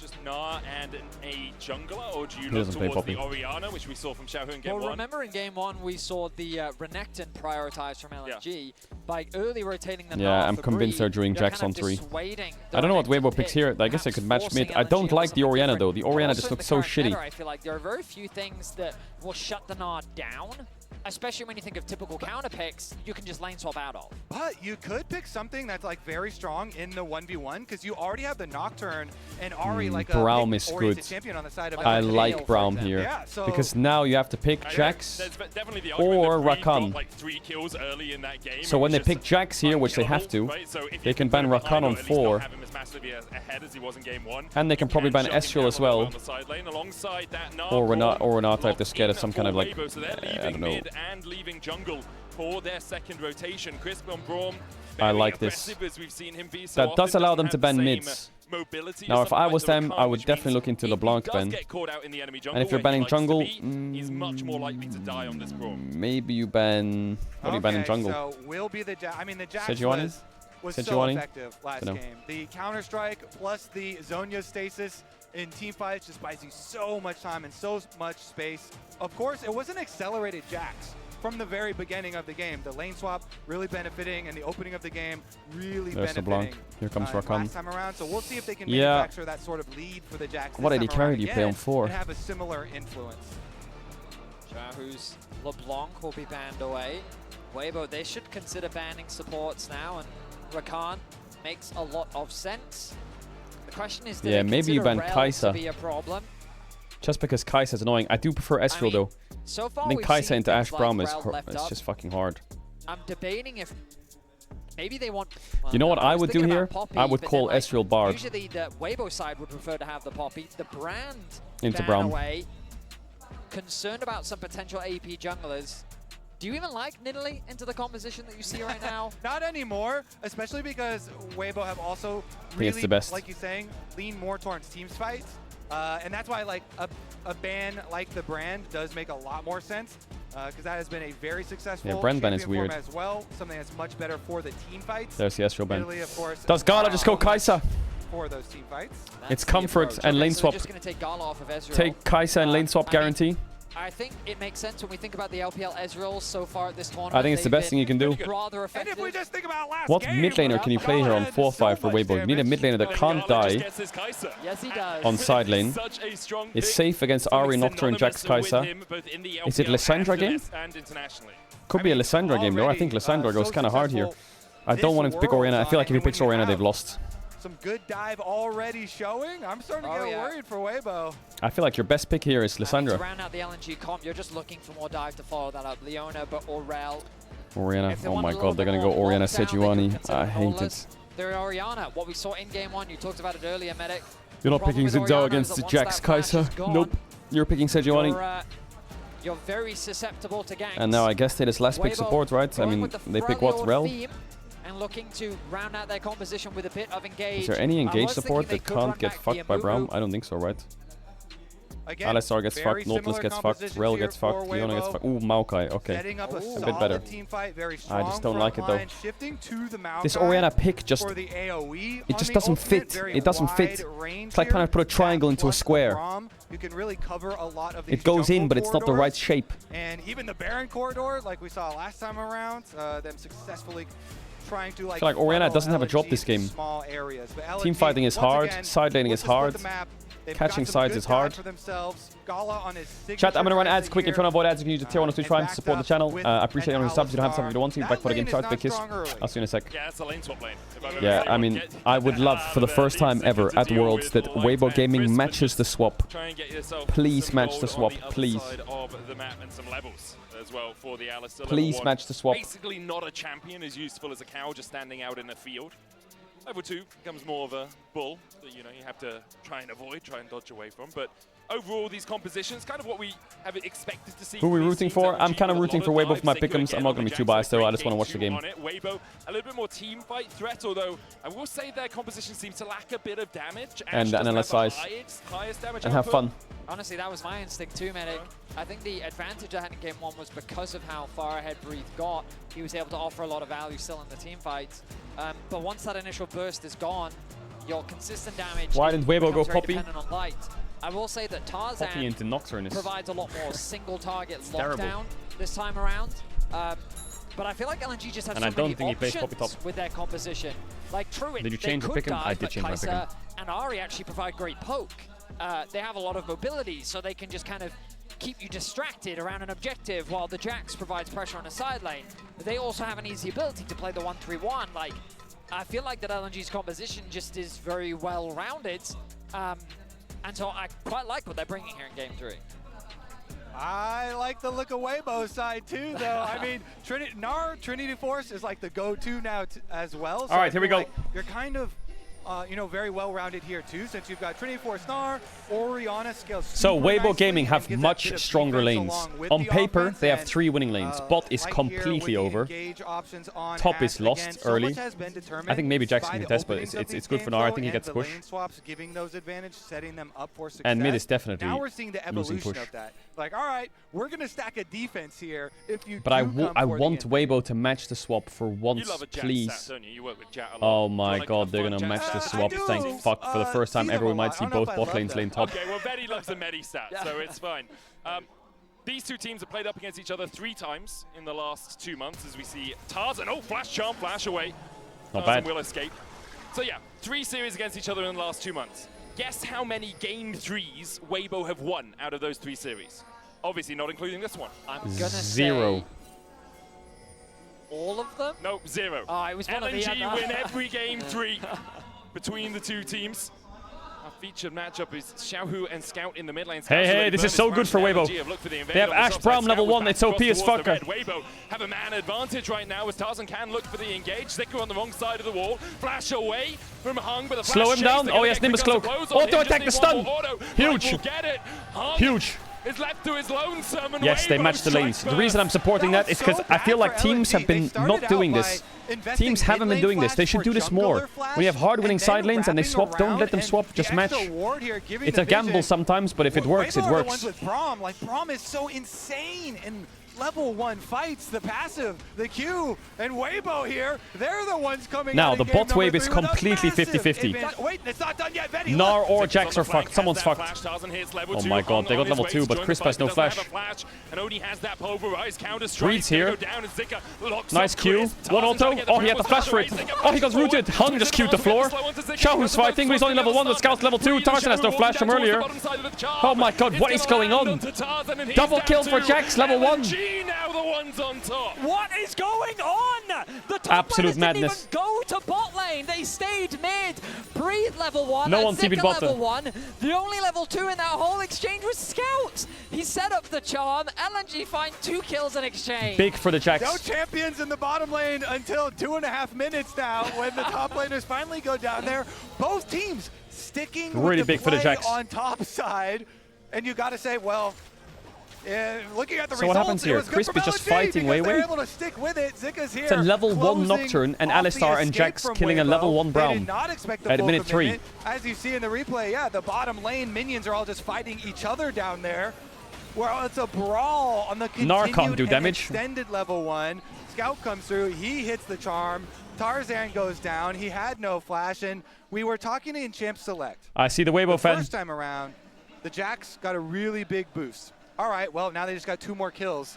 Just Gnar and a jungler, or do you He look doesn't play towards the Poppy. Orianna, which we saw from Xiaohu in game 1? Well, remember in game 1 we saw the Renekton prioritized from LNG by early rotating the Yeah, Gnar I'm for convinced they're Breathe, doing they're Jax kind on of 3. dissuading I don't know what the Weibo Renekton picks pick, here. I guess they could match forcing mid. I don't LNG like the something Orianna different. though. The But Orianna also just in looks the so current shitty. meta, I feel like there are very few things that will shut the Gnar down. Especially when you think of typical counter picks, you can just lane swap out of. But you could pick something that's like very strong in the 1v1 because you already have the Nocturne and Ari like Braum a is oriented good. champion on the side of I LNG. like Braum here. Yeah, so Because now you have to pick Jax or Rakan. Like 3 kills early in that game. So when they pick Jax here, which they have to, they can ban Rakan on 4. And they can probably ban Ezreal as well. Or Renata if they're scared of some kind of like, I don't know. And leaving jungle for their second rotation. Crisp on Braum, I like this. as we've seen him be so That does often, allow doesn't them to have ban the same, mids. mobility Now as if I something was like them, Rakan, I would which definitely means look into if LeBlanc he ban. does get caught out in the enemy jungle And if you're where he banning likes to jungle, be, he's much more likely to die on this Braum. maybe you ban... What do you ban in jungle? So will be the I mean the Jax Sejuani? was so Sejuani? effective last Dunno. game. The counter strike plus the Zhonya stasis in team fights just buys you so much time and so much space. Of course, it was an accelerated Jax from the very beginning of the game. The lane swap really benefiting, and the opening of the game really There's benefiting. LeBlanc. Here comes Rakan. Last time around, so we'll see if they can Yeah. manufacture that sort of lead for the Jax. What this AD time carry around do you play on again 4? And have a similar influence. Xiaohu's LeBlanc will be banned away. Weibo, they should consider banning supports now, and Rakan makes a lot of sense. The question is, do Yeah, they maybe you consider ban Rel Kai'Sa. to be a problem? Just because Kai'Sa's annoying. I do prefer Ezreal though. So far I think we've Kai'Sa seen into things Ash like Braum is Rel left it's up. just fucking hard. I'm debating if maybe they want. Well, You know what I was would do thinking here? about Poppy, I would but call then, like, Ezreal Bard. Usually the Weibo side would prefer to have the Poppy. The brand Into ban Braum. away. Concerned about some potential AP junglers. Do you even like Nidalee into the composition that you see right now? Not anymore, especially because Weibo have also think really, it's the best. like you're saying, lean more towards teams fights. And that's why like a ban like the brand does make a lot more sense because that has been a very successful Yeah, brand ban is champion weird. form as well, something that's much better for the team fights. There's the Ezreal ban. Nidalee, of course, Does Gala just go Kai'Sa? for those team fights. It's comfort and lane So swap. just going to take Gala off of Ezreal. Take Kai'Sa and lane swap guarantee. I think it makes sense when we think about the LPL Ezreals so far at this tournament. I think it's the They've best thing you can do. been rather effective. And if we just think about last What game, mid laner can you play here on 4-5 for Weibo? You need a mid laner that can't die Yes, he does. on side lane. Is safe against Ari, Nocturne, Jax, Kai'Sa. Is it Lissandra game? Could be a Lissandra game though. I think Lissandra goes kind of hard here. I don't want him to pick Orianna. I feel like if he picks Orianna, they've lost. Some good dive already showing. I'm starting to get worried for Weibo. I feel like your best pick here is To Lissandra. round out the LNG comp, you're just looking for more dive to follow that up. Leona, but Aurel. Orianna. If they Oh want my a little god, they're bit gonna go more Orianna lockdown, they could Sejuani. consider I hate Bolas. it. They're Orianna. What we saw in game 1, you talked about it earlier, Medic. You're not Problem picking with Zidao Orianna against is the that Jax once that flash is Kai'Sa. gone, Nope. You're picking Sejuani. You're very susceptible to ganks. And now I guess they just last pick Weibo support, right? I going mean, with the they pick what? Freljord Rel? theme, and looking to round out their composition with a bit of engage. Is there any engage support that can't get fucked by Braum? I don't think so, right? Again, Alistar gets fucked, Nautilus gets fucked, Rel gets fucked, Leona gets fucked. Ooh, Maokai, okay. A bit better. I just don't like it though. This Orianna pick just... It just doesn't fit. It doesn't fit. It's like trying to put a triangle into a square. You can really cover a lot of these It goes in, but it's not the right corridors. shape. And even the Baron corridor, like we saw last time around, them successfully trying to I feel like Orianna doesn't have a job this game. Team fighting is hard, side laning is hard. Catching sides is hard. Chat, I'm gonna run ads quick. If you want to avoid ads, you can use the tier 1 or 2 try to support the channel. I appreciate anyone who subs. You don't have to sub if you don't want to. Back for the game start. Big kiss. I'll see you in a sec. Yeah, it's a lane swap lane. Yeah, I mean, I would love for the first time ever at Worlds that Weibo Gaming matches the swap. Please match the swap, please. As well for the Alistar. Please match the swap. Basically not a champion, as useful as a cow just standing out in a field. Level 2 becomes more of a bull that, you know, you have to try and avoid, try and dodge away from. But overall, these compositions, kind of what we have expected to see. Who are we rooting for? I'm kind of rooting for Weibo for my pick'ems. I'm not going to be too biased though. I just want to watch the game. Weibo, a little bit more team fight threat, although I will say their composition seems to lack a bit of damage. And analyze size. And have fun. Honestly, that was my instinct too, Medic. I think the advantage I had in game 1 was because of how far ahead Breathe got. He was able to offer a lot of value still in the team fights. But once that initial burst is gone, your consistent damage Why didn't Weibo go becomes very Poppy? dependent on light. I will say that Tarzan Poppy into Nocturne is provides a lot more single target terrible. lockdown this time around. But I feel like LNG just have And so I don't many think he plays options Poppy top. with their composition. Like Truitt, Did you they change the could pick'em? I dive, did but change my Kai'Sa pick'em. and Ahri actually provide great poke. They have a lot of mobility, so they can just kind of keep you distracted around an objective while the Jax provides pressure on a side lane. They also have an easy ability to play the 1-3-1. Like, I feel like that LNG's composition just is very well-rounded. And so I quite like what they're bringing here in Game 3. I like the look of Weibo's side too, though. I mean, Trinity Force is like the go-to now as well. So All right, here we go. Like you're kind of, you know, very well-rounded here too, since you've got Trinity Force Gnar, Orianna scales. So Weibo Gaming have much stronger lanes. On paper, they have 3 winning lanes. Bot is completely over. Top is lost early. I think maybe Jax can contest, but it's good for Gnar. I think he gets push. And mid is definitely now we're seeing the losing evolution push. of that. Like, all right, we're gonna stack a defense here. If you But I want Weibo to match the swap for once, You love a Jat please. stat, don't you? You work with Jat a lot. Oh my god, they're gonna match the swap. Thank fuck. For the first time ever, we might see both bot lanes lane top. Okay, well, Betty loves the Medi stat, so it's fine. These two teams have played up against each other 3 times in the last 2 months, as we see Tarzan. Oh, flash charm, flash away. Not Tarzan bad. will escape. So yeah, 3 series against each other in the last 2 months. Guess how many game 3s Weibo have won out of those 3 series? Obviously not including this one. I'm gonna 0. say all of them? No, 0. Oh, it was one of the LNG win every game 3 between the 2 teams. Our featured matchup is Xiaohu and Scout in the mid lane. Hey, this is so good for Weibo. They have Ash Braum level 1. It's OP as fuck. Weibo have a man advantage right now as Tarzan can look for the engage. Zico on the wrong side of the wall. Flash away from Hung, but the Slow him down. Oh yes, Nimbus Cloak. Auto attack the stun. Huge. Huge. Is left to his lonesome and Yes, they Weibo match the lanes. The reason I'm supporting that is because I feel like teams have been not doing this. Teams haven't been doing this. They should do this more. When you have hard winning side lanes and they swap, don't let them swap, just match. It's a gamble sometimes, but if it works, it works. With Braum, like Braum is so insane in level 1 fights, the passive, the Q, and Weibo here, they're the ones coming Now, out the in game bot wave number is 3 with a completely massive 50-50. advantage. Wait, it's not done yet. Betty, Gnar or Jax are fucked. Someone's fucked. Oh my god, they got level 2, but Crisp has no flash. Breeds here. Nice Q. One auto. Oh, he had the flash for it. Oh, he got rooted. Hung just queued the floor. Xiaohu's fighting, but he's only level 1 with Scout's level 2. Tarzan has no flash from earlier. Oh my god, what is going on? Double kill for Jax, level 1. Now the one's on top. What is going on? The top Absolute laners madness. didn't even go to bot lane. They stayed mid. Breathe level 1. No one Zika TP'd bot level then. 1. The only level 2 in that whole exchange was Scout. He set up the charm. LNG find 2 kills in exchange. Big for the Jax. No champions in the bottom lane until 2.5 minutes now when the top laners finally go down there. Both teams sticking Really with the big for the play Jax. on top side. And you got to say, well, Looking at the So what happens here? Crispy's just fighting Wei Wei. They're able to stick with it. Zika's here. It's a level 1 Nocturne and Alistar and Jax killing a level 1 Braum They did not expect the at full minute 3. commitment. As you see in the replay, yeah, the bottom lane minions are all just fighting each other down there. Well, it's a brawl on the Gnar can't do continued damage. extended level 1. Scout comes through. He hits the charm. Tarzan goes down. He had no flash, and we were talking in Champ Select. I see the Weibo fan. First time around, the Jax got a really big boost. All right, well, now they just got 2 more kills.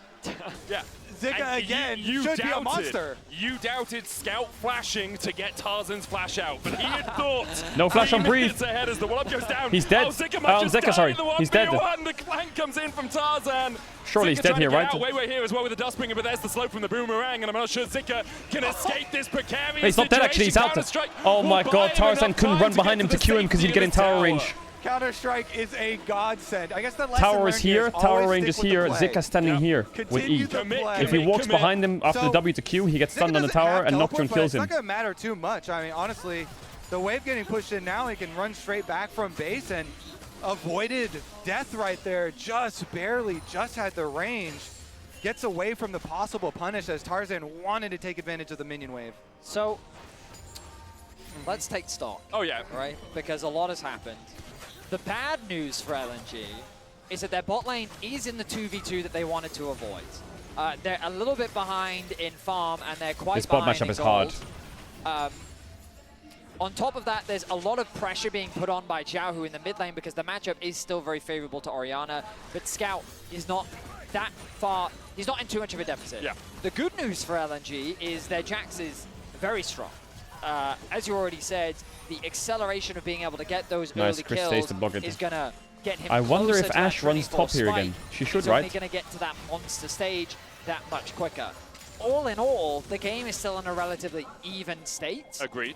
Yeah. Zika And again you should be a doubted, monster. You doubted Scout flashing to get Tarzan's flash out, but he had thought. No flash on 3 Breathe. minutes ahead as the one goes down. He's dead. Oh, Zika might just Zika, die sorry. in the He's dead. 1v1. The clank comes in from Tarzan. Surely he's Zika dead trying here, to get right? out. Way here as well with the Dustbringer, but there's the slope from the Boomerang, and I'm not sure Zika can escape this precarious He's not dead actually, he's out. Oh my god, Tarzan couldn't run behind him to Q him because he'd get in tower range. Counter-Strike is a godsend. I guess the lesson Tower is learned here, always tower range stick is with the here, play. Zika standing here with E. Continue to play. If he walks behind him after the W to Q, he gets stunned on the tower and Nocturne kills him. It's not going to matter too much. I mean, honestly, the wave getting pushed in now, he can run straight back from base and avoided death right there. Just barely, just had the range. Gets away from the possible punish as Tarzan wanted to take advantage of the minion wave. So, let's take stock. Oh, yeah. Right? Because a lot has happened. The bad news for LNG is that their bot lane is in the 2v2 that they wanted to avoid. They're a little bit behind in farm, and they're quite This bot behind matchup in is gold. hard. On top of that, there's a lot of pressure being put on by Xiaohu in the mid lane because the matchup is still very favorable to Orianna, but Scout is not that far, he's not in too much of a deficit. Yeah. The good news for LNG is their Jax is very strong. As you already said, the acceleration of being able to get those early Chris kills stays to block it. is going to get him I wonder closer if to Ashe that runs 24 top here spike. again. She should, He's only right? going to get to that monster stage that much quicker. All in all, the game is still in a relatively even state. Agreed.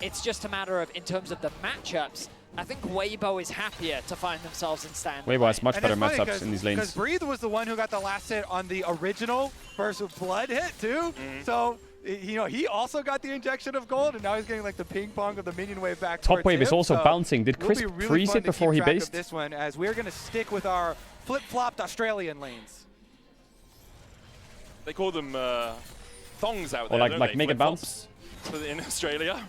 It's just a matter of, in terms of the matchups, I think Weibo is happier to find themselves in stand. Weibo has much And better it's funny matchups in these lanes. Because Breathe was the one who got the last hit on the original first Blood hit too. So, you know, he also got the injection of gold, and now he's getting like the ping pong of the minion wave back. Top wave is him. also So bouncing. Did will Chris be really freeze fun it to before keep he track of based? this one, as we're going to stick with our flip-flopped Australian lanes. They call them thongs out Or there, like don't mega they? bounce? Flip-flops in Australia.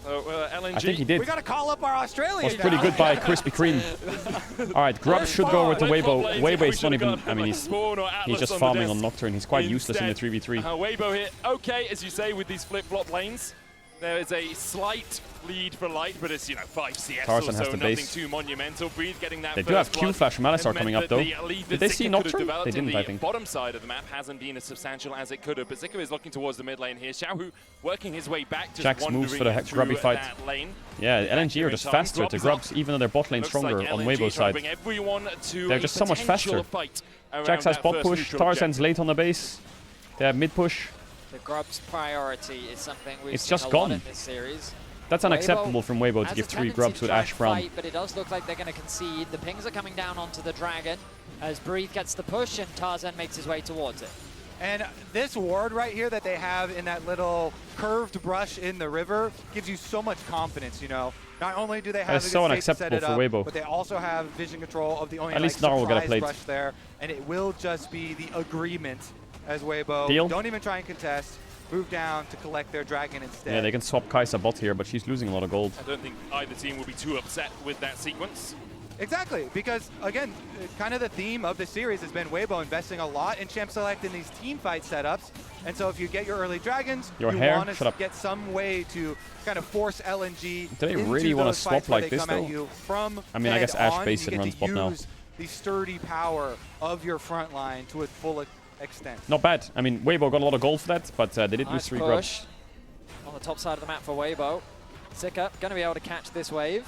So, LNG. I think he did. We got to call up our Australian. Was pretty good by Krispy Kreme. All right, Grub should go over to Weibo. Weibo is not even, I mean, he's just farming on Nocturne. He's quite useless in the 3v3. Weibo here, okay, as you say, with these flip-flop lanes. There is a slight lead for Light, but it's, 5 CS Tarzan or has so, the nothing base. too monumental. Breathe getting that They first do have Q blood Flash from Alistar has coming meant up, though. that the lead Did that they Zika see could have Nocturne? developed They in didn't, the I think. bottom side of the map hasn't been as substantial as it could have, but Zika is looking towards the mid lane here. Xiaohu working his way back, just Jax moves for the wandering through grubby fight. that lane. Yeah, LNG are just Time. faster Grub to is Grubs, up. even though their bot lane Looks stronger like on LNG Weibo's trying to side. bring everyone to They're a just so much potential faster. fight Jax around has that bot first push, neutral Tarzan's objective. late on the base. They have mid push. The Grub's priority is something we've It's seen just a lot gone. in this series. That's unacceptable from Weibo to has give a 3 tendency Grubs to with try Ashe and Braum. fight, but it does look like they're going to concede. The pings are coming down onto the Dragon as Breathe gets the push and Tarzan makes his way towards it. And this ward right here that they have in that little curved brush in the river gives you so much confidence, Not only do they have That's a so good state to set unacceptable it for up, Weibo. but they also have vision control of the only At least Gnar will get a surprise plate. brush there, and it will just be the agreement as Weibo. Deal. Don't even try and contest. Move down to collect their dragon instead. Yeah, they can swap Kai'Sa bot here, but she's losing a lot of gold. I don't think either team will be too upset with that sequence. Exactly, because again, kind of the theme of the series has been Weibo investing a lot in Champ Select in these team fight setups. And so if you get your early dragons, Your you hair? want Shut to up. get some way to kind of force LNG Do they into really wanna those swap fights where like they this, come at though? you from I mean, I guess head Ashe on. base You and get runs to bot now. use the sturdy power of your front line to its full extent. Not bad. I mean, Weibo got a lot of gold for that, but they did lose Nice 3 push Grubs. on the top side of the map for Weibo. Zika going to be able to catch this wave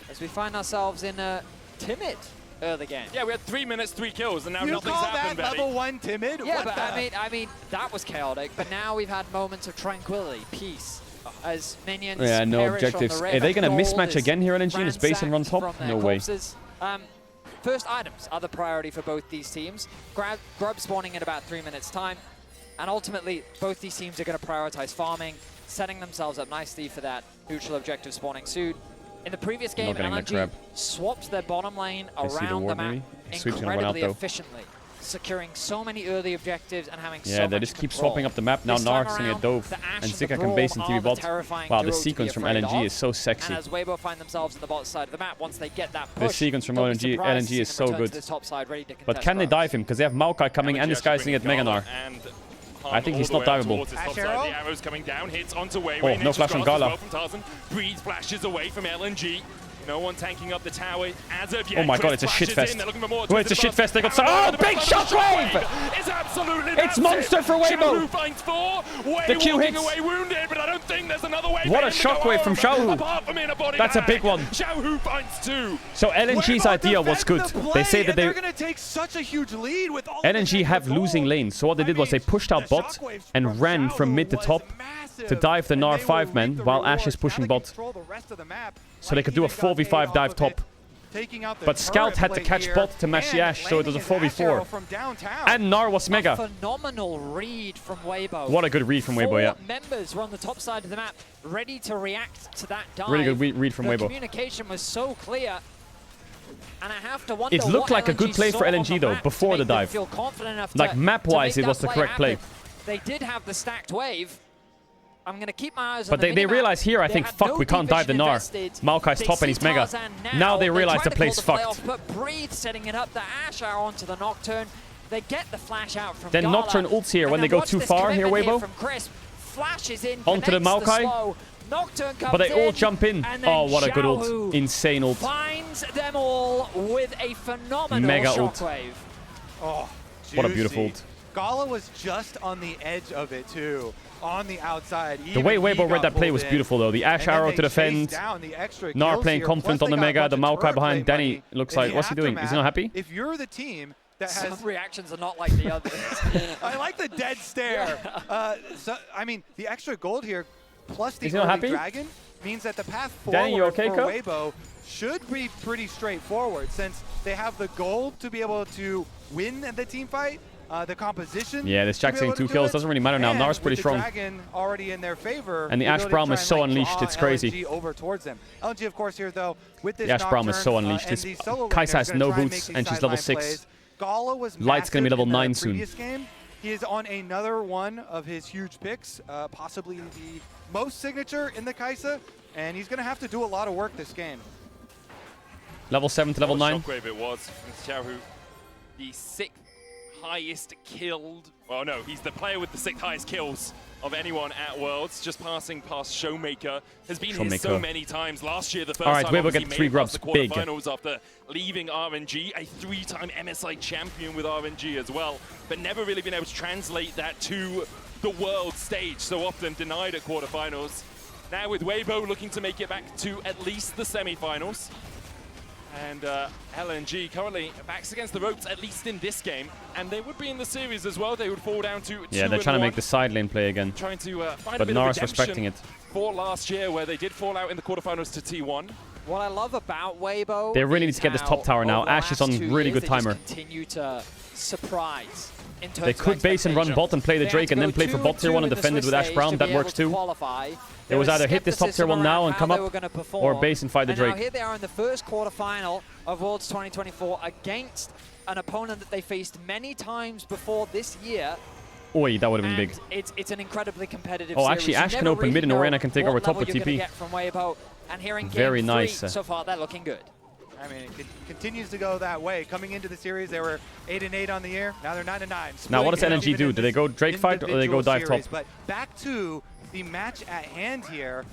as we find ourselves in a timid early game. Yeah, we had 3 minutes, 3 kills, and now You nothing's call happened, that Betty. level 1 timid? Yeah, What but the? I mean, that was chaotic. But now we've had moments of tranquility, peace, as minions Yeah, no perish on objectives. the Are river. they going to Gold mismatch is again here, LNG, in his base and run ransacked top? from their No way. corpses. First items are the priority for both these teams. Grub spawning in about 3 minutes' time. And ultimately, both these teams are going to prioritize farming, setting themselves up nicely for that neutral objective spawning soon. In the previous game, getting that LNG grab. swapped their bottom lane They see the around the ward, map maybe? Sweep's gonna run out incredibly though. efficiently, securing so many early objectives and having Yeah, so they much just keep control. swapping up the map. Now This time Narc's gonna get around, dove. the Ashe And the Zika can Braum base in are TV the bot. terrifying Wow, duo the to sequence be from afraid LNG of. is so sexy. And as Weibo find themselves in the bot side of the map, once they get that The push, sequence from don't be LNG surprised to see is them so return to good. this top side ready to But contest can they first. dive him? Because they have Maokai coming and this guy's gonna get Mega Gnar. I think he's not diveable. The arrow's coming down, hits onto Wei. Oh, no flash on Gala. From Tarzan. Breeze flashes away from LNG. No one tanking up the tower as of yet. Oh my god, it's a shit fest. Oh, it's a shit fest. They got oh, big shockwave! It's absolutely It's monster for Weibo. finds 4. The Q hits. Away wounded, but I don't think there's another way. What a shockwave from Xiaohu. That's a big one. Xiaohu finds 2. So LNG's idea was good. They say that they're gonna take such a huge lead with all LNG have losing lanes. So what they did was they pushed out bot and ran from mid to top to dive the Gnar 5-man while Ashe is pushing bot. So they could do a 4v5 dive top. But Scout had to catch bot to match the Ashe, so it was a 4v4. And Gnar was mega. Phenomenal read from Weibo. What a good read from Weibo, yeah. 4 members were on the top side of the map, ready to react to that dive. Really good read from the Weibo. Communication was so clear. And I have to wonder It looked like a good play for LNG though, before the dive. Feel confident enough like to map-wise, make it was that the correct play. happen. They did have the stacked wave. I'm going to keep my eyes on But the they realize here, I think, fuck, we can't dive the Gnar. Maokai's top and he's mega. Now they realize the play's fucked. But Breathe setting it up, the Ashe arrow onto the Nocturne. They get the flash out from Then Gala. Nocturne ults here when And they then go watch too this far here, commitment Weibo. From Crisp. Flashes in, Onto the connects Maokai. slow. Nocturne comes But they all in, jump in. and then Oh, what a good Xiaohu ult. Insane ult. finds them all with a phenomenal Mega ult. shockwave. Oh, What a beautiful juicy. ult. Gala was just on the edge of it too, on the outside. The way Weibo read that play was beautiful though. The Ashe arrow to defend. Gnar playing confident on the mega. The Maokai behind. Danny looks like, what's he doing? Is he not happy? If you're the team that has... Some reactions are not like the others. I like the dead stare. So, I mean, the extra gold here, plus the Is he not early happy? dragon, means that the path Danny, you forward okay, for Cup? Weibo should be pretty straightforward, since they have the gold to be able to win the team fight. The composition. Yeah, this Jack saying 2 kills doesn't really matter now. And Nar's pretty with strong. The dragon already in their favor. And the Ashe Braum is so unleashed, it's crazy. LNG over towards them. LNG, of course, here though with this The Ashe Braum is so Nocturne, unleashed. and This these solo Kaisa laners has gonna no try and boots make and these she's level sideline 6. plays. Gala was Light's gonna be massive level in the 9 soon. previous game. He is on another one of his huge picks, possibly the most signature in the Kaisa, and he's going to have to do a lot of work this game. Level 7 to level 9. Shockwave it was from Xiaohu. The 6th highest killed. Well, no, he's the player with the 6th highest kills of anyone at Worlds, just passing past Showmaker. Has been here so Showmaker. many times. Last year, the first Alright, time Weibo obviously get made 3 it past grubs. the Big. quarterfinals after leaving RNG, a 3-time MSI champion with RNG as well, but never really been able to translate that to the world stage. So often denied at quarterfinals. Now with Weibo looking to make it back to at least the semifinals. And LNG currently backs against the ropes, at least in this game. And they would be in the series as well. They would fall down to 2-1. Yeah, they're trying to make the side lane play again. Trying to find a But bit Nar's of respecting redemption it. for last year, where they did fall out in the quarterfinals to T1. What I love about Weibo They really need is to get this how top tower now. over the Ashe is last on 2 really years, good they just timer. continue to surprise. In terms They of could base and run expectation. bot and play the They had Drake to and then go play for bot tier 1 and2-2 in the defend it with Swiss Ashe stage Braum. to That be able works to too. qualify. It There was either hit this top tier skepticism 1 now around and how come they up, were gonna or perform. base and fight the And now Drake. here they are in the first quarterfinal of Worlds 2024 against an opponent that they faced many times before this year. Oi, that would have been big. It's an incredibly competitive Oh, series. actually, You Ashe can never open really mid and know Oriana can take what over top level with you're gonna TP. get from Weibo. And here in Very game nice. 3, so far they're looking good. I mean, it continues to go that way. Coming into the series, they were 8-8 on the year. Now they're 9-9. Now, what does Splitting LNG even do? in Do they go this Drake fight or do they go dive individual top? series. But back to the match at hand here,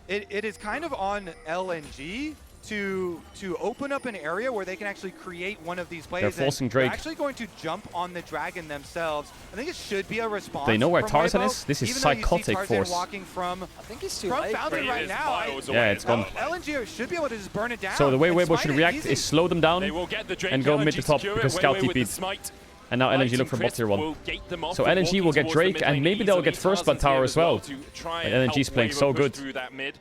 it is kind of on LNG to open up an area where they can actually create one of these plays. They're forcing and Drake. They're actually going to jump on the dragon themselves. I think it should be a response. They know where from Tarzan Weibo, is? This is even though you see psychotic Tarzan force. walking from, I think it's too from late. Fountain right now. Yeah, it's gone. LNG should be able to just burn it down. So the way and Weibo smite should it react easy. is slow them down They will get the Drake. and go mid to LNG top secure because it. Scout Weibo with the TP'd. smite. And now Lights LNG look and for bot Crisp tier 1. will gate them off So and LNG walking will get towards the Drake mid and lane maybe they'll easily. get first blood Tarzan's here tower as well. to try But and LNG's help playing Weibo so push good. through that mid.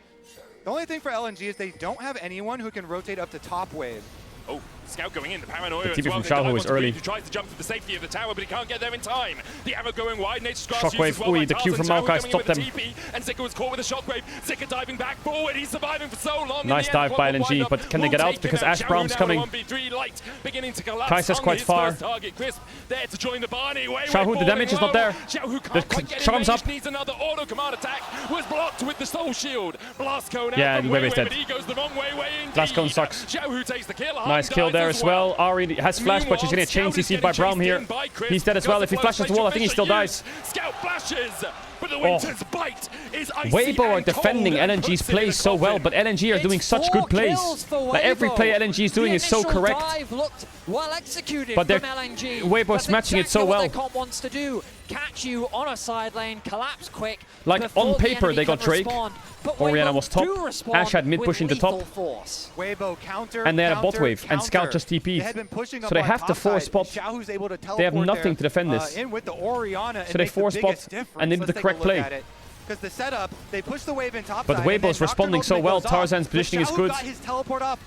The only thing for LNG is they don't have anyone who can rotate up to top wave. Oh, Scout going in, the paranoia The as TP well. from Xiaohu is early. He tries to jump to the safety of the tower, but he can't get there in time. The arrow going wide, Nature's Grasp Shockwave, used as well by the Q Tarzan. from Xiaohu Maokai coming in stopped with them. the TP, and Zika was caught with a shockwave. Zika diving back forward, he's surviving for so long. Nice dive by LNG, but can they get out? Because Ash Brahm's coming. Kai'Sa's quite far. Xiaohu, the damage is not there. The charm's up. Needs another auto command attack. Was blocked with the soul shield. Blast cone Yeah, Weiwei's dead. but he goes the wrong way indeed. Blast cone sucks. Xiaohu takes the kill. Nice kill there as well. Ari has flash, but she's gonna get chain CC'd by Braum here. He's dead as well. If he flashes the wall, I think he still dies. Scout flashes, but the Winter's bite is icy Weibo are and defending cold and LNG's puts it in plays the so well, coffin. but LNG are doing such good plays. Like every play LNG is doing is so correct. Dive looked well executed But they're from LNG. Weibo's matching it so exactly well. what their comp wants to do. Catch you on a side lane, collapse quick. Like before on the paper enemy they got can Drake. respond. But Orianna Weibo was top. do respond Ash had mid with push into lethal top. Force. Weibo counter, And they had a bot counter, wave, and Scout counter. just TP'd. They had been pushing So up they on have to top force side. spot. Xiaohu's able to They have teleport nothing there, to defend this. in with the Orianna So they force spot and they do the correct play. Because the setup, they push the wave in top But side, and then Weibo's responding Nocturne so well. ultimate goes off, Tarzan's but positioning is Xiaohu good. got his teleport up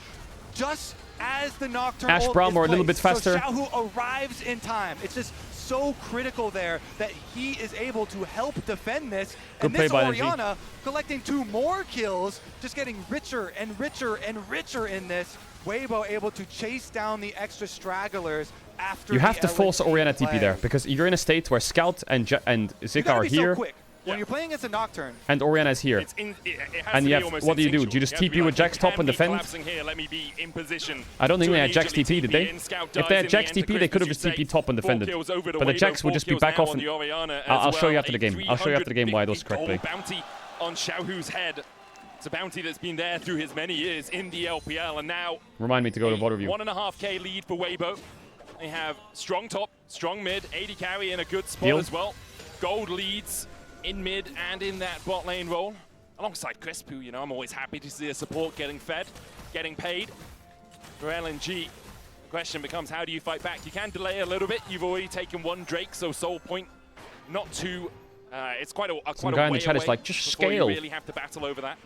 just as the Nocturne Ash ult Braum is are a little placed. bit faster. So Xiaohu arrives in time. It's just so critical there that he is able to help defend this. Good And play this by Orianna collecting 2 more kills, just getting richer and richer and richer in this. Weibo able to chase down the extra stragglers after You have the to force LNG Orianna TP play. there, because you're in a state where Scout and You Zika gotta are be here, so quick. When you're playing against a Nocturne, and Orianna is here. And you have, what do? You just TP with Jax top and defend? I don't think they had Jax TP, did they? If they had Jax TP, they could have just TP top and defended. But the Jax would just be back off. And I'll show you after the game. I'll show you after the game why it was correct play. Bounty on Xiaohu's head. It's a bounty that's been there through his many years in the LPL, and now Remind me to go to VOD review. 1.5k lead for Weibo. They have strong top, strong mid, 80 carry in a good spot Deal. as well. Gold leads in mid and in that bot lane role. Alongside Crisp, who, I'm always happy to see a support getting fed, getting paid. For LNG, the question becomes, how do you fight back? You can delay a little bit. You've already taken 1 Drake, so Soul Point, not 2. It's quite a Some quite guy a in the way chat is away like, just before scale. You really have to battle over that.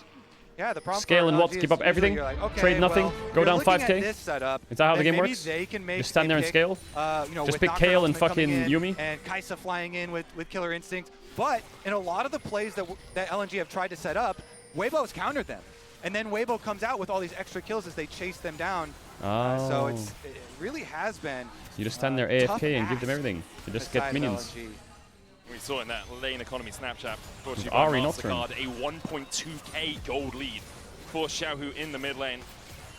yeah, the problem Scale for and what? LNG Keep is up everything? usually you're like, okay, Trade nothing? well, Go you're down looking at 5k? this setup, Is that how the then game maybe works? They can make Just stand a there and pick, scale? just Just with pick Kayle and Nocturne fucking coming in, Yuumi? and Kai'Sa flying in with Killer Instinct. But in a lot of the plays that LNG have tried to set up, Weibo's countered them. And then Weibo comes out with all these extra kills as they chase them down. So it really has been You just stand there tough AFK and give them ask everything. You just get besides minions. LNG. We saw in that lane economy snapshot, With by Ari Mastercard, Nocturne. a 1.2k gold lead for Xiaohu in the mid lane.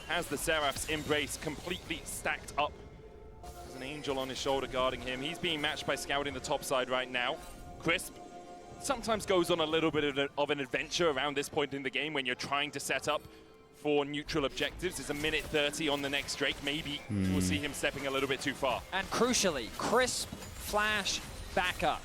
Has the Seraph's Embrace completely stacked up. There's an angel on his shoulder guarding him. He's being matched by Scout in the top side right now. Crisp sometimes goes on a little bit of an adventure around this point in the game when you're trying to set up for neutral objectives. It's a minute 30 on the next Drake. Maybe we'll see him stepping a little bit too far. And crucially, Crisp, Flash, backup.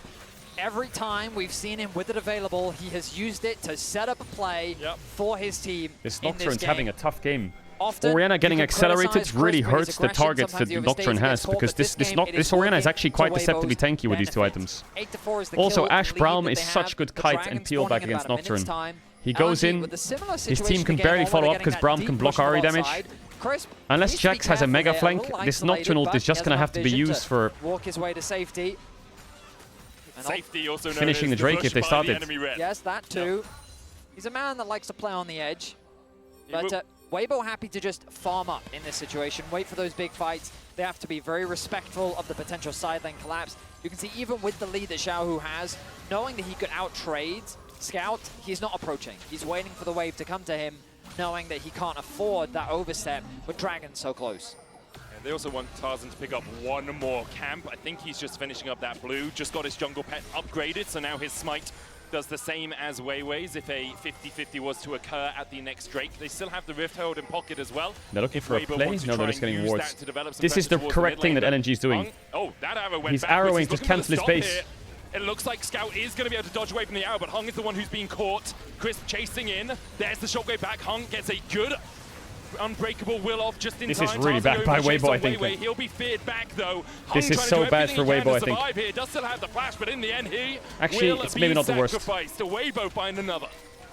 Every time we've seen him with it available, he has used it to set up a play for his team. This in Nocturne's this having game. a tough game. Often, Orianna you getting can accelerated criticize really Crisp for his hurts the aggression. targets that Sometimes he Nocturne overstays, has, gets caught, because but this game, it is Orianna is working actually quite to deceptively Weibo's tanky with these 2 benefit. items. 8-4 is the Also, kill Ash lead Braum that is they such have. good The kite Dragon and peel back spawning in against about a minute's Nocturne. time. He goes LNG in, with a similar his team situation can again, barely one where follow they're up because getting Braum that can deep block push from Ari the damage. outside. Crisp Unless needs to be Jax has a careful mega there, flank, little this isolated, Nocturne ult but is just he going to has have to be enough used vision for to walk his way to safety. And Safety also known finishing as the Drake push if they by start the it. enemy red. Yes, that too. He's a man that likes to play on the edge. But will- Weibo happy to just farm up in this situation, wait for those big fights. They have to be very respectful of the potential side lane collapse. You can see even with the lead that Xiaohu has, knowing that he could out-trade Scout, he's not approaching. He's waiting for the wave to come to him, knowing that he can't afford that overstep with Dragon so close. They also want Tarzan to pick up 1 more camp. I think he's just finishing up that blue. Just got his jungle pet upgraded, so now his smite does the same as Weiwei's if a 50-50 was to occur at the next Drake. They still have the Rift Herald in pocket as well. They're looking If for a Weibo play? wants to No, they're try just and getting use wards. that to develop some This is the pressure towards correct mid thing that lane. LNG is doing. Oh, that arrow went He's backwards. arrowing He's to looking for the cancel his stop base. here. It looks like Scout is going to be able to dodge away from the arrow, but Hung is the one who's being caught. Crisp chasing in. There's the shockwave back. Hung gets a good unbreakable will off just in This time. is really Tarzan bad by overshoots Weibo, on I think. Weiwei. He'll be feared back though. This Hung is trying to so do bad everything for he can Weibo, to I think. survive here. Does still have the flash, but in the end he Actually, will it's be maybe not the worst. sacrificed to Weibo find another.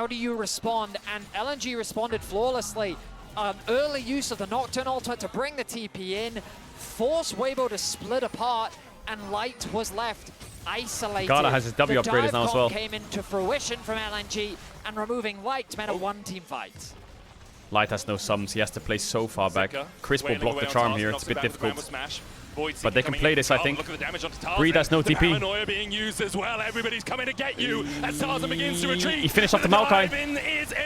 How do you respond? And LNG responded flawlessly. Early use of the Nocturne ultimate to bring the TP in, force Weibo to split apart, and Light was left isolated. Gala has his W upgraded now as well. Came into fruition from LNG, and removing Light meant a one-team fight. Light has no sums. He has to play so far back. Chris will block the charm here. It's a bit difficult. But they can play this, I think. Breed has no TP. Paranoia being used as well. Everybody's coming to get you as Tarzan begins to retreat. He finished off the Maokai. Is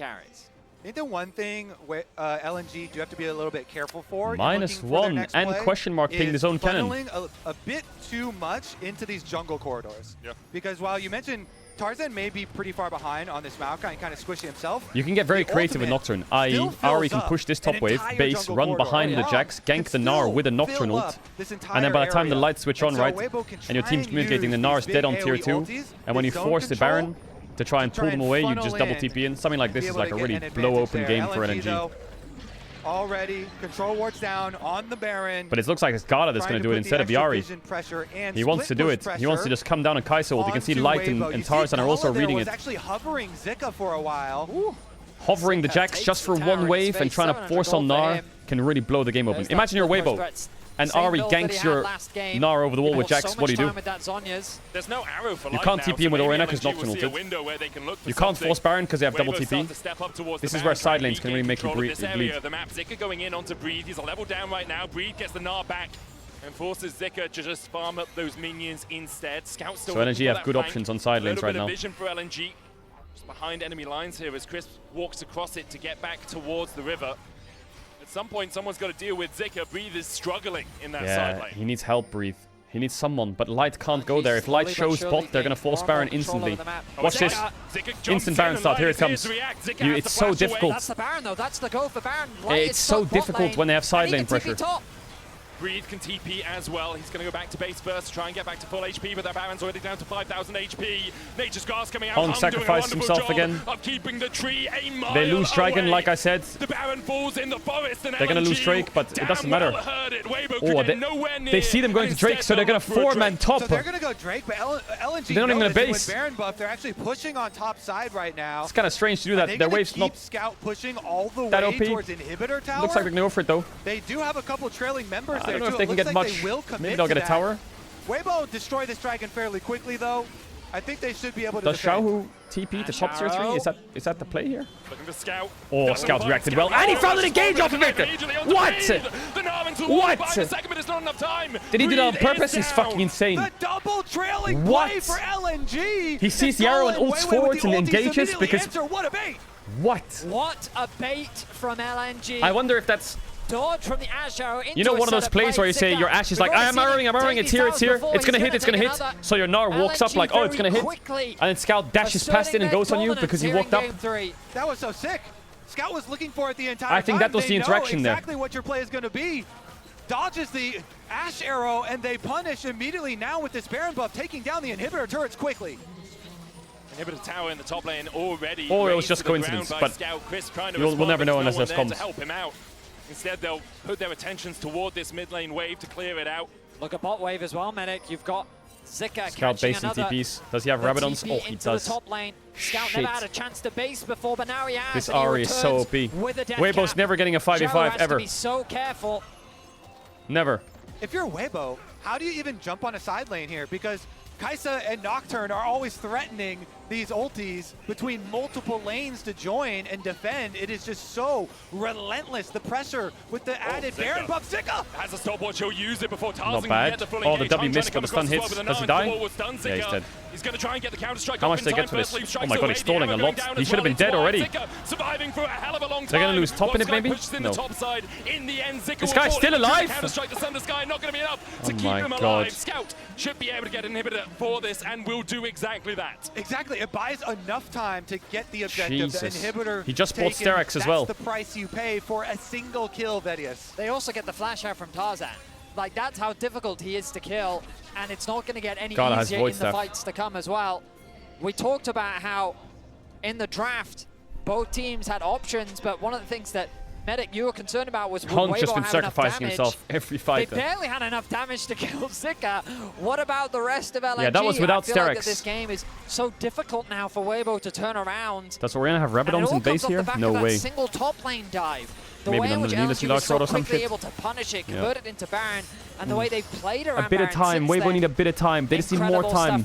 carries. I think the one thing LNG do have to be a little bit careful for. -1 and question mark pinged his own cannon. Funneling a bit too much into these jungle corridors. Yeah. Because while you mentioned Tarzan may be pretty far behind on this Maokai and kind of squishy himself. You can get very creative with Nocturne, i.e. Ahri can push this top wave, base, run behind the Jax, gank the Gnar with a Nocturne ult, and then by the time the lights switch on, right, and your team's communicating, the Gnar is dead on tier 2, and when you force the Baron to try and pull them away, you just double TP in. Something like this is like a really blow-open game for LNG. Already, control wards down on the Baron. But it looks like it's Gala that's going to do it instead of Ahri. He wants to do it. He wants to just come down on Kai'Sa ult. You can see Light and Tarzan are also reading it. Actually hovering Zika for a while. Hovering the Jax just for one wave and trying to force on Gnar can really blow the game open. Imagine your Weibo and Ahri ganks your Gnar over the wall with Jax. What do you do? There's no arrow for You can't TP in with Orianna because Nocturne ulted. You can't force Baron because they have double TP. This is where side lanes can really make you bleed. The map, Zika going in onto Breathe. He's a level down right now. Breathe gets the Gnar back and forces Zika to just farm up those minions instead. Scout still so LNG have good options on side lanes right now. A little bit of vision for LNG. Just behind enemy lines here as Chris walks across it to get back towards the river. At some point, someone's got to deal with Zika. Breathe is struggling in that side lane. He needs help, Breathe. He needs someone, but Light can't go there. If Light shows bot, they're going to force Baron instantly. Watch this. Instant Baron start. Here it comes. It's so difficult. That's the Baron, though. That's the go for Baron. It's so difficult when they have side lane pressure. Breathe can TP as well. He's going to go back to base first to try and get back to full HP, but that Baron's already down to 5,000 HP. Nature's Scar's coming out. Hong sacrificed himself again. Keeping the tree a mile they lose Dragon, like I said. The Baron falls in the forest and they're going to lose Drake, but it doesn't matter. They see them going to Drake, so they're going to 4-man top. So they're going to go Drake, but LNG they're not even going to base. With Baron buff, they're actually pushing on top side right now. It's kind of strange to do that. Their wave's not Scout pushing all the way OP. towards Inhibitor Tower. Looks like they're going to go for it, though. They do have a couple trailing members there, I don't know too. if they can get much. Maybe they'll get a tower. Weibo destroy this dragon fairly quickly, though. I think they should be able to Does Xiaohu TP to top tier 3? Is that the play here? Looking for Scout. Oh, Scout reacted well. And he found an engage off of it! What? What? Did he do that on purpose? He's fucking insane. The double trailing play for LNG. He sees the arrow and ults forwards and engages because... What a bait! What? What a bait from LNG. I wonder if that's... Dodge from the Ash arrow into you know, one of those plays where you say your Ash is like, I'm arrowing, it's here, it's gonna hit, it's gonna hit. So your Gnar walks up like, oh, it's gonna hit. And then Scout dashes past it and goes on you because he walked up. That was so sick. Scout was looking for it the entire time. I think that was the interaction there. Exactly what your play is gonna be. Dodges the Ash arrow and they punish immediately now with this Baron buff, taking down the inhibitor turrets quickly. Inhibitor tower in the top lane already. Or it was just coincidence, but we'll never know unless there's comms. To help him out. Instead, they'll put their attentions toward this mid lane wave to clear it out. Look at bot wave as well, Medic. You've got Zika Scout base and TPs. Does he have Rabadons? Oh, he does. The top lane. Scout never had a chance to base before, but now he has. This Ahri is so OP. Weibo's never getting a 5v5 ever. Be so careful. Never. If you're Weibo, how do you even jump on a side lane here? Because Kai'Sa and Nocturne are always threatening these ultis between multiple lanes to join and defend. It is just so relentless. The pressure with the added Baron buff. Zika has a stopwatch. He'll use it before Not bad. Oh, the W missed, but the stun hits. Does he die? Yeah, he's dead. He's going to try and get the counter strike. How much they get for this? Oh my god, he's stalling a lot. He should have been dead already. Surviving for a hell of a long time. They're going to lose top in it, maybe? No. This guy's still alive. Not going to be enough to keep him alive. Scout should be able to get an inhibitor for this and will do exactly that. Exactly. It buys enough time to get the objective. Jesus. The inhibitor he just bought Sterak's as well. That's the price you pay for a single kill, Vedius. They also get the flash out from Tarzan. Like, that's how difficult he is to kill, and it's not going to get any easier in the fights to come as well. We talked about how in the draft, both teams had options, but one of the things that Medic, you were concerned about was Hong's just been sacrificing himself every fight. They barely had enough damage to kill Zika. What about the rest of LNG? Yeah, that was without I feel like Sterak's. this game is so difficult now for Weibo to turn around. Does Orianna have Rabadons in base here? No way. Single top lane dive. The Maybe way in which LNG was so quickly shit. able to punish it, convert it into Baron, and the way they've played around a bit of time. Weibo need a bit of time. They just need more time.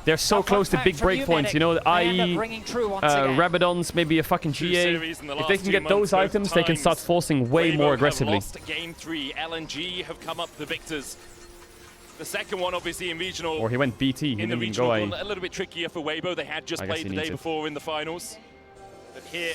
They're so close to big breakpoints, you know, i.e. Rabadons, maybe a fucking GA. If they can get those items, they can start forcing way more aggressively. Lost game 3. LNG have come up the victors. The second one, obviously, in regional. Or he went BT. He didn't even go a little bit trickier for Weibo. They had just played the day before in the finals. But here,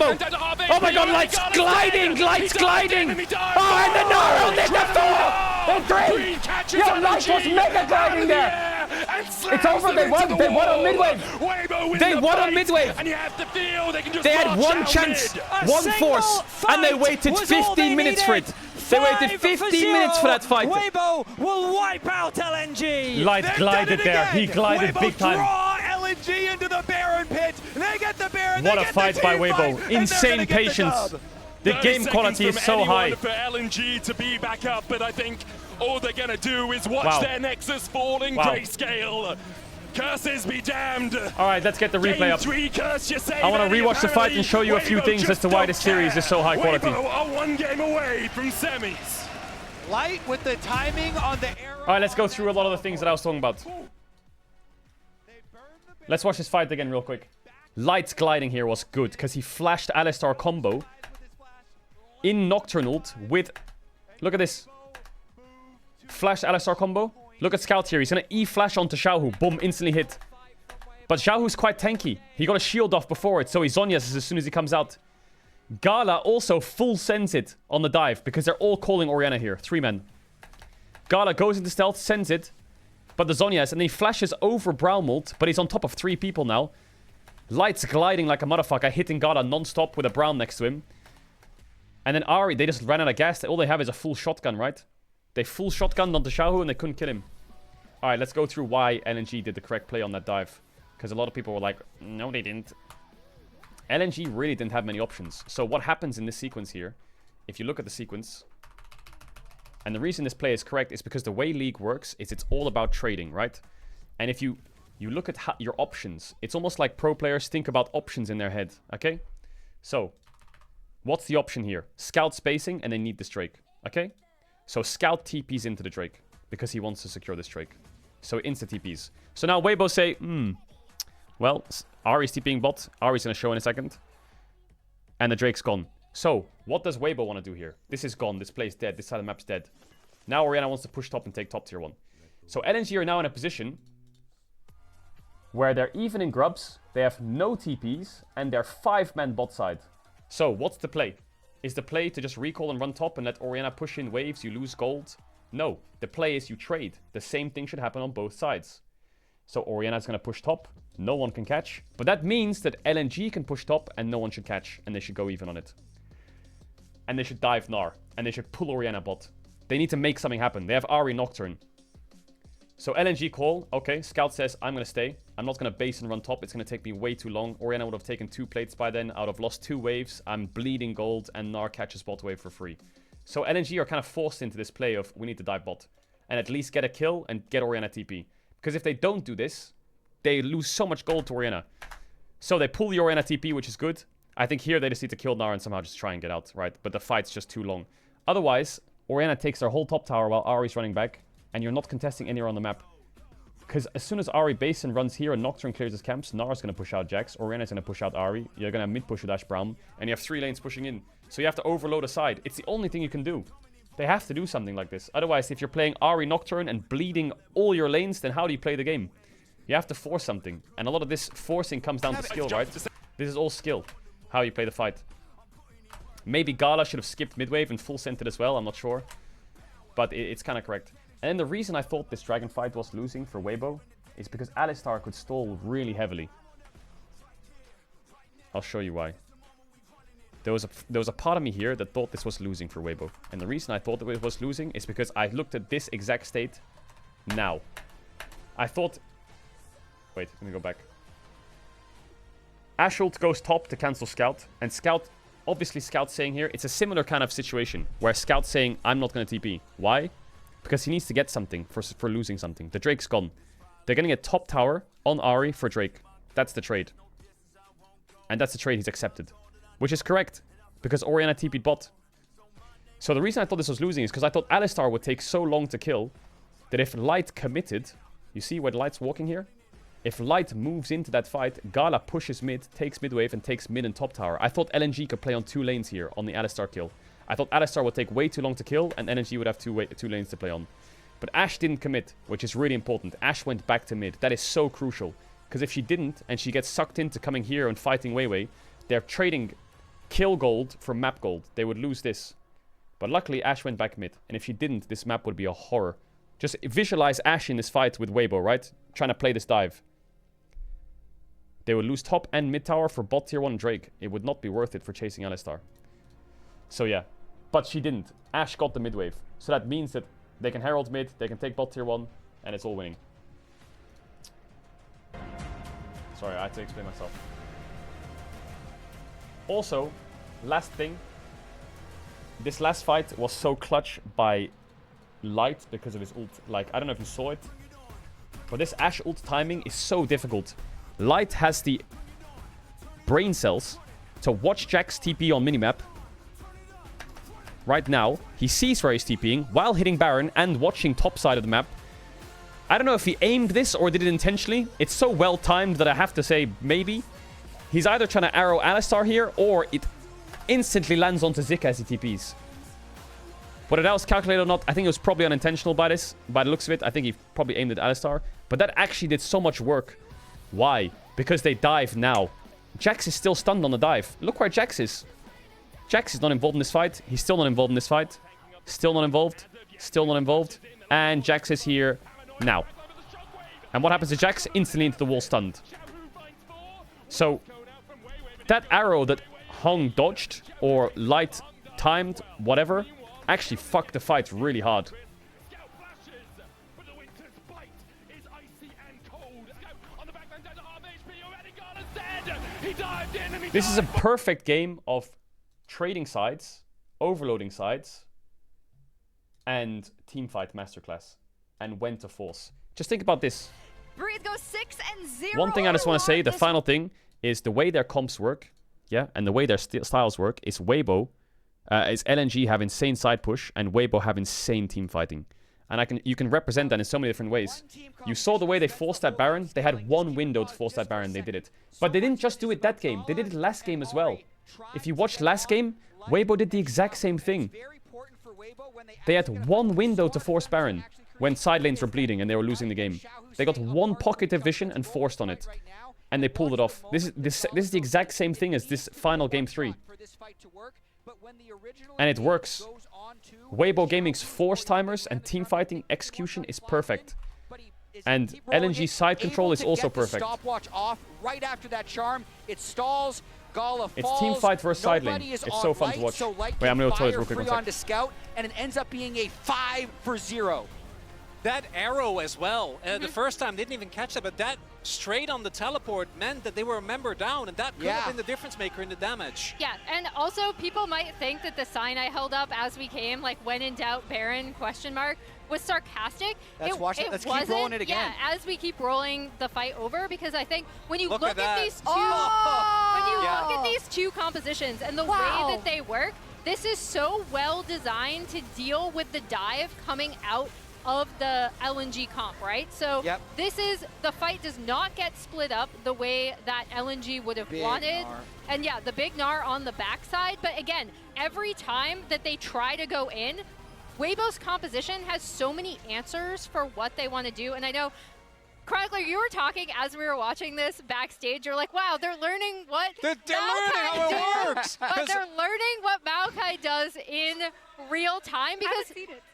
combo. Oh my god, Light's gliding! Light's gliding! Oh, and the Naro did the 4 and 3! Yo, Light was mega gliding there! It's over. They won. They won on midwave. They won on midwave. And you have to feel they can just They had march one out chance, mid. one force, and they waited 15 minutes for it. They waited 15 minutes for that fight. Weibo will wipe out LNG. Light glided there. He glided big time. Draw LNG into the Baron pit. They get the Baron. What a fight by Weibo. Insane patience. The game quality is so high. For LNG to be back up, but I think all they're gonna do is watch their Nexus falling. Grayscale. Curses be damned. All right, let's get the replay Game up. 3 curse, you say, I want to Manny, rewatch the fight and show you a few Weibo things as just to why don't this series is so high quality. Weibo are one game away from semis. Light with the timing on the arrow. All right, let's go through a lot of the things that I was talking about. Let's watch this fight again real quick. Light's gliding here was good because he flashed Alistar combo in Nocturnal with... Look at this. Flash Alistar combo. Look at Scout here. He's going to E-flash onto Xiaohu. Boom, instantly hit. But Xiaohu's quite tanky. He got a shield off before it, so he Zhonya's as soon as he comes out. Gala also full sends it on the dive because they're all calling Orianna here. 3 men. Gala goes into stealth, sends it. But the Zhonya's, and then he flashes over Brownmold, but he's on top of 3 people now. Light's gliding like a motherfucker, hitting Gala non-stop with a Brown next to him. And then Ahri, they just ran out of gas. All they have is a full shotgun, right? They full shotgunned onto Xiaohu and they couldn't kill him. Alright, let's go through why LNG did the correct play on that dive. Because a lot of people were like, no they didn't. LNG really didn't have many options. So what happens in this sequence here, if you look at the sequence, and the reason this play is correct is because the way League works is it's all about trading, right? And if you look at your options, it's almost like pro players think about options in their head, okay? So, what's the option here? Scout spacing, and they need this Drake, okay? So Scout TPs into the Drake, because he wants to secure this Drake. So insta TPs. So now Weibo say, well, Ahri's TPing bot. Ahri's going to show in a second. And the Drake's gone. So, what does Weibo want to do here? This is gone. This play's dead. This side of the map's dead. Now Orianna wants to push top and take top tier 1. So LNG are now in a position where they're even in grubs, they have no TPs, and they're 5-man bot side. So, what's the play? Is the play to just recall and run top and let Orianna push in waves, you lose gold? No. The play is you trade. The same thing should happen on both sides. So Orianna's going to push top. No one can catch. But that means that LNG can push top and no one should catch. And they should go even on it. And they should dive Gnar. And they should pull Orianna bot. They need to make something happen. They have Ahri Nocturne. So LNG call. Okay, Scout says, I'm going to stay. I'm not going to base and run top. It's going to take me way too long. Orianna would have taken 2 plates by then. I would have lost 2 waves. I'm bleeding gold. And Gnar catches bot wave for free. So LNG are kind of forced into this play of we need to dive bot. And at least get a kill and get Orianna TP. Because if they don't do this, they lose so much gold to Orianna. So they pull the Orianna TP, which is good. I think here they just need to kill Gnar and somehow just try and get out, right? But the fight's just too long. Otherwise, Orianna takes their whole top tower while Ahri's running back. And you're not contesting anywhere on the map. Because as soon as Ahri base and runs here and Nocturne clears his camps, Gnar's going to push out Jax. Orianna's going to push out Ahri. You're going to mid push with Ash Brown. And you have 3 lanes pushing in. So you have to overload a side. It's the only thing you can do. They have to do something like this. Otherwise, if you're playing Ahri Nocturne and bleeding all your lanes, then how do you play the game? You have to force something. And a lot of this forcing comes down to skill, right? This is all skill. How you play the fight. Maybe Gala should have skipped midwave and full sent it as well. I'm not sure. But it's kind of correct. And then the reason I thought this dragon fight was losing for Weibo is because Alistar could stall really heavily. I'll show you why. There was a part of me here that thought this was losing for Weibo. And the reason I thought that it was losing is because I looked at this exact state now. I thought... Wait, let me go back. Ashult goes top to cancel Scout. And Scout... Obviously, Scout's saying here, it's a similar kind of situation. Where Scout's saying, I'm not going to TP. Why? Because he needs to get something for losing something. The Drake's gone. They're getting a top tower on Ahri for Drake. That's the trade. And that's the trade he's accepted. Which is correct. Because Orianna TP'd bot. So the reason I thought this was losing is because I thought Alistar would take so long to kill that if Light committed... You see where Light's walking here? If Light moves into that fight, Gala pushes mid, takes midwave, and takes mid and top tower. I thought LNG could play on 2 lanes here on the Alistar kill. I thought Alistar would take way too long to kill, and LNG would have 2 lanes to play on. But Ashe didn't commit, which is really important. Ashe went back to mid. That is so crucial. Because if she didn't, and she gets sucked into coming here and fighting Weiwei, they're trading kill gold for map gold. They would lose this. But luckily, Ashe went back mid. And if she didn't, this map would be a horror. Just visualize Ashe in this fight with Weibo, right? Trying to play this dive. They would lose top and mid tower for bot tier 1 Drake. It would not be worth it for chasing Alistar. So yeah. But she didn't. Ashe got the mid wave. So that means that they can Herald mid, they can take bot tier 1, and it's all winning. Sorry, I had to explain myself. Also, last thing. This last fight was so clutch by Light because of his ult. Like, I don't know if you saw it, but this Ashe ult timing is so difficult. Light has the brain cells to watch Jack's TP on minimap. Right now, he sees where he's TPing while hitting Baron and watching top side of the map. I don't know if he aimed this or did it intentionally. It's so well timed that I have to say maybe. He's either trying to arrow Alistar here or it instantly lands onto Zika as he TPs. Whether that was calculated or not, I think it was probably unintentional by the looks of it. I think he probably aimed at Alistar. But that actually did so much work. Why? Because they dive now. Jax is still stunned on the dive. Look where Jax is. Jax is not involved in this fight. He's still not involved in this fight. Still not involved. Still not involved. And Jax is here now. And what happens to Jax? Instantly into the wall stunned. So, that arrow that Hung dodged, or Light timed, whatever, actually fucked the fight really hard. This is a perfect game of trading sides, overloading sides, and teamfight masterclass, and when to force. Just think about this. Breed goes 6-0. One thing I just want to say, the final thing, is the way their comps work, yeah, and the way their styles work, is Weibo, is LNG have insane side push, and Weibo have insane team fighting. And you can represent that in so many different ways. You saw the way they forced that Baron. They had one window to force that Baron. They did it. But they didn't just do it that game. They did it last game as well. If you watched last game, Weibo did the exact same thing. They had one window to force Baron when side lanes were bleeding and they were losing the game. They got one pocket of vision and forced on it. And they pulled it off. This is the exact same thing as this final game 3. And it works. Weibo Gaming's force timers and team fighting execution is perfect. And LNG's side control is also perfect. Stopwatch off right after that charm. It stalls. Gala falls. It's team fight versus side lane. It's so fun to watch. So Wait, I'm gonna go to the toilet real quick. Free on to scout, and it ends up being a 5-for-0. That arrow as well, the first time they didn't even catch that, but that straight on the teleport meant that they were a member down, and that could have been the difference maker in the damage. Yeah, and also people might think that the sign I held up as we came, like when in doubt Baron, question mark, was sarcastic. Let's keep rolling it again. Yeah, as we keep rolling the fight over, because I think when you look at these two, look at these two compositions and the way that they work, this is so well designed to deal with the dive coming out of the LNG comp, right? So this is, the fight does not get split up the way that LNG would have wanted. And yeah, the big Gnar on the backside. But again, every time that they try to go in, Weibo's composition has so many answers for what they want to do. And I know, Chronicler, you were talking as we were watching this backstage. You're like, wow, they're learning what they're learning how it works. But they're learning what Maokai does in real time, because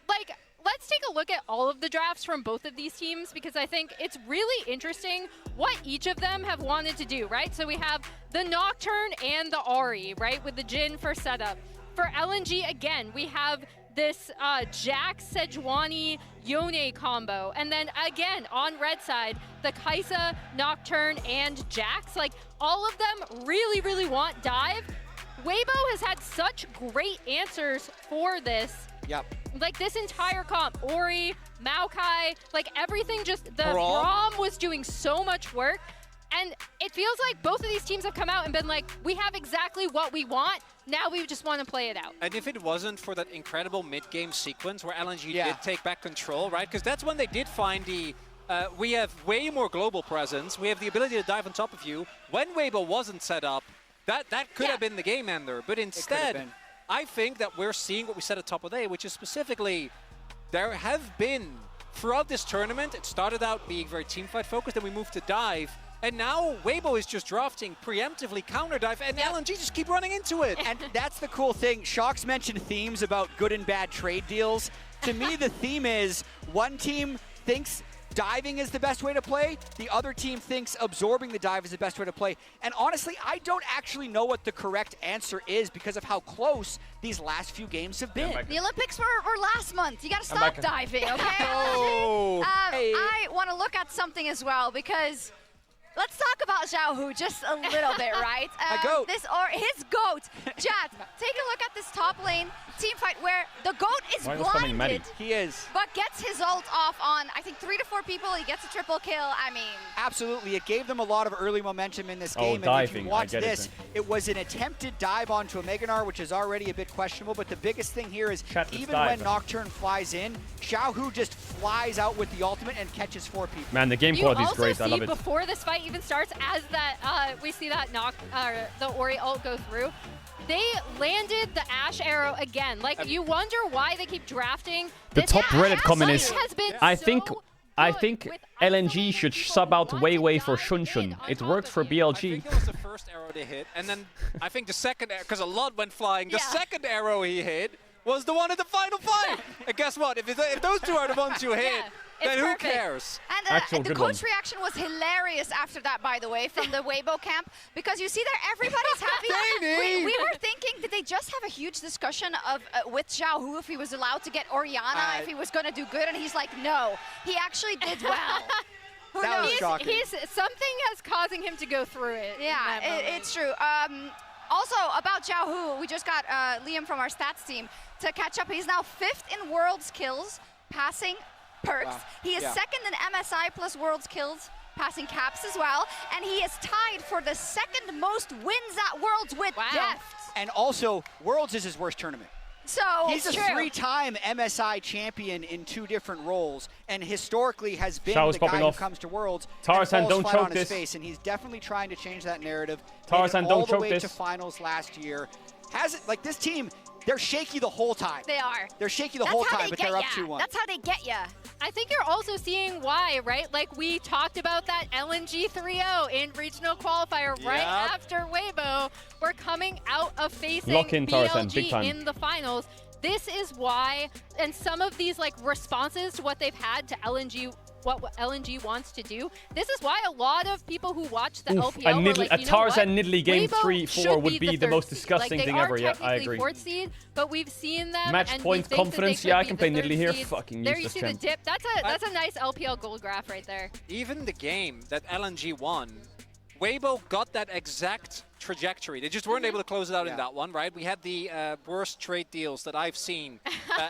like, let's take a look at all of the drafts from both of these teams, because I think it's really interesting what each of them have wanted to do, right? So we have the Nocturne and the Ahri, right, with the Jhin for setup. For LNG, again, we have this Jax, Sejuani, Yone combo. And then again, on red side, the Kai'Sa, Nocturne, and Jax. Like, all of them really, really want dive. Weibo has had such great answers for this. Like this entire comp, Ori, Maokai, like everything, just the Braum was doing so much work. And it feels like both of these teams have come out and been like, we have exactly what we want. Now we just want to play it out. And if it wasn't for that incredible mid-game sequence where LNG did take back control, right? Because that's when they did find the, we have way more global presence. We have the ability to dive on top of you. When Weibo wasn't set up, that could have been the game ender. But instead, I think that we're seeing what we said at top of day, which is specifically, there have been, throughout this tournament, it started out being very teamfight focused, then we moved to dive. And now Weibo is just drafting preemptively counter dive, and LNG just keep running into it. And that's the cool thing. Shox mentioned themes about good and bad trade deals. To me, the theme is one team thinks diving is the best way to play, the other team thinks absorbing the dive is the best way to play. And honestly, I don't actually know what the correct answer is because of how close these last few games have been. The Olympics were last month. You gotta stop diving, okay? Oh. I want to look at something as well because let's talk about Xiaohu just a little bit, right? goat. His goat. Jad, take a look at this top lane team fight where the goat is blinded. He is. But gets his ult off on, I think, 3 to 4 people. He gets a triple kill. I mean... Absolutely. It gave them a lot of early momentum in this game. Diving. And if you watch this, it was an attempted dive onto a Meganar, which is already a bit questionable. But the biggest thing here is even when Nocturne flies in, Xiaohu just flies out with the ultimate and catches 4 people. Man, the game quality is great. I love it. Before this fight even starts, as that we see that the Ori ult go through, they landed the Ashe arrow again. Like, you wonder why they keep drafting. The top Reddit comment is, I think with LNG should sub out Wei for Shun Shun. It worked for BLG. I think it was the first arrow they hit, and then I think the second, because a lot went flying, the second arrow he hit was the one in the final fight. And guess what? If those two are the ones you hit, then who cares? And the coach reaction was hilarious after that, by the way, from the Weibo camp, because you see that everybody's happy. We were thinking, did they just have a huge discussion of with Xiaohu if he was allowed to get Orianna, if he was going to do good, and he's like, no, he actually did well. Who knows? Something is causing him to go through it. Yeah, it's true. Also, about Xiaohu, we just got Liam from our stats team to catch up. He's now 5th in Worlds kills, passing Perks. Wow. He is 2nd in MSI plus Worlds kills, passing Caps as well. And he is tied for the 2nd most wins at Worlds with Deft. And also, Worlds is his worst tournament. So he's a 3-time MSI champion in 2 different roles, and historically has been the guy who comes to Worlds Tarzan, and falls don't flat choke on his this. face, and he's definitely trying to change that narrative. Tarzan, all don't the choke way this. to finals last year. Like this team, they're shaky the whole time. They are. They're shaky the whole time, but they're up 2-1. That's how they get ya. I think you're also seeing why, right? Like, we talked about that LNG 3-0 in regional qualifier right after Weibo. We're coming out of facing Tarzan, big BLG time. in the finals. This is why, and some of these like responses to what they've had to LNG, what LNG wants to do. This is why a lot of people who watch the LPL were like, a Tarzan Nidalee game 3-4 would be the most seed. disgusting thing ever. Yeah, I agree. 4th seed, but we've seen them. Match and point confidence. Yeah, I can play Nidalee here. Fucking there you useless see champ. the dip. That's a nice LPL gold graph right there. Even the game that LNG won, Weibo got that exact trajectory. They just weren't able to close it out in that one, right? We had the worst trade deals that I've seen.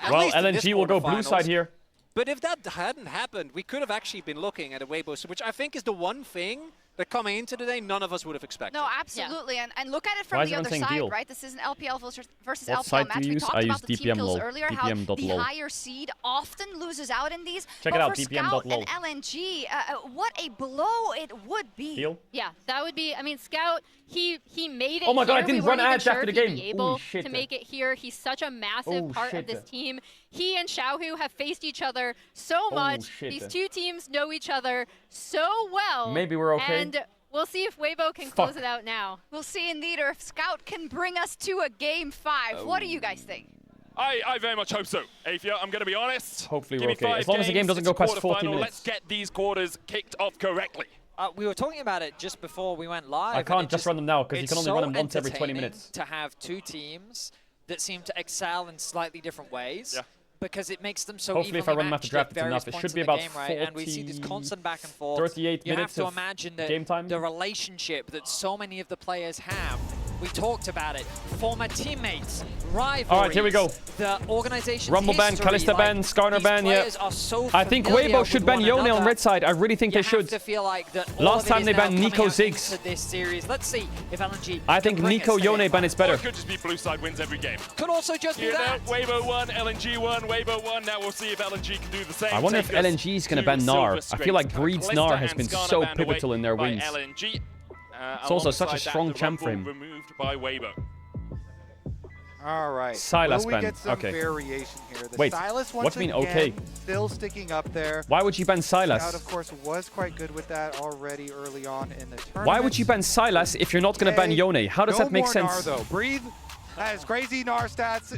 Well, LNG will go blue side here. But if that hadn't happened, we could have actually been looking at a Weibo, which I think is the one thing that coming into today, none of us would have expected. No, absolutely. And look at it from the other side, right? This is an LPL versus What LPL side match. do you We use? talked I about use the team kills DPM earlier, how the higher seed often loses out in these. Check but it out, for DPM Scout lol. and LNG, what a blow it would be. Heal? Yeah, that would be, I mean, Scout, he made it Oh my God, here. I didn't we run weren't even ads sure after the if he'd game. be able Holy shit. to make it here. He's such a massive part of this team. He and Xiaohu have faced each other so much. shit. These two teams know each other so well. Maybe we're okay. And we'll see if Weibo can close it out now. We'll see indeed, or if Scout can bring us to a game 5. What do you guys think? I very much hope so, Afia. I'm going to be honest. Hopefully Give we're me okay. 5 As long as the game games, doesn't it's go a past 40 quarterfinal. minutes. Let's get these quarters kicked off correctly. We were talking about it just before we went live. I can't just run them now because you can only run them once every 20 entertaining minutes. To have 2 teams that seem to excel in slightly different ways. Yeah. Because it makes them so Hopefully if I evenly run them after matched draft, at it's various enough. It points should be in the about game, right? And we see this constant back and forth. 38 you have minutes to of imagine that game time. the relationship that so many of the players have. We talked about it. Former teammates, rivalries. All right, here we go. The organization's Rumble ban, history, Kalista ban, Skarner ban, yeah. I think Weibo should ban Yone on red side. I really think they should. To feel like that Last time they banned Nico Ziggs. This series. Let's see if LNG I think Nico Yone ban is better. Or it could just be blue side wins every game. Could also just be that. Weibo won, LNG won, Weibo won. Now we'll see if LNG can do the same. I wonder if LNG is going to ban Gnar. I feel like Breed's Gnar has been so pivotal in their wins. LNG. It's also such a strong champ for him. Removed by Weibo. All All right. Sylas Will we ban. get some Okay. variation here? The Wait, Sylas what once do you mean, again, okay? Still sticking up there. Why would you ban Scout, Sylas? of course, was quite good with that already early on in the tournament. Why would you ban Sylas if you're not going to ban Yone? How does no that make more sense? Gnar, though. Breathe has crazy Gnar stats.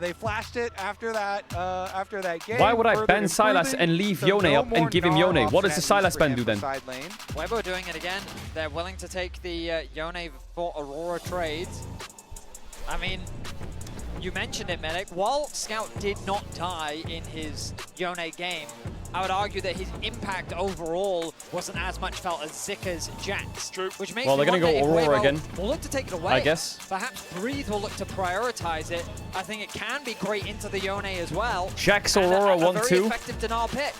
They flashed it after that game. Why would I further ban Sylas improving. and leave So Yone no up more and give him Gnar Yone? What does the option, at Sylas least for ban him do then? side lane. Weibo doing it again. They're willing to take the Yone for Aurora trades. I mean, you mentioned it, Medic. While Scout did not die in his Yone game, I would argue that his impact overall wasn't as much felt as Zika's Jax. True. Which makes Well, me they're gonna wonder go if Aurora Weibo again, will look to take it away. I guess. Perhaps Breathe will look to prioritize it. I think it can be great into the Yone as well. Jax And Aurora a very 1-2. effective denial pick.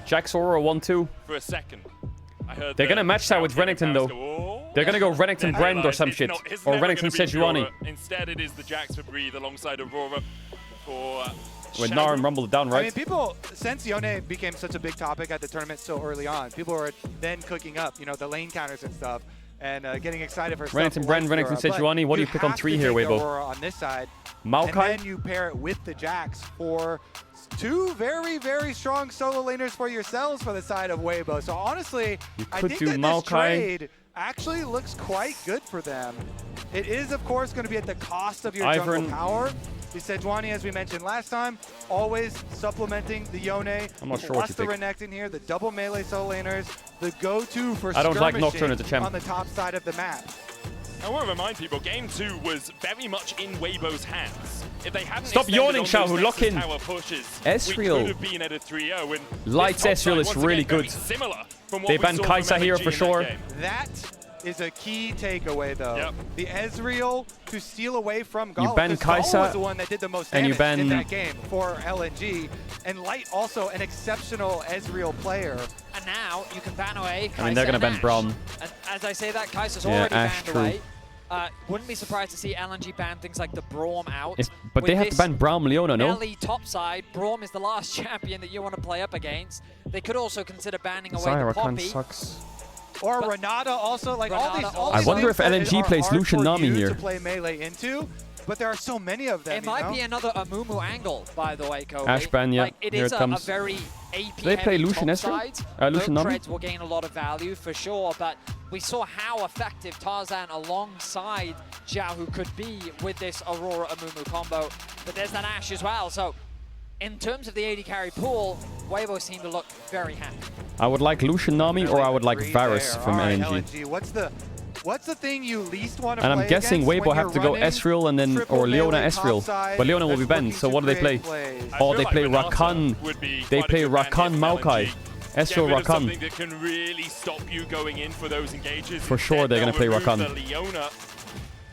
Jax Aurora 1-2. For a second, I heard They're going to match that with Renekton, though. They're going to go Renekton Brand or some shit. Or Renekton Sejuani. Instead, it is the Jax for Breathe alongside Aurora for With Gnar and Rumble it down, I right? mean, people, since Yone became such a big topic at the tournament so early on, people were then cooking up, you know, the lane counters and stuff, and getting excited for stuff Renekton Brand, like Renekton Aurora. Sejuani. What do you pick on have 3 to here, take Weibo? Aurora on this side, Maokai? and then you pair it with the Jax for two very, very strong solo laners for yourselves for the side of Weibo. So honestly, I could think do that this Maokai. trade actually looks quite good for them. It is, of course, going to be at the cost of your Ivern. jungle power. The Sejuani, as we mentioned last time, always supplementing the Yone. I'm not sure what plus you the pick. Renekton here, the double melee solo laners, the go-to for I don't like skirmishing Nocturne as a champ. on the top side of the map. I want to remind people, Game 2 was very much in Weibo's hands. If they hadn't Stop extended yawning, on Xiao those Hu, lock Nexus in. Tower pushes, Ezreal. we could have been at a 3-0. And Lights this top Ezreal side, is once really again, very good. Similar from what They we banned saw from Kai'Sa here LNG for in that sure. game. That is a key takeaway, though. Yep. The Ezreal to steal away from You Gala. ban because Gala Kai'Sa, was the one that did the most and you damage in ban- that game for LNG. And Light also an exceptional Ezreal player. And now you can ban away I mean, they're Kai'Sa going to and ban Ashe. Braum. And as I say that, Kai'Sa's Yeah, already Ashe, banned true. away. Wouldn't be surprised to see LNG ban things like the Braum out. But they With have to this ban Braum Leona, no? Melee top side, Braum is the last champion that you want to play up against. They could also consider banning away Zyra the Khan Poppy. sucks. Or Renata also, like all these. All I these wonder things if that LNG are plays hard Lucian for Nami you here. to play melee into, but there are so many of them. It might be another Amumu angle, by the way, Kobe. Ashe ban, yeah, Like, it here is it a comes. very AP Do they play heavy Lucian top Ezreal? side. Lucian Both Nami? trades will gain a lot of value for sure, but we saw how effective Tarzan alongside Xiao could be with this Aurora Amumu combo. But there's that Ashe as well, so in terms of the AD carry pool, Weibo seem to look very happy. I would like Lucian Nami or I would like Varus There. from All right, LNG. What's the thing you least want to And play I'm guessing against Weibo when have you're to go running Ezreal and then, triple or Leona melee Ezreal. topside But Leona will be that's banned, looking so to what do they play? create plays? Oh, I they feel play like Renata Rakan. would be They quite a play good ban Rakan if Maokai. LNG Ezreal get rid of Rakan. something that can really stop you going in for those engages. For sure Instead, they're gonna they'll play remove Rakan. the Leona.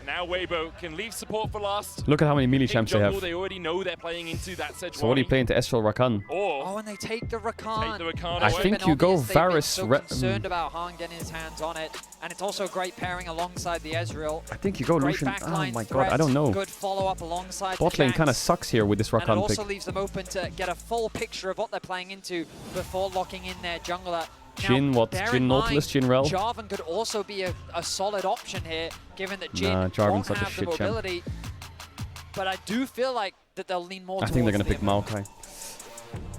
Now Weibo can leave support for last. Look at how many melee Pick champs they jungle, have. They already know they're playing into that Sejuani. So what do you play into Ezreal Rakan? Or and they take the Rakan. Take the Rakan I away. think you go They've been Varus. so concerned about Han getting his hands on it, and it's also a great pairing alongside the Ezreal. I think you go Great Lucian. Oh backline my god, threat, I don't know. Good follow-up alongside Bot the lane kind of Jax. sucks here with this And it Rakan also pick. leaves them open to get a full picture of what they're playing into before locking in their jungler. Jhin, now, what? bear Jhin in Nautilus, mind, Jhin Rel? Jarvan could also be a solid option here, given that Jhin Nah, Jarvan's won't such a have the shit champ. mobility. But I do feel like that they'll lean more I think they're towards gonna the pick Maokai.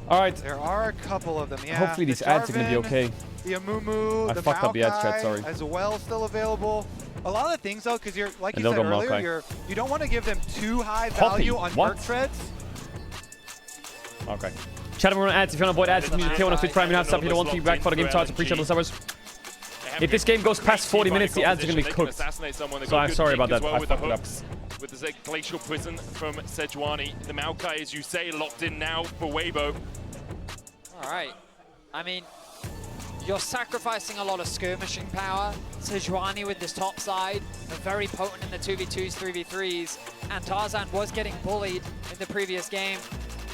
All right. There are a couple of them, yeah. Hopefully The these ads are gonna be Jarvan, okay. The Amumu, I the fucked up the ads chat, Maokai sorry. as well still available. A lot of things though, because you're like And you they'll said go earlier, Maokai. you don't want to give them too high Poppy, value on what? perk treads. Okay. Chat everyone on ads. If you want to avoid ads, you need to K1 on Twitch Prime. You have stuff you don't want to be back for the game starts. Appreciate the subbers. If this game goes past 40 minutes, the ads are going to be cooked. So I'm sorry about that. I fucked it up. With the Glacial Prison from Sejuani. The Maokai, as you say, locked in now for Weibo. All right. I mean, you're sacrificing a lot of skirmishing power. Sejuani with this top side, very potent in the 2v2s, 3v3s, and Tarzan was getting bullied in the previous game.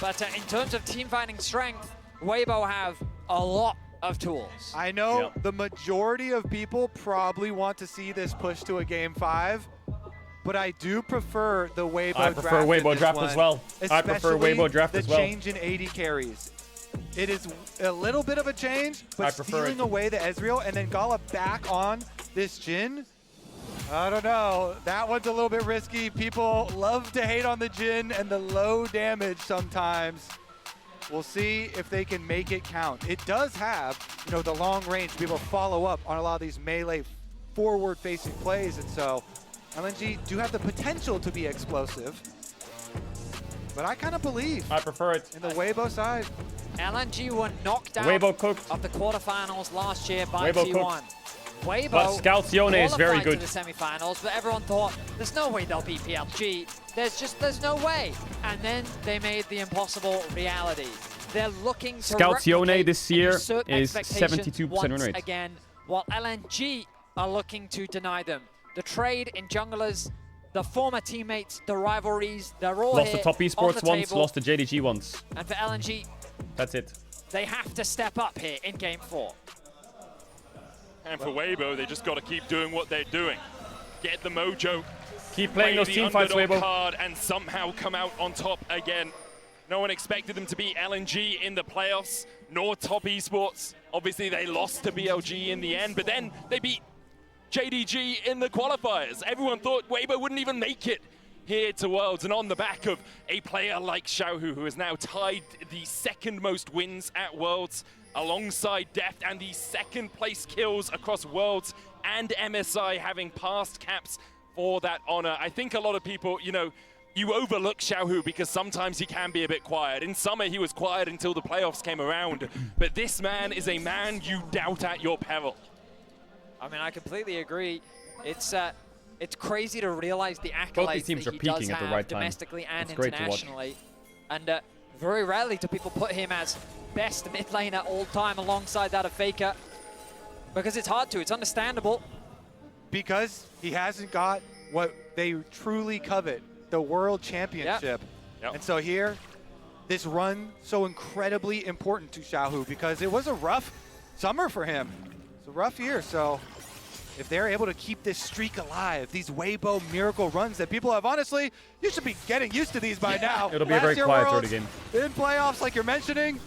But in terms of team fighting strength, Weibo have a lot of tools. I know the majority of people probably want to see this push to a game 5, but I do prefer the Weibo draft. I prefer Weibo draft as well. I prefer Weibo draft as well. The change in AD carries. It is a little bit of a change, but I prefer stealing it. away the Ezreal and then Gala back on this Jhin. I don't know. That one's a little bit risky. People love to hate on the Jhin and the low damage sometimes. We'll see if they can make it count. It does have, you know, the long range to be able to follow up on a lot of these melee forward-facing plays, and so LNG do have the potential to be explosive. But I kind of believe I prefer it in the Weibo side. LNG were knocked out Weibo cooked of the quarterfinals last year by Weibo T1. cooked. Weibo But Scout's Yone is very qualified good. to the semifinals, but everyone thought there's no way they'll beat PLG. There's no way. And then they made the impossible reality. They're looking to Scout's Yone replicate this and year usurp is expectations 72% win once rate. again, while LNG are looking to deny them. The trade in junglers, the former teammates, the rivalries, they're all Lost to here Top on Esports the once, table. lost to JDG once. And for LNG, That's it. they have to step up here in Game 4. And for Weibo, they just got to keep doing what they're doing. Get the mojo. Keep playing those the team fights, underdog Weibo. card and somehow come out on top again. No one expected them to beat LNG in the playoffs, nor Top Esports. Obviously, they lost to BLG in the end, but then they beat JDG in the qualifiers. Everyone thought Weibo wouldn't even make it here to Worlds, and on the back of a player like Xiaohu, who has now tied the second most wins at Worlds, alongside Deft, and the second place kills across Worlds and MSI, having passed Caps for that honor. I think a lot of people, you know, you overlook Xiaohu because sometimes he can be a bit quiet. In summer, he was quiet until the playoffs came around, but this man is a man you doubt at your peril. I mean, I completely agree. It's crazy to realize the accolades Both these teams that are he does peaking at the have right time. domestically and It's great to watch. internationally. And very rarely do people put him as best mid laner all time alongside that of Faker. Because it's hard to, it's understandable. Because he hasn't got what they truly covet, the World Championship. Yep. And so here, this run so incredibly important to Xiaohu because it was a rough summer for him. It's a rough year, so if they're able to keep this streak alive, these Weibo miracle runs that people have, honestly, you should be getting used to these by now. It'll be a very quiet early game. In playoffs, like you're mentioning,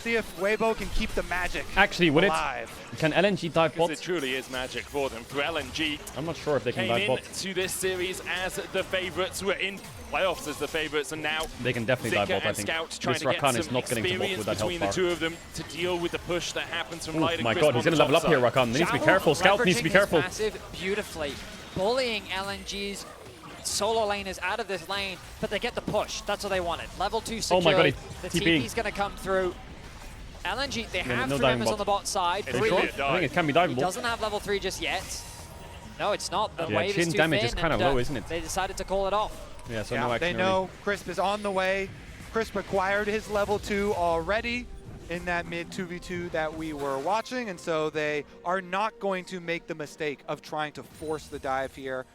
see if Weibo can keep the magic Actually, would alive. Can LNG dive bot? It truly is magic for them. For LNG, I'm not sure if they can came dive bot. into this series as the favorites, were in playoffs as the favorites, and now They can definitely dive Zika bot, I and think. Scout trying This to get Rakan is some not getting to bot experience with that health between the bar. two of them to deal with the push that happens from Oh Light and my Crisp god, he's on gonna the level up top here, side. Rakan. They need to be Xiao careful. Scout needs to be leveraging his careful. passive beautifully, bullying LNG's solo laners out of this lane, but they get the push. That's what they wanted. Level 2 Oh secured. my god, The he's TPing. TP's going to come through. LNG, they have no three diving members bot. on the bot side. Are you sure? I think it can be He diveable. doesn't have level 3 just yet. No, it's not. The Yeah, wave Jhin is too damage thin, is kind of and, low, isn't it? They decided to call it off. Yeah, so Yeah, no they action know Crisp is on the way. Crisp acquired his level 2 already in that mid 2v2 that we were watching, and so they are not going to make the mistake of trying to force the dive here.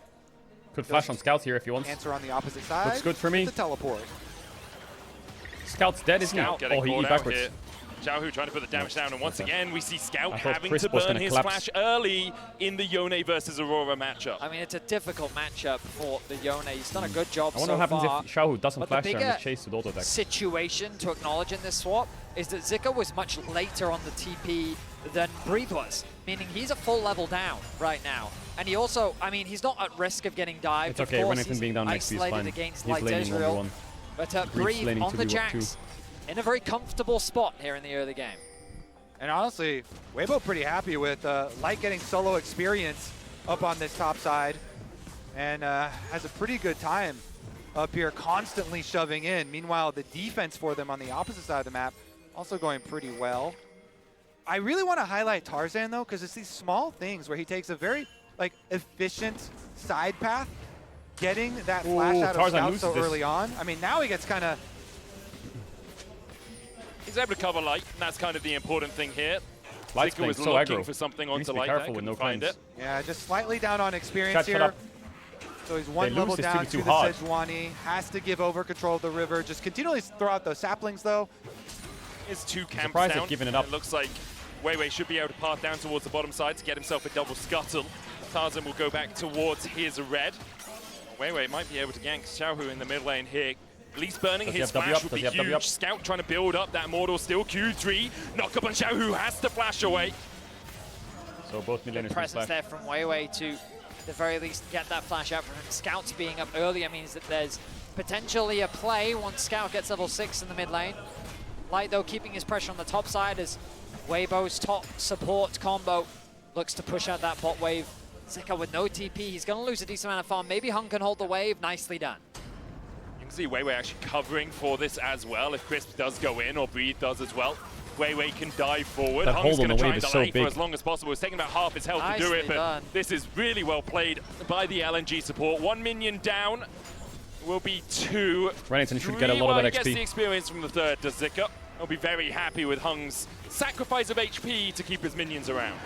Could flash on Scout here if he wants. Answer on the opposite side. Looks good for me. The teleport. Scout's dead, isn't Scout he? getting Oh, he caught out backwards. here. Xiaohu trying to put the damage down, and once again we see Scout I thought having Crisp to was burn gonna his collapse. flash early in the Yone versus Aurora matchup. I mean, it's a difficult matchup for the Yone. He's done a good job I wonder so what happens far. if Xiaohu doesn't But flash the there and bigger is chased with auto attack. situation to acknowledge in this swap is that Zika was much later on the TP than Breathe was, meaning he's a full level down right now. And he also, I mean, he's not at risk of getting dived. It's Of okay, course, Renekton he's being down next to you is isolated fine. against He's Light laning Ezreal. 1v1. But Breathe's Breathe laning on the 2v1 Jax too. in a very comfortable spot here in the early game. And honestly, Weibo pretty happy with Light getting solo experience up on this top side, and has a pretty good time up here, constantly shoving in. Meanwhile, the defense for them on the opposite side of the map also going pretty well. I really want to highlight Tarzan though, because it's these small things where he takes a very efficient side path, getting that flash out of Tarzan Scout loses so this. early on. I mean, now he gets kind of He's able to cover Light, and that's kind of the important thing here. Light's Zika was playing so looking aggro. for something He needs onto to be Light careful there, with no couldn't find claims. it. Yeah, just slightly down on experience Chat, shut here. up. So he's one They level lose this down 2v2 to the hard. Sejuani. Has to give over control of the river. Just continually throw out those saplings though. Is two camps surprised down. they've given it up. It looks like Weiwei should be able to path down towards the bottom side to get himself a double scuttle. Tarzan will go back towards his red. Weiwei might be able to gank Xiaohu in the mid lane here. At least burning Does he his have W flash up? would Does be he have W up? huge. Scout trying to build up that mortal still. Q3. Knock up on Xiaohu, has to flash away. So both mid laners can Presence flash. there from Weiwei to at the very least get that flash out from him. Scout's being up earlier means that there's potentially a play once Scout gets level 6 in the mid lane. Light, though, keeping his pressure on the top side as Weibo's top support combo looks to push out that bot wave. Zika with no TP, he's going to lose a decent amount of farm. Maybe Hung can hold the wave. Nicely done. You can see Weiwei actually covering for this as well. If Crisp does go in, or Breathe does as well, Weiwei can dive forward. That Hung's hold on going the to try wave and is so delay for big. as long as possible. It's taking about half his health to do it, but done. this is really well played by the LNG support. 1 minion down. Will be 2. Renekton should get a lot of that He gets the XP. experience from the third, does Zika. He'll be very happy with Hung's sacrifice of HP to keep his minions around.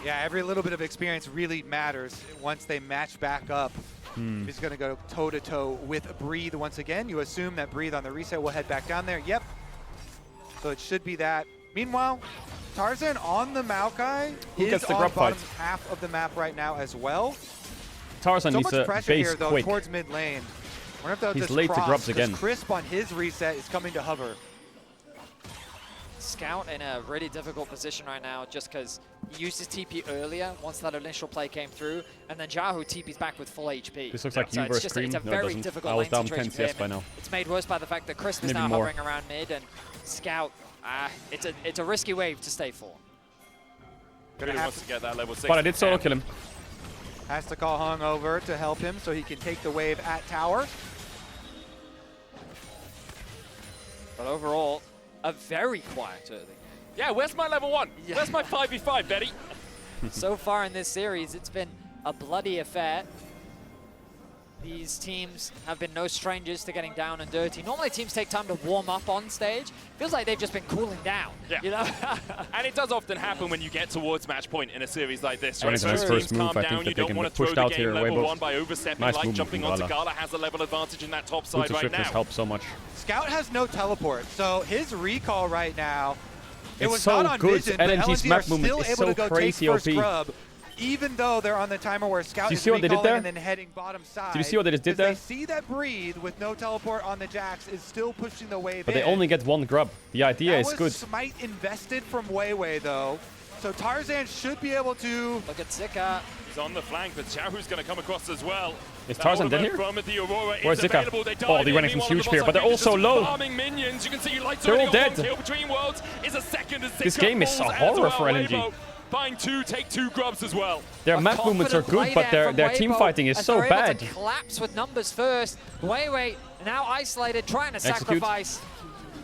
Yeah, every little bit of experience really matters once they match back up. He's going to go toe-to-toe with Breathe once again. You assume that Breathe on the reset will head back down there. Yep. So it should be that. Meanwhile, Tarzan on the Maokai Who is gets the on grub bottom fight? half of the map right now as well. Tarzan So needs much to pressure base here, though, quick. towards mid lane. Wonder if they'll He's just late to cross, grubs 'cause again. Crisp on his reset is coming to hover. Scout in a really difficult position right now just because he used his TP earlier once that initial play came through, and then Jahu TP's back with full HP. This looks like so you versus it's Cream. a No, it very doesn't. difficult I was lane down situation 10 for him. CS by now. It's made worse by the fact that Crisp is Maybe now more. hovering around mid, and Scout, it's a risky wave to stay for. Really wants to get that level 6. But I did solo kill him. Has to call Hung over to help him so he can take the wave at tower. But overall, a very quiet early game. Yeah, where's my level 1? Yeah. Where's my 5v5, Betty? So far in this series, it's been a bloody affair. These teams have been no strangers to getting down and dirty. Normally teams take time to warm up on stage. Feels like they've just been cooling down. Yeah. You know? And it does often happen when you get towards match point in a series like this. And Right? it's So his teams first move. calm I down. think You that they don't can want to push throw out the here. game level Weibo. 1 by overstepping. Nice Like movement jumping from onto Gala. Gala has a level advantage in that top side Ultra right Shift has now. helped so much. Scout has no teleport, so his recall right now, it It's was so not on good. vision, but LNG's LNG map are movement still is able so to go crazy take first OP. grub, even though they're on the timer where Scout Do you is see what they did recalling there? and then heading bottom side. Did you see what they just did there? They see that Breathe with no teleport on the Jax is still pushing the wave But in. they only get 1 grub. The idea That is was good. Smite invested from Weiwei though, so Tarzan should be able to. Look at Zika. He's on the flank, but Xiaohu's going to come across as well. Is That Tarzan dead ultimate here? from the Aurora Where's is Zika? available. They Oh, dive the in. Renekton's Meanwhile, huge on the here, bot but they're side, also just low. farming minions. You can see Lights They're already all on dead. one kill between worlds. Is a second as This Zika game is falls a as horror well. for LNG. Weibo Find 2, take 2 grubs as well. Their map movements are good, but their team fighting is so bad. To collapse with numbers first. Weiwei now isolated, trying to sacrifice.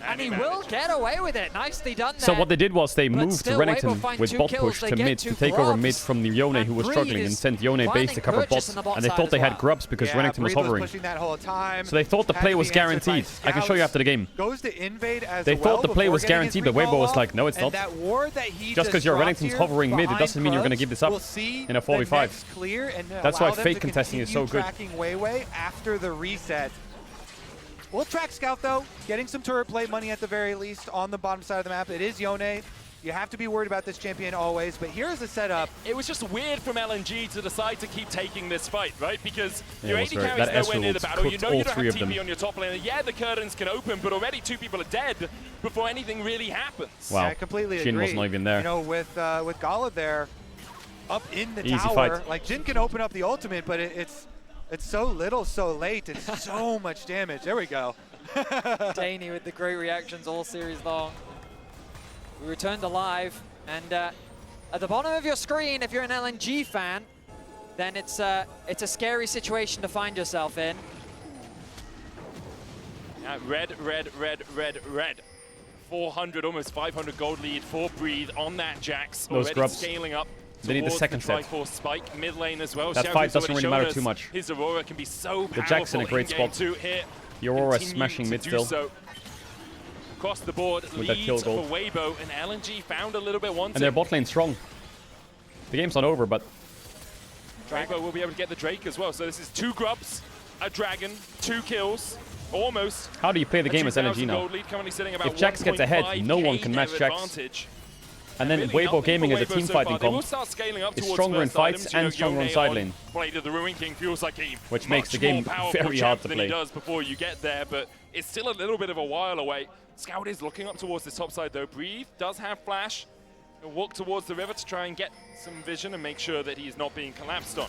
And he will get away with it. Nicely done there. So what they did was they But moved still, Renekton Weibo find with 2 bot kills, push they to get mid 2 to take over mid grubs. from the Yone who was Breathe struggling and is sent Yone base finding to cover purchase bots. on the bot And they side thought as they had well. grubs because Yeah, Renekton was Breathe hovering. pushing that whole time. So they thought the Had play to was be answered by guaranteed. I can show you after the game. Goes to invade as They well thought the play before was getting his guaranteed, but recall Weibo was off, like, no, it's and not. that ward that he Just because your dropped Renekton's here hovering mid, it behind doesn't mean you're going to Krubs, give this up we'll see in a the 4v5. next clear and That's allow why them fake to contesting is so continue good. tracking Weiwei after the reset. We'll track Scout though, getting some turret play money at the very least on the bottom side of the map. It is Yone. You have to be worried about this champion always, but here's the setup. It was just weird from LNG to decide to keep taking this fight, right? Because your it AD was very- carry's that nowhere Ezreal near the battle. You cooked know all you don't three have of them. TP on your top lane. Yeah, the curtains can open, but already 2 people are dead before anything really happens. Wow. Yeah, I completely Jhin agree. wasn't even there. You know, with Gala there, up in the Easy tower, fight. like Jhin can open up the ultimate, but it's so little, so late, and so much damage. There we go. Daney with the great reactions all series long. We return to live, and at the bottom of your screen, if you're an LNG fan, then it's a scary situation to find yourself in. Red. 400, almost 500 gold lead for Breathe on that Jax. Those Already grubs. scaling up. They need the towards second set. Triforce spike mid lane as well. That Xiaohu's fight doesn't already really matter shown too us much. His Aurora can be so The Jax in a powerful great game spot. 2 here. The Aurora Continue smashing to mid do still. So. Across the board, With that kill leads for gold. Weibo, and LNG found a little bit wanted. And their bot lane strong. The game's not over, but Weibo will be able to get the Drake as well. So this is 2 grubs, a dragon, 2 kills, almost. how do you play the game as 2,000 LNG now? gold lead, currently sitting about If Jax gets ahead, 1.5K no one can match their Jax. advantage. And then Really Weibo helping Gaming for as a Weibo team so fighting far. They will comp start scaling up is towards stronger in first fights items. You know, and stronger on Yone side on lane. Blade of the Ruin King feels like a Which makes the much game more powerful very hard champ to than play. he does before you get there, but it's still a little bit of a while away. Scout is looking up towards this top side though. Breathe does have flash. He'll walk towards the river to try and get some vision and make sure that he's not being collapsed on.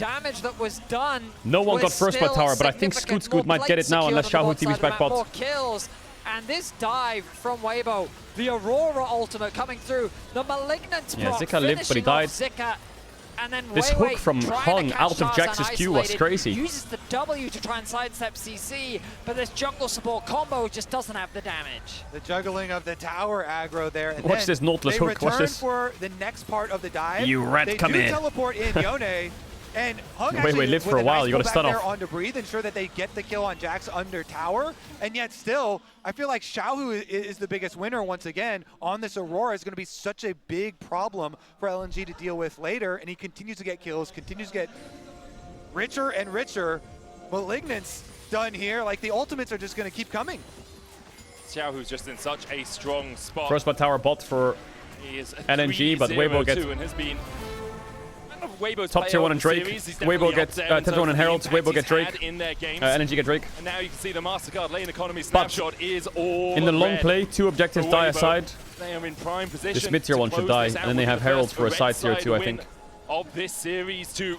damage that was done. No one got first by tower, but I think Scoot might get it now unless Xiaohu TV's back bot. More kills, And this dive from Weibo, the Aurora ultimate coming through, the Malignant Yeah, proc Zika lived, but he finishing off died. Zika. And then This Weiwei hook from trying Hung to catch out of Tarzan Jax's Q was isolated, crazy. Uses the W to try and sidestep CC, but this jungle support combo just doesn't have the damage. The juggling of the tower aggro there. And Watch then this Nautilus they hook, watch return this. for the next part of the dive. You rat, they come do in. teleport in Yone. And Hung Weiwei actually lived with for a while, nice you gotta pull stun back there off. on to breathe, ensure that they get the kill on Jax under tower. And yet still, I feel like Xiaohu is the biggest winner once again on this Aurora. Is going to be such a big problem for LNG to deal with later. And he continues to get kills, continues to get richer and richer. Malignance done here. Like the ultimates are just going to keep coming. Xiaohu's just in such a strong spot. First by tower bot for He is a LNG, but Weibo 3-0-2 gets and has been Weibo's top tier 1 and Drake. Weibo gets top tier 1 and Herald. Weibo get Drake. in their games. LNG get Drake. And now you can see the MasterCard lane economy snapshot is all In the long red play, 2 objectives for die Weibo. aside. They are in prime position. This mid tier 1 should die, and then they have Herald for a side tier 2, I think. Of this series too.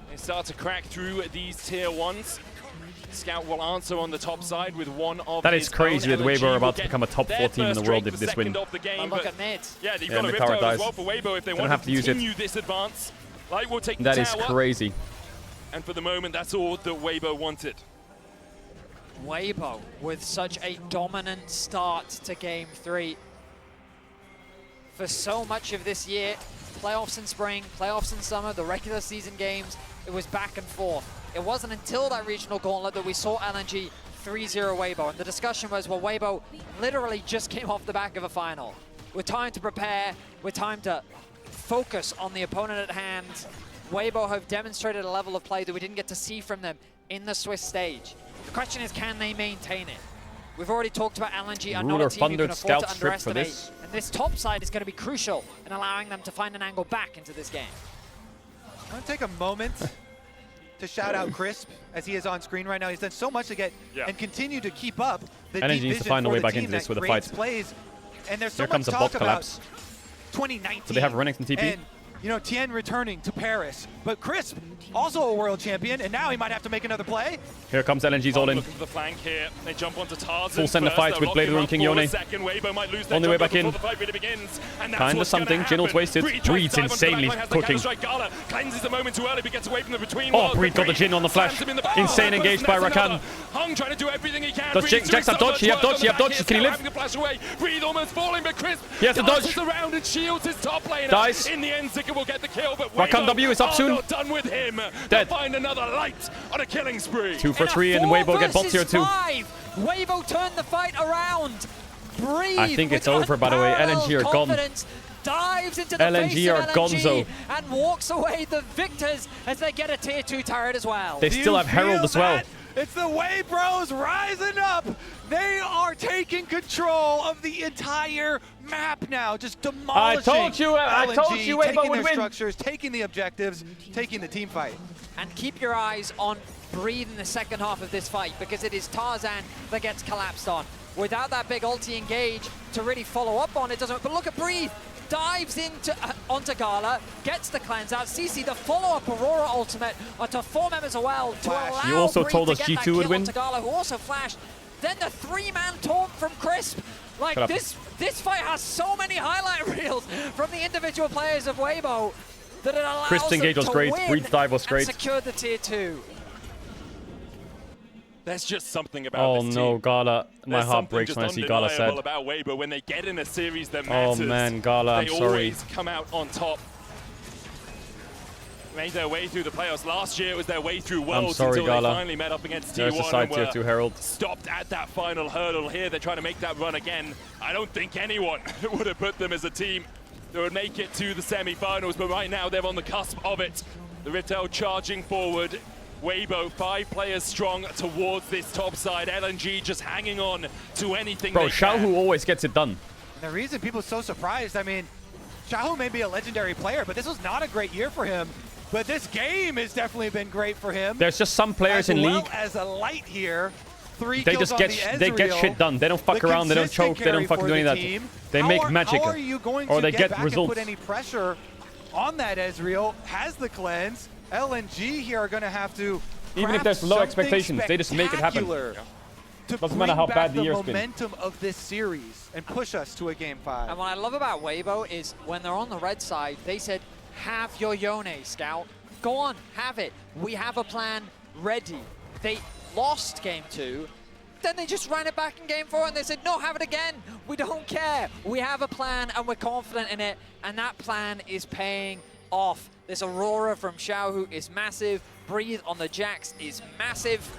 They start to crack through these tier 1s. Scout will answer on the top side with one of That his is crazy own. that Weibo LNG are about to will become a top get 4 team in the their world first if this Drake win. the second of the game, Look but at mid. yeah, you've Yeah, got a mid Rift tower Tower as dies. well for Weibo if they Don't want have to to use it. continue this advance. Light will take That the is tower. crazy. And for the moment, that's all that Weibo wanted. Weibo with such a dominant start to Game 3. For so much of this year, playoffs in spring, playoffs in summer, the regular season games, it was back and forth. It wasn't until that regional gauntlet that we saw LNG 3-0 Weibo, and the discussion was, well, Weibo literally just came off the back of a final. With time to prepare, with time to focus on the opponent at hand, Weibo have demonstrated a level of play that we didn't get to see from them in the Swiss stage. The question is, can they maintain it? We've already talked about LNG are not Ruler a team you can funded afford to scout strip for underestimate, this. and this top side is going to be crucial in allowing them to find an angle back into this game. I'm going to take a moment to shout out Crisp as he is on screen right now. He's done so much to get and continue to keep up the LNG deep needs to vision find a for way the back team into this that with a creates fight. plays. And there's so Here comes much a talk bot about collapse. 2019. So they have Renekton TP? And, you know, Tien returning to Paris. But Crisp, also a world champion, and now he might have to make another play. Here comes LNG's all in. Looking for the flank here. They jump onto Tarzan. Full send the first. fight They'll with lock Blade him Rune up King for a Yone. second. Weibo might lose their On the way jungle back in. before the fight really begins. And that's Kinda what's gonna something. happen. Jin'l's wasted. Breed tries to Breed's dive onto the insanely backline, has the cooking. Counter-Strike. Gala cleanses a moment too early, but gets away from the between Oh, worlds. Breed got the Jin on the flash. Slams him in the back. Insane Oh, engaged by that's Rakan. another. Hung trying to do everything he can. Does Breed's Jax doing have so dodge? much He have work dodge, on he the have back dodge. here. Can he Scout live? having to flash away. Breed almost falling, but Crisp He has to dances dodge. around and shields his top laner. Dies. In the end, Zika will get the kill, but Rakan Weibo W is up are soon. not done with him. Dead. They'll find another light on a killing spree. 2 for 3 and Weibo get bot tier 2. Weibo turned the fight around. Breathe. I think it's with over, by the way. unparalleled LNG are gone. confidence, dives into the LNG face of are gonzo. and walks away the victors as they get a tier 2 turret as well. They still have Herald as well. It's the Way Bros rising up. They are taking control of the entire map now, just demolishing. I told you, LNG, Weibo taking would their win. structures, taking the objectives, taking the team fight. And keep your eyes on Breathe in the second half of this fight, because it is Tarzan that gets collapsed on. Without that big ulti engage to really follow up on, it doesn't. But look at Breathe. Dives into onto Gala, gets the cleanse out. CC the follow-up Aurora ultimate onto 4 members as well to allow You also Breathe told to us get G2 that kill would win. onto Gala, who also flashed. Then the 3-man taunt from Crisp. Like Shut up. this fight has so many highlight reels from the individual players of Weibo that it allows Crisp's them engage was to great. win Breed's dive was great. and secure the tier 2. There's just something about Oh this no, team. Gala. My There's heart something breaks just when I see Gala undeniable sad. about Weibo when they get in a series that Oh matters. man, Gala, I'm they sorry. always come out on top. Made their way through the playoffs. Last year it was their way through Worlds sorry, until Gala. they finally met up against There's T1 the side and tier were 2 Herald. stopped at that final hurdle. Here they're trying to make that run again. I don't think anyone would have put them as a team that would make it to the semi-finals, but right now they're on the cusp of it. The Riptail charging forward. Weibo, 5 players strong towards this top side. LNG just hanging on to anything Bro, they can. Xiaohu always gets it done. And the reason people are so surprised, I mean, Xiaohu may be a legendary player, but this was not a great year for him. But this game has definitely been great for him. There's just some players in well league. As a light here, 3 They kills just on get the they get Ezreal. shit done. They don't fuck The around. They don't consistent choke. They don't carry fucking for do any the of that. team. They How make are, magic. How are you going or to they get get back results. and put any pressure on that Ezreal? Has the cleanse. LNG here are going to have to Even if craft there's low something expectations, they just make it happen. spectacular to Doesn't bring matter how back bad the the year's been. momentum of this series and push us to a Game 5. And what I love about Weibo is when they're on the red side, they said, have your Yone, Scout. Go on, have it. We have a plan ready. They lost Game 2. Then they just ran it back in Game 4 and they said, no, have it again. We don't care. We have a plan and we're confident in it. And that plan is paying off. This Aurora from Xiaohu is massive. Breathe on the Jax is massive.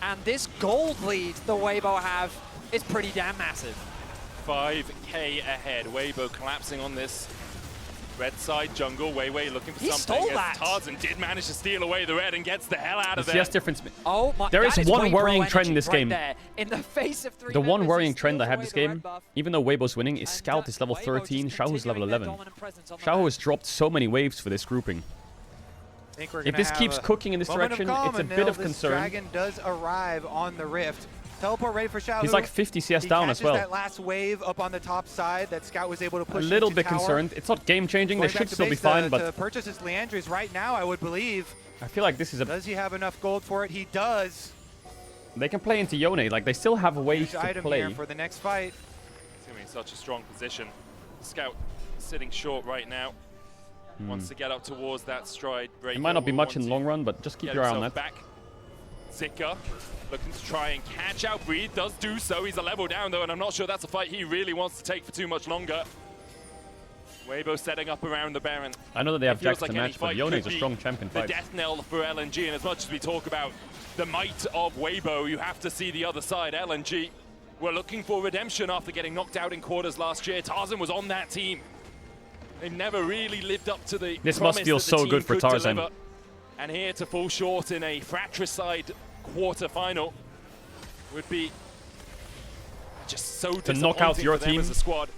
And this gold lead the Weibo have is pretty damn massive. 5k ahead. Weibo collapsing on this red side jungle. Weiwei looking for He something. stole that. Tarzan did manage to steal away the red and gets the hell out of there. CS difference. Oh my, There is one Weibo worrying energy trend in this right game. there. In the face of 3 The one members, worrying he trend I steals have away this the red game, buff. even though Weibo's winning, is Scout is level 13, Xiaohu's level 11. Xiaohu has dropped so many waves for this grouping. If this keeps cooking in this direction, it's a bit of concern. Dragon does arrive on the rift. Teleport ready for Xiaohu. He's like 50 CS down as well. That last wave up on the top side that Scout was able to push A little into bit tower. concerned. It's not game changing. They Going back should to still be base fine, to but purchase his Leandris right now, I would believe. I feel like this is a. Does he have enough gold for it? He does. They can play into Yone. Like they still have ways Huge to item play. here for the next fight. It's going to be such a strong position. Scout sitting short right now. Wants to get up towards that stride. It might not be much in the long run, but just keep your eye on that. Back. Zika looking to try and catch out Breed. Does do so. He's a level down though, and I'm not sure that's a fight he really wants to take for too much longer. Weibo setting up around the Baron. I know that they have It feels Jax to like any match, but fight Yone could is a be strong champion the fight. death knell for LNG, and as much as we talk about the might of Weibo, you have to see the other side. LNG were looking for redemption after getting knocked out in quarters last year. Tarzan was on that team. They never really lived up to the This promise must feel that the so team good for could Tarzan. deliver. And here to fall short in a fratricide quarter-final would be just so To knock out disappointing your for them team as a squad.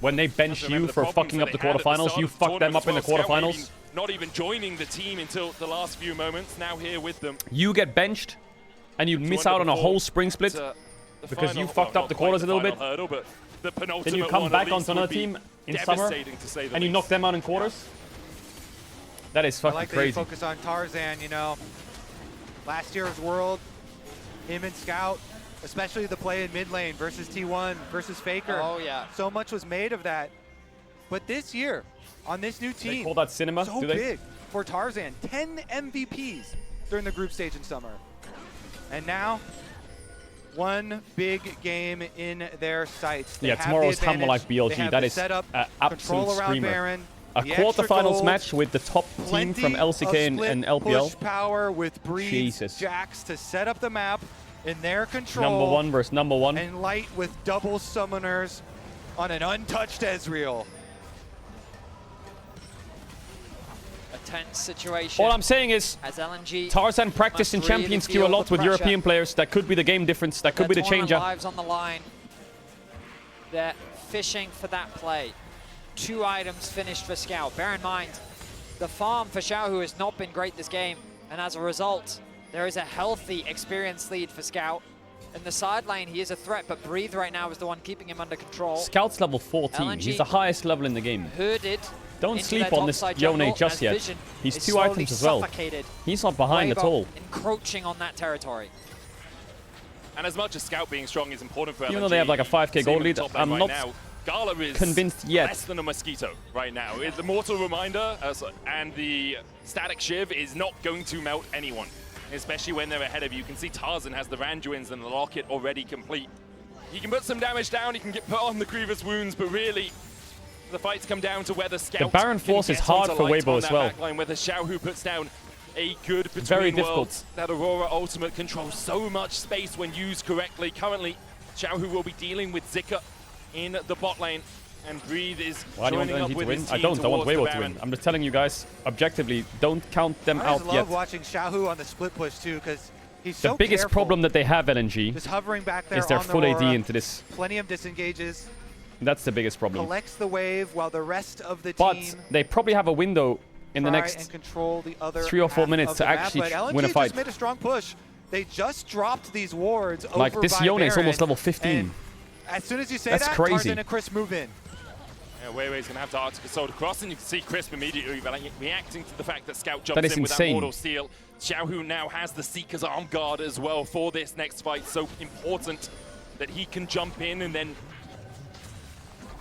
when they bench Remember you the for problems fucking that up the they had at the quarterfinals, start you of the fuck them tournament up in the as well. Scout maybe quarterfinals. not even joining the team until the last few moments. Now here with them. You get benched, and you miss out on a whole spring split because you fucked up the quarters a little bit. Hurdle, but the Then you come back onto another team in summer, and you knock them out in quarters. That is I fucking like that crazy. you focus on Tarzan, you know. Last year's World, him and Scout, especially the play in mid lane versus T1 versus Faker. Oh, yeah. So much was made of that. But this year, on this new team, They call that cinema, so do they? big for Tarzan. 10 MVPs during the group stage in summer. And now, one big game in their sights. They Yeah, have tomorrow's the Humble Life advantage. They BLG. have That the is setup, an control absolute around screamer. Baron, A the extra quarterfinals gold, match with the top team from plenty LCK of split and LPL. push power with Breeze, Jesus. Jax to set up the map in their control. Number one versus number one. And Light with double summoners on an untouched Ezreal. A tense situation. All I'm saying is, as LNG Tarzan practiced in must really Champions feel Queue a lot the with pressure. European players. That could be the game difference. That could be the Their tournament changer. lives on the line. They're fishing for that play. 2 items finished for Scout. Bear in mind, the farm for Xiaohu has not been great this game, and as a result, there is a healthy experience lead for Scout. In the side lane, he is a threat, but Breathe right now is the one keeping him under control. Scout's level 14. LNG He's the highest level in the game. Herded Don't into sleep their on this topside Yone jungle just as yet. Vision He's is 2 slowly items as well. suffocated. He's not behind at Weibo all. encroaching on that territory. And as much as Scout being strong is important for LNG, Even though they have like a 5k seeing gold them lead, top lane I'm right not now, Gala is convinced yet. less than a mosquito right now. The Mortal Reminder and the Static Shiv is not going to melt anyone, especially when they're ahead of you. You can see Tarzan has the Randuins and the Locket already complete. He can put some damage down, he can get put on the Grievous Wounds, but really, the fights come down to whether Scout The Baron can Force is get hard onto for Light Weibo on as that well. backline, whether Xiaohu puts down a good between Very difficult. worlds. That Aurora ultimate controls so much space when used correctly. Currently, Xiaohu will be dealing with Zika in the bot lane, and Breathe is Why do you want joining up LNG with to win? his I team don't. I want towards the Weibo to Baron. win. I'm just telling you guys, objectively, don't count them I out just love yet. watching Xiaohu on the split push too, because he's The so biggest careful. problem that they have, LNG, Just hovering back there is their on the full AD Aurora. into this. Plenty of disengages. That's the biggest problem. Collects the wave while the rest of the But team they probably have a window in the try next and control the other 3 or 4 half minutes of to the map, actually but LNG win a fight. just made a strong push. They just dropped these wards Like over this by Yone is Baron, almost level 15. and as soon as you say That's that, crazy. Tarzan and Chris move in. Yeah, Weiwei's gonna have to Arctic Assault across, and you can see Crisp immediately reacting to the fact that Scout jumps That is in with insane. that Mortal Steel. Xiaohu now has the Seeker's Arm Guard as well for this next fight. So important that he can jump in and then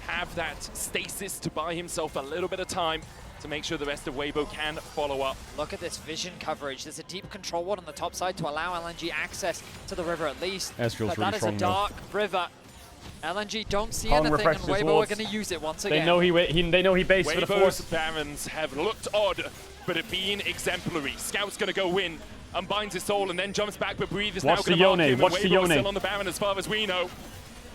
have that stasis to buy himself a little bit of time to make sure the rest of Weibo can follow up. Look at this vision coverage. There's a deep control ward on the top side to allow LNG access to the river at least. Ezreal's But really that is strong a though. dark river. LNG don't see Colin anything, and refreshes his Weibo are wards. going to use it once again. They know they know he based for the Weibo's force. Barons have looked odd, but have been exemplary. Scout's going to go in, unbinds his soul, and then jumps back, but Breathe is now Watch going the to mark Yone, him, watch and the Weibo is Yone. still on the Baron as far as we know.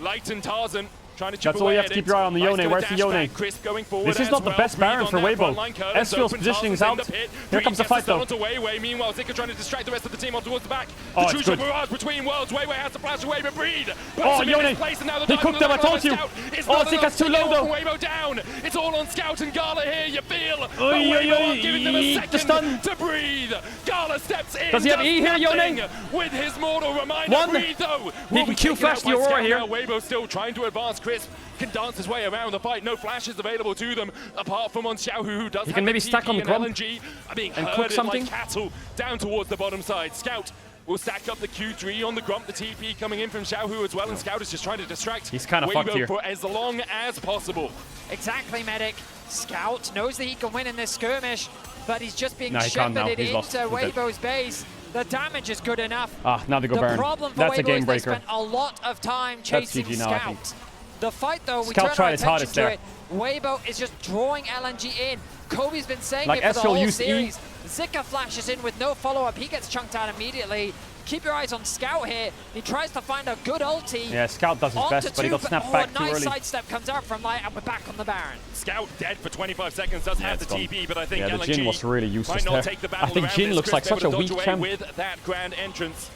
Light and Tarzan trying to chip That's all away you have to at keep it. your eye on the Light's Yone. gonna Where's the dash Yone? back, Crisp going forward This is as not the well. best Breathe Baron on for that Weibo. front line, Curlin's Ezreal's open, positioning is Tarzan's out. in the pit. Here Breathe comes the gets the fight stun though. onto Weiwei. Meanwhile, Zika trying to distract the rest of the team on towards the back. Oh, the it's crucial good. barrage between worlds. Weiwei has to flash away, but Breathe puts Oh, him in Yone. his place, and now the He dive cooked into them, I the told you. Scout. It's Oh, not Zika's enough too to low, get though. Weibo down. It's all on Scout and Gala here, you feel. But Oy, oy, Weibo oy, are giving them a the stun. second to breathe. Gala steps in. Does he have E here, Yone? nothing with his mortal reminder. One. Breathe, though. He Will can be Q taken flash out the by Aurora Scout here. now. Weibo still trying to advance. Crisp can dance his way around the fight. No flashes available to them, apart from on Xiaohu, who does He have can maybe the stack on the TP, grump and LNG are being and cook herded something. like cattle down towards the bottom side. Scout will stack up the Q3 on the grump. The TP coming in from Xiaohu as well, and Scout is just trying to distract He's kinda fucked Weibo here. for as long as possible. Exactly, Medic. Scout knows that he can win in this skirmish, but he's just being No, he can't now. shepherded He's lost. into He's dead. Weibo's base. The damage is good enough. Ah, now they go The Baron. problem for That's a Weibo game is they breaker. spent a lot of time That's chasing GG now, I Scout. think. The fight, though, we Scout turn tried our his attention hardest to there. it. Weibo is just drawing LNG in. Kobe's been saying Like it for the Ezreal whole used E. series. Zika flashes in with no follow-up. He gets chunked out immediately. Keep your eyes on Scout here. He tries to find a good ulti. Yeah, Scout does his Onto best, but he got two, snapped back a too nice early. sidestep comes out from Light, and we're back on the Baron. Scout dead for 25 seconds, does have the it's gone. TP, but I think Yeah, the LNG Jhin was really useless might not there. take the I battle think around Jhin this. looks like Crisp such a able to dodge weak away champ. with that grand entrance.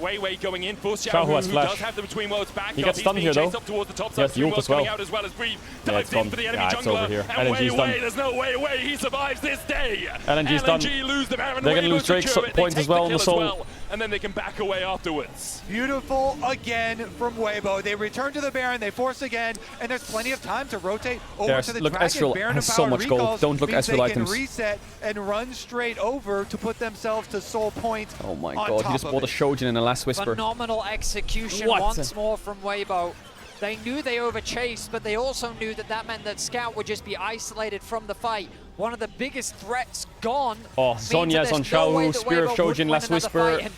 Weiwei going in for Xiaohu Xiaohu, has who flash. does have the between worlds back. He gets He's stunned being here, chased though. up towards the top He side. has the Between ult worlds as well. coming out as well as Breathe. Yeah, it's Dives in gone. for the enemy Yeah, it's jungler. over here. And LNG's done. Weiwei, there's no way away. He survives this day. LNG's done. LNG lose the Baron. They're gonna Weibo lose Drake's secure it. points They as take well the on the kill as soul. well, and then they can back away afterwards. Beautiful again from Weibo. They return to the Baron, they force again, and there's plenty of time to rotate over to the look, Dragon. Ezreal Baron has so empowered much gold. recalls Don't look means Ezreal they can items. reset and run straight over to put themselves to soul point. Oh my on god, he top just of bought a it. Shojin in the last whisper. Phenomenal execution What? once more from Weibo. They knew they overchased, but they also knew that that meant that Scout would just be isolated from the fight. One of the biggest threats gone. Oh, means Sonya's that on there's no way Xiaohu, that Spear of Weibo Shojin, wouldn't last win another whisper, fight, and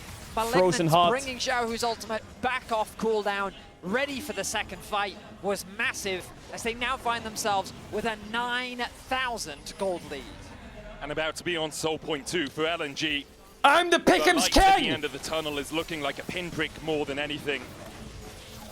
Frozen Malignant's Heart. bringing Xiaohu's ultimate back off cooldown, ready for the second fight, was massive as they now find themselves with a 9,000 gold lead. And about to be on soul point 2 for LNG. I'm the The Pick'em's light at the king! end of the tunnel is looking like a pinprick more than anything.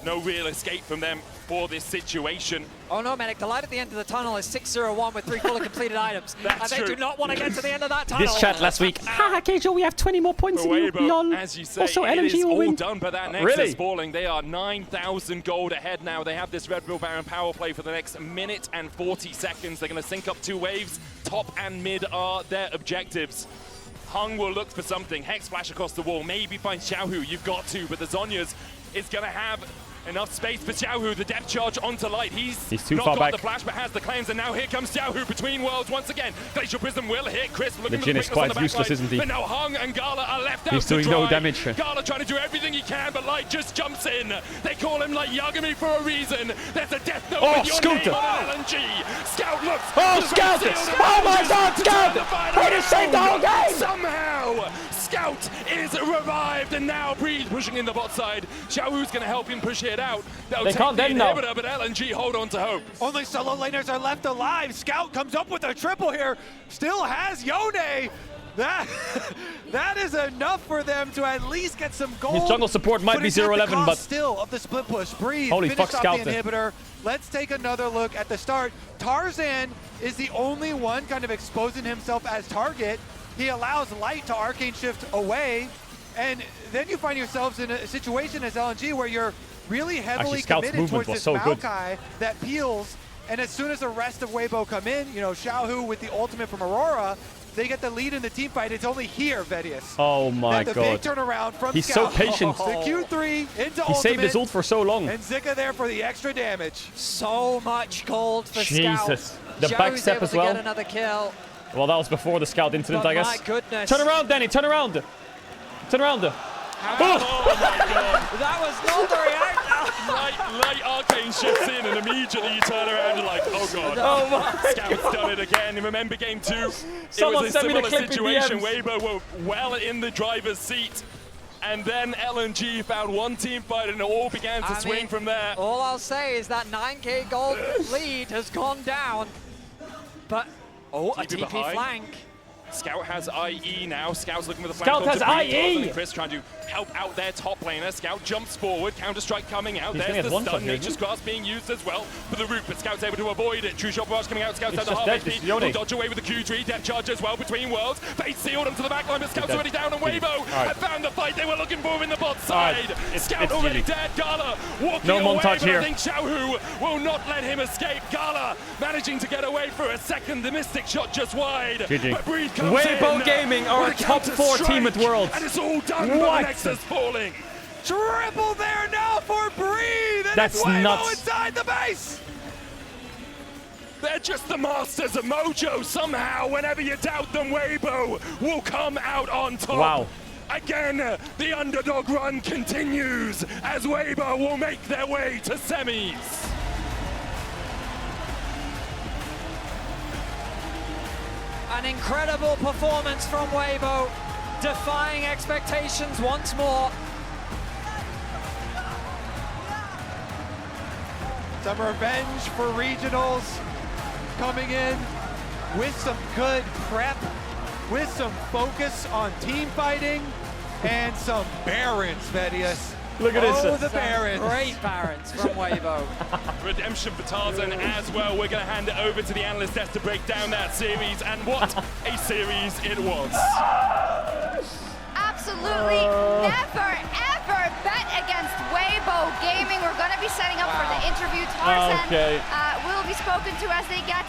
No real escape from them for this situation. Oh no, Medic, the light at the end of the tunnel is 601 with 3 fully completed items. That's and they true. do not want to get to the end of that tunnel. This chat last week. Haha, Caedrel, we have 20 more points than you. Weibo, Lol. as you say, Also, it LNG is will all win. done by that Nexus Really? falling. They are 9,000 gold ahead now. They have this Red Bull Baron power play for the next minute and 40 seconds. They're going to sync up 2 waves. Top and mid are their objectives. Hung will look for something. Hex flash across the wall. Maybe find Xiaohu. You've got to, but the Zhonya's is going to have enough space for Xiaohu. The depth charge onto Light. He's too not far got back. the flash, but has the claims. And now here comes Xiaohu between worlds once again. Glacial Prism will hit Crisp. Looking The for Jhin is quickness on quite the useless, backline. isn't he? But now Hung and Gala are left out He's to doing no dry. damage. Gala trying to do everything he can, but Light just jumps in. They call him like Yagami for a reason. There's a death note Oh, with your Scooter. name on LNG. Scout looks. Oh, the Scout! field Oh my around God, to Scout! turn the fight He just saved the whole around. game! Somehow, Scout is revived, and now Breeze pushing in the bot side. Xiaohu's going to help him push it out. They'll They take can't the end now. inhibitor, but LNG hold on to hope. Only solo laners are left alive. Scout comes up with a triple here. Still has Yone. That is enough for them to at least get some gold. His jungle support might be it's at the 0-11, cost but still of the split push. Breathe. Holy Finished fuck, off Scout the then. inhibitor. Let's take another look at the start. Tarzan is the only one kind of exposing himself as target. He allows Light to Arcane Shift away, and then you find yourselves in a situation as LNG where you're really heavily Scout's committed movement towards was this so good. Maokai that peels, and as soon as the rest of Weibo come in, you know, Xiaohu with the ultimate from Aurora, they get the lead in the team fight, it's only here, Vedius. Oh my the god. big turnaround from He's Scout. so patient. The Q3 into He saved his ultimate, ult for so long. and Zika there for the extra damage. So much gold for Scout. Jesus. The Joe's back step able as to well. get another kill. Well, that was before the Scout incident, But I guess. my goodness. Turn around, Danny. Turn around. Turn around. Oh my god. That was not the reaction. Light Arcane shifts in and immediately you turn around and like, oh god. Oh my Scout's done it again. And remember game 2? Someone it was a sent me the similar clip in situation. DMs. Weibo were well in the driver's seat. And then LNG found one team fight and it all began to swing from there. All I'll say is that 9k gold lead has gone down. But, a TP behind. flank. Scout has IE now. Scout's looking for the Scout flank. has IE! Chris trying to help out their top laner. Scout jumps forward. Counter-strike coming out. He's There's the one stun. shot here, Nature's Grasp being used as well for the root, but Scout's able to avoid it. True Shot Barrage coming out. Scout's He's down to just half dead. This HP. is Yone. Will dodge away with the Q3. Depth charge as well between worlds. Face sealed onto the back line, but Scout's dead. already down. And Weibo have found the fight they were looking for in the bot side. Scout it's already GG. dead. Gala walking No away, montage but here. I think Xiaohu will not let him escape. Gala managing to get away for a second. The Mystic Shot just wide. GG. But Breed comes Weibo in. Gaming are a With a top 4 team at counter-strike, Worlds. and it's all done by What? the Nexus falling. Triple there now for Breathe, and That's it's Weibo nuts. inside the base. They're just the masters of mojo. Somehow, whenever you doubt them, Weibo will come out on top. Wow. Again, the underdog run continues as Weibo will make their way to semis. An incredible performance from Weibo, defying expectations once more. Some revenge for regionals coming in with some good prep, with some focus on team fighting, and some Barons, Vedius. Look at this. Oh, the Barons. Great Barons from Weibo. Redemption for Tarzan as well. We're going to hand it over to the analyst desk to break down that series, and what a series it was. Absolutely never, ever bet against Weibo Gaming. We're going to be setting up for the interview. Tarzan will be spoken to as they get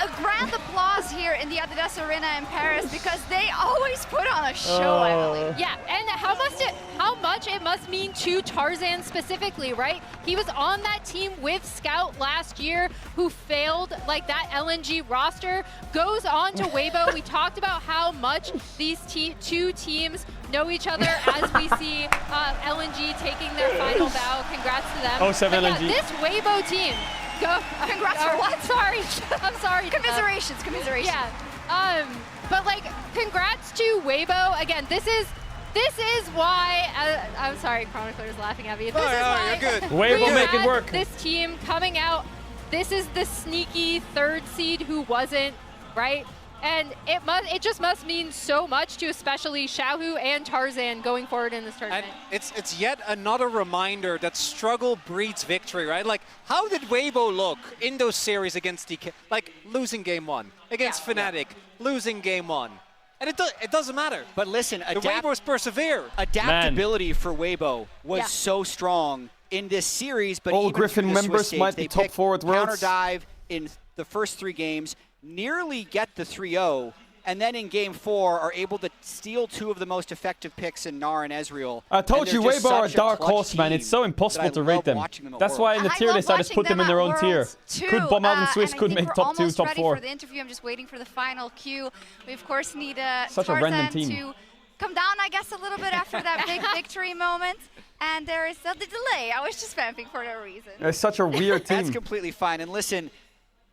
a grand applause here in the Adidas Arena in Paris because they always put on a show, I believe. Yeah, and how much it must mean to Tarzan specifically, right? He was on that team with Scout last year who failed like that LNG roster, goes on to Weibo. We talked about how much these two teams know each other as we see LNG taking their final bow. Congrats to them. Oh, 7 But LNG. yeah, this Weibo team, Congrats for what? Sorry, I'm sorry. Commiserations, commiserations. Yeah, but like, congrats to Weibo. Again, this is why, I'm sorry, Chronicler's laughing at me. This is why you're good. Weibo we make it had work. This team coming out, this is the sneaky third seed who wasn't, right? And it just must mean so much to especially Xiaohu and Tarzan going forward in this tournament. And it's yet another reminder that struggle breeds victory, right? Like, how did Weibo look in those series against DK? Like, losing game 1. Against Fnatic, losing game 1. And it doesn't matter. But listen, the Weibos persevere. Adaptability for Weibo was so strong in this series, but All even Griffin through the members Swiss might stage, be top picked 4 at Worlds. counter dive in the first 3 games, nearly get the 3-0, and then in game 4 are able to steal 2 of the most effective picks in Gnar and Ezreal. I told And you, they're just Weibo are a such dark clutch horse, man. team It's so impossible that I to rate love them. watching them at That's why in the I tier love list I just watching put them in them their at own tier. Worlds, too. Could bomb out in Swiss, And I could think make we're top 2, almost top ready 4. for the interview. I'm just waiting for the final cue. We of course need Such a random Tarzan team. to come down, I guess, a little bit after that big victory moment. And there is still the delay. I was just vamping for no reason. It's such a weird team. That's completely fine. And listen,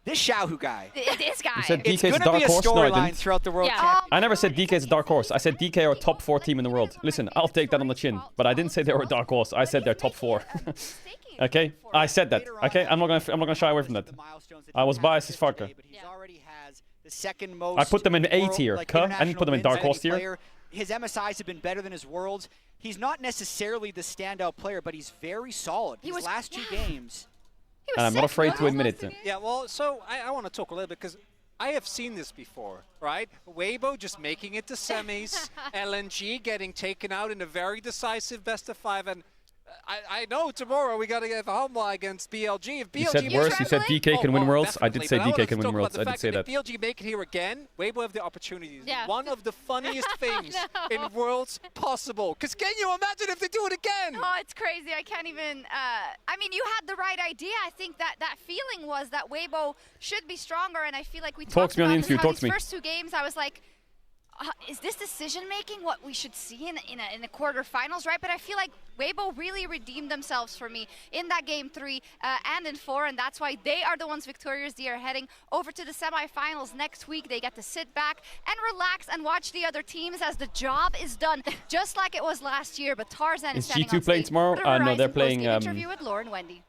this Xiaohu guy. This guy. You said It's DK's going a to be dark a horse? No, I storyline didn't. throughout the World Yeah. Championship. I never said DK's a dark horse. I said DK are a top 4 team in the world. Listen, I'll take that on the chin. But I didn't say they were a dark horse. I said they're top 4. Okay? I said that. Okay? I'm not gonna shy away from that. I was biased as fuck. But he already has the second most I put them in A world, tier. like, I didn't put them in dark international horse wins of any tier. player. His MSIs have been better than his worlds. He's not necessarily the standout player, but he's very solid. His last 2 games. And I'm not afraid to admit it. Yeah, well, so I want to talk a little bit because I have seen this before, right? Weibo just making it to semis, LNG getting taken out in a very decisive best of 5, and I know tomorrow we got to get Hanwha against BLG. If BLG You said worse. You said DK can win Worlds. I did say DK can win Worlds. I did say that. If BLG make it here again, Weibo have the opportunities. Yeah. One of the funniest things in Worlds possible. Because can you imagine if they do it again? Oh, it's crazy. I can't even. I mean, you had the right idea. I think that feeling was that Weibo should be stronger, and I feel like we talked about this, how these first 2 games, I was like, is this decision-making what we should see in the quarterfinals, right? But I feel like Weibo really redeemed themselves for me in that game 3 and in 4, and that's why they are the ones victorious. They are heading over to the semifinals next week. They get to sit back and relax and watch the other teams as the job is done, just like it was last year. But Tarzan is standing on G2 playing stage tomorrow? for the No, they're Horizon playing interview with Lauren Wendy.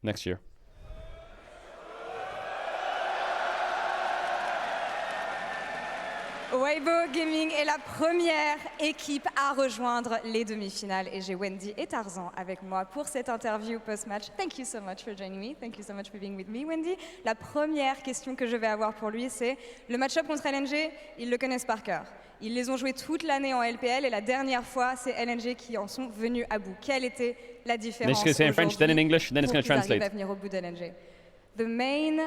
Next year. Weibo Gaming est la première équipe à rejoindre les demi-finales et j'ai Wendy et Tarzan avec moi pour cette interview post-match. Thank you so much for joining me. Thank you so much for being with me, Wendy. La première question que je vais avoir pour lui, c'est le match-up contre LNG, ils le connaissent par cœur. Ils les ont joués toute l'année en LPL et la dernière fois, c'est LNG qui en sont venus à bout. Quelle était la différence Let's say in French, then in English, then it's going to translate. À venir au bout d'LNG? The main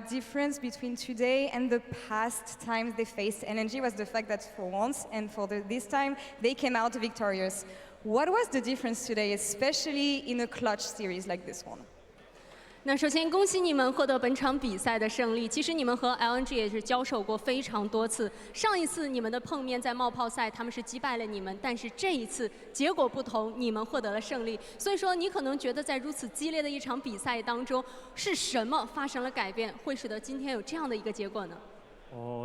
difference between today and the past times they faced LNG was the fact that for once and for this time they came out victorious. What was the difference today, especially in a clutch series like this one? 那首先恭喜你们获得本场比赛的胜利。其实你们和 LNG 也是交手过非常多次。上一次你们的碰面在冒泡赛，他们是击败了你们，但是这一次结果不同，你们获得了胜利。所以说你可能觉得在如此激烈的一场比赛当中，是什么发生了改变，会使得今天有这样的一个结果呢？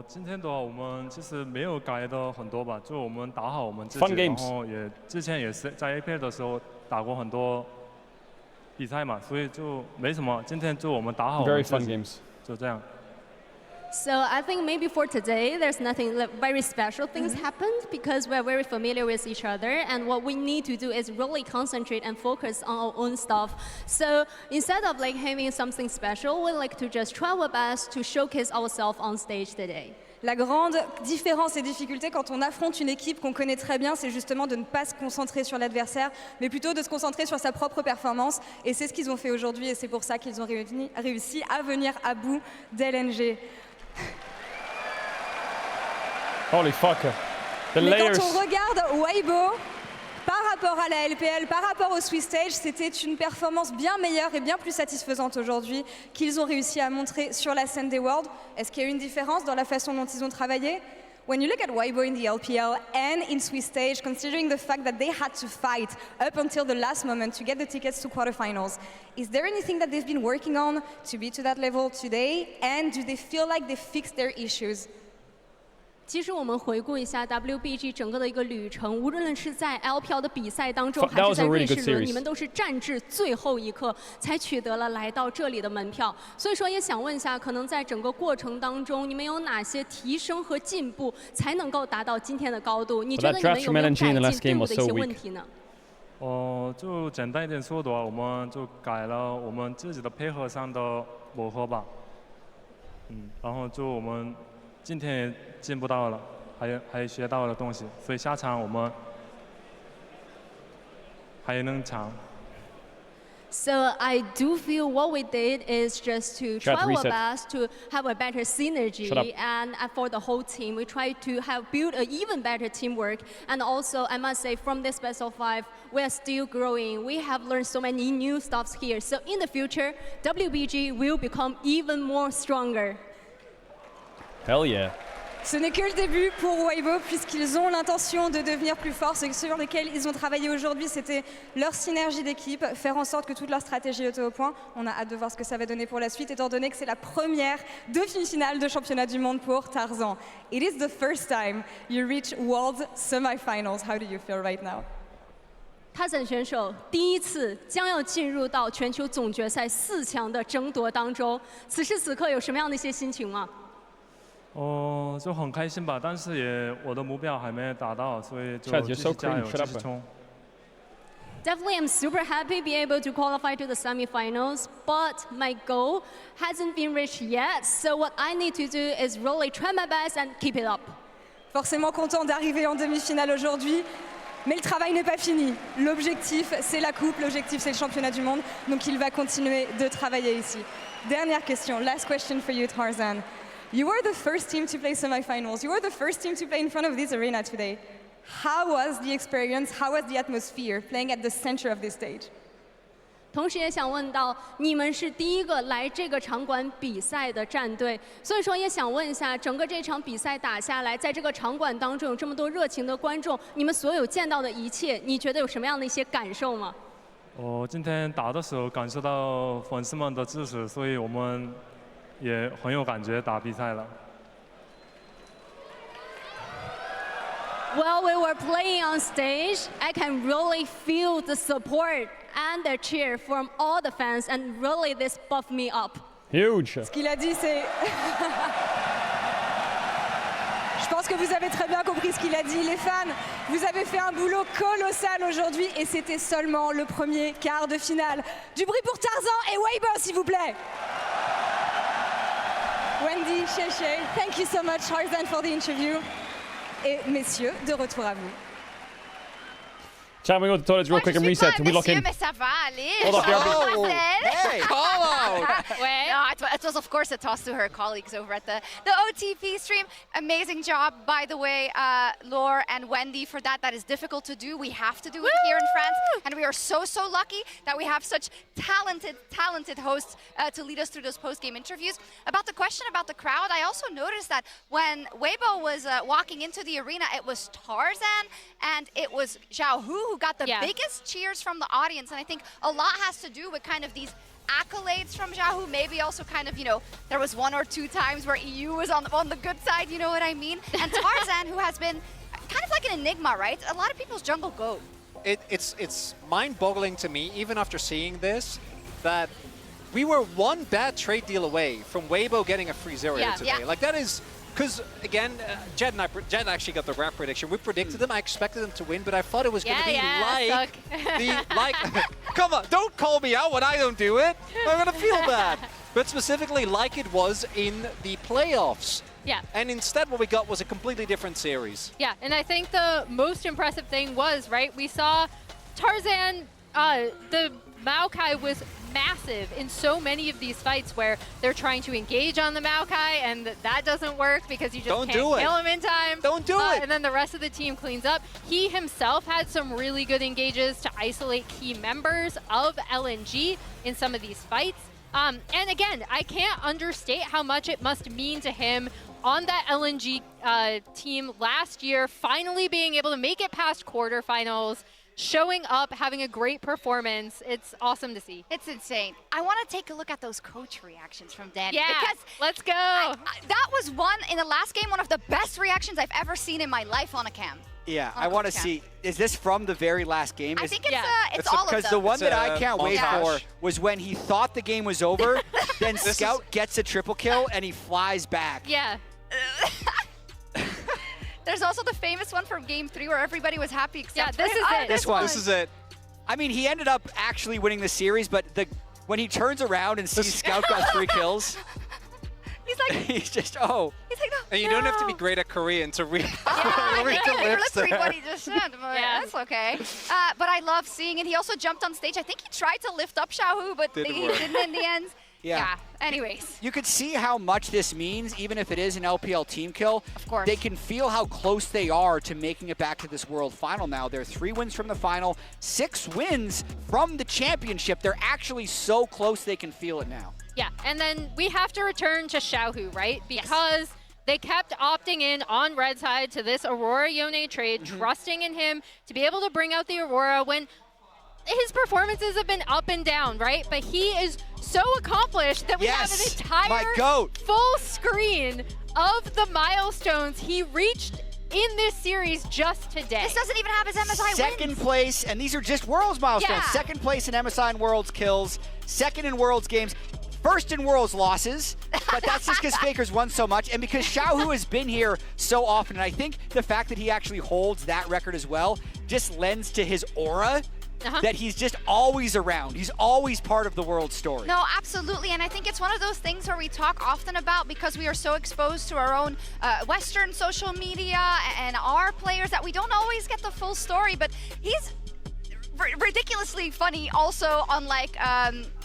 今天的话我们其实没有改的很多吧，就我们打好我们自己，然后也之前也是在 APL 的时候打过很多。 比赛嘛，所以就没什么。今天就我们打好， Very fun games. 就这样。 So I think maybe for today, there's nothing very special things happened because we're very familiar with each other, and what we need to do is really concentrate and focus on our own stuff. So instead of like having something special, we like to just try our best to showcase ourselves on stage today. La grande différence et difficulté quand on affronte une équipe qu'on connaît très bien, c'est justement de ne pas se concentrer sur l'adversaire, mais plutôt de se concentrer sur sa propre performance. Et c'est ce qu'ils ont fait aujourd'hui, et c'est pour ça qu'ils ont réussi à venir à bout d'LNG. Holy fuck. The mais layers. quand on regarde Weibo, par rapport à la LPL, par rapport au Swiss Stage, c'était une performance bien meilleure et bien plus satisfaisante aujourd'hui qu'ils ont réussi à montrer sur la scène des Worlds. Est-ce qu'il y a une différence dans la façon dont ils ont travaillé? When you look at Weibo in the LPL and in Swiss Stage, considering the fact that they had to fight up until the last moment to get the tickets to quarterfinals, is there anything that they've been working on to be to that level today? And do they feel like they fixed their issues? 其实我们回顾一下 WBG 整个的一个旅程，无论是在 LPL 的比赛当中，还是在瑞士轮，你们都是战至最后一刻才取得了来到这里的门票。所以说，也想问一下，可能在整个过程当中，你们有哪些提升和进步，才能够达到今天的高度？你觉得你们有没有改进队伍的一些问题呢？就简单一点说的话，我们就改了我们自己的配合上的磨合吧。然后就我们。 今天也进步到了，还学到了东西，所以下场我们还能抢。So I do feel what we did is just to try our best to have a better synergy, and for the whole team, we try to have build an even better teamwork. And also, I must say, from this best of 5, we are still growing. We have learned so many new stuff here. So in the future, WBG will become even more stronger. Hell yeah. Ce n'est que le début pour Weibo puisqu'ils ont l'intention de devenir plus forts. Ce sur lequel ils ont travaillé aujourd'hui, c'était leur synergie d'équipe, faire en sorte que toute leur stratégie était au point. On a hâte de voir ce que ça va donner pour la suite, étant donné que c'est la première demi-finale de championnat du monde pour Tarzan. It is the first time you reach World Semifinals. How do you feel right now? Tarzan 选手第一次将要进入到全球总决赛4强的争夺当中，此时此刻有什么样的一些心情吗？ 就很开心吧，但是我的目标还没达到，所以就继续加油，继续冲。Definitely, I'm super happy to be able to qualify to the semifinals, but my goal hasn't been reached yet. So what I need to do is really try my best and keep it up. Forcément content d'arriver en demi-finale aujourd'hui. Mais le travail n'est pas fini. L'objectif, c'est la coupe, l'objectif, c'est le championnat du monde. Donc il va continuer de travailler ici. Dernière question, last question for you, Tarzan. You were the first team to play semifinals. You were the first team to play in front of this arena today. How was the experience? How was the atmosphere playing at the center of this stage? 同时也想问到，你们是第一个来这个场馆比赛的战队，所以说也想问一下，整个这场比赛打下来，在这个场馆当中有这么多热情的观众，你们所有见到的一切，你觉得有什么样的一些感受吗？我今天打的时候感受到粉丝们的支持，所以我们也很有感觉打比赛了。 While we were playing on stage, I can really feel the support and the cheer from all the fans, and really this buffed me up. Huge. Ce qu'il a dit, c'est... Je pense que vous avez très bien compris ce qu'il a dit. Les fans, vous avez fait un boulot colossal aujourd'hui et c'était seulement le premier quart de finale. Du bruit pour Tarzan et Weibo, s'il vous plaît. Wendy, Sheshe, thank you so much, Tarzan, for the interview. Et messieurs, de retour à vous. Chat, we go to the toilets real quick and reset. We lock in. Mais ça va aller. Hold up, Oh, hey, call out. No, it was of course a toss to her colleagues over at the OTP stream. Amazing job, by the way, Laure and Wendy, for that. That is difficult to do. We have to do it here in France, and we are so lucky that we have such talented hosts to lead us through those post-game interviews. About the question about the crowd, I also noticed that when Weibo was walking into the arena, it was Tarzan and it was Xiaohu who got the biggest cheers from the audience, and I think a lot has to do with kind of these accolades from Xiaohu, maybe also kind of, you know, there was 1 or 2 times where EU was on the good side, you know what I mean? And Tarzan, who has been kind of like an enigma, right? A lot of people's jungle goat. It's mind-boggling to me, even after seeing this, that we were one bad trade deal away from Weibo getting a free 0 here today. Like, that is... Because, again, Jed actually got the rap prediction. We predicted them. I expected them to win, but I thought it was going to be come on, don't call me out when I don't do it. I'm going to feel bad. But specifically like it was in the playoffs. Yeah. And instead what we got was a completely different series. Yeah, and I think the most impressive thing was, right, we saw Tarzan, the Maokai was massive in so many of these fights where they're trying to engage on the Maokai and that doesn't work because you just can't kill him in time. Don't do it! And then the rest of the team cleans up. He himself had some really good engages to isolate key members of LNG in some of these fights. And again, I can't understate how much it must mean to him on that LNG team last year, finally being able to make it past quarterfinals, showing up, having a great performance. It's awesome to see. It's insane. I want to take a look at those coach reactions from Danny. Yeah, because let's go. That was in the last game, one of the best reactions I've ever seen in my life on a cam. Yeah, I want to see, is this from the very last game? I think it's all of them. Because the one that I can't wait for was when he thought the game was over, then Scout gets a triple kill and he flies back. Yeah. There's also the famous one from Game 3 where everybody was happy except this is it. This is it. I mean, he ended up actually winning the series, but when he turns around and sees Scout got 3 kills, he's like, he's just, He's like, no. And you don't have to be great at Korean to read. Let's read what he just said, but that's okay. But I love seeing it. He also jumped on stage. I think he tried to lift up Xiaohu, but he didn't in the end. Yeah. Anyways. You could see how much this means, even if it is an LPL team kill. Of course. They can feel how close they are to making it back to this World Final now. They're 3 wins from the final, 6 wins from the championship. They're actually so close they can feel it now. Yeah, and then we have to return to Xiaohu, right? Because they kept opting in on red side to this Aurora Yone trade, trusting in him to be able to bring out the Aurora when his performances have been up and down, right? But he is so accomplished that we have an entire full screen of the milestones he reached in this series just today. This doesn't even have his MSI Second wins. place, and these are just Worlds milestones. Yeah. Second place in MSI and Worlds kills, second in Worlds games, first in Worlds losses, but that's just because Faker's won so much, and because Xiaohu has been here so often, and I think the fact that he actually holds that record as well just lends to his aura that he's just always around. He's always part of the world story. No, absolutely. And I think it's one of those things where we talk often about because we are so exposed to our own Western social media and our players that we don't always get the full story. But he's ridiculously funny also on like,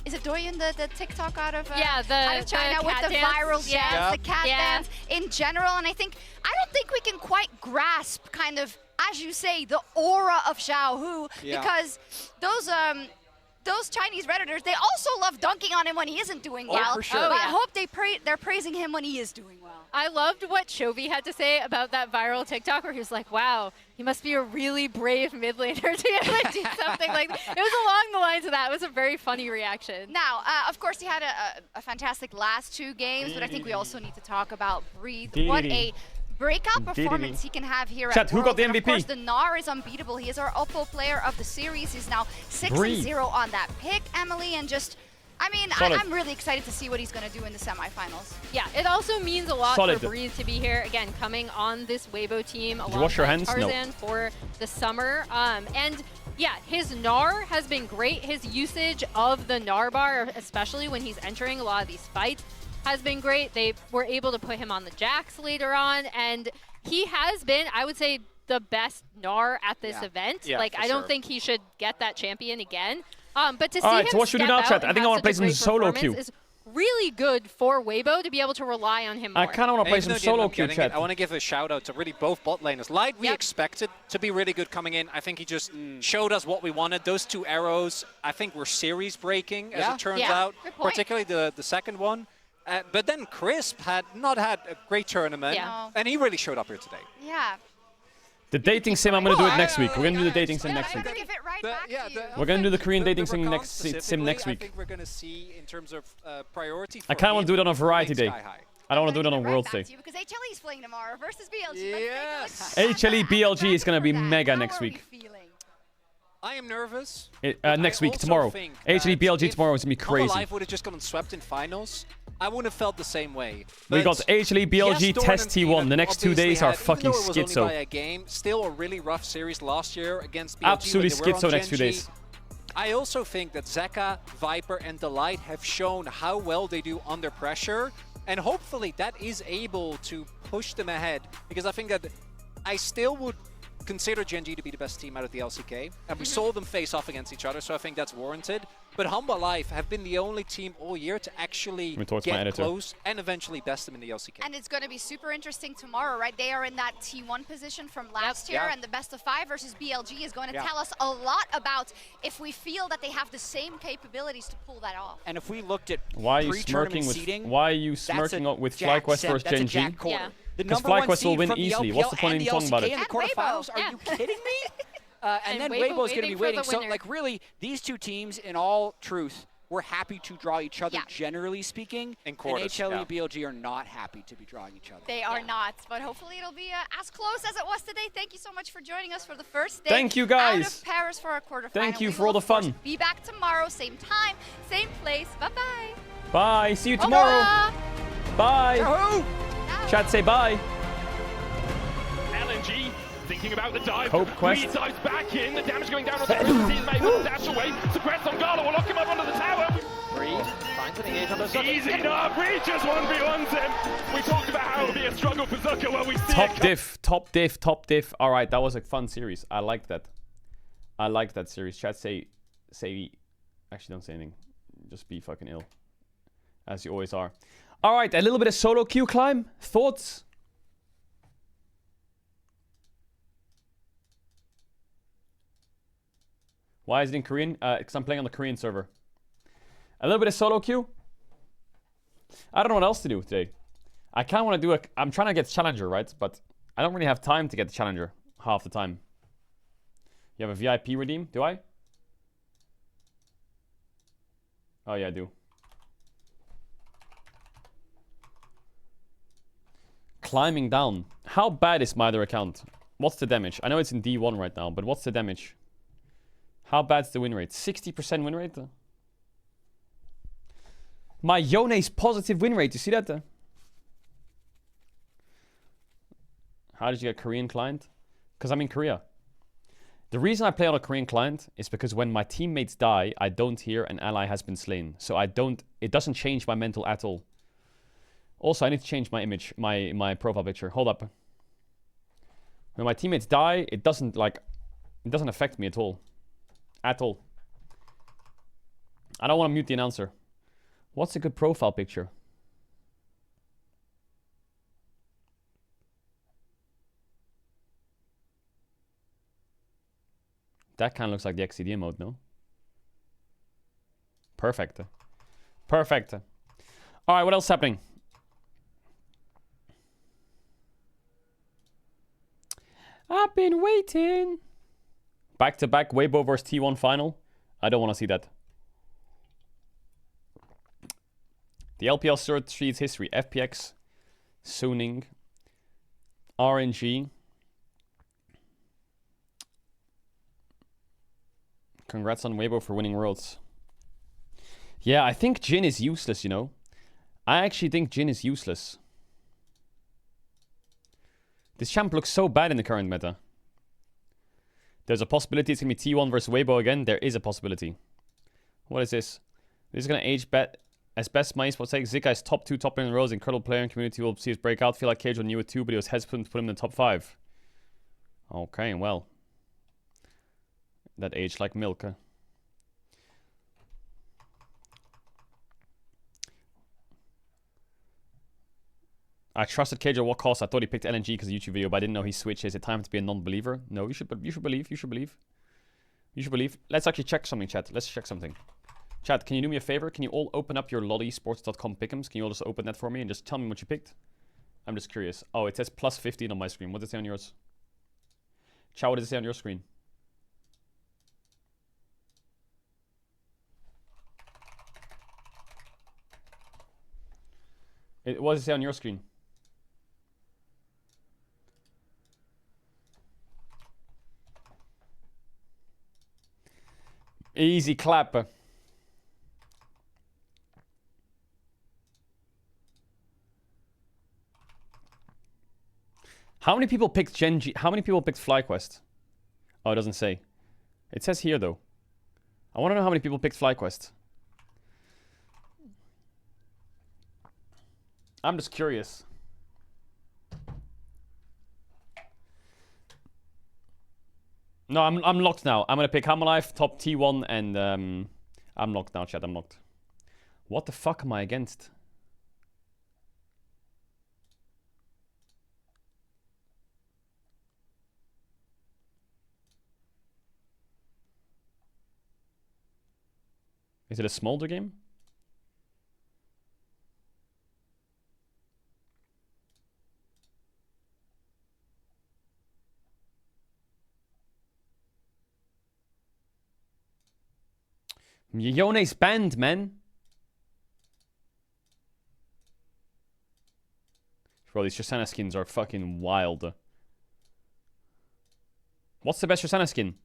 is it Dorian, the TikTok out of, out of China with the viral dance, the cat dance in general. And I don't think we can quite grasp kind of, as you say, the aura of Xiao Hu, because those Chinese Redditors, they also love dunking on him when he isn't doing well. For sure. But I hope they're praising him when he is doing well. I loved what Chovy had to say about that viral TikTok where he was like, wow, he must be a really brave mid laner to be able to do something like that. It was along the lines of that. It was a very funny reaction. Now, of course, he had a fantastic last 2 games, but I think we also need to talk about Breathe. What a breakout performance he can have here Chat, at who got Worlds. the And MVP? of course, the Gnar is unbeatable. He is our Oppo player of the series. He's now 6-0 on that pick, Emily, and just, I mean, I'm really excited to see what he's going to do in the semifinals. Yeah, it also means a lot Solid. for Breathe to be here, again, coming on this Weibo team you wash your alongside hands? Tarzan for the summer. And yeah, his Gnar has been great. His usage of the Gnar bar, especially when he's entering a lot of these fights, has been great. They were able to put him on the Jax later on, and he has been, I would say, the best Gnar at this event. Yeah, like, for I don't sure. think he should get that champion again. But to see All right, him so what should we step do now, out chat? I and think I have want to play such a some great solo performance queue. is really good for Weibo to be able to rely on him more. I kind of want to play Even some though they solo ended up queue, getting chat. it, I want to give a shout out to really both bot laners. Like we expected to be really good coming in. I think he just showed us what we wanted. Those 2 arrows, I think, were series breaking, as it turns out. Good point. Particularly the second one. But then Crisp had not had a great tournament, and he really showed up here today. Yeah. The dating sim, I'm going to do it next week. We're going to do the dating sim next week. Give it right back to you. We're going to do the Korean dating sim Rakan next specifically, I week. think we're going to see in terms of priority. I kind of want to do it on a variety day. Sky high. I don't want to do it on a Worlds day. Because HLE is playing tomorrow versus BLG. Yes. HLE BLG is going to be mega next week. I am nervous. Next week, tomorrow. HLE BLG tomorrow is going to be crazy. Live would have just gotten swept in finals. I wouldn't have felt the same way. We got HLE BLG yes, Test T1. The next 2 days are fucking even though it was only by schizo. a game, still a really rough series last year against BLG. Absolutely when they were schizo on next few Gen G. days. I also think that Zeka, Viper, and Delight have shown how well they do under pressure, and hopefully that is able to push them ahead, because I think that I still would consider Gen G to be the best team out of the LCK, and we saw them face off against each other, so I think that's warranted. But Humble Life have been the only team all year to actually get close and eventually best them in the LCK. And it's going to be super interesting tomorrow, right? They are in that T1 position from last year, and the best of 5 versus BLG is going to tell us a lot about if we feel that they have the same capabilities to pull that off. And if we looked at Why are you pre-tournament smirking with seeding, with FlyQuest versus Gen G? Because FlyQuest will win easily. What's the point in talking about it? In the quarterfinals? Are you kidding me? And then Weibo's going to be waiting. So, like, really, these 2 teams, in all truth, were happy to draw each other, generally speaking. In quarters, and HLE and BLG are not happy to be drawing each other. They are not, but hopefully it'll be as close as it was today. Thank you so much for joining us for the first day Thank you, guys. out of Paris for our quarterfinal. Thank you We for will, all the of course, fun. Be back tomorrow, same time, same place. Bye-bye. Bye. See you tomorrow. Bye. Ciao. Chat, say bye. LNG thinking about the dive. Cope quest. Breathe dives back in. The damage going down on the Crisp. He's made with the dash away. Suppress on Gala will lock him up under the tower. Breathe finds an engage on the Zucker. Easy enough. We just 1v1'd him. We talked about how it would be a struggle for Zucker. Well, we see Top diff. All right, that was a fun series. I liked that. I liked that series. Chat, say. Actually, don't say anything. Just be fucking ill, as you always are. All right, a little bit of solo queue climb. Thoughts? Why is it in Korean? Because I'm playing on the Korean server. A little bit of solo queue. I don't know what else to do today. I kind of want to do I'm trying to get Challenger, right? But I don't really have time to get the Challenger half the time. You have a VIP redeem? Do I? Oh, yeah, I do. Climbing down. How bad is my other account? What's the damage? I know it's in D1 right now, but what's the damage? How bad's the win rate? 60% win rate? My Yone's positive win rate. You see that? How did you get Korean client? Because I'm in Korea. The reason I play on a Korean client is because when my teammates die, I don't hear an ally has been slain. So it doesn't change my mental at all. Also, I need to change my image, my profile picture. Hold up. When my teammates die, it doesn't affect me at all. At all. I don't want to mute the announcer. What's a good profile picture? That kind of looks like the XCD mode, no? Perfect. Perfect. All right, what else is happening? I've been waiting. Back-to-back Weibo versus T1 final. I don't want to see that. The LPL Third Street's history. FPX, Suning, RNG. Congrats on Weibo for winning Worlds. Yeah, I think Jhin is useless, you know. I actually think Jhin is useless. This champ looks so bad in the current meta. There's a possibility it's going to be T1 versus Weibo again. There is a possibility. What is this? This is going to age as best my esports take. Zika is top 2 top lane in rows. Incredible player in community. Will see his breakout. Feel like Caedrel knew it too, but he was hesitant to put him in the top 5. Okay, well. That aged like milk. I trusted Caedrel at what cost? I thought he picked LNG because of the YouTube video, but I didn't know he switched. Is it time to be a non-believer? No, you should believe. You should believe. You should believe. Let's actually check something, chat. Let's check something. Chat, can you do me a favor? Can you all open up your lollysports.com pick'ems? Can you all just open that for me and just tell me what you picked? I'm just curious. Oh, it says plus 15 on my screen. What does it say on yours? Chat, what does it say on your screen? What does it say on your screen? Easy clap. How many people picked Genji? How many people picked FlyQuest? Oh, it doesn't say. It says here though. I want to know how many people picked FlyQuest. I'm just curious. No, I'm locked now. I'm gonna pick Hamalife, top T1, and I'm locked now, chat. I'm locked. What the fuck am I against? Is it a Smolder game? Yone's banned, man. Bro, these Tristana skins are fucking wild. What's the best Tristana skin?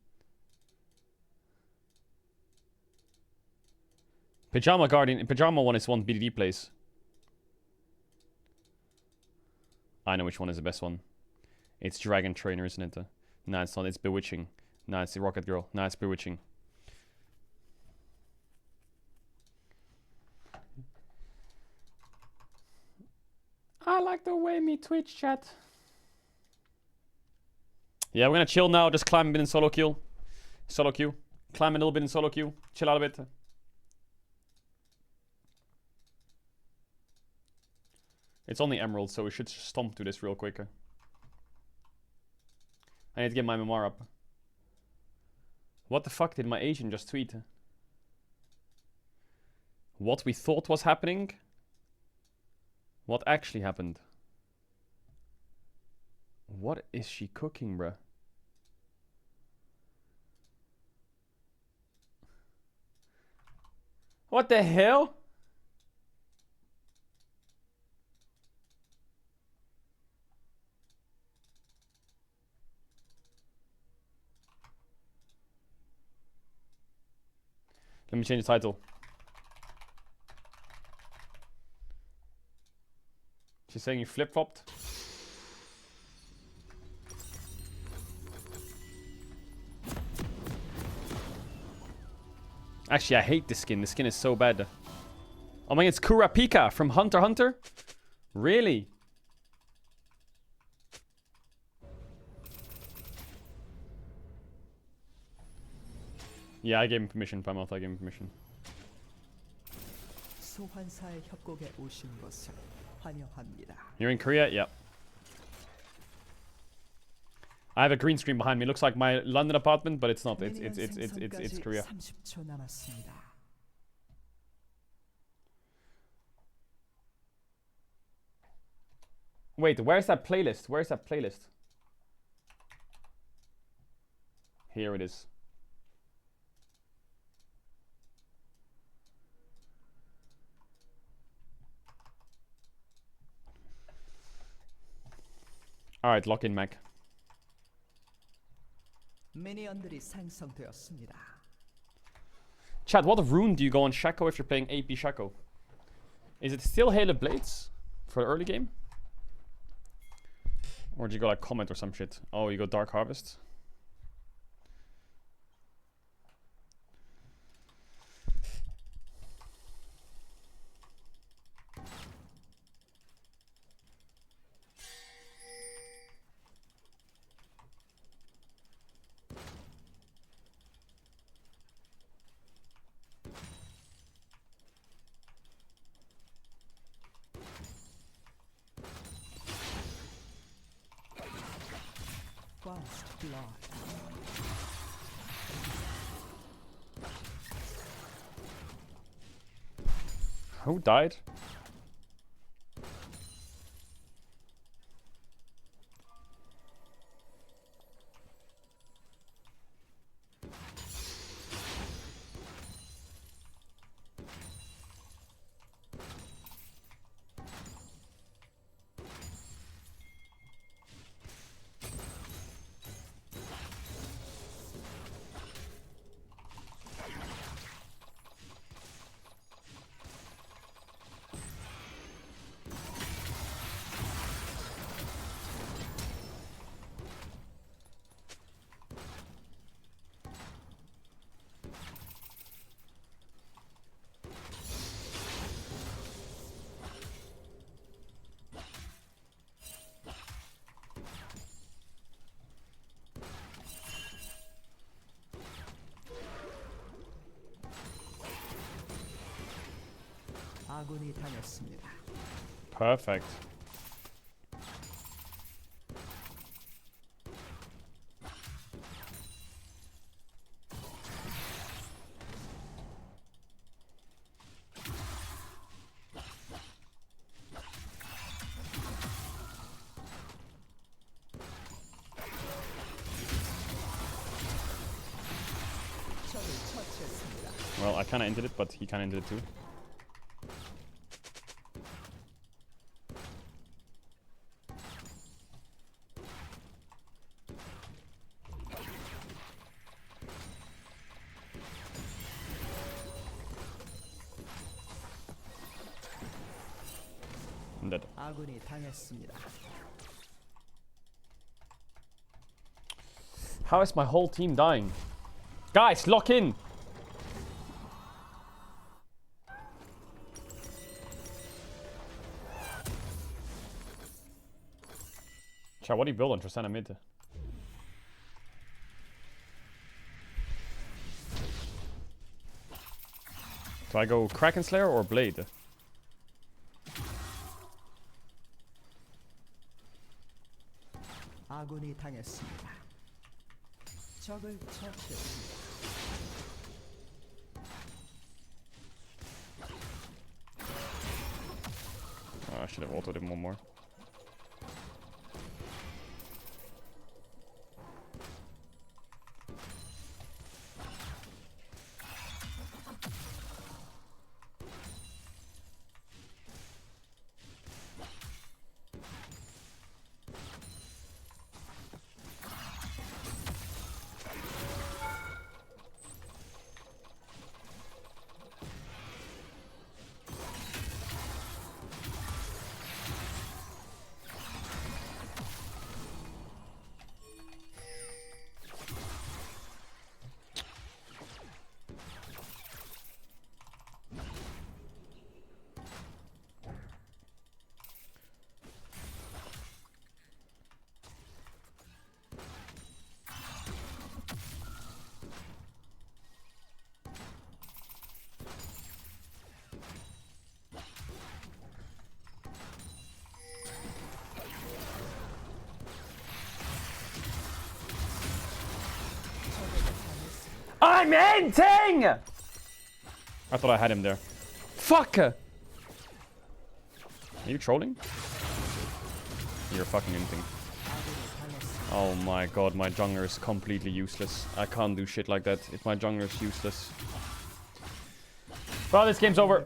Pajama Guardian. Pajama one is one BDD plays. I know which one is the best one. It's Dragon Trainer, isn't it? Nah, it's not. It's Bewitching. Nah, it's the Rocket Girl. Nah, it's Bewitching. I like the way me Twitch chat. Yeah, we're gonna chill now. Just climb a bit in solo queue. Solo queue. Climb a little bit in solo queue. Chill out a bit. It's only Emerald, so we should stomp to this real quick. I need to get my memoir up. What the fuck did my agent just tweet? What we thought was happening? What actually happened? What is she cooking, bruh? What the hell? Let me change the title. She's saying you flip-flopped. Actually, I hate this skin. The skin is so bad. Oh my god, it's Kurapika from Hunter x Hunter? Really? Yeah, I gave him permission. By mouth, I gave him permission. 소환사의 협곡에 오신 것을 환영합니다. You're in Korea? Yep. I have a green screen behind me. It looks like my London apartment, but it's not. It's Korea. 30초 남았습니다. Wait, where's that playlist? Where's that playlist? Here it is. Alright, lock in, Mac. 미니언들이 생성되었습니다. Chad, what rune do you go on Shaco if you're playing AP Shaco? Is it still Hail of Blades for the early game? Or do you go like Comet or some shit? Oh, you go Dark Harvest? First blood. Who died? 아군이 당했습니다. Perfect. Well, I kind of ended it, but he kind of ended it too. I'm dead. 아군이 당했습니다. How is my whole team dying? Guys, lock in! Chad, what do you build on Tristana mid? Do I go Kraken Slayer or Blade? 아군이 당했습니다. 적을 처치했습니다. Oh, I should have ulted him one more. I'm hinting! I thought I had him there. Fuck! Are you trolling? You're fucking hinting. Oh my god, my jungler is completely useless. I can't do shit like that if my jungler is useless. Well, this game's over.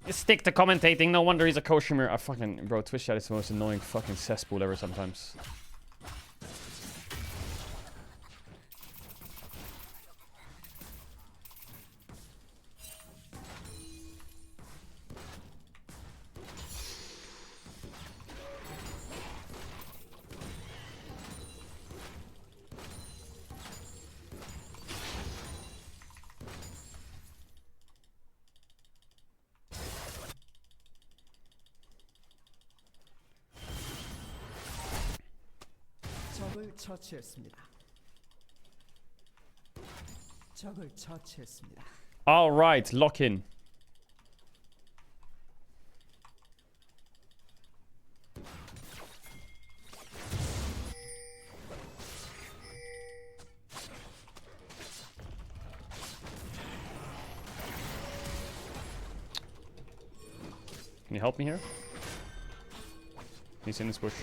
Stick to commentating. No wonder he's a co-streamer. I fucking... Bro, Twitch chat is the most annoying fucking cesspool ever sometimes. 적을 처치했습니다. 적을 처치했습니다. All right, lock in. Can you help me here? He's in this bush.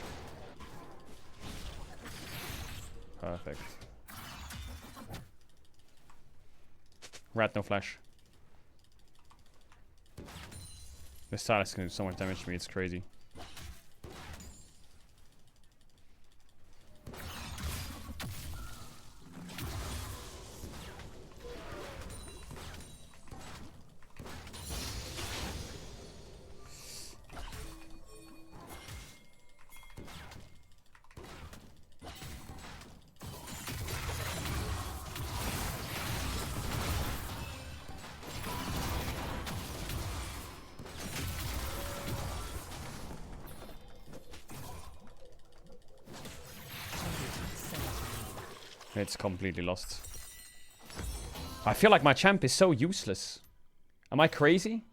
Perfect. Rat, no flash. This Silas can do so much damage to me, it's crazy. It's completely lost. I feel like my champ is so useless. Am I crazy?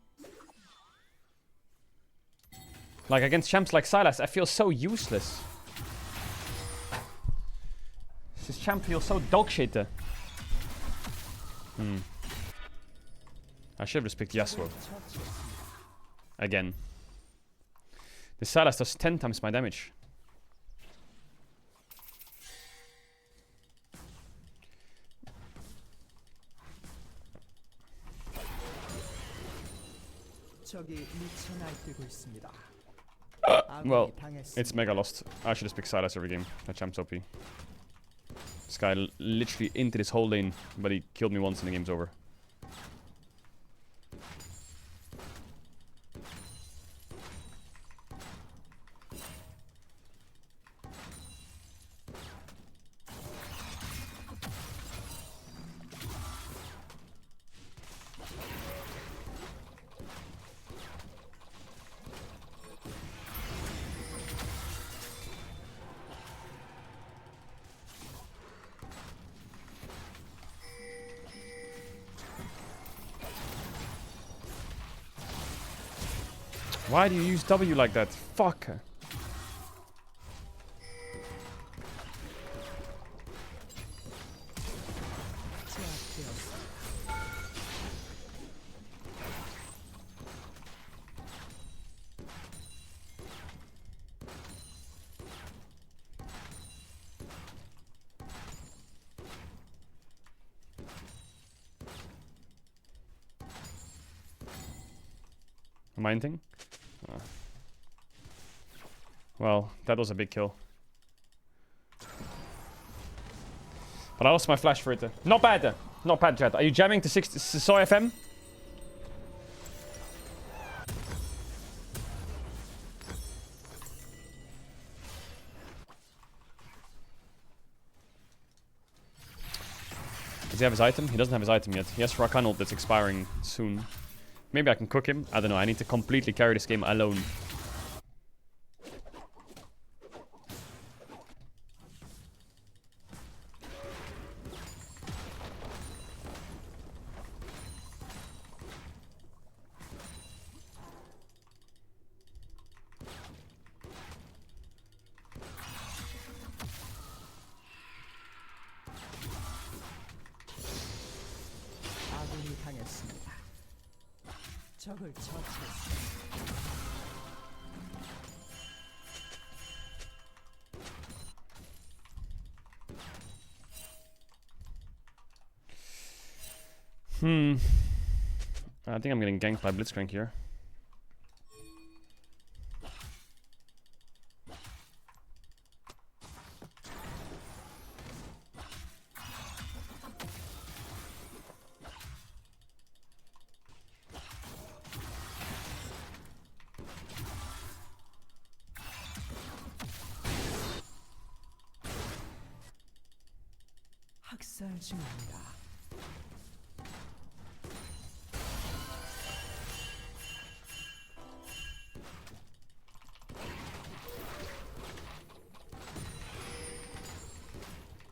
Like against champs like Silas, I feel so useless. This champ feels so dogshit. I should have just picked Yasuo. Again. The Silas does 10 times my damage. Well, it's mega lost. I should just pick Silas every game. That champ's OP. This guy literally into this whole lane, but he killed me once and the game's over. Why do you use W like that? Fuck. Am I anything? Well, that was a big kill. But I lost my flash for it. Not bad. Not bad, chat. Are you jamming to 60 Soy FM? Does he have his item? He doesn't have his item yet. He has Rakan ult that's expiring soon. Maybe I can cook him. I don't know. I need to completely carry this game alone. 아군이 당했습니다. 적을 처치했습니다. I think I'm getting ganked by Blitzcrank here. 학살 중입니다.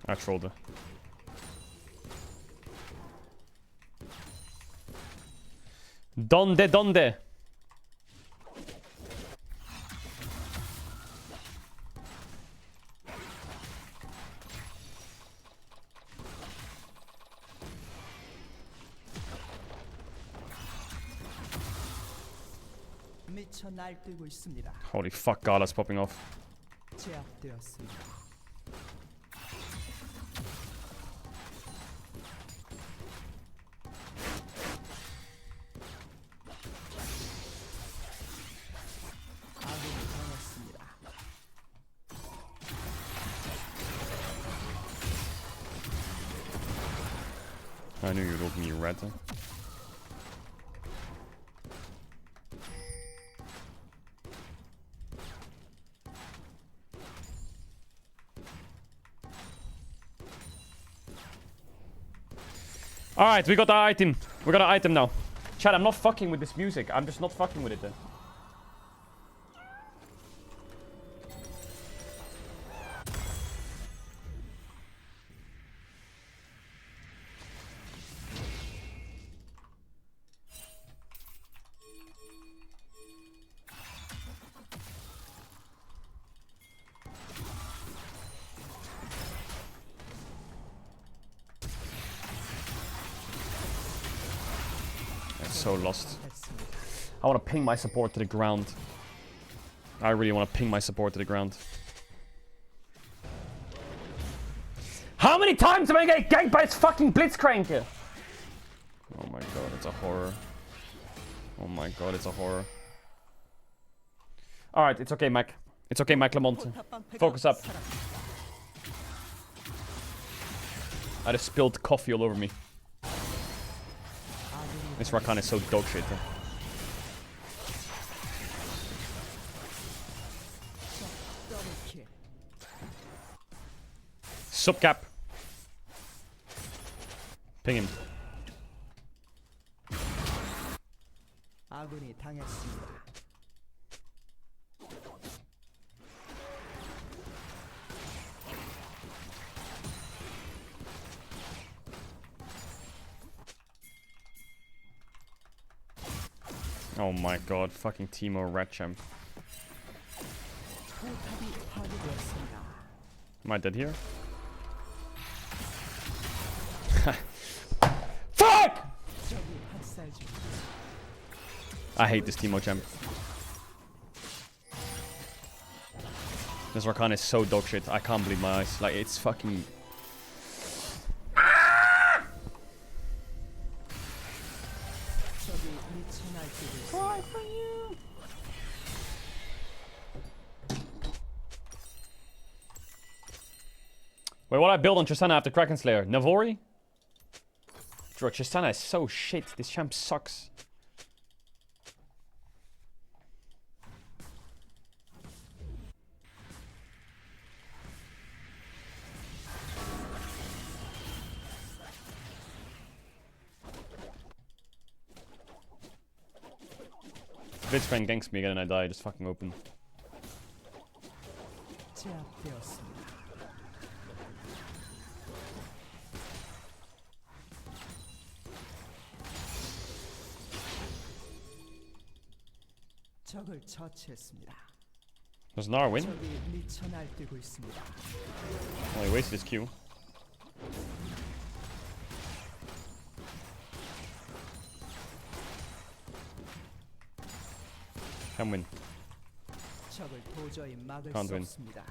I trolled her. ¿Dónde? 미쳐 날뛰고 있습니다. Holy fuck, Gala's popping off. 제압되었습니다. I knew you'd open your red. Alright, we got the item. We got an item now. Chat, I'm not fucking with this music. I'm just not fucking with it then. So lost. I want to ping my support to the ground. I really want to ping my support to the ground. How many times am I gonna get ganked by this fucking Blitzcrank? Oh my god, it's a horror. Oh my god, it's a horror. Alright, it's okay, Mac. It's okay, Mac Lamont. Focus up. I just spilled coffee all over me. This Rakan is so dog shit. Sup cap. Ping him. 아군이 당했습니다. Oh my god, fucking Timo Ratchamp. Am I dead here? Fuck! I hate this Timo champ. This Rakan is so dog shit. I can't believe my eyes. Like, it's fucking... Cry for you. Wait, what I build on Tristana after Kraken Slayer? Navori? Bro, Tristana is so shit. This champ sucks. Blitzcrank ganks me again and I die, just fucking open. 적을 처치했습니다. Does Nar win? 적이 미쳐 날뛰고 있습니다. Oh, he wasted his Q. Can win. 적을 도저히 막을 Can't 수 win. 없습니다.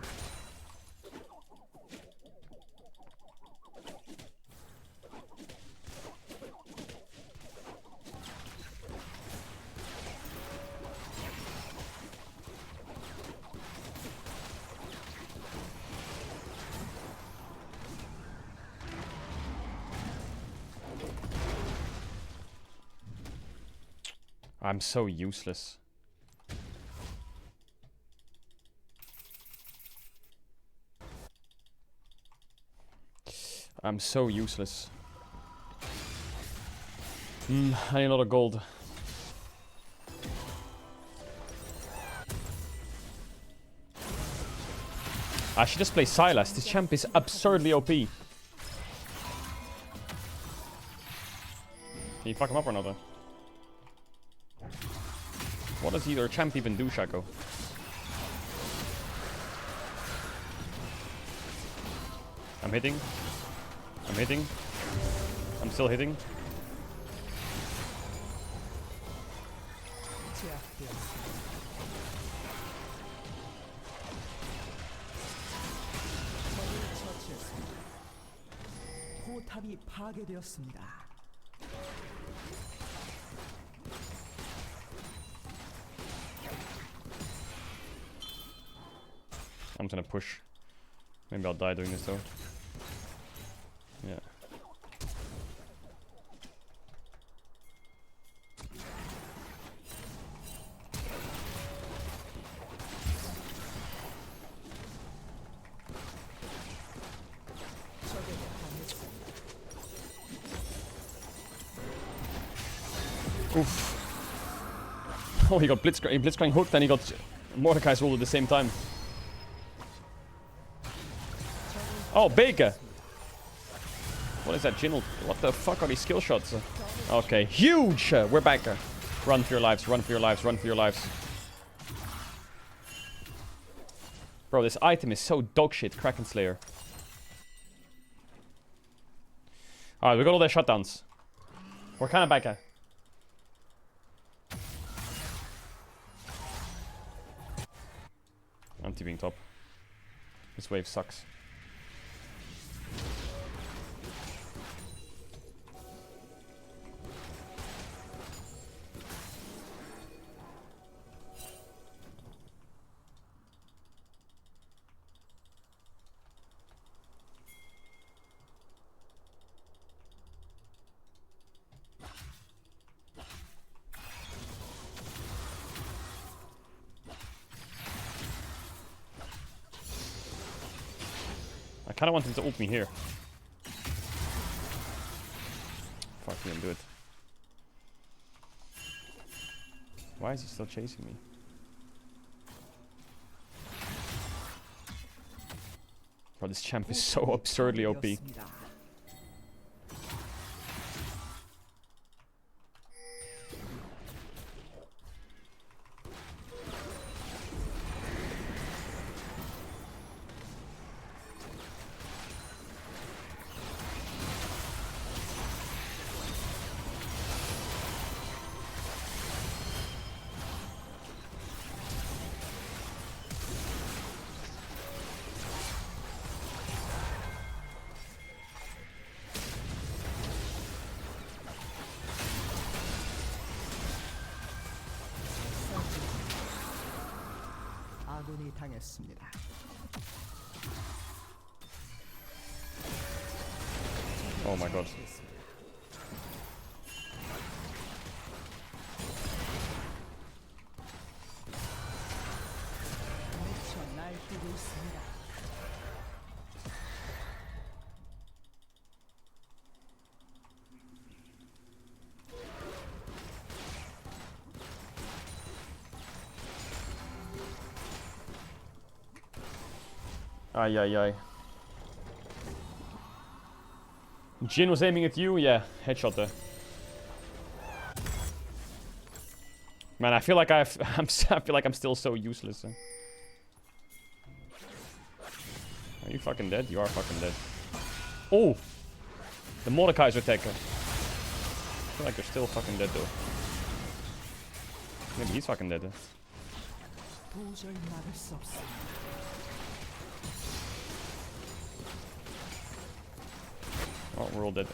I'm so useless. I'm so useless. I need a lot of gold. I should just play Sylas. This champ is absurdly OP. Can you fuck him up or not? What does either champ even do, Shaco? I'm hitting. I'm hitting. I'm still hitting. 포탑이 파괴되었습니다. I'm just gonna push. Maybe I'll die doing this though. Yeah. Oof. Oh, he got Blitzcrank hooked and he got Mordekai's rolled at the same time. Oh, Baker! What is that, Jinnel? What the fuck are these skill shots? Okay, huge! We're back. Run for your lives, run for your lives, run for your lives. Bro, this item is so dogshit, Kraken Slayer. Alright, we got all their shutdowns. We're kind of back. I'm TPing top. This wave sucks. I kind of want him to ult me here. Fuck, he didn't do it. Why is he still chasing me? Bro, this champ is so absurdly OP. 아군이 당했습니다. Oh my god. 미쳐 날뛰고 있습니다. Ay, ay, ay. Jin was aiming at you? Yeah, headshot there. Man, I feel like I feel like I'm still so useless. Are you fucking dead? You are fucking dead. Oh! The Mordekaiser attacker. I feel like you're still fucking dead though. Maybe he's fucking dead. 도저히 막을 수 없습니다. Oh, we're all dead.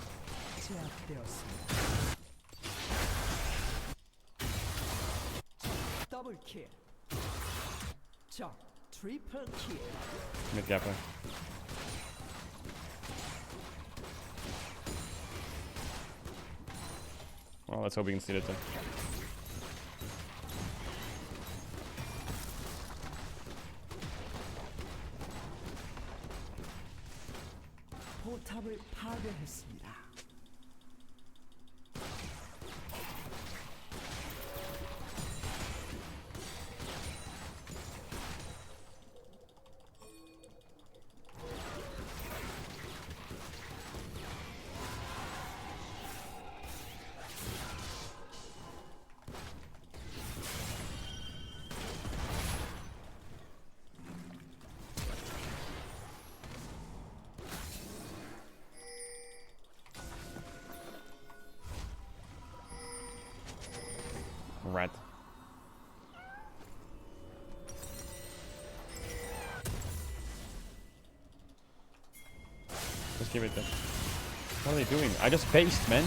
제압되었습니다. 더블 킬. 적 트리플 킬. Mid gap. Well, let's hope we can steal it then. 포탑을 파괴했습니다. Rat. Just give it there. What are they doing? I just based, man.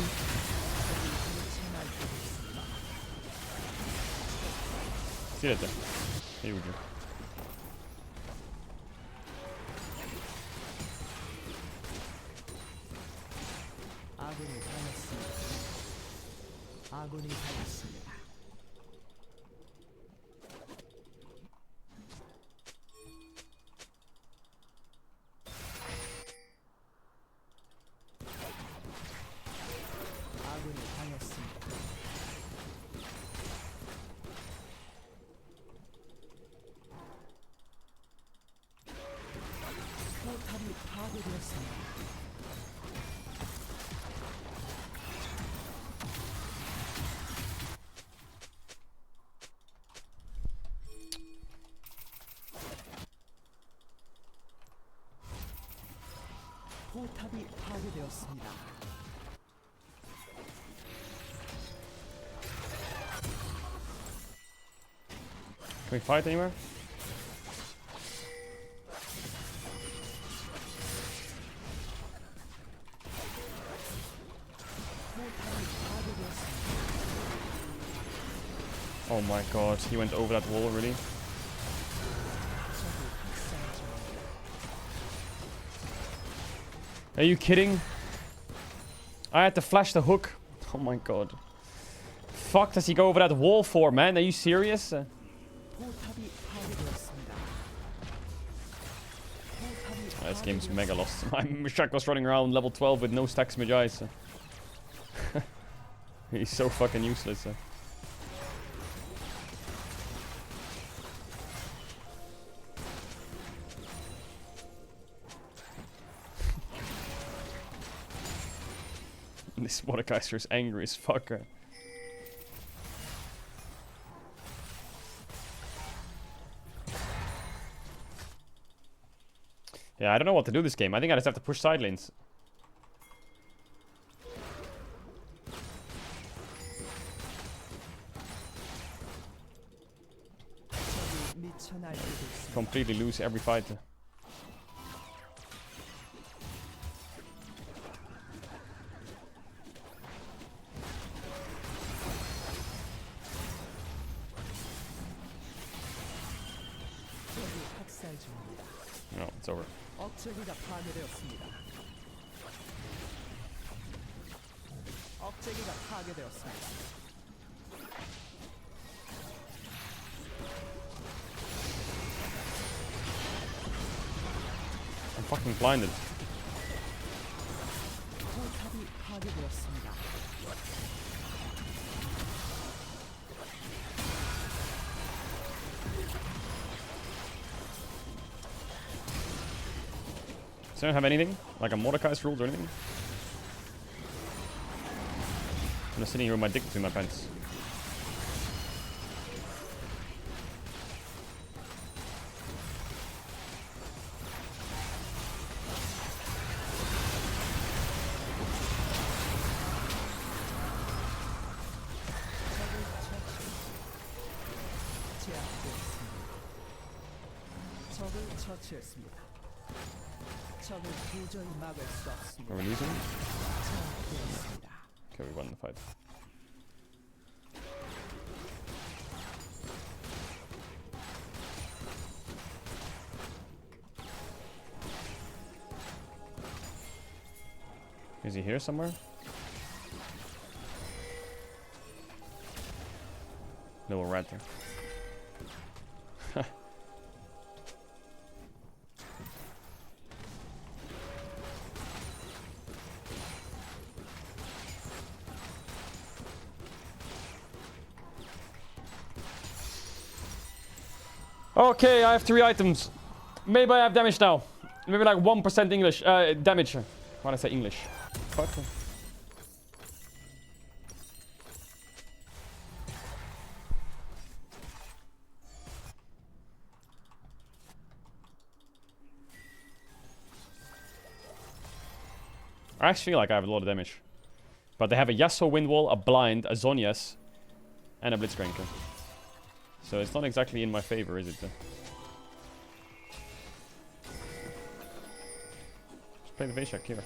See it there. Here we go. 아군이 당했습니다. 아군이 당했습니다. 아군이 당했습니다. 포탑이 파괴되었습니다. 포탑이 파괴되었습니다. Can we fight anywhere? Oh my god, he went over that wall, really? Are you kidding? I had to flash the hook. Oh my god. Fuck does he go over that wall for, man? Are you serious? This game's mega lost. I'm Shackle's running around level 12 with no stacks Magi. He's so fucking useless. This Mordekaiser is angry as fuck. Yeah, I don't know what to do this game. I think I just have to push side lanes. Completely lose every fight. No, it's over. 억제기가 파괴되었습니다. 억제기가 파괴되었습니다. I'm fucking blinded. 포탑이 파괴되었습니다. Does anyone have anything? Like a Mordekai's rules or anything? I'm just sitting here with my dick between my pants. Are we losing? Okay, we won the fight. Is he here somewhere? Little rat there. Okay, I have 3 items. Maybe I have damage now. Maybe like 1% English damage. Why did I say English? Fuck. I actually feel like I have a lot of damage. But they have a Yasuo Wind Wall, a Blind, a Zhonya's, and a Blitzcranker. So it's not exactly in my favor, is it? Let's play the Vayshak here.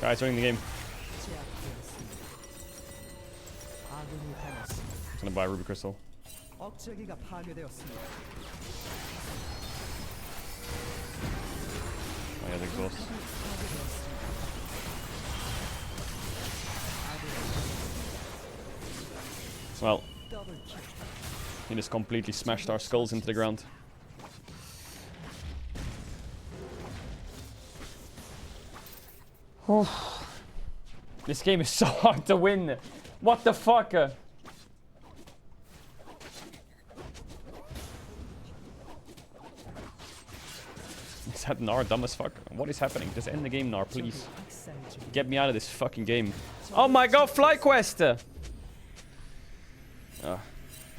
Guys, winning the game. I'm gonna buy Ruby Crystal. Oh yeah, the exhaust. Well, he just completely smashed our skulls into the ground. Oh. This game is so hard to win. What the fuck? Is that Gnar dumb as fuck? What is happening? Just end the game, Gnar, please. Get me out of this fucking game. Oh my god, FlyQuest! That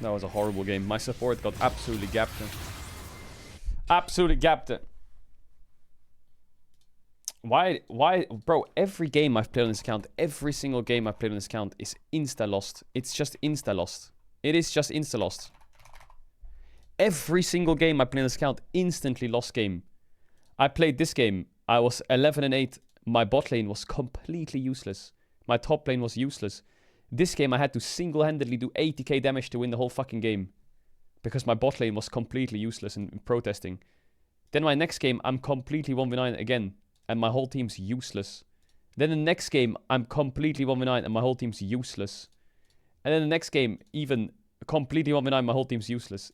was a horrible game. My support got absolutely gapped. Absolutely gapped. Why, bro, every game I've played on this account, every single game I've played on this account is insta-lost. It's just insta-lost. It is just insta-lost. Every single game I played on this account, instantly lost game. I played this game, I was 11-8, my bot lane was completely useless. My top lane was useless. This game I had to single-handedly do 80k damage to win the whole fucking game. Because my bot lane was completely useless in protesting. Then my next game, I'm completely 1v9 again. And my whole team's useless. Then the next game, I'm completely 1v9 and my whole team's useless. And then the next game, even completely 1v9, my whole team's useless.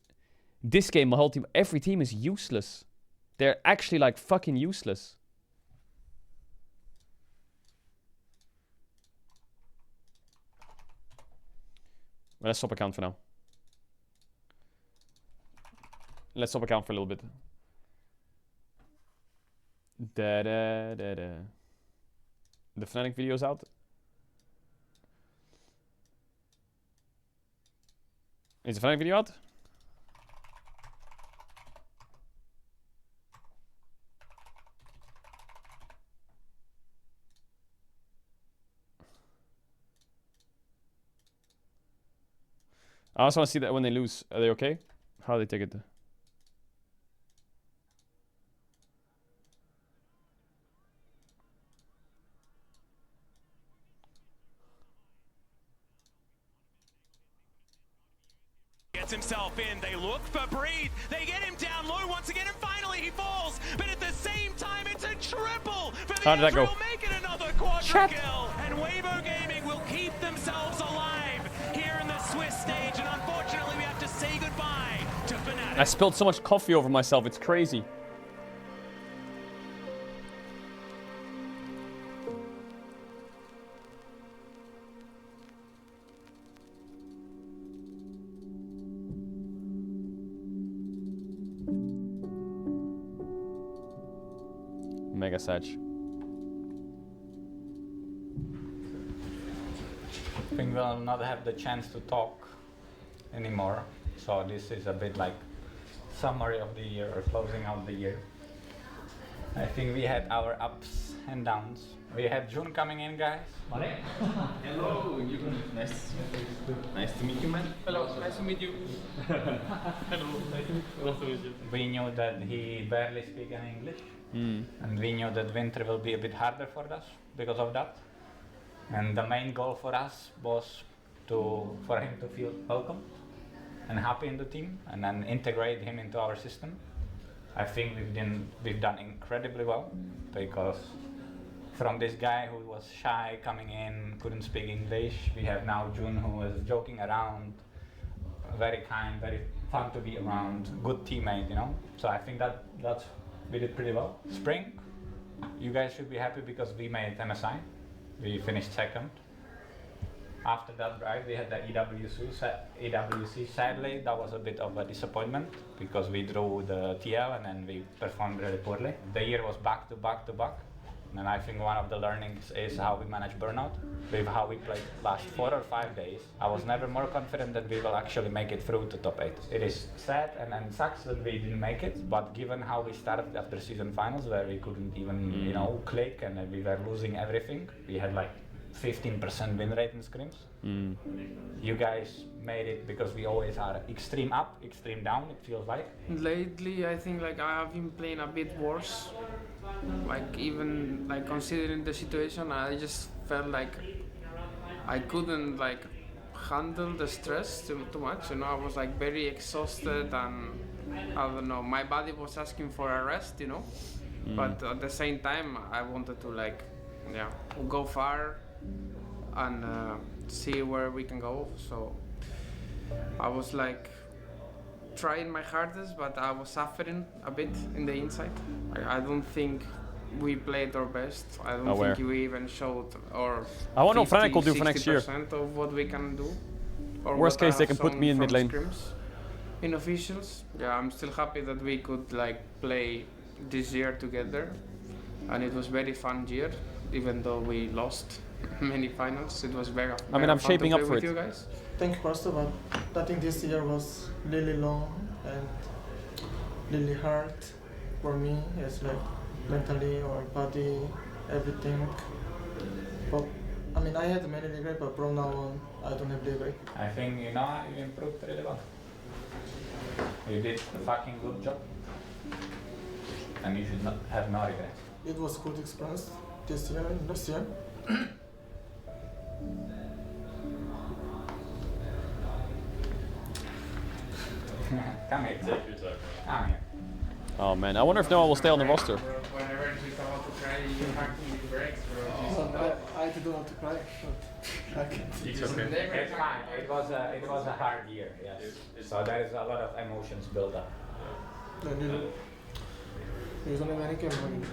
This game, my whole team, every team is useless. They're actually like fucking useless. Well, let's swap account for now. Let's swap account for a little bit. The Fnatic video's out. Is the Fnatic video out? I also want to see that when they lose. Are they okay? How do they take it? Gets himself in, they look for Breathe, they get him down low once again, and finally he falls, but at the same time it's a triple for the How did that go? Make it another quadra kill, and Weibo Gaming will keep themselves alive here in the Swiss stage, and unfortunately we have to say goodbye to Fnatic. I spilled so much coffee over myself, it's crazy. Mega Sag. I think we'll not have the chance to talk anymore. So this is a bit like summary of the year or closing out the year. I think we had our ups and downs. We had June coming in, guys. Hello, nice to meet you, man. Hello, nice to meet you. Hello, nice to meet you. We knew that he barely speaks any English, and we knew that winter will be a bit harder for us because of that. And the main goal for us was for him to feel welcome and happy in the team, and then integrate him into our system. I think we've done incredibly well, because from this guy who was shy coming in, couldn't speak English, we have now June, who was joking around, very kind, very fun to be around, good teammate, you know. So I think that's we did pretty well. Spring, you guys should be happy because we made MSI. We finished second. After that, right, we had the EWC. Sadly, that was a bit of a disappointment because we drew the TL and then we performed really poorly. The year was back to back to back. And I think one of the learnings is how we manage burnout. With how we played last 4 or 5 days, I was never more confident that we will actually make it through to top 8. It is sad and sucks that we didn't make it, but given how we started after season finals, where we couldn't even, you know, click and we were losing everything, we had like 15% win rate in scrims. You guys made it because we always are extreme up, extreme down, it feels like. Lately, I think like I have been playing a bit worse. Like even like considering the situation, I just felt like I couldn't like handle the stress too much. You know, I was like very exhausted and I don't know, my body was asking for a rest, you know. But at the same time, I wanted to like, yeah, go far and see where we can go. So I was like trying my hardest, but I was suffering a bit in the inside. I don't think we played our best. I don't think we even showed our I want to know what Frank will do for next year. Of what we can do. Or worst case, they can put me in mid lane. In officials, yeah, I'm still happy that we could like play this year together, and it was very fun year, even though we lost many finals. It was very. I mean, I'm shaping up for it. You guys. Thank you, first of all. I think this year was really long and really hard for me. It's like mentally or body, everything. But I mean, I had many regrets, but from now on, I don't have regret. I think you improved really well. You did a fucking good job, and you should not have no regrets. It was good experience this year and last year. Come here. Come here. Oh man, I wonder if Noah will stay on the roster. Whenever she's about to cry, you have to give breaks, bro. I didn't want to cry. It's okay. It's fine. It was a hard year, yes. So there is a lot of emotions built up. You don't have any game on.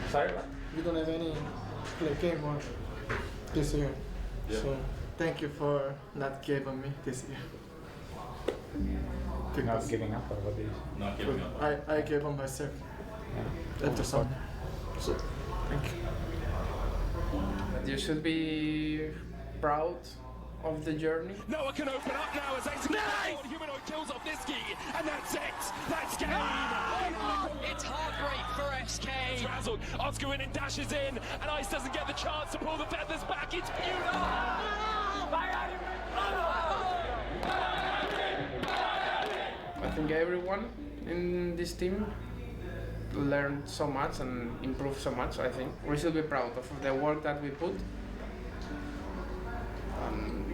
Sorry, what? You don't have any game on this year. Yeah. So thank you for not giving me this year. Not giving up, or what is? Not giving up. I gave on myself. Yeah. After summer. So thank you. But you should be proud of the journey. Noah can open up now as Ace Humanoid kills off Niski, and that's it. That's game. It's heartbreak for SK. It's razzled. Oscar in dashes in, and Ice doesn't get the chance to pull the feathers back. It's beautiful. I think everyone in this team learned so much and improved so much. I think we should be proud of the work that we put.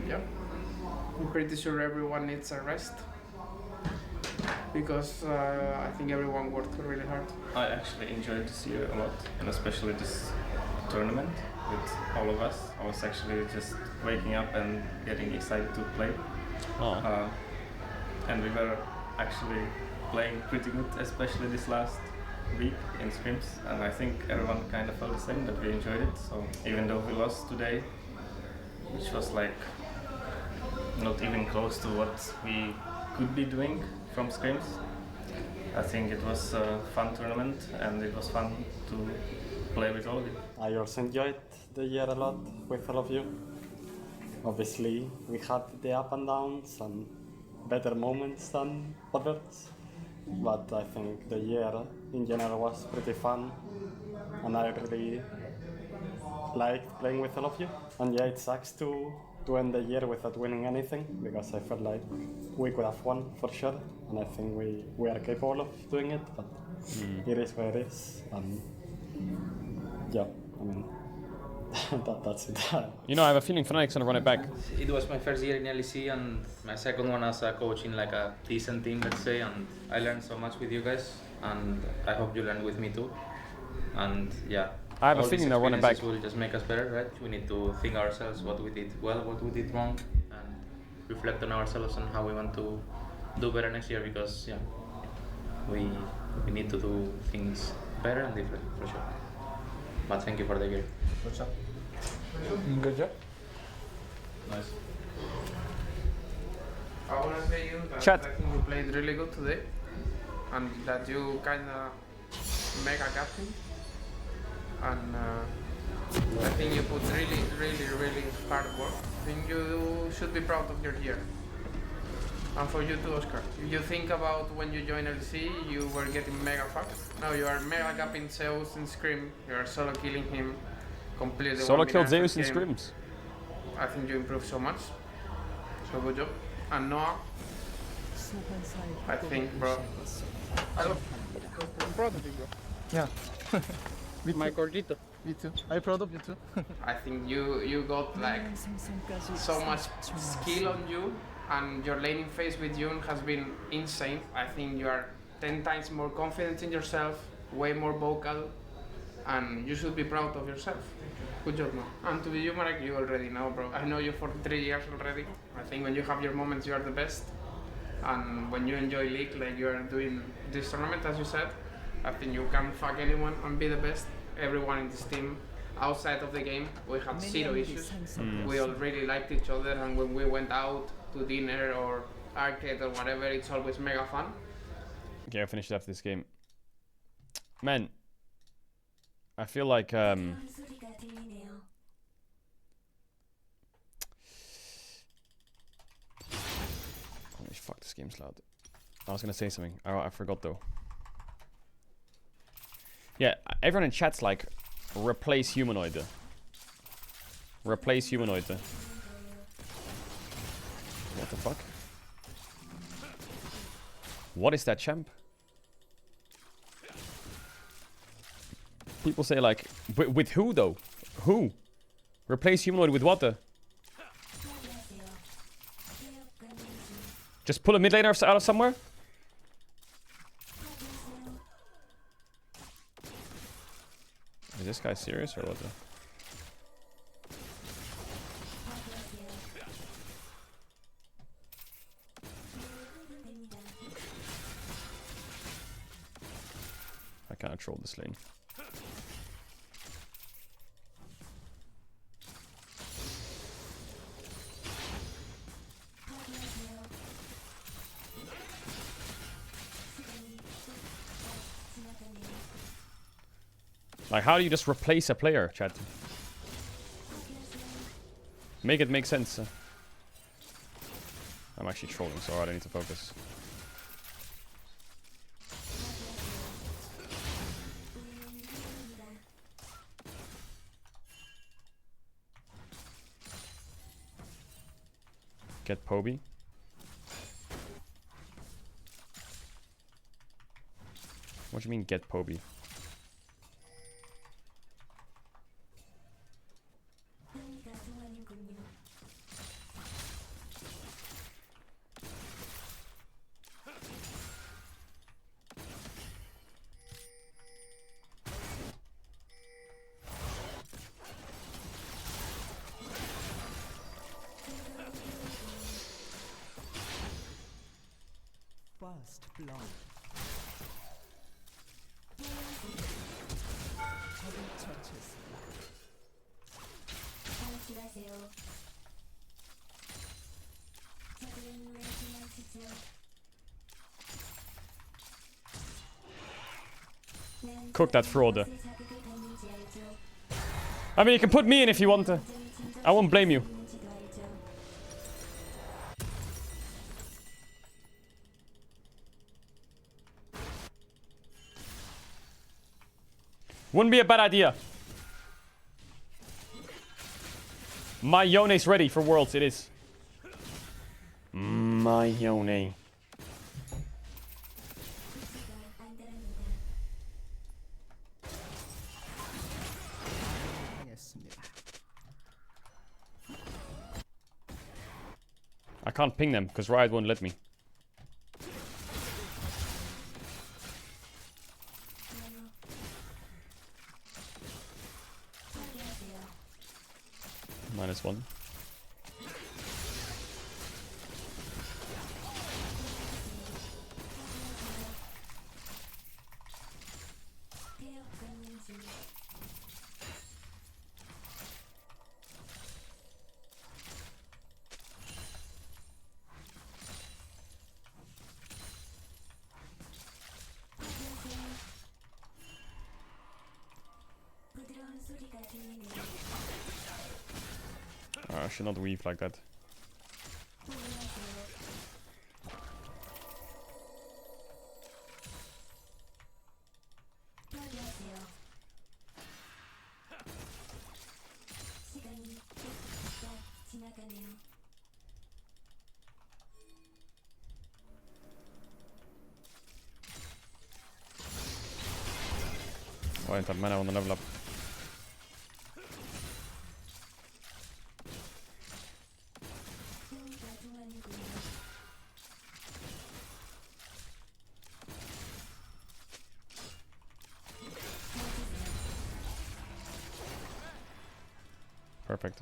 Yeah, I'm pretty sure everyone needs a rest because I think everyone worked really hard. I actually enjoyed this year a lot, and especially this tournament with all of us. I was actually just waking up and getting excited to play. And we were actually playing pretty good, especially this last week in scrims, and I think everyone kind of felt the same, that we enjoyed it. So even though we lost today, which was like not even close to what we could be doing from scrims, I think it was a fun tournament and it was fun to play with all of you. I also enjoyed the year a lot with all of you. Obviously, we had the up and downs and better moments than others, but I think the year in general was pretty fun, and I really liked playing with all of you. And yeah, it sucks to end the year without winning anything, because I felt like we could have won for sure, and I think we are capable of doing it, but it is where it is, and yeah, I mean, that's it. You know, I have a feeling Fnatic's gonna run it back. It was my first year in LEC and my second one as a coach in like a decent team, let's say, and I learned so much with you guys, and I hope you learn with me too. And yeah, I have a feeling they'll run it back. Will just make us better, right? We need to think ourselves what we did well, what we did wrong, and reflect on ourselves and how we want to do better next year, because yeah, we need to do things better and different for sure. But thank you for the year. Good job. Good job. Nice. I want to say you that Chat. I think you played really good today, and that you kind of make a captain, and I think you put really hard work. I think you should be proud of your year. And for you too, Oscar. If you think about when you joined LC, you were getting mega fucked. Now you are mega capping Zeus in Scrim, you are solo killing him completely. Solo killed Zeus in scrims. I think you improved so much. So good job. And Noah, I think, bro. I'm proud of you, bro. Yeah. With my gordito. Me too. I'm proud of you too. I think you got like so much skill on you, and your laning phase with June has been insane. I think you are 10 times more confident in yourself, way more vocal, and you should be proud of yourself. Good job, man. And to be you, Marek, you already know, bro. I know you for 3 years already. I think when you have your moments, you are the best. And when you enjoy League, like you are doing this tournament, as you said, I think you can fuck anyone and be the best. Everyone in this team, outside of the game, we had zero issues. We all really liked each other, and when we went out to dinner or arcade or whatever, it's always mega fun. Okay, I'll finish it after this game. Man, I feel like holy fuck, this game's loud. I was gonna say something. I forgot though. Yeah, everyone in chat's like, replace humanoid. Replace humanoid. What the fuck? What is that, champ? People say like, with who though? Who? Replace humanoid with what? Just pull a mid laner out of somewhere? Is this guy serious or what? I can't troll this lane. Like, how do you just replace a player, chat? Make it make sense. I'm actually trolling so hard, I need to focus. Get Poby. What do you mean, get Poby? First blood. Cook that fraud. I mean, you can put me in if you want to. I won't blame you. Wouldn't be a bad idea. My Yone's ready for Worlds, it is. My Yone. I can't ping them because Riot won't let me. -1. I should not weave like that. Oh, I have mana on the level up. Perfect.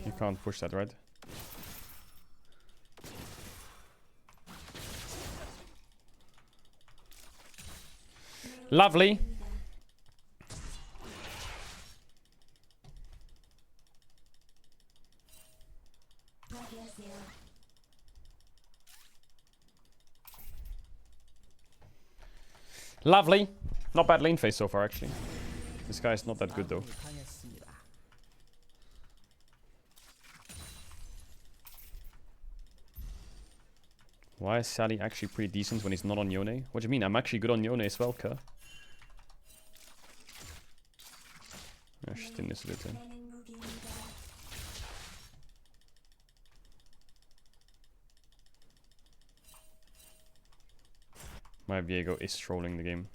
You can't push that, right? Lovely. Lovely. Not bad lane phase so far, actually. This guy's not that good, though. Why is Sally actually pretty decent when he's not on Yone? What do you mean? I'm actually good on Yone as well, Kerr. Ja, stimmt nicht so bitte. My Viego is trolling the game.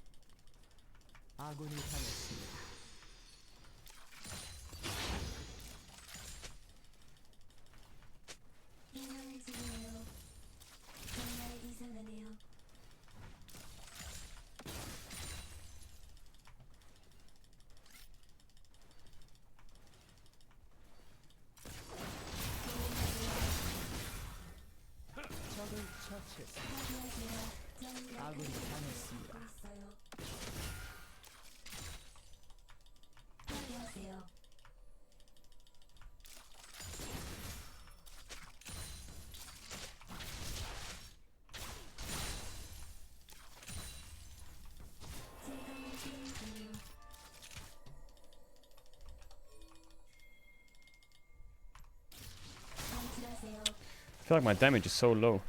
I feel like my damage is so low.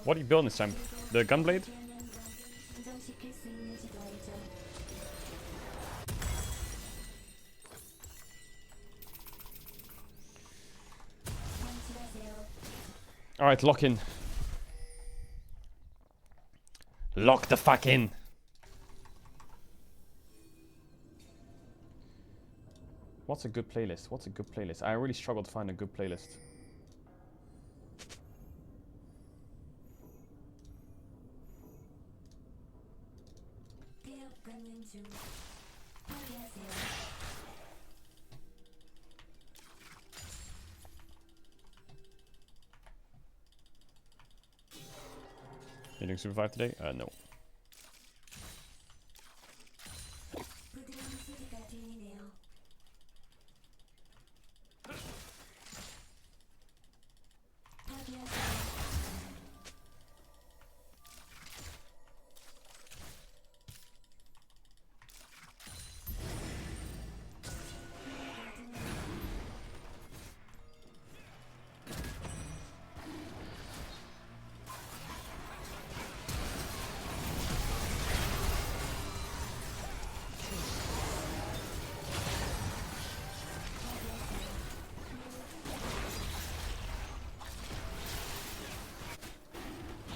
What are you building this time? The gunblade? Alright, lock in. Lock the fuck in. What's a good playlist? What's a good playlist? I really struggle to find a good playlist. You doing SUPERVIVE today? No.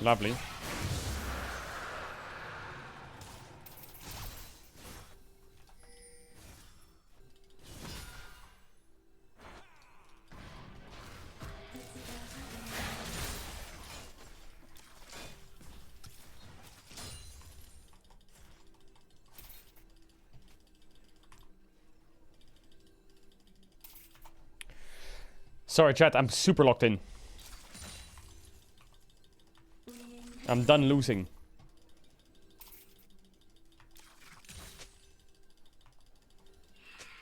Lovely. Sorry, chat, I'm super locked in. I'm done losing.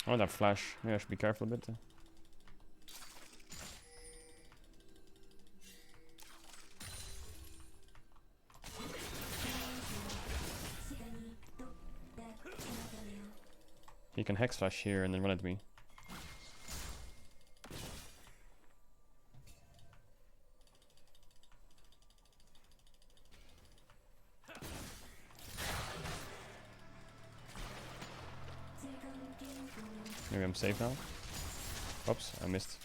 Oh, that flash. Maybe I should be careful a bit. He can hex flash here and then run at me. Maybe I'm safe now. Oops, I missed.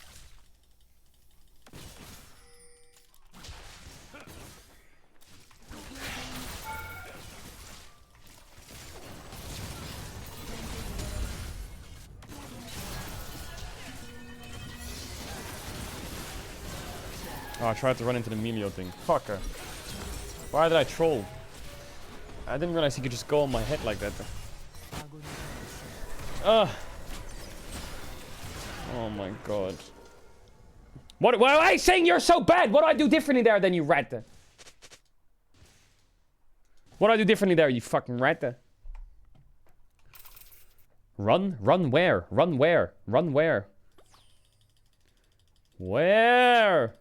Oh, I tried to run into the Melio thing. Fucker. Why did I troll? I didn't realize he could just go on my head like that. Ugh. Oh my god. What am I saying? You're so bad. What do I do differently there than you rat? What do I do differently there, you fucking rat? Run? Run where? Run where? Run where? Where?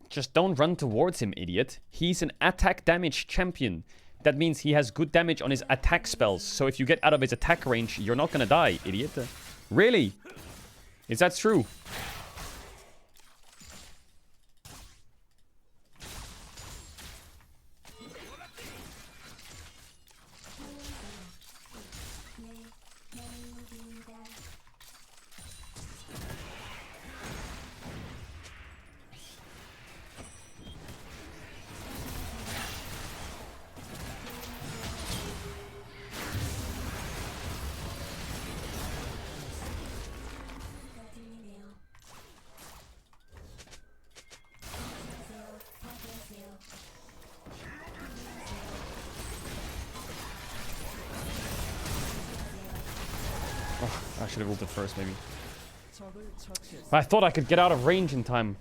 Just don't run towards him, idiot. He's an attack damage champion. That means he has good damage on his attack spells. So if you get out of his attack range, you're not gonna die, idiot. Really? Is that true? I should have ulted first, maybe. I thought I could get out of range in time.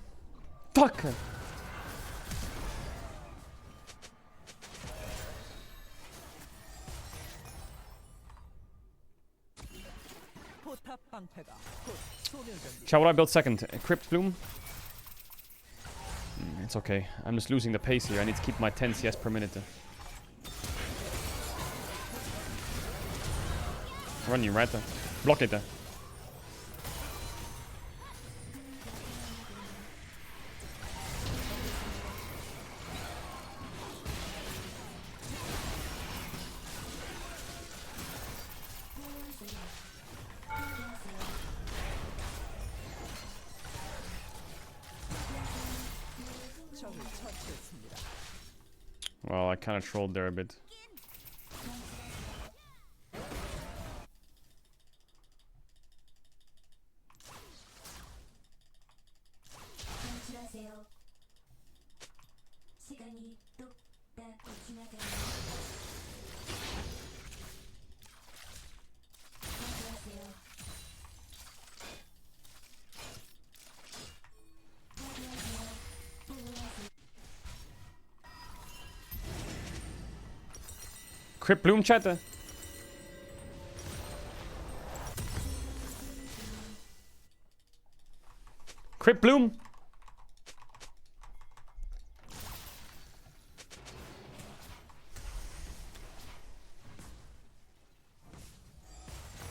Fuck! Chat, what do I build second? Crypt Bloom? It's okay. I'm just losing the pace here. I need to keep my 10 CS per minute. Run you right there. Block it there. Well, I kind of trolled there a bit. Crypt Bloom chatten. Crypt Bloom.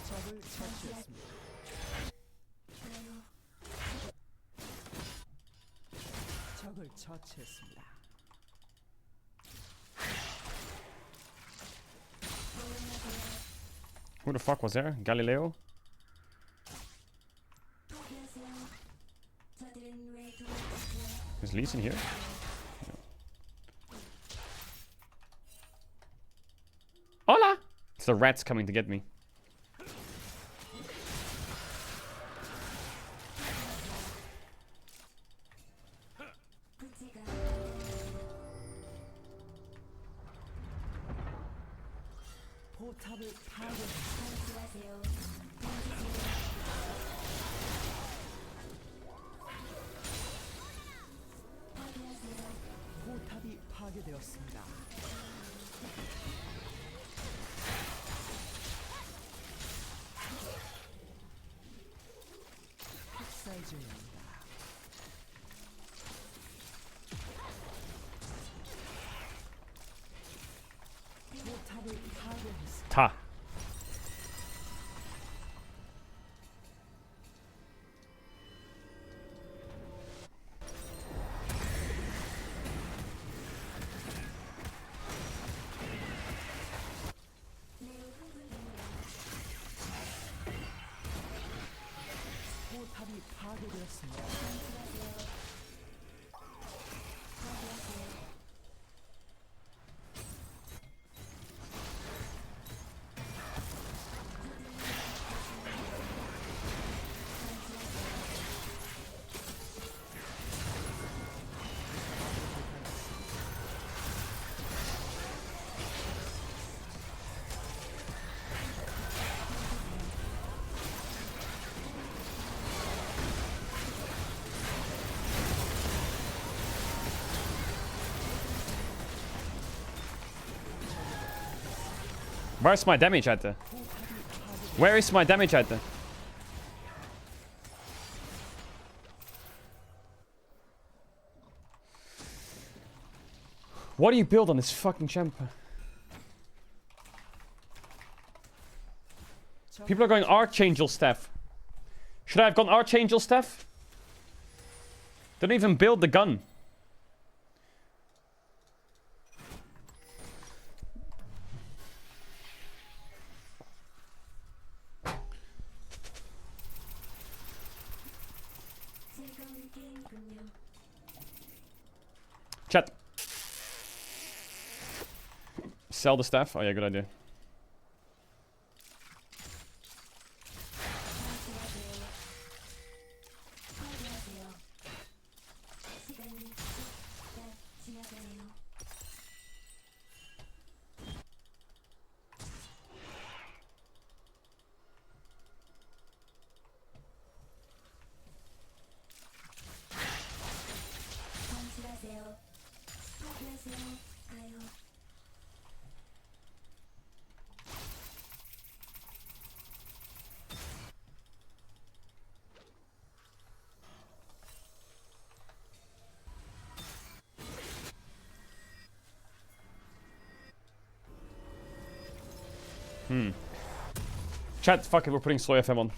적을 처치했습니다. 적을 처치했습니다. Who the fuck was there? Galileo? Is Lee Sin here? No. Hola! It's the rats coming to get me. 포탑을 파괴했습니다. 포탑이 파괴되었습니다. 학살 중입니다. 포탑을 파괴했습니다. 타. 포탑이 파괴되었습니다. Where's my damage at? Where is my damage at? What do you build on this fucking champ? People are going Archangel Staff. Should I have gone Archangel Staff? They don't even build the gun. Chat. Sell the staff? Oh yeah, good idea. Chat, fuck it, we're putting Slow FM on.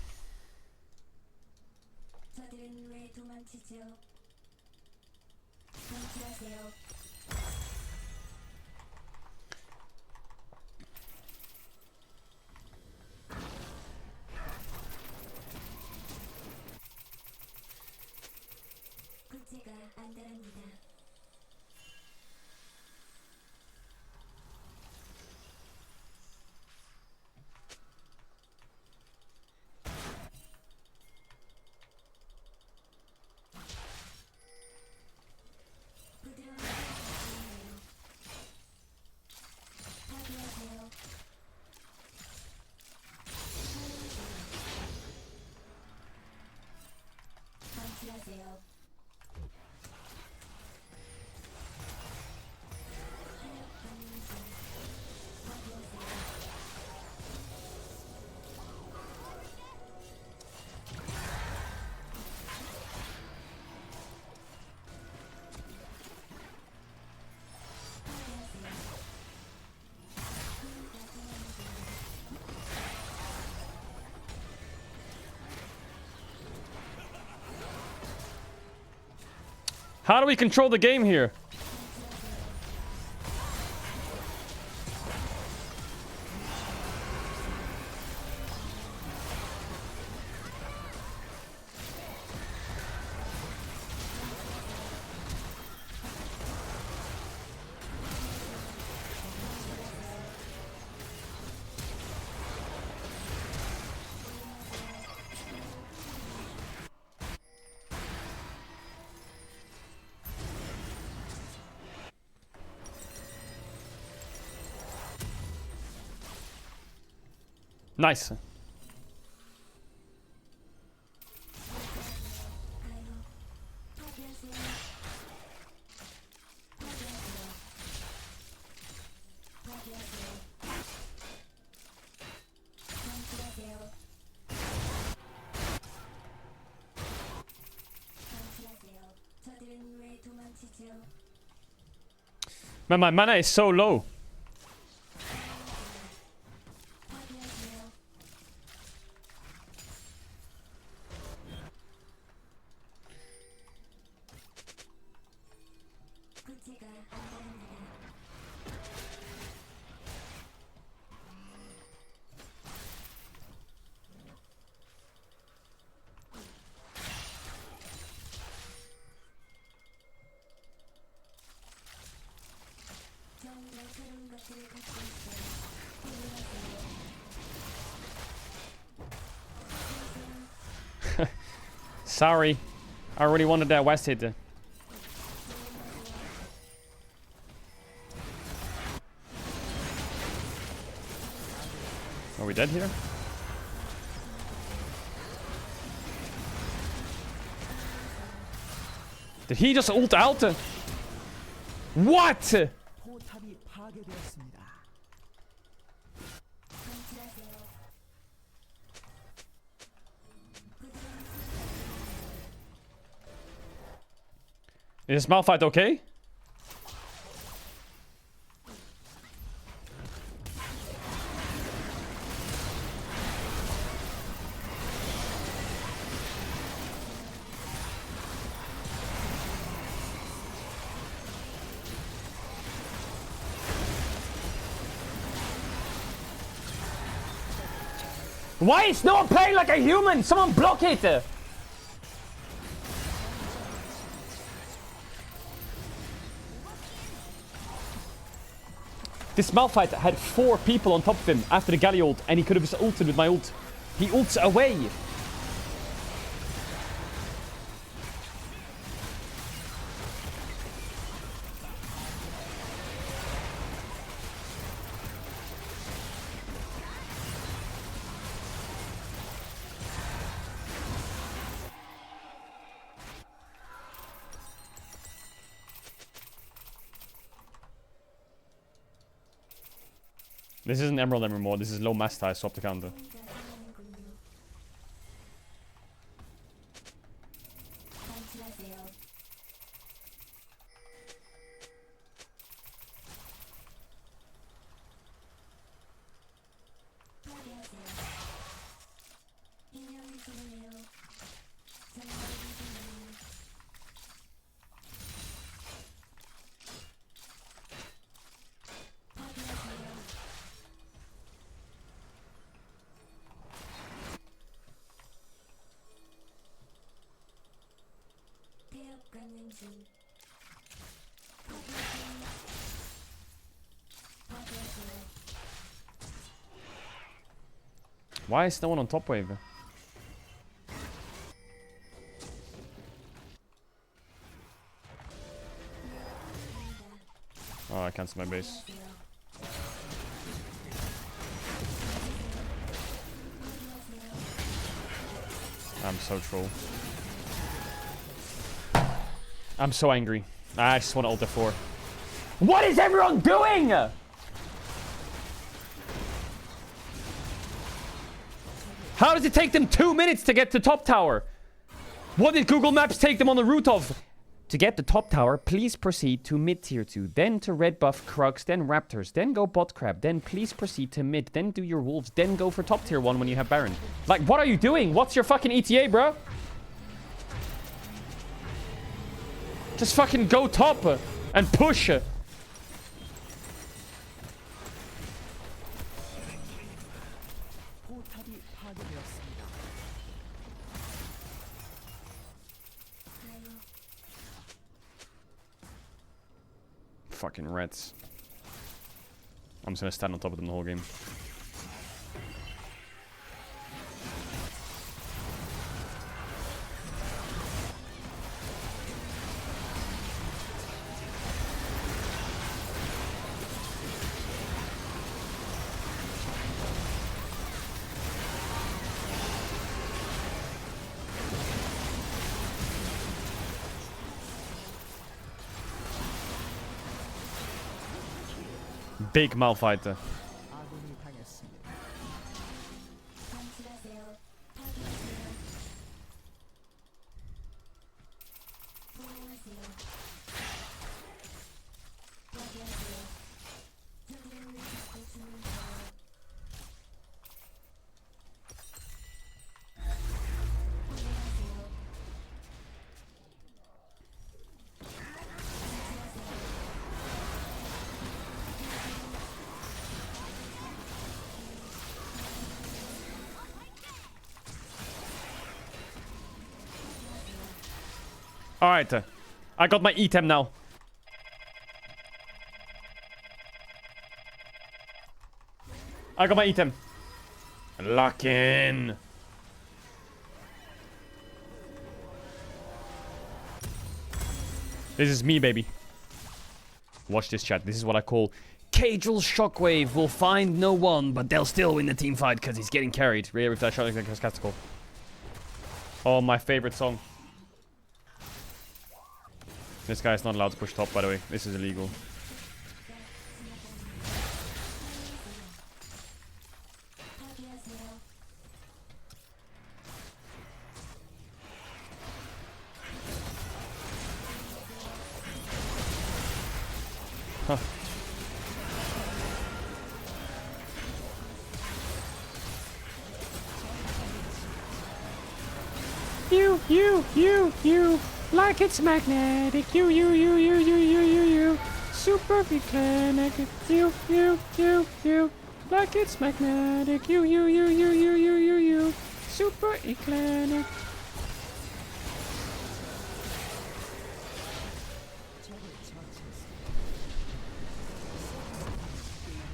How do we control the game here? Nice. Man, my mana is so low. Sorry. I already wanted that West hit. Are we dead here? Did he just ult out? What? 포탑이 파괴되었습니다. Is Malphite okay? Why is no one playing like a human? Someone block it! This Malphite had 4 people on top of him after the Galley ult, and he could have just ulted with my ult. He ults away! This isn't Emerald anymore, this is low master, I swapped the counter. Why is no one on top wave? Oh, I cancelled my base. I'm so troll. I'm so angry. I just want to ult F4. What is everyone doing? How does it take them 2 minutes to get to top tower? What did Google Maps take them on the route of? To get the top tower, please proceed to mid tier 2, then to red buff Krugs, then Raptors, then go bot crab, then please proceed to mid, then do your wolves, then go for top tier 1 when you have Baron. Like, what are you doing? What's your fucking ETA, bro? Just fucking go top and push. Fucking rats. I'm just gonna stand on top of them the whole game. Big Malfighter. Alright, I got my item now. I got my item. Lock in. This is me, baby. Watch this, chat. This is what I call Caedrel Shockwave. Will find no one, but they'll still win the team fight because he's getting carried. Really, with that shot, that's cool. Oh, my favorite song. This guy's not allowed to push top, by the way. This is illegal. Huh. You. Like it's magnetic, you. Super mechanic, you. Like it's magnetic, you. Super eclanic.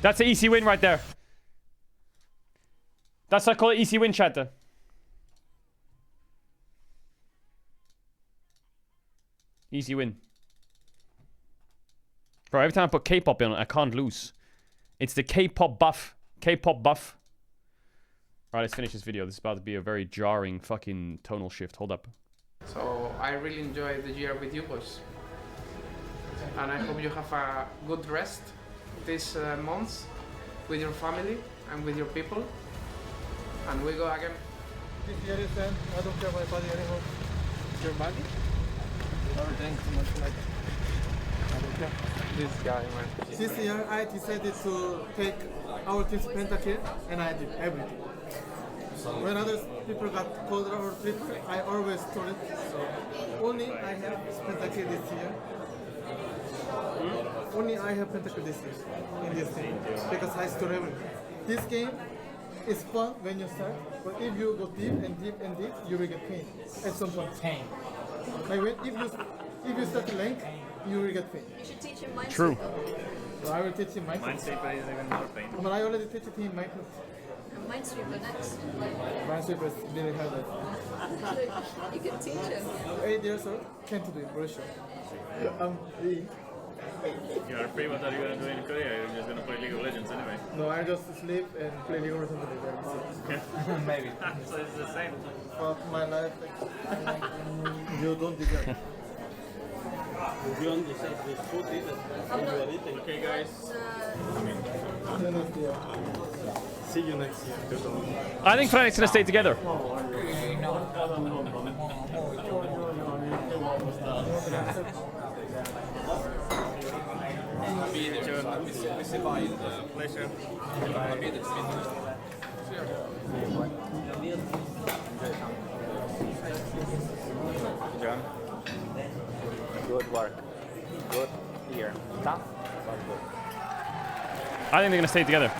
That's an easy win right there. That's what I call it, easy win, chatter. Easy win. Bro, every time I put K-pop in, I can't lose. It's the K-pop buff. K-pop buff. Alright, let's finish this video. This is about to be a very jarring fucking tonal shift. Hold up. So I really enjoyed the year with you boys. And I hope you have a good rest this month with your family and with your people. And we go again. This year is done. I don't care my body anymore. Your body? Never drank too much like I don't care. This guy, man. This year I decided to take our team's pentakill and I did everything. When other people got colder or triple, I always told it. So only I have pentakill this year. Only I have pentakill this year in this team because I still have it. This game is fun when you start, but if you go deep and deep and deep, you will get pain at some point. Pain. Like when, if you start length, you will get pain. You should teach him mindset. True. So I will teach him mindset. Mindset is even more pain. But I already teach him mindset. Minesweeper next. Minesweeper is really hard. You can teach him. 8 years old, can't do it, for sure. You're afraid what are you going to do in Korea? You're just going to play League of Legends anyway. No, I just sleep and play League of Legends every day. Maybe. So it's the same. But my life, you don't deserve. You don't deserve this food either. Okay, guys. See you next year. I think Frank's gonna stay together. Pleasure. John, good work. Good here. Tough, but good. I think they're gonna stay together.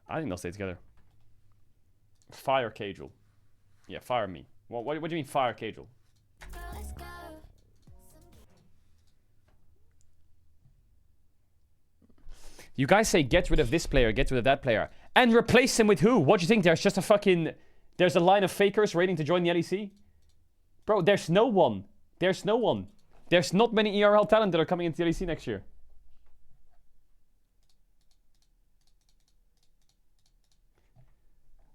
I think they'll stay together. Fire Caedrel. Yeah, fire me. What do you mean fire Caedrel? You guys say get rid of this player, get rid of that player. And replace him with who? What do you think? There's just a fucking... There's a line of fakers waiting to join the LEC? Bro, there's no one. There's no one. There's not many ERL talent that are coming into the LEC next year.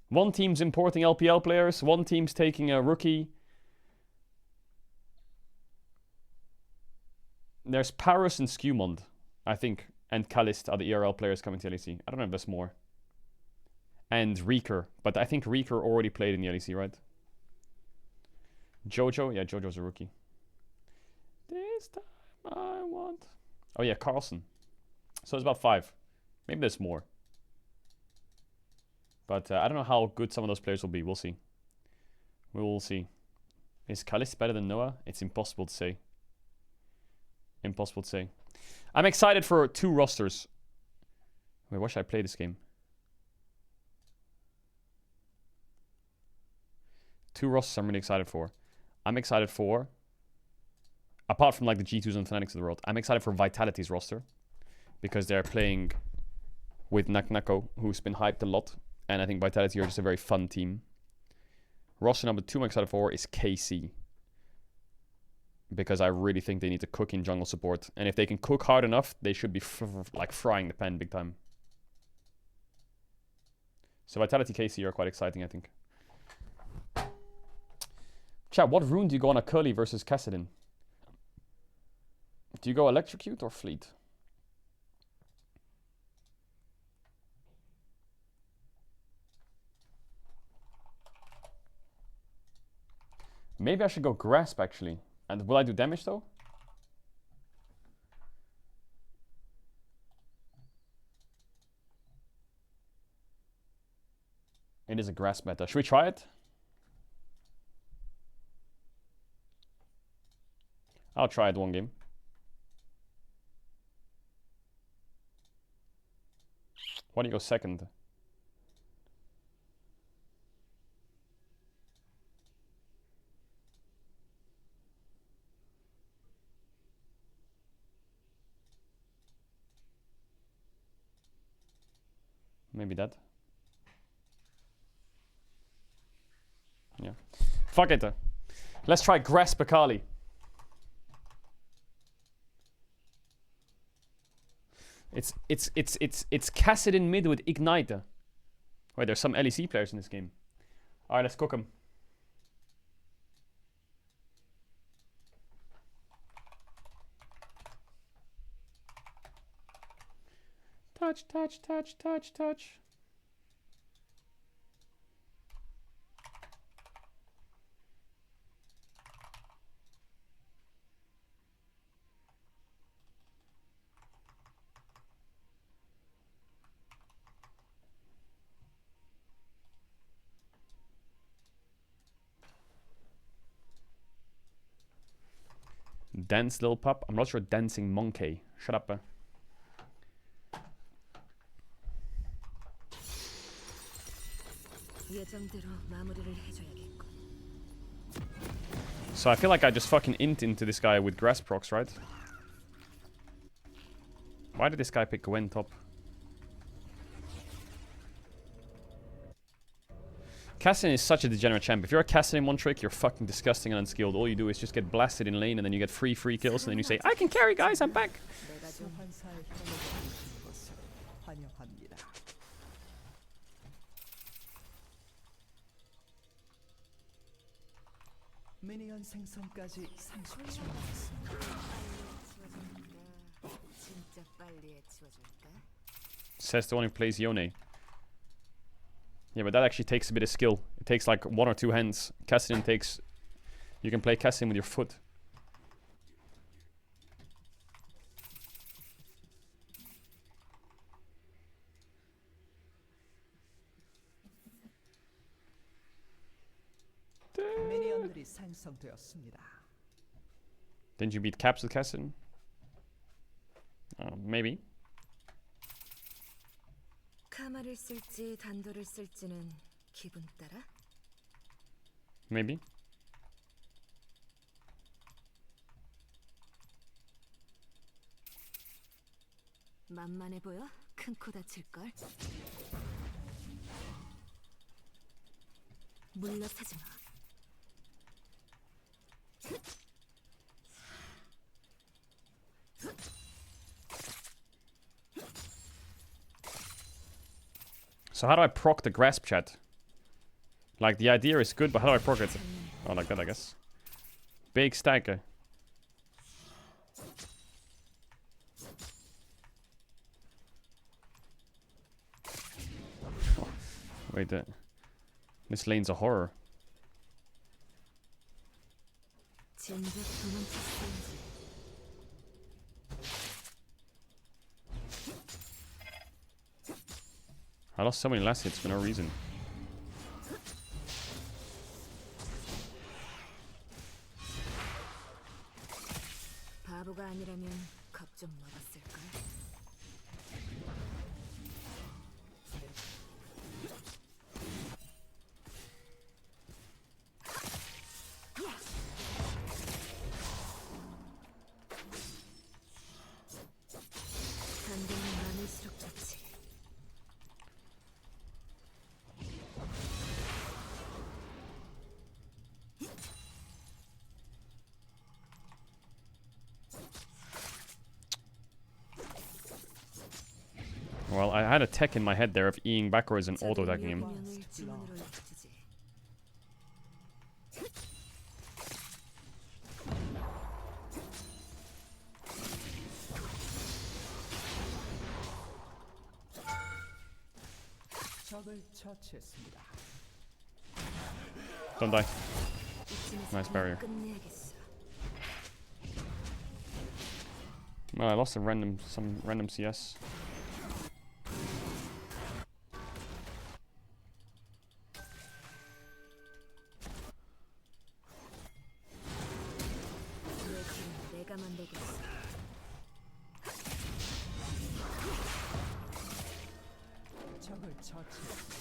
One team's importing LPL players, one team's taking a rookie. There's Paris and Skewmond, I think, and Kalist are the ERL players coming to LEC. I don't know if there's more. And Reeker, but I think Reeker already played in the LEC, right? Jojo? Yeah, Jojo's a rookie. This time I want... Oh yeah, Carlson. So it's about 5. Maybe there's more. But I don't know how good some of those players will be. We'll see. We will see. Is Kalist better than Noah? It's impossible to say. Impossible to say. I'm excited for 2 rosters. Wait, what should I play this game? 2 rosters I'm really excited for. I'm excited for... Apart from like the G2s and Fnatic of the world, I'm excited for Vitality's roster. Because they're playing with Naknako, who's been hyped a lot. And I think Vitality are just a very fun team. Roster number 2 I'm excited for is KC. Because I really think they need to cook in jungle support. And if they can cook hard enough, they should be like frying the pan big time. So Vitality KC are quite exciting, I think. Chat, what rune do you go on a Curly versus Cassidy? Do you go Electrocute or Fleet? Maybe I should go Grasp, actually. And will I do damage, though? It is a Grasp meta. Should we try it? I'll try it one game. Why do you go second? Maybe that. Yeah. Fuck it. Let's try Grasp Akali. It's Cassidy in mid with Ignite. Wait, there's some LEC players in this game. Alright, let's cook them. Touch, touch, touch, touch, touch. Dance, little pup. I'm not sure dancing monkey. Shut up. So I feel like I just fucking int into this guy with grass procs, right? Why did this guy pick Gwen top? Cassidy is such a degenerate champ. If you're a Cassidy in one trick, you're fucking disgusting and unskilled. All you do is just get blasted in lane and then you get free kills and then you say, I can carry guys, I'm back. 미니언 생성까지 30초 남았습니다. Says the one who plays Yone. Yeah, but that actually takes a bit of skill. It takes like 1 or 2 hands. Cassidy takes... You can play Cassidy with your foot. 미니언들이 생성되었습니다. Didn't you beat Caps with Cassidy? Maybe. 카마를 쓸지 단도를 쓸지는 기분 따라. Maybe. 만만해 보여? 큰 코 다칠 걸. 물러서지 마. So how do I proc the grasp chat? Like, the idea is good, but how do I proc it? Oh, like that, I guess. Big stacker. Wait, this lane's a horror. I lost so many last hits for no reason. 바보가 아니라면 겁 좀 먹었을걸. 단단히 많을수록 좋지. Well, I had a tech in my head there of Eing backwards and auto-attacking him. 적을 처치했습니다. Don't die. Nice barrier. Well, I lost some random CS. 적을 처치했습니다.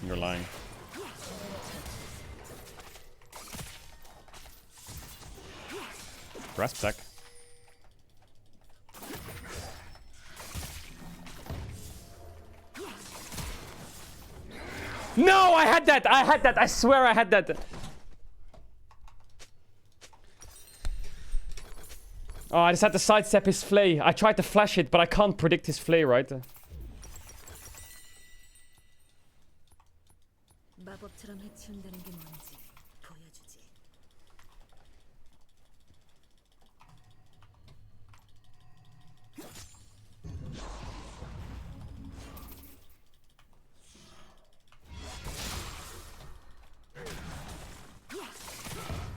You're lying. Grasp tech. No, I had that! I had that! I swear I had that! Oh, I just had to sidestep his flay. I tried to flash it, but I can't predict his flay, right? 마법처럼 해치운다는 게 뭔지 보여주지.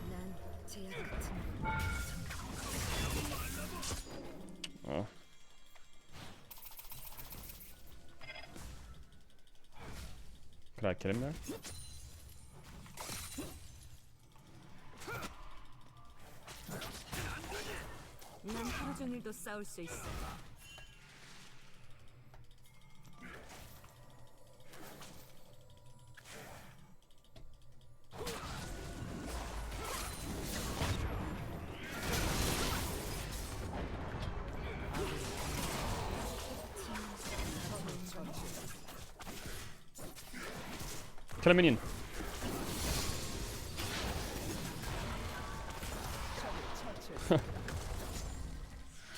난 제약 같은 Oh. Could I kill him there? 난 하루 종일도 싸울 수 있어. Kill a minion.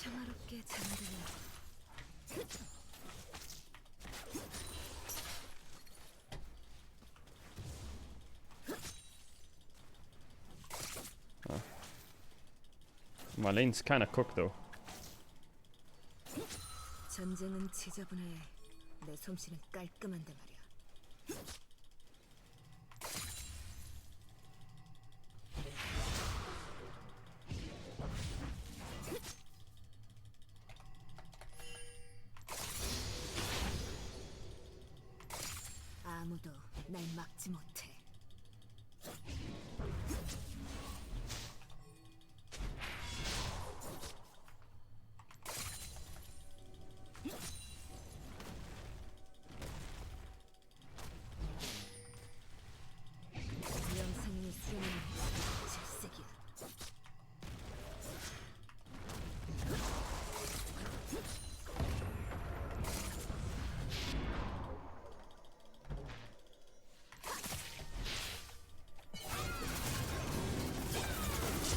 평화롭게 잠들어. My lane's kind of cooked though. 전쟁은 지저분해. 내 솜씨는 깔끔한데 말이야. 아무도 날 막지 못해. 영상의 수는 질색이야.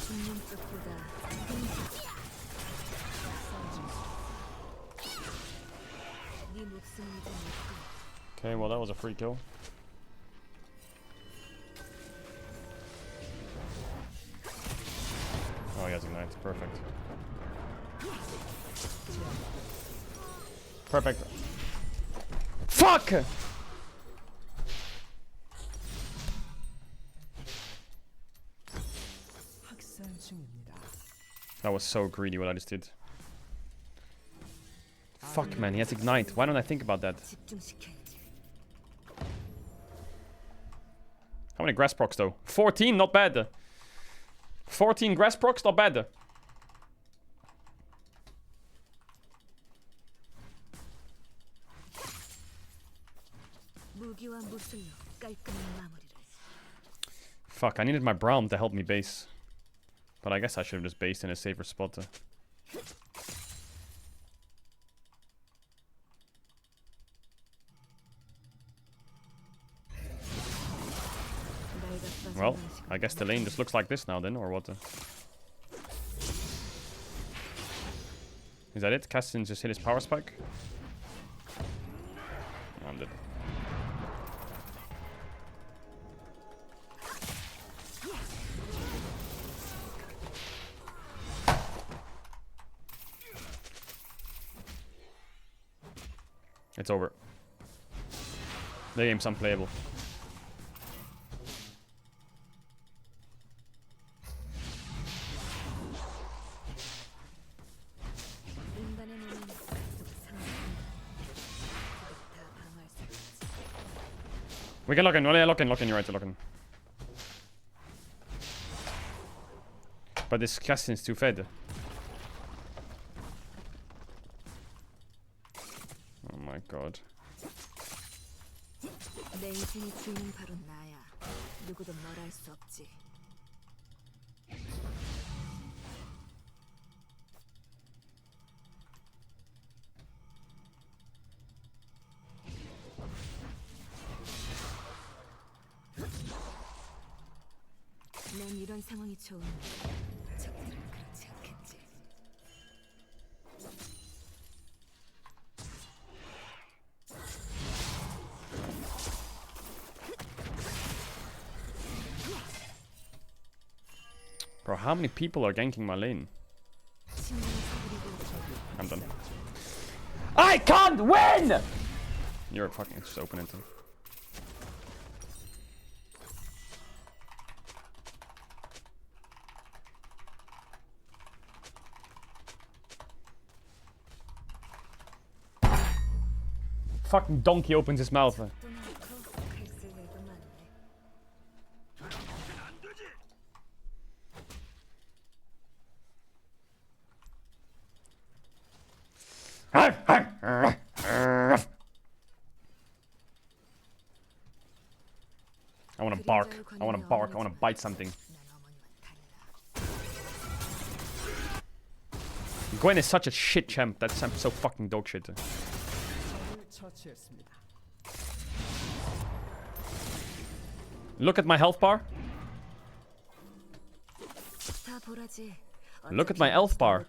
죽는 쪽보다 네 목숨이 더 높고. Okay, well that was a free kill. Oh, he has ignite. Perfect. Perfect. Fuck! 학살 중입니다. That was so greedy what I just did. Fuck man, he has ignite. Why don't I think about that? How many grass procs though? 14, not bad. 14 grass procs, not bad. 무기와 무술로 깔끔한 마무리를. Fuck, I needed my Braum to help me base. But I guess I should have just based in a safer spot. Well, I guess the lane just looks like this now then, or what? Is that it? Castin just hit his power spike? I'm dead. It's over. The game's unplayable. We can lock in. Oh, yeah, lock in. You're right, lock in. But this Castin's too fed. Oh my god. 내 인생의 주인은 바로 나야. 누구도 뭘 할 수 없지. 난 이런 상황이 좋은데 적들은 그렇지 않겠지. Bro, how many people are ganking my lane? I'm done. I can't win! You're fucking just open into. Fucking donkey opens his mouth. I want to bark. I want to bark. I want to bite something. Gwen is such a shit champ. That champ's so fucking dog shit. Look at my health bar. Look at my health bar.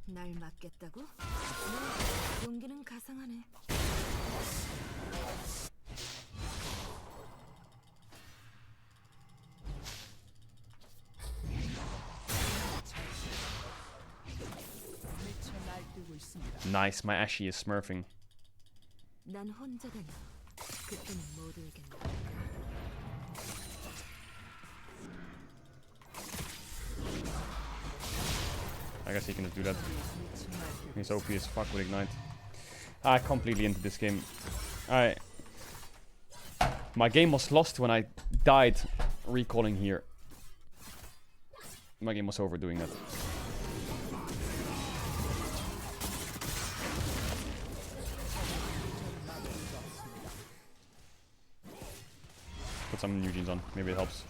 날 맞겠다고? 용기는 가상하네. Nice, my Ashy is smurfing. 난 혼자다냐. 그때는 모두에겐 I guess he can just do that. He's OP as fuck with Ignite. I completely into this game. My game was lost when I died recalling here. My game was over doing that. Put some new jeans on, maybe it helps.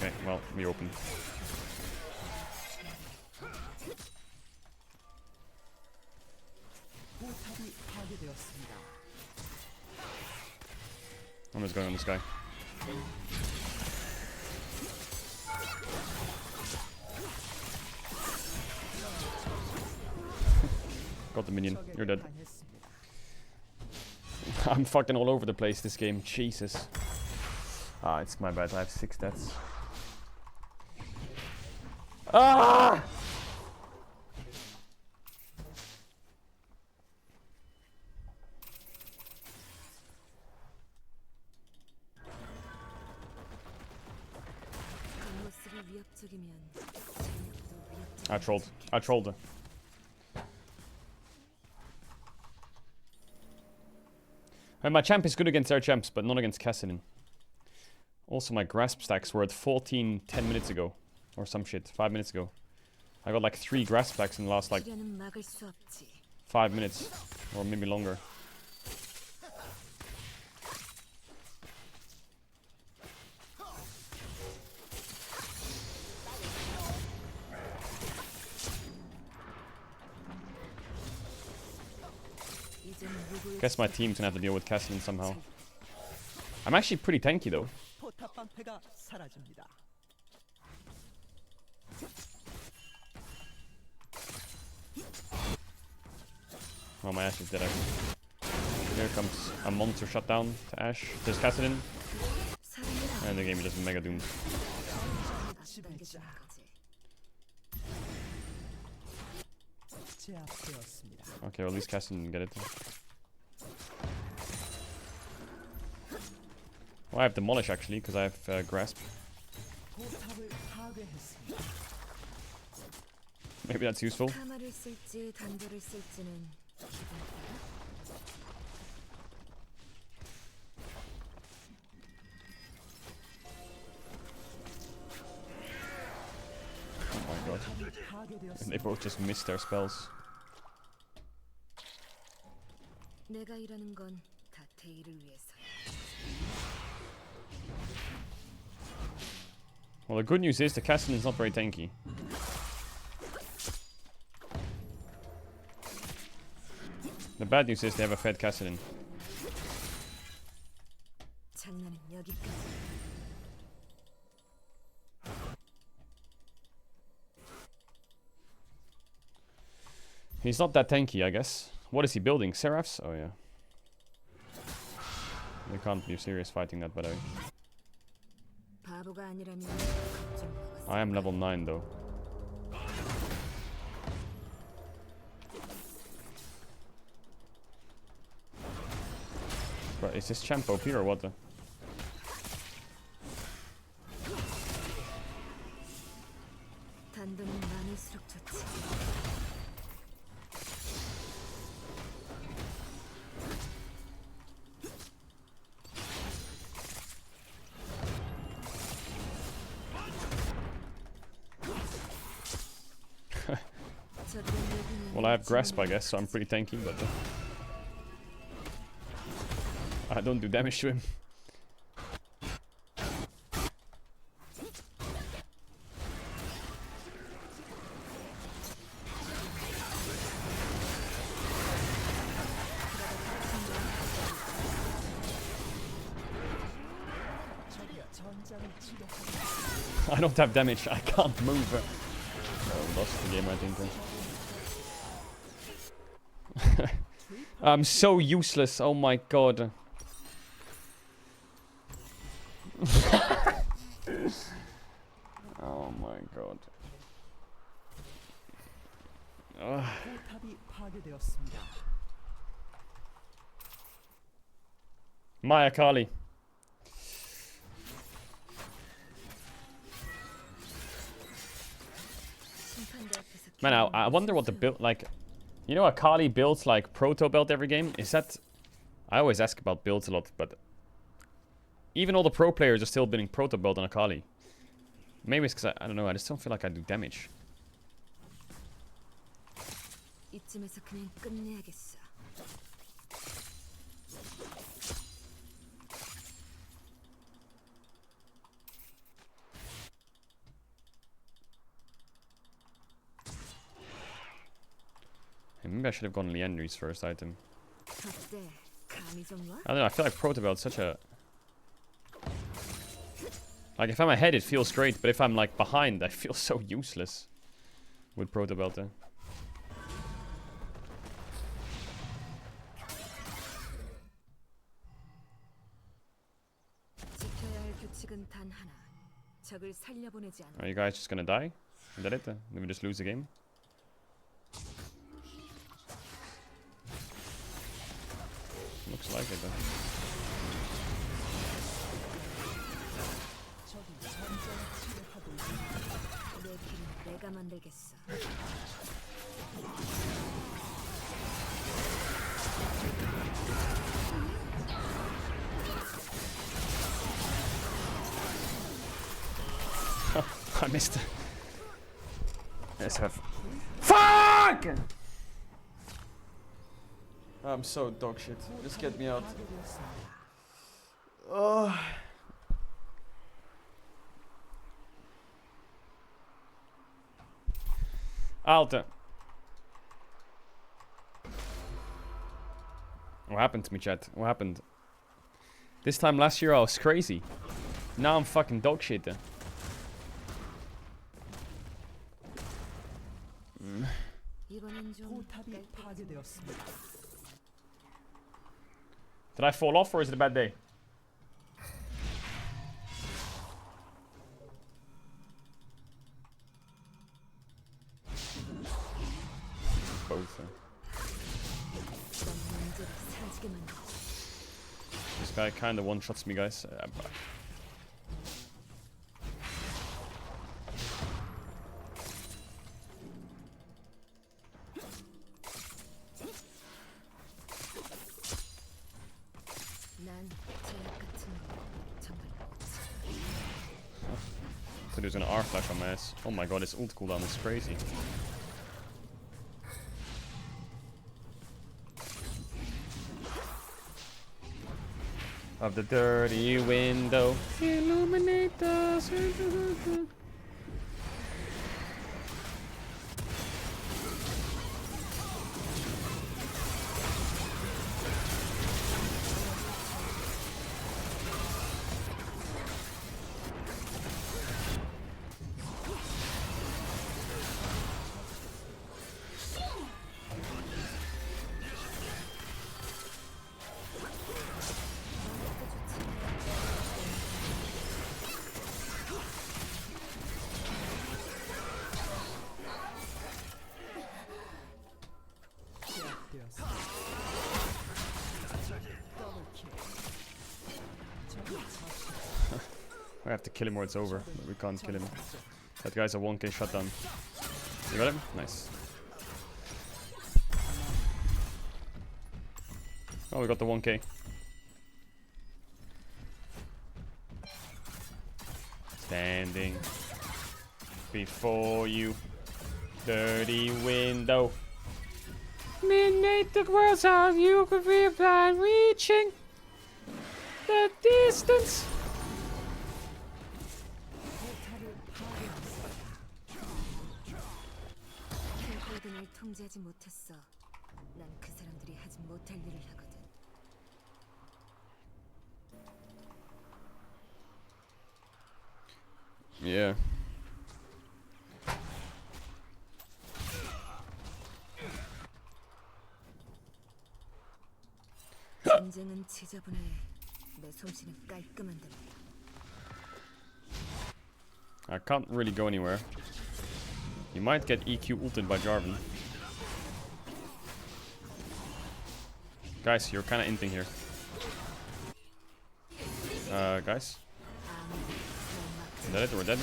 Okay, well, we open. I'm just going on this guy. Got the minion. You're dead. I'm fucking all over the place this game. Jesus. Ah, it's my bad. I have 6 deaths. Ah! I trolled. I trolled her. And my champ is good against their champs, but not against Cassidy. Also, my grasp stacks were at 14 10 minutes ago. Or some shit, 5 minutes ago. I got like 3 grasp stacks in the last like 5 minutes. Or maybe longer. Guess my team's gonna have to deal with Cassidy somehow. I'm actually pretty tanky though. Oh, my Ashe is dead actually. Here comes a monster shutdown to Ashe. There's Cassidy. And the game is just mega doomed. Okay, well, at least Cassidy didn't get it. Well, I have Demolish actually, because I have Grasp. Maybe that's useful. Oh my god. And they both just missed their spells. Well, the good news is the Cassidy is not very tanky. The bad news is they have a fed Cassidy. He's not that tanky, I guess. What is he building? Seraphs? Oh yeah. They can't be serious fighting that, by the way. I am level 9 though. Is this champ OP or what? 단도는 많을수록 좋지. Well, I have grasp, I guess, so I'm pretty tanky, but I don't do damage to him. I don't have damage, I can't move. Oh, lost the game, I think. I'm so useless, oh my god. Oh my god. Maya Kali. Man, I wonder what the build, like, you know, Akali builds like proto belt every game. Is that? I always ask about builds a lot, but even all the pro players are still building proto belt on Akali. Maybe it's because I don't know. I just don't feel like I do damage. 이쯤에서 그냥 끝내야겠어. Hey, maybe I should have gone Liandry's first item. 어때? 감이 좀 와? I don't know. I feel like proto belt's such a. Like if I'm ahead, it feels great, but if I'm like behind, I feel so useless with proto belt. 지켜야 할 규칙은 단 하나. 적을 살려보내지 않아. Are you guys just gonna die? Is that it? Then we just lose the game. Looks like it. 내 길은 내가 만들겠어. I missed it. Let's have. Fuck! I'm so dog shit. Just get me out. Alta. What happened to me, chat? What happened? This time last year I was crazy. Now I'm fucking dog shit. Did I fall off or is it a bad day? Both. This guy kinda one-shots me, guys. So there's an R flash on my ass. Oh my god, his ult cooldown is crazy. Of the dirty window, illuminate us. I have to kill him or it's over. But we can't kill him. That guy's a 1k shutdown. You got him? Nice. Oh, we got the 1k. Standing before you. Dirty window. Midnight, the world's out. You could be blind, reaching the distance. 캠코든을 통제하지 못했어. 난 그 사람들이 하지 못할 일을 하거든. Yeah. 전쟁은 지저분해. 내 솜씨는 깔끔한데 말이야. I can't really go anywhere. You might get EQ ulted by Jarvan. Guys, you're kind of inting here. Guys. We're dead, we're dead.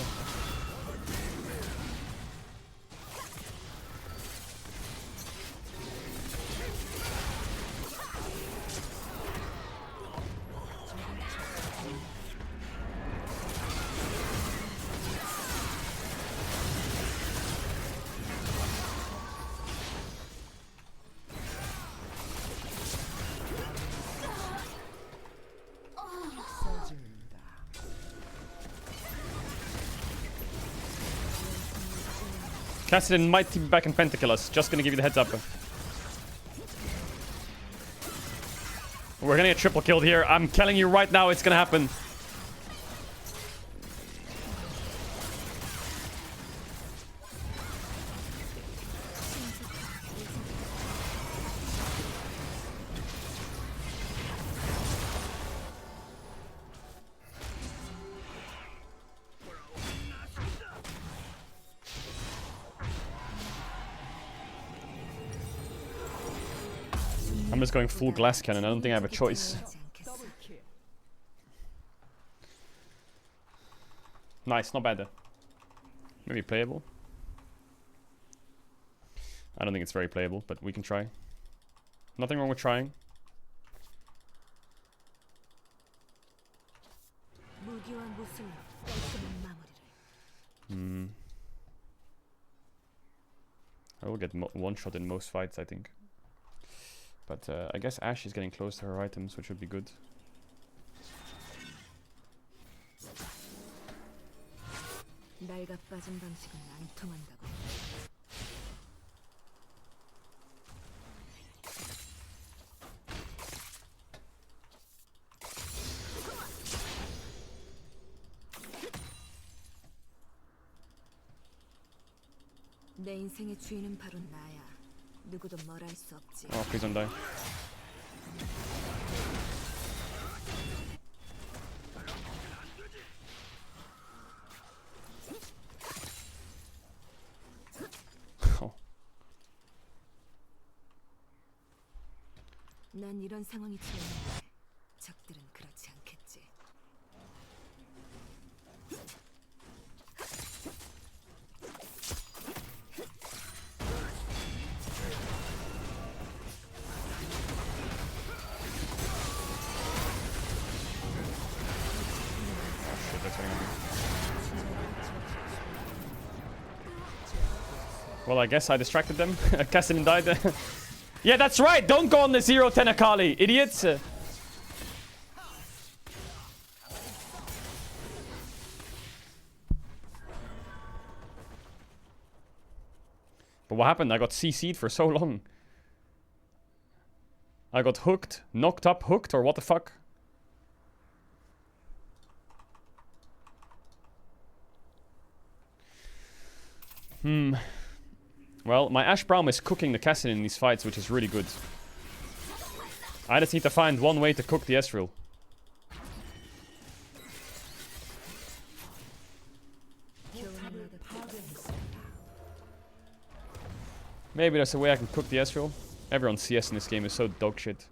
Cassidy might be back in Pentakill us. Just gonna give you the heads up. We're gonna get triple killed here. I'm telling you right now, it's gonna happen. I'm just going full glass cannon. I don't think I have a choice. Nice, not bad though. Maybe playable. I don't think it's very playable, but we can try. Nothing wrong with trying. I will get one shot in most fights, I think. But I guess Ashe is getting close to her items, which would be good. 낡아 빠진 방식은 안 통한다고. 내 인생의 주인은 바로 나야. 누구도 뭘 할 수 없지. Oh, please don't die. Oh. 난 이런 상황이 좋은데 적들은 그렇지 않겠지. Well, I guess I distracted them. Cassidy died. Yeah, that's right! Don't go on the 0-10 Akali, idiots! But what happened? I got CC'd for so long. I got hooked, knocked up, hooked, or what the fuck? Well, my Ashe Braum is cooking the Cassidy in these fights, which is really good. I just need to find one way to cook the Ezreal. Maybe there's a way I can cook the Ezreal. Everyone's CS in this game is so dog shit.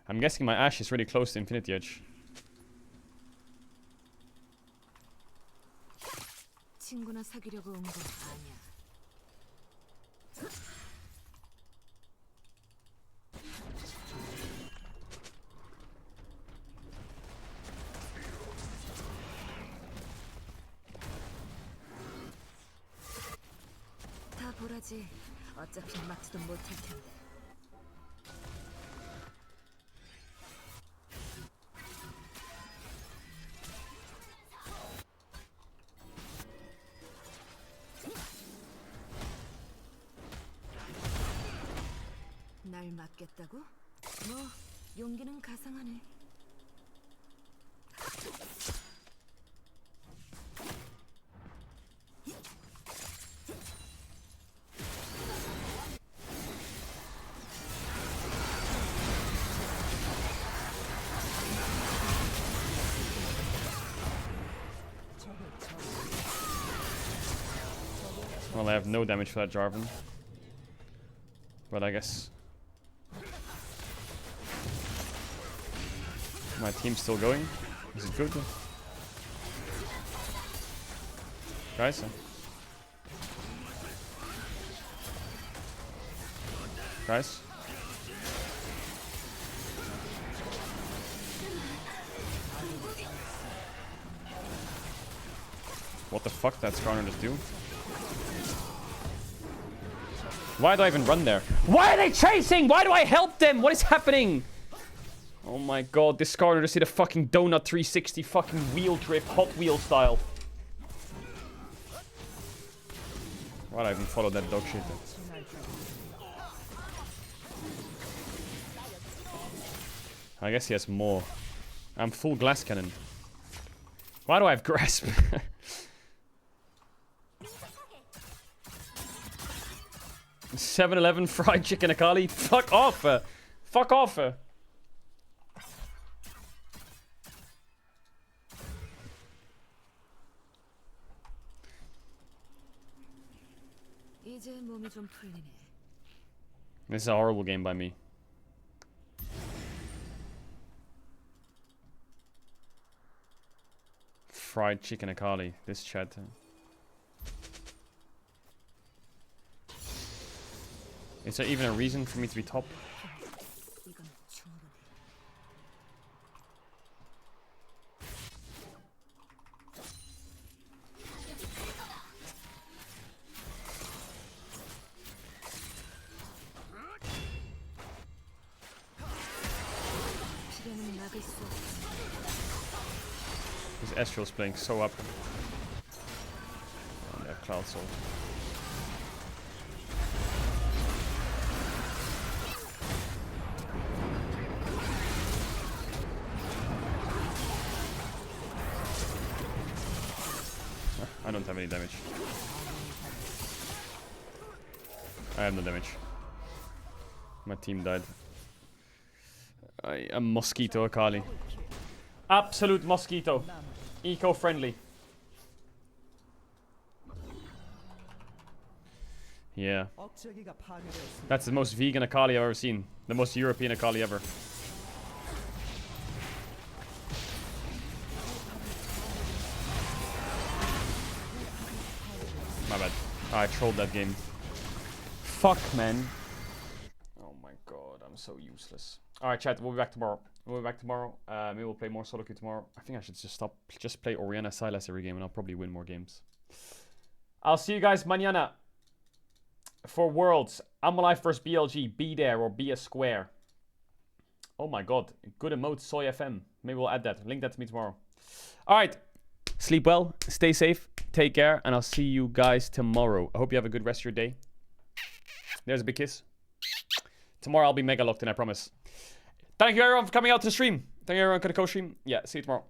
I'm guessing my Ashe is really close to Infinity Edge. 친구나 사귀려고 온 거 아니야. 다 보라지. 어차피 막지도 못할 텐데. 날 막겠다고? 뭐 용기는 가상하네. Well, I have no damage for that Jarvan. But I guess my team's still going. Is it good? Guys? Guys? What the fuck that Skarner just do? Why do I even run there? Why are they chasing? Why do I help them? What is happening? Oh my god, this Skarner just did a fucking donut 360 fucking wheel drift, Hot Wheel style. Why did I even follow that dog shit? I guess he has more. I'm full glass cannon. Why do I have grasp? 7-Eleven fried chicken Akali? Fuck off! Fuck off! 이제 몸이 좀 풀리네. This is a horrible game by me. Fried chicken Akali, this chat. Is there even a reason for me to be top? This Estrel's playing so up. Oh, they have Cloud Soul. I don't have any damage. I have no damage. My team died. I am Mosquito Akali. Absolute Mosquito. Eco-friendly. Yeah. That's the most vegan Akali I've ever seen. The most European Akali ever. My bad. I trolled that game. Fuck, man. Oh my god, I'm so useless. Alright, chat, we'll be back tomorrow. We'll be back tomorrow. Maybe we'll play more solo queue tomorrow. I think I should just play Orianna Sylas every game and I'll probably win more games. I'll see you guys mañana for Worlds. I'm alive versus BLG. Be there or be a square. Oh my god. Good emote, Soy FM. Maybe we'll add that. Link that to me tomorrow. Alright. Sleep well. Stay safe. Take care. And I'll see you guys tomorrow. I hope you have a good rest of your day. There's a big kiss. Tomorrow I'll be mega locked in, I promise. Thank you everyone for coming out to the stream. Thank you everyone for the co-stream. Yeah, see you tomorrow.